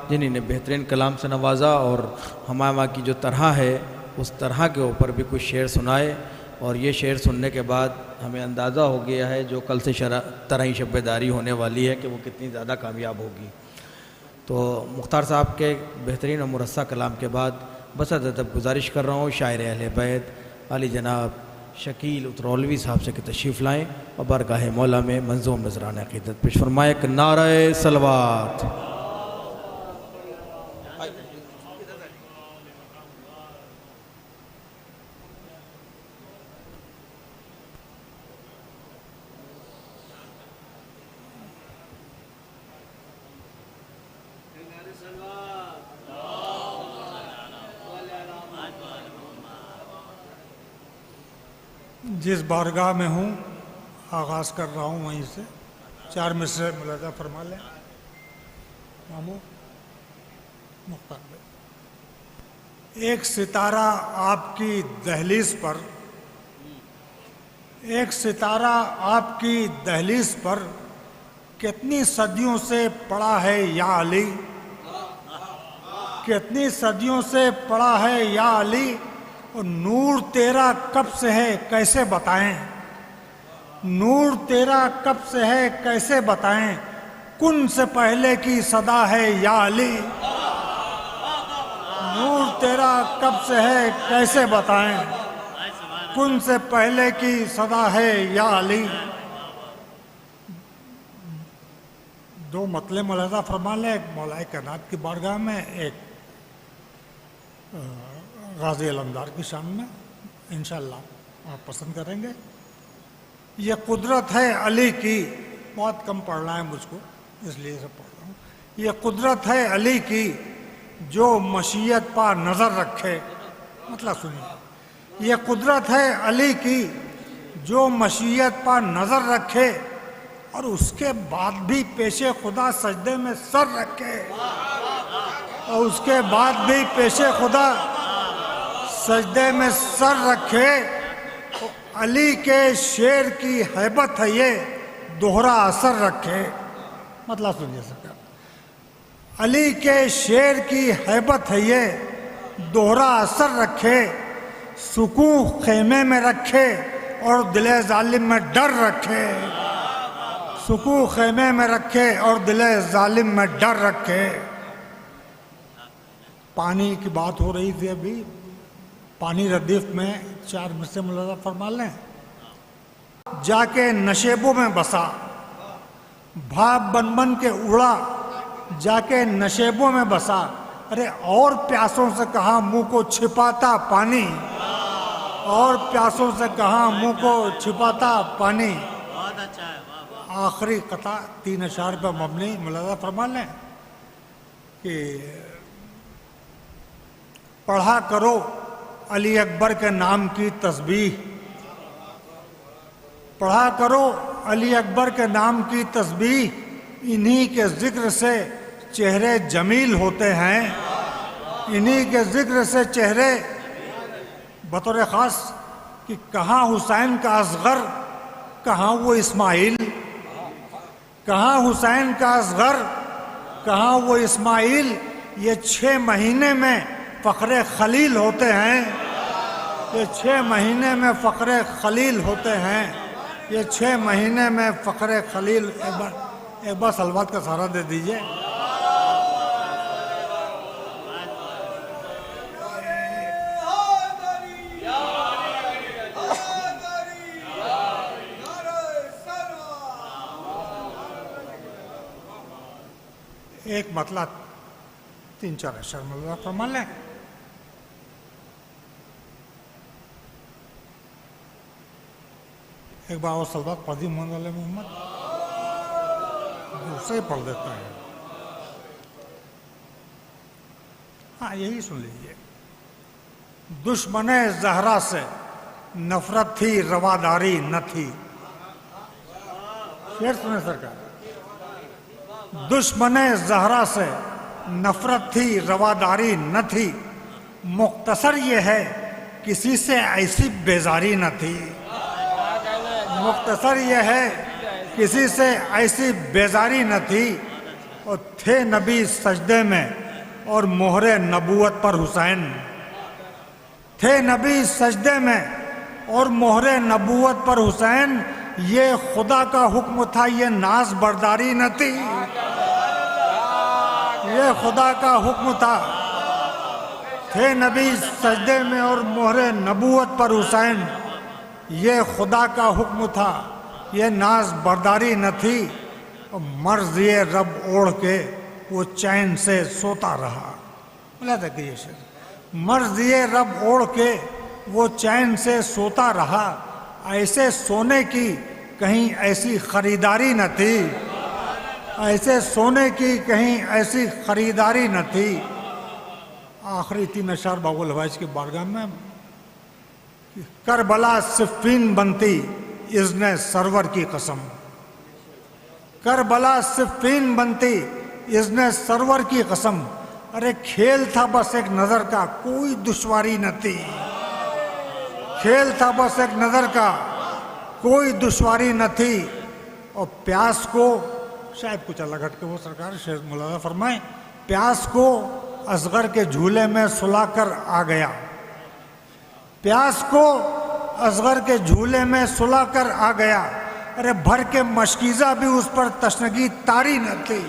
جنہوں نے بہترین کلام سے نوازا اور ہمامہ کی جو طرح ہے اس طرح کے اوپر بھی کچھ شعر سنائے، اور یہ شعر سننے کے بعد ہمیں اندازہ ہو گیا ہے جو کل سے طرح شب بیداری ہونے والی ہے کہ وہ کتنی زیادہ کامیاب ہوگی۔ تو مختار صاحب کے بہترین اور مرصع کلام کے بعد بس ادب گزارش کر رہا ہوں شاعر اہل بیت علی جناب شکیل اترولوی صاحب سے کہ تشریف لائیں اور بارگاہ مولا میں منظوم نذران عقیدت پیش فرمائے کہ نعرہ صلوات۔ جس بارگاہ میں ہوں آغاز کر رہا ہوں وہیں سے 4 مصرع ملاحظہ فرما لیں مامو مختار بھائی۔ ایک ستارہ آپ کی دہلیز پر، ایک ستارہ آپ کی دہلیز پر کتنی صدیوں سے پڑا ہے یا علی، کتنی صدیوں سے پڑا ہے یا علی، اور نور تیرا کب سے ہے کیسے بتائیں، نور تیرا کب سے ہے کیسے بتائیں، کن سے پہلے کی صدا ہے یا علی، نور تیرا کب سے ہے کیسے بتائیں، کن سے پہلے کی صدا ہے یا علی۔ 2 مطلب ملاحظہ فرما لیں، ایک مولا کائنات کی بارگاہ میں، ایک غازی علمدار کی شان میں، انشاءاللہ آپ پسند کریں گے۔ یہ قدرت ہے علی کی، بہت کم پڑھنا ہے مجھ کو اس لیے سے پڑھ رہا ہوں۔ یہ قدرت ہے علی کی جو مشیت پا نظر رکھے، مطلب سنیے، یہ قدرت ہے علی کی جو مشیت پا نظر رکھے اور اس کے بعد بھی پیش خدا سجدے میں سر رکھے، اور اس کے بعد بھی پیش خدا سجدے میں سر رکھے۔ علی کے شعر کی ہیبت ہے یہ دوہرا اثر رکھے، مطلب سنیے سکتا، علی کے شعر کی ہیبت ہے یہ دوہرا اثر رکھے، سکون خیمے میں رکھے اور دل ظالم میں ڈر رکھے، سکون خیمے میں رکھے اور دل ظالم میں ڈر رکھے۔ پانی کی بات ہو رہی تھی ابھی، پانی ردیف میں 4 مصرع ملاحظہ فرما لیں۔ جا کے نشیبوں میں بسا، بھاپ بن بن کے اڑا، جا کے نشیبوں میں بسا، ارے اور پیاسوں سے کہاں منہ کو چھپاتا پانی، اور پیاسوں سے کہاں منہ کو چھپاتا پانی۔ آخری قطع 3 اشعار پر مبنی ملاحظہ فرما لیں کہ پڑھا کرو علی اکبر کے نام کی تسبیح، پڑھا کرو علی اکبر کے نام کی تسبیح، انہی کے ذکر سے چہرے جمیل ہوتے ہیں، انہی کے ذکر سے چہرے، بطور خاص کہ کہاں حسین کا اصغر، کہاں وہ اسماعیل، کہاں حسین کا اصغر، کہاں وہ اسماعیل، یہ 6 مہینے میں فخر خلیل ہوتے ہیں، یہ 6 مہینے میں فخر خلیل ہوتے ہیں، یہ 6 مہینے میں فخر خلیل۔ ایک بار صلوات کا سہارا دے دیجئے۔ ایک مطلب 3-4 اشعار ملوہ فرما لیں. ایک بار اور سلوات پڑھ دی محمد علیہ محمد، دوسرے ہی پڑھ دیتا ہے. ہاں یہی سن لیجیے. دشمن زہرا سے نفرت تھی رواداری نہ تھی. شعر سنیں سرکار. دشمن زہرا سے نفرت تھی رواداری نہ تھی، مختصر یہ ہے کسی سے ایسی بیزاری نہ تھی. مختصر یہ ہے کسی سے ایسی بیزاری نہ تھی. اور تھے نبی سجدے میں اور مہر نبوت پر حسین. تھے نبی سجدے میں اور مہر نبوت پر حسین. یہ خدا کا حکم تھا، یہ ناز برداری نہ تھی. یہ خدا کا حکم تھا. تھے نبی سجدے میں اور مہر نبوت پر حسین. یہ خدا کا حکم تھا، یہ ناز برداری نہ تھی. مرض یہ رب اوڑھ کے وہ چین سے سوتا رہا. مرض یہ رب اوڑھ کے وہ چین سے سوتا رہا. ایسے سونے کی کہیں ایسی خریداری نہ تھی. ایسے سونے کی کہیں ایسی خریداری نہ تھی. آخری 3 اشعار باب الحوائج کی بارگاہ میں. کربلا صفین بنتی اذن سرور کی قسم. کربلا صفین بنتی اذن سرور کی قسم. ارے کھیل تھا بس ایک نظر کا، کوئی دشواری نہ تھی. کھیل تھا بس ایک نظر کا، کوئی دشواری نہ تھی. اور پیاس کو شاید کچھ الگ ہٹ کے وہ سرکار شعر ملاحظہ فرمائیں. پیاس کو اصغر کے جھولے میں سلا کر آ گیا. پیاس کو اصغر کے جھولے میں سلا کر آ گیا. ارے بھر کے مشکیزہ بھی اس پر تشنگی تاری نہ تھی.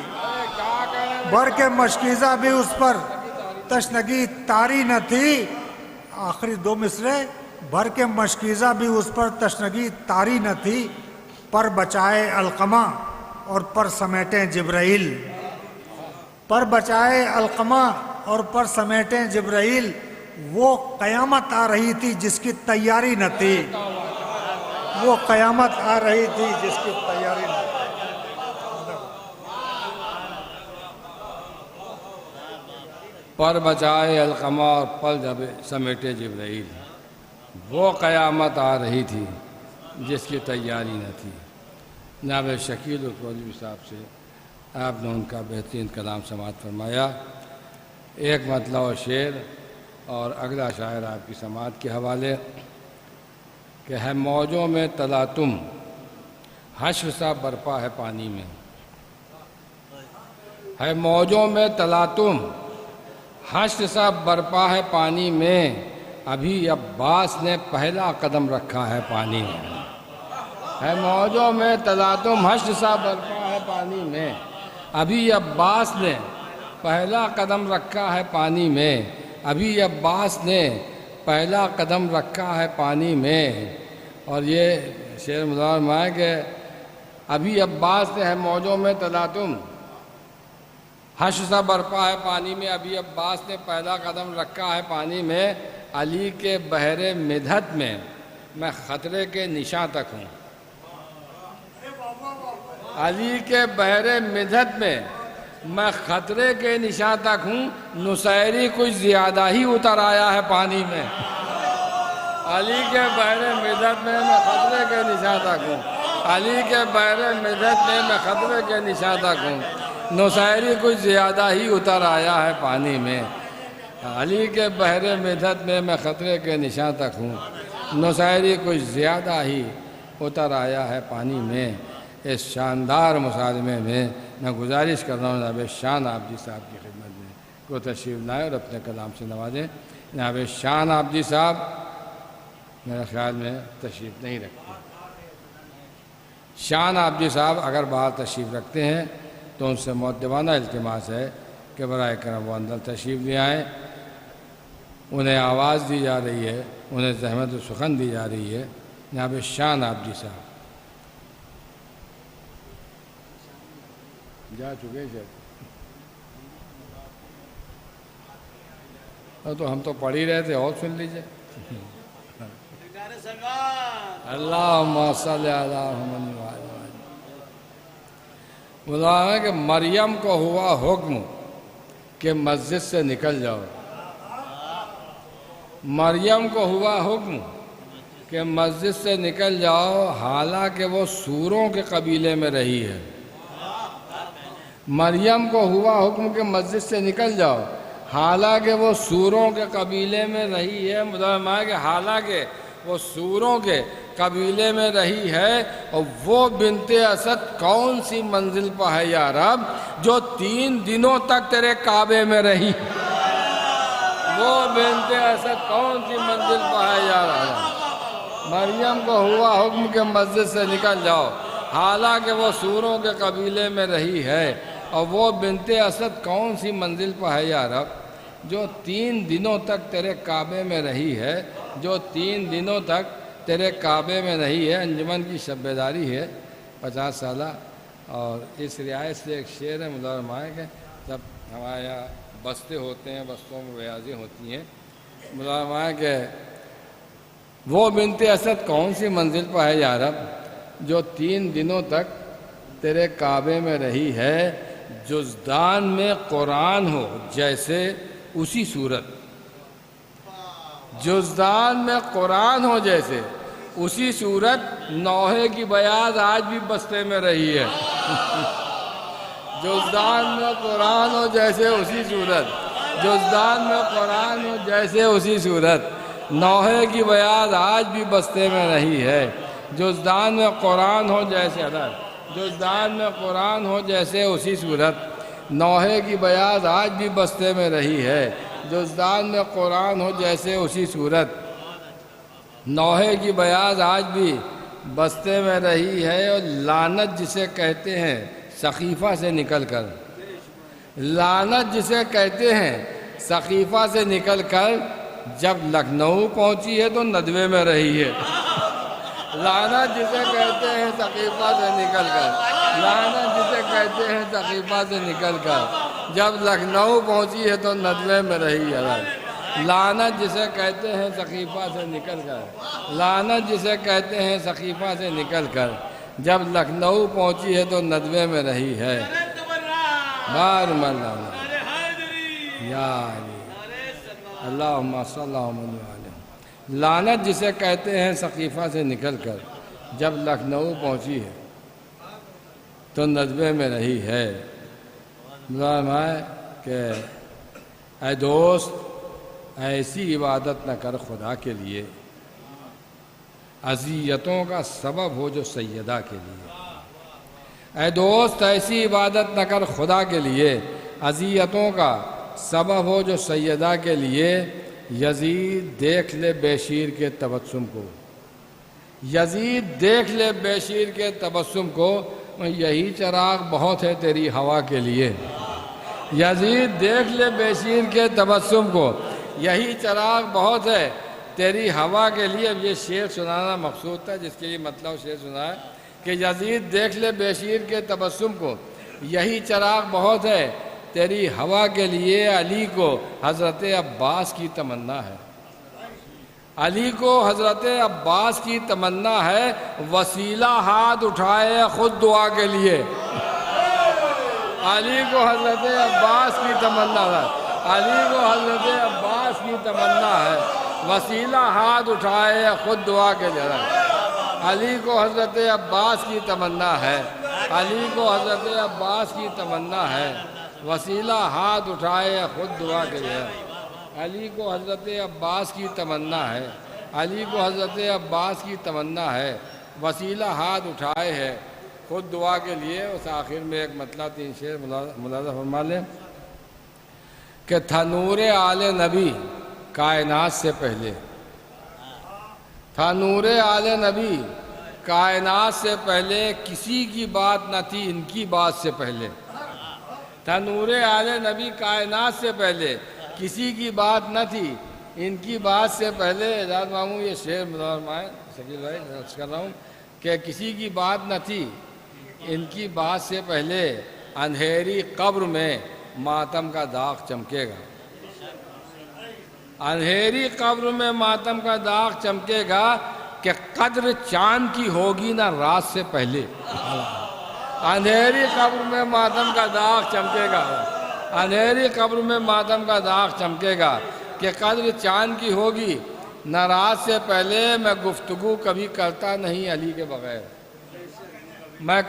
بھر کے مشکیزہ بھی اس پر تشنگی تاری نہ تھی. آخری 2 مصرے. بھر کے مشکیزہ بھی اس پر تشنگی تاری نہ تھی. پر بچائے القمہ اور پر سمیٹیں جبرائیل. پر بچائے القمہ اور پر سمیٹیں جبرائیل. وہ قیامت آ رہی تھی جس کی تیاری نہ تھی. وہ قیامت آ رہی تھی جس کی تیاری نہ تھی. پر بچائے القمہ اور پر سمیٹے جبرائیل. وہ قیامت آ رہی تھی جس کی تیاری نہ تھی. جناب شکیل القولی صاحب سے آپ نے ان کا بہترین کلام سماعت فرمایا. ایک مطلع و شعر اور اگلا شاعر آپ کی سماعت کے حوالے کہ ہے موجوں میں تلاطم حشر سا برپا ہے پانی میں. ہے موجوں میں تلاطم حشر سا برپا ہے پانی میں. ابھی عباس نے پہلا قدم رکھا ہے پانی میں. ہے موجوں میں تلاطم حشر سا برپا ہے پانی میں. ابھی عباس نے پہلا قدم رکھا ہے پانی میں. ابھی عباس نے پہلا قدم رکھا ہے پانی میں. اور یہ شعر مظاہر ہے کہ ابھی عباس نے ہے موجوں میں تلاطم حشر سا برپا ہے پانی میں. ابھی عباس نے پہلا قدم رکھا ہے پانی میں. علی کے بحر مدحت میں میں خطرے کے نشاں تک ہوں. علی کے بحر مدحت میں خطرے کے نشاں تک ہوں. نصیری کچھ زیادہ ہی اتر آیا ہے پانی میں. علی کے بحر مدحت میں میں خطرے کے نشاں تک ہوں. علی کے بحر مدحت میں میں خطرے کے نشاں تک ہوں. نصیری کچھ زیادہ ہی اتر آیا ہے پانی میں. علی کے بحر مدحت میں میں خطرے کے نشاں تک ہوں. نصیری کچھ زیادہ ہی اتر آیا ہے پانی میں. اس شاندار مصالحے میں میں گزارش کر رہا ہوں جناب شان آبدی صاحب کی خدمت میں کو تشریف لائیں اور اپنے کلام سے نوازیں. جناب شان آبدی صاحب میرے خیال میں تشریف نہیں رکھتے. شان آبدی صاحب اگر باہر تشریف رکھتے ہیں تو ان سے مؤدبانہ التماس ہے کہ برائے کرم وہ اندر تشریف لے آئیں. انہیں آواز دی جا رہی ہے، انہیں زحمت و سخن دی جا رہی ہے. جناب شان آبدی صاحب جا چکے شاید. تو ہم تو پڑھ ہی رہے تھے، اور سن لیجئے۔ اللہم صلی اللہ علیہ وسلم کہ مریم کو ہوا حکم کہ مسجد سے نکل جاؤ، مریم کو ہوا حکم کہ مسجد سے نکل جاؤ، حالانکہ وہ سوروں کے قبیلے میں رہی ہے۔ مریم کو ہوا حکم کہ مسجد سے نکل جاؤ، حالانکہ وہ سوروں کے قبیلے میں رہی ہے۔ مطلب ہے کہ حالانکہ وہ سوروں کے قبیلے میں رہی ہے، اور وہ بنت اسد کون سی منزل پہ ہے یا رب جو 3 دنوں تک تیرے کعبے میں رہی؟ وہ بنت اسد کون سی منزل پہ ہے یا رب؟ مریم کو ہوا حکم کہ مسجد سے نکل جاؤ، حالانکہ وہ سوروں کے قبیلے میں رہی ہے، اور وہ بنت اسد کون سی منزل پہ ہے یا رب جو 3 دنوں تک تیرے کعبے میں رہی ہے، جو 3 دنوں تک تیرے کعبے میں رہی ہے۔ انجمن کی شب بیداری ہے 50 سالہ، اور اس رعایت سے ایک شعر ہے ملازمائے کہ جب ہمارے یہاں بستے ہوتے ہیں، بستوں میں بیاضیں ہوتی ہیں، ملازمائے کہ وہ بنت اسد کون سی منزل پہ ہے یا رب جو 3 دنوں تک تیرے کعبے میں رہی ہے، جزدان میں قرآن ہو جیسے اسی صورت، جزدان میں قرآن ہو جیسے اسی صورت، نوحے کی بیاض آج بھی بستے میں رہی ہے۔ جزدان میں قرآن ہو جیسے اسی صورت، جزدان میں قرآن ہو جیسے اسی صورت، نوحے کی بیاض آج بھی بستے میں رہی ہے۔ جزدان میں قرآن ہو جیسے جزدان میں قرآن ہو جیسے اسی صورت، نوحے کی بیاض آج بھی بستے میں رہی ہے۔ جزدان میں قرآن ہو جیسے اسی صورت، نوحے کی بیاض آج بھی بستے میں رہی ہے۔ اور لعنت جسے کہتے ہیں سقیفہ سے نکل کر، لعنت جسے کہتے ہیں سقیفہ سے نکل کر جب لکھنؤ پہنچی ہے تو ندوے میں رہی ہے۔ لعنت جسے کہتے ہیں سقیفہ سے نکل کر، لعنت جسے کہتے ہیں سقیفہ سے نکل کر جب لکھنؤ پہنچی ہے تو ندوے میں رہی ہے۔ لعنت جسے کہتے ہیں سقیفہ سے نکل کر، لعنت جسے کہتے ہیں سقیفہ سے نکل کر جب لکھنؤ پہنچی ہے تو ندوے میں رہی ہے۔ بار مولانا یا علی اللہم صلی اللہ علیہ وسلم۔ لعنت جسے کہتے ہیں سقیفہ سے نکل کر جب لکھنؤ پہنچی ہے تو ندوے میں رہی ہے۔ معلوم ہے کہ اے دوست ایسی عبادت نہ کر خدا کے لیے اذیتوں کا سبب ہو جو سیدہ کے لیے۔ اے دوست ایسی عبادت نہ کر خدا کے لیے اذیتوں کا سبب ہو جو سیدہ کے لیے۔ یزید دیکھ لے بے شیر کے تبسم کو، یزید دیکھ لے بے شیر کے تبسم کو، یہی چراغ بہت ہے تیری ہوا کے لیے۔ یزید دیکھ لے بے شیر کے تبسم کو، یہی چراغ بہت ہے تیری ہوا کے لیے۔ اب یہ شعر سنانا مقصود تھا، جس کے لیے مطلب شعر سنا ہے کہ یزید دیکھ لے بے شیر کے تبسم کو، یہی چراغ بہت ہے تیری ہوا کے لیے۔ علی کو حضرت عباس کی تمنا ہے، علی کو حضرت عباس کی تمنا ہے، وسیلہ ہاتھ اٹھائے خود دعا کے لیے۔ علی کو حضرت عباس کی تمنا ہے، علی کو حضرت عباس کی تمنا ہے، وسیلہ ہاتھ اٹھائے خود دعا کے لیے۔ علی کو حضرت عباس کی تمنا ہے، علی کو حضرت عباس کی تمنا ہے، وسیلہ ہاتھ اٹھائے خود دعا کے لیے۔ علی کو حضرت عباس کی تمنا ہے، علی کو حضرت عباس کی تمنا ہے، وسیلہ ہاتھ اٹھائے ہے خود دعا کے لیے۔ اس آخر میں ایک مطلب 3 شعر ملاحظہ فرما لیں کہ تھا نور آل نبی کائنات سے پہلے، تھا نور آل نبی کائنات سے پہلے، کسی کی بات نہ تھی ان کی بات سے پہلے۔ تھا نور آل نبی کائنات سے پہلے، کسی کی بات نہ تھی ان کی بات سے پہلے۔ اعجاز ماموں یہ شعر فرمائیں شکیل بھائی، عرض کر رہا ہوں کہ کسی کی بات نہ تھی ان کی بات سے پہلے، اندھیری قبر میں ماتم کا داغ چمکے گا۔ اندھیری قبر میں ماتم کا داغ چمکے گا کہ قدر چاند کی ہوگی نہ رات سے پہلے. اندھیری قبر میں ماتم کا داغ چمکے گا, اندھیری قبر میں ماتم کا داغ چمکے گا کہ قدر چاند کی ہوگی نہ رات سے پہلے. میں گفتگو کبھی کرتا نہیں علی کے بغیر, میں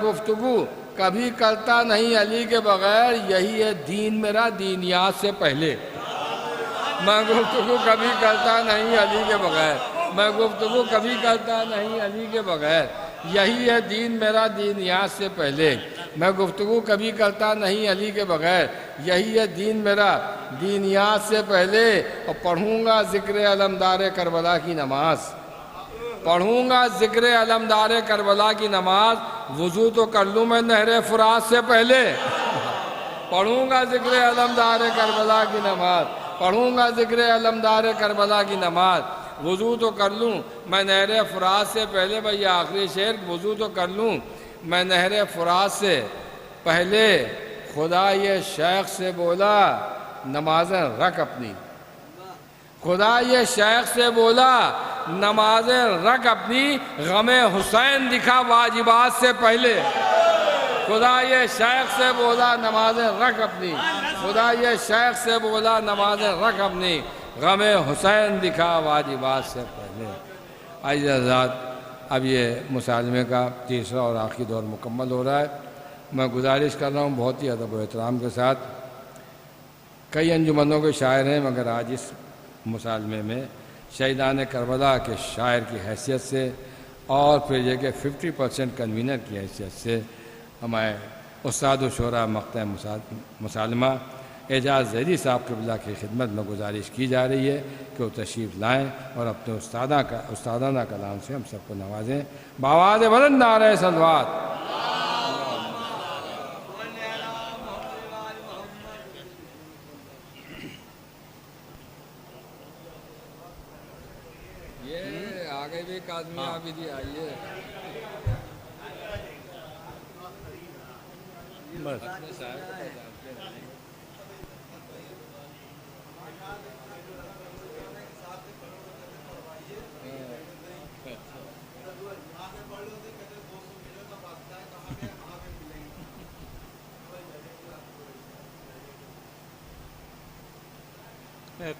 گفتگو کبھی کرتا نہیں علی کے بغیر. یہی ہے دین میرا دینیات سے پہلے. میں گفتگو کبھی کرتا نہیں علی کے بغیر, میں گفتگو کبھی کرتا نہیں علی کے بغیر. یہی ہے دین میرا دینیات سے پہلے. میں گفتگو کبھی کرتا نہیں علی کے بغیر. یہی ہے دین میرا دینیات سے پہلے. اور پڑھوں گا ذکر علمدار کربلا کی نماز, پڑھوں گا ذکر علمدار کربلا کی نماز. وضو تو کر لوں میں نہر فرات سے پہلے. پڑھوں گا ذکر علمدار کربلا کی نماز, پڑھوں گا ذکر علمدار کربلا کی نماز. وضو تو کر لوں میں نہر فرات سے پہلے. بھائی آخری شعر, وضو تو کر لوں میں نہر فرات سے پہلے. خدا یہ شیخ سے بولا نمازیں رکھ اپنی, خدا یہ شیخ سے بولا نمازیں رکھ اپنی. غم حسین دکھا واجبات سے پہلے. خدا یہ شیخ سے بولا نمازیں رکھ اپنی, خدا یہ شیخ سے بولا نمازیں رکھ اپنی. غم حسین دکھا واجبات سے پہلے. عزیز حضرات, اب یہ مصالحے کا تیسرا اور آخری دور مکمل ہو رہا ہے. میں گزارش کر رہا ہوں بہت ہی ادب و احترام کے ساتھ. کئی انجمنوں کے شاعر ہیں, مگر آج اس مصالحے میں شہیدان کربلا کے شاعر کی حیثیت سے اور پھر یہ کہ 50% کنوینر کی حیثیت سے ہمارے استاد الشعراء مقطع مصالحہ اعجاز زیدی صاحب قبلہ کی خدمت میں گزارش کی جا رہی ہے کہ وہ تشریف لائیں اور اپنے استادانہ کلام سے ہم سب کو نوازیں. بآواز بلند نعرہ صلوات. یہ آگے بھی ایک آدمی عابدی آئیے بس.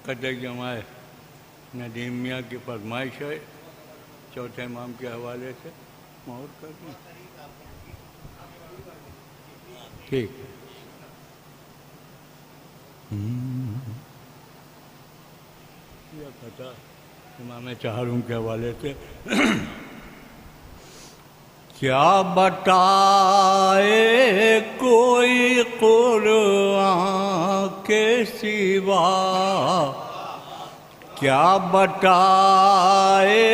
قدر جمائے ندیم میاں کی فرمائش ہے, چوتھے امام کے حوالے سے مہر کر دیں. ٹھیک ہے. یہ پتہ امام چہارم کے حوالے سے. کیا بتائے کوئی قرآن کے سوا, کیا بتائے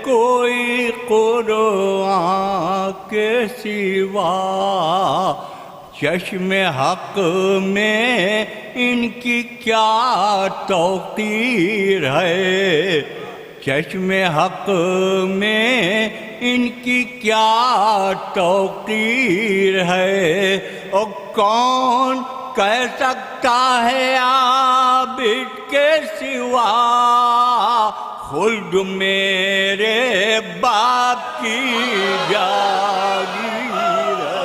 کوئی قرآن کے سوا. چشم حق میں ان کی کیا توقیر ہے, چشم حق میں ان کی کیا توقیر ہے. اور کون کہہ سکتا ہے عابد کے سوا, خلد میرے باپ کی جاگیر ہے.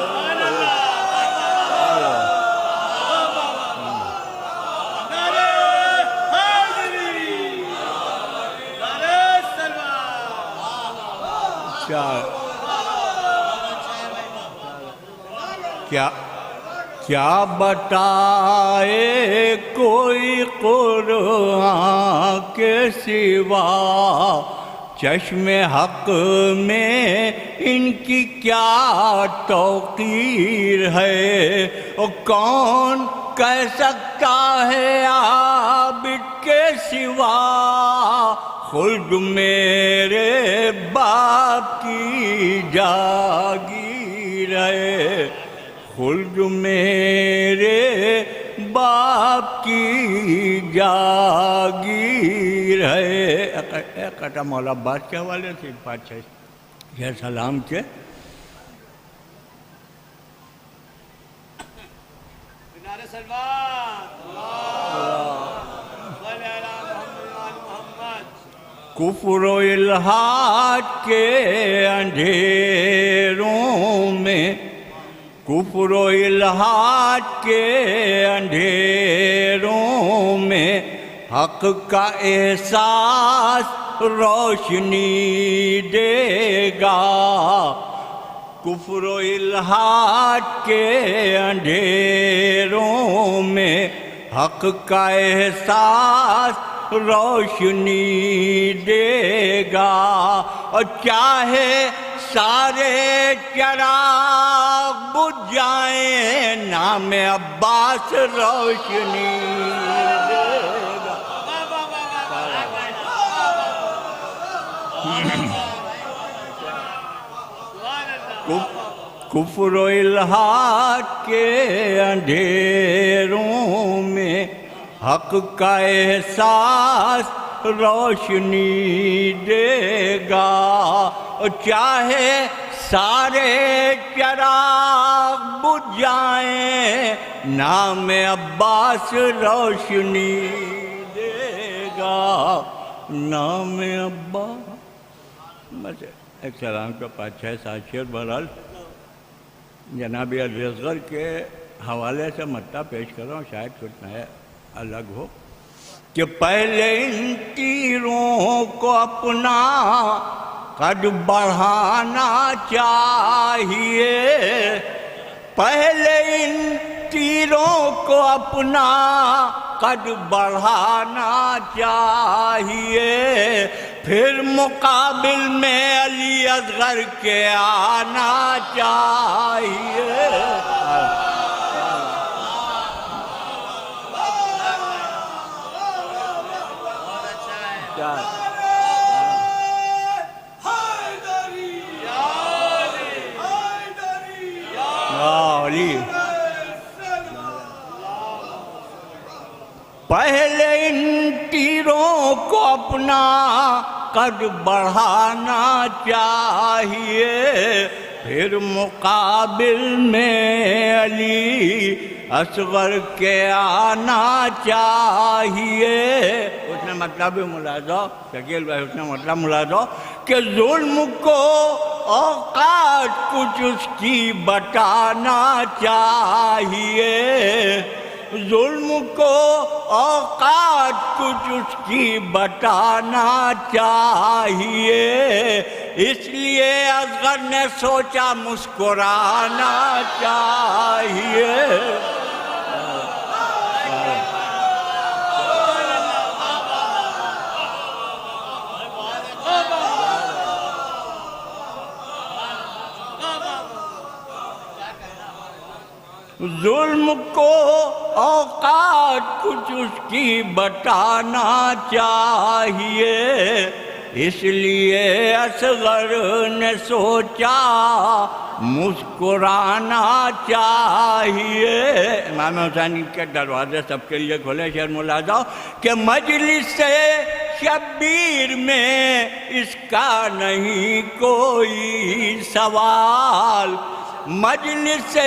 کیا بتائے کوئی قرآن کے سوا, چشم حق میں ان کی کیا توقیر ہے. اور کون کہہ سکتا ہے عابد کے سوا, خلد میرے باپ کی جاگیر ہے, خلد میرے باپ کی جاگیر ہے. قطع مولا عباس کے حوالے سے بادشاہ یہ سلام کے. نعرہ سلوات. کفر و الحاد کے اندھیروں میں، کفر و الحاد کے اندھیروں میں حق کا احساس روشنی دے گا، کفر و الحاد کے اندھیروں میں حق کا احساس روشنی دے گا، اور چاہے سارے چراغ بجھ جائیں نام عباس روشنی دے گا۔ کفر و الحاد کے اندھیروں میں حق کا احساس روشنی دے گا، اور چاہے سارے چراغ بجھ جائیں نام عباس روشنی دے گا، نام عباس۔ بس ایک سلام کا 5-6-7 شعر بہرحال جناب علی اصغر کے حوالے سے مطلع پیش کر رہا ہوں، شاید کچھ نیا الگ ہو کہ پہلے ان تیروں کو اپنا قد بڑھانا چاہیے، پہلے ان تیروں کو اپنا قد بڑھانا چاہیے، پھر مقابل میں علی اصغر کے آنا چاہیے۔ پہلے ان تیروں کو اپنا قد بڑھانا چاہیے، پھر مقابل میں علی اصغر کے آنا چاہیے۔ اس نے مطلب بھی ملاحظہ، شکیل بھائی اس نے مطلب ملاحظہ کہ ظلم کو اوقات کچھ اس کی بتانا چاہیے، ظلم کو اوقات کچھ اس کی بتانا چاہیے، اس لیے اصغر نے سوچا مسکرانا چاہیے۔ ظلم کو اوقات کچھ اس کی بتانا چاہیے، اس لیے اصغر نے سوچا مسکرانا چاہیے۔ امام حسین کے دروازے سب کے لیے کھلے، شعر ملاحظہ کہ مجلس شبیر میں اس کا نہیں کوئی سوال، مجلس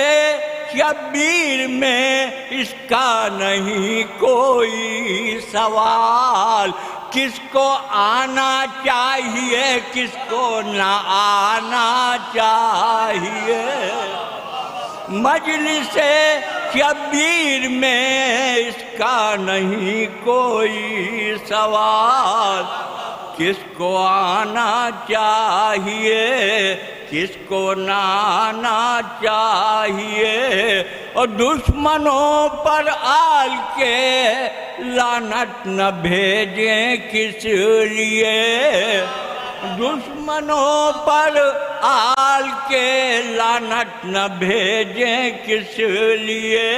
شبیر میں اس کا نہیں کوئی سوال، کس کو آنا چاہیے کس کو نہ آنا چاہیے، مجلس شبیر میں اس کا نہیں کوئی سوال، کس کو آنا چاہیے کس کو نہ آنا چاہیے، اور دشمنوں پر آل کے لعنت نہ بھیجیں کس لیے، دشمنوں پر آل کے لعنت نہ بھیجیں کس لیے،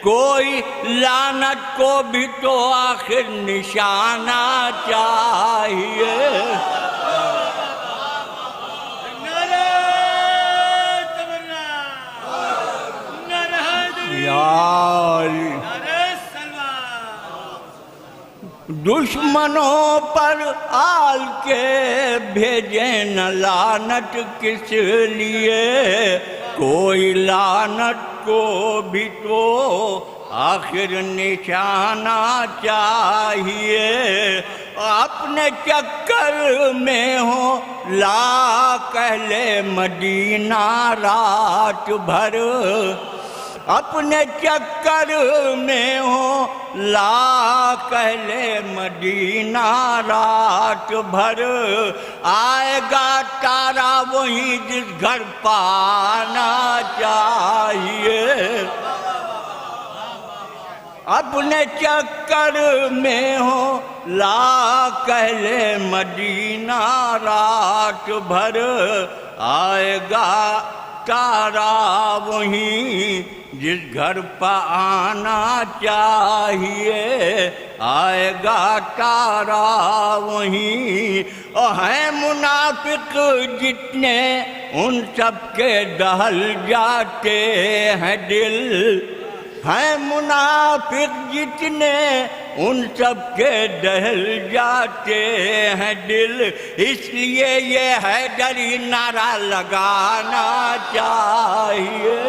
کوئی لعنت کو بھی تو آخر نشانہ چاہیے۔ دشمنوں پر آل کے بھیجیں نہ لعنت کس لیے، کوئی لعنت کو بھی تو آخر نشانہ چاہیے، اپنے چکر میں ہو لاکھ اہل مدینہ رات بھر، اپنے چکر میں ہو لاکھ اہل مدینہ رات بھر، آئے گا تارا وہی جس گھر پانا چاہیے، اپنے چکر میں ہو لاکھ اہل مدینہ رات بھر، آئے گا تارا وہیں جس گھر پہ آنا چاہیے، آئے گا تارا وہیں۔ اور ہیں منافق جتنے ان سب کے دہل جاتے ہیں دل، ہیں منافق جتنے ان سب کے دہل جاتے ہیں دل، اس لیے یہ حیدری نعرہ لگانا چاہیے۔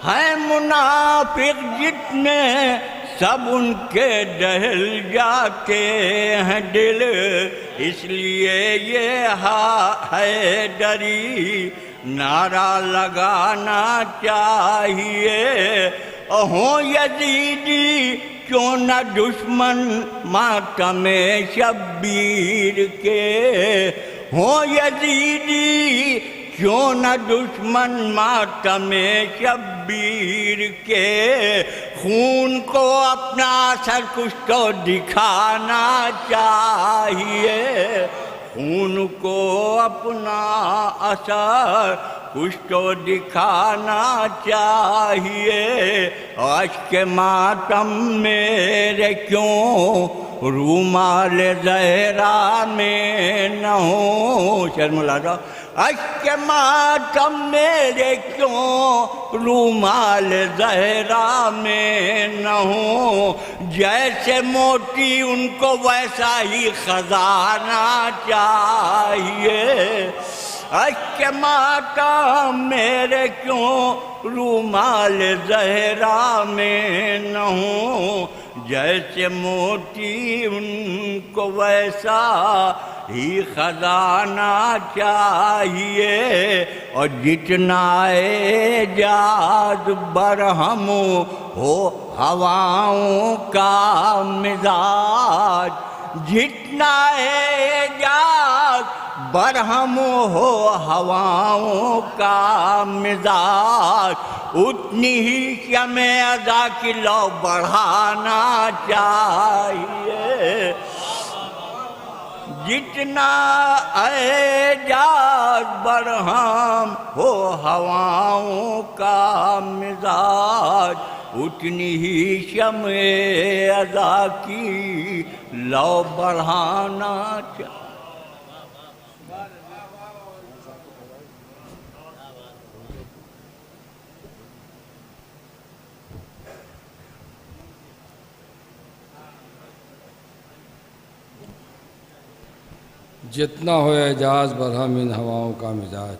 ہیں منافق جتنے سب ان کے دہل جاتے ہیں دل، اس لیے یہ حیدری نعرہ لگانا چاہیے۔ ہوں یزیدی کیوں نہ دشمن ماتم شبیر کے، ہوں یزیدی کیوں نہ دشمن ماتم شبیر کے، خون کو اپنا اثر کچھ تو دکھانا چاہیے، خون کو اپنا اثر کچھ تو دکھانا چاہیے۔ اشک ماتم میرے کیوں رومال زہرا میں نہ ہو، شرم لادا، اشک ماتم میرے کیوں رومال زہرا میں نہ ہو، جیسے موتی ان کو ویسا ہی خزانہ چاہیے، اشک ماتم میرے کیوں رومال زہرا میں نہ ہو، جیسے موتی ان کو ویسا ہی خزانہ چاہیے۔ اور جتنا اعجاز برہم ہو ہواؤں کا مزاج، جتنا اعجاز برہم ہو ہواؤں کا مزاج، اتنی ہی شمع ازاں کی لو بڑھانا چاہیے۔ جتنا اعجاز برہم ہو ہواؤں کا مزاج، اتنی ہی شمع ازاں کی لو بڑھانا چاہیے۔ جتنا ہو اعجاز برہم ان ہواؤں کا مزاج،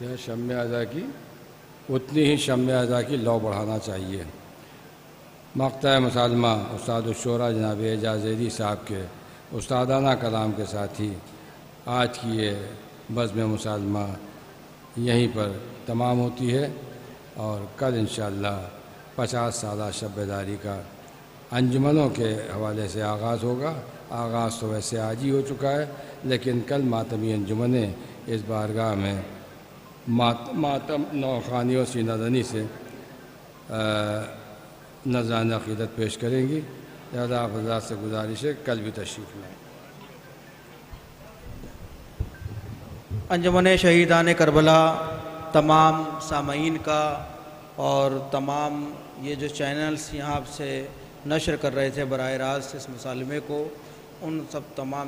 یہ شمع ازاں کی اتنی ہی شمع ازاں کی لو بڑھانا چاہیے۔ مقطع مسالمہ استاد الشورا جناب اعجاز زیدی صاحب کے استادانہ کلام کے ساتھ ہی آج کی یہ بزم مسالمہ یہیں پر تمام ہوتی ہے، اور کل انشاءاللہ 50 سالہ شب بیداری کا انجمنوں کے حوالے سے آغاز ہوگا۔ آغاز تو ویسے آج ہی ہو چکا ہے، لیکن کل ماتمی انجمنیں اس بارگاہ میں ماتم نوخوانی اور سینہ زنی سے نذرانہ عقیدت پیش کریں گی۔ لہذا آپ حضرات سے گزارش ہے کل بھی تشریف لائیں۔ انجمن شہیدان کربلا تمام سامعین کا اور تمام یہ جو چینلز یہاں سے نشر کر رہے تھے براہ راست اس مکالمے کو، ان سب تمام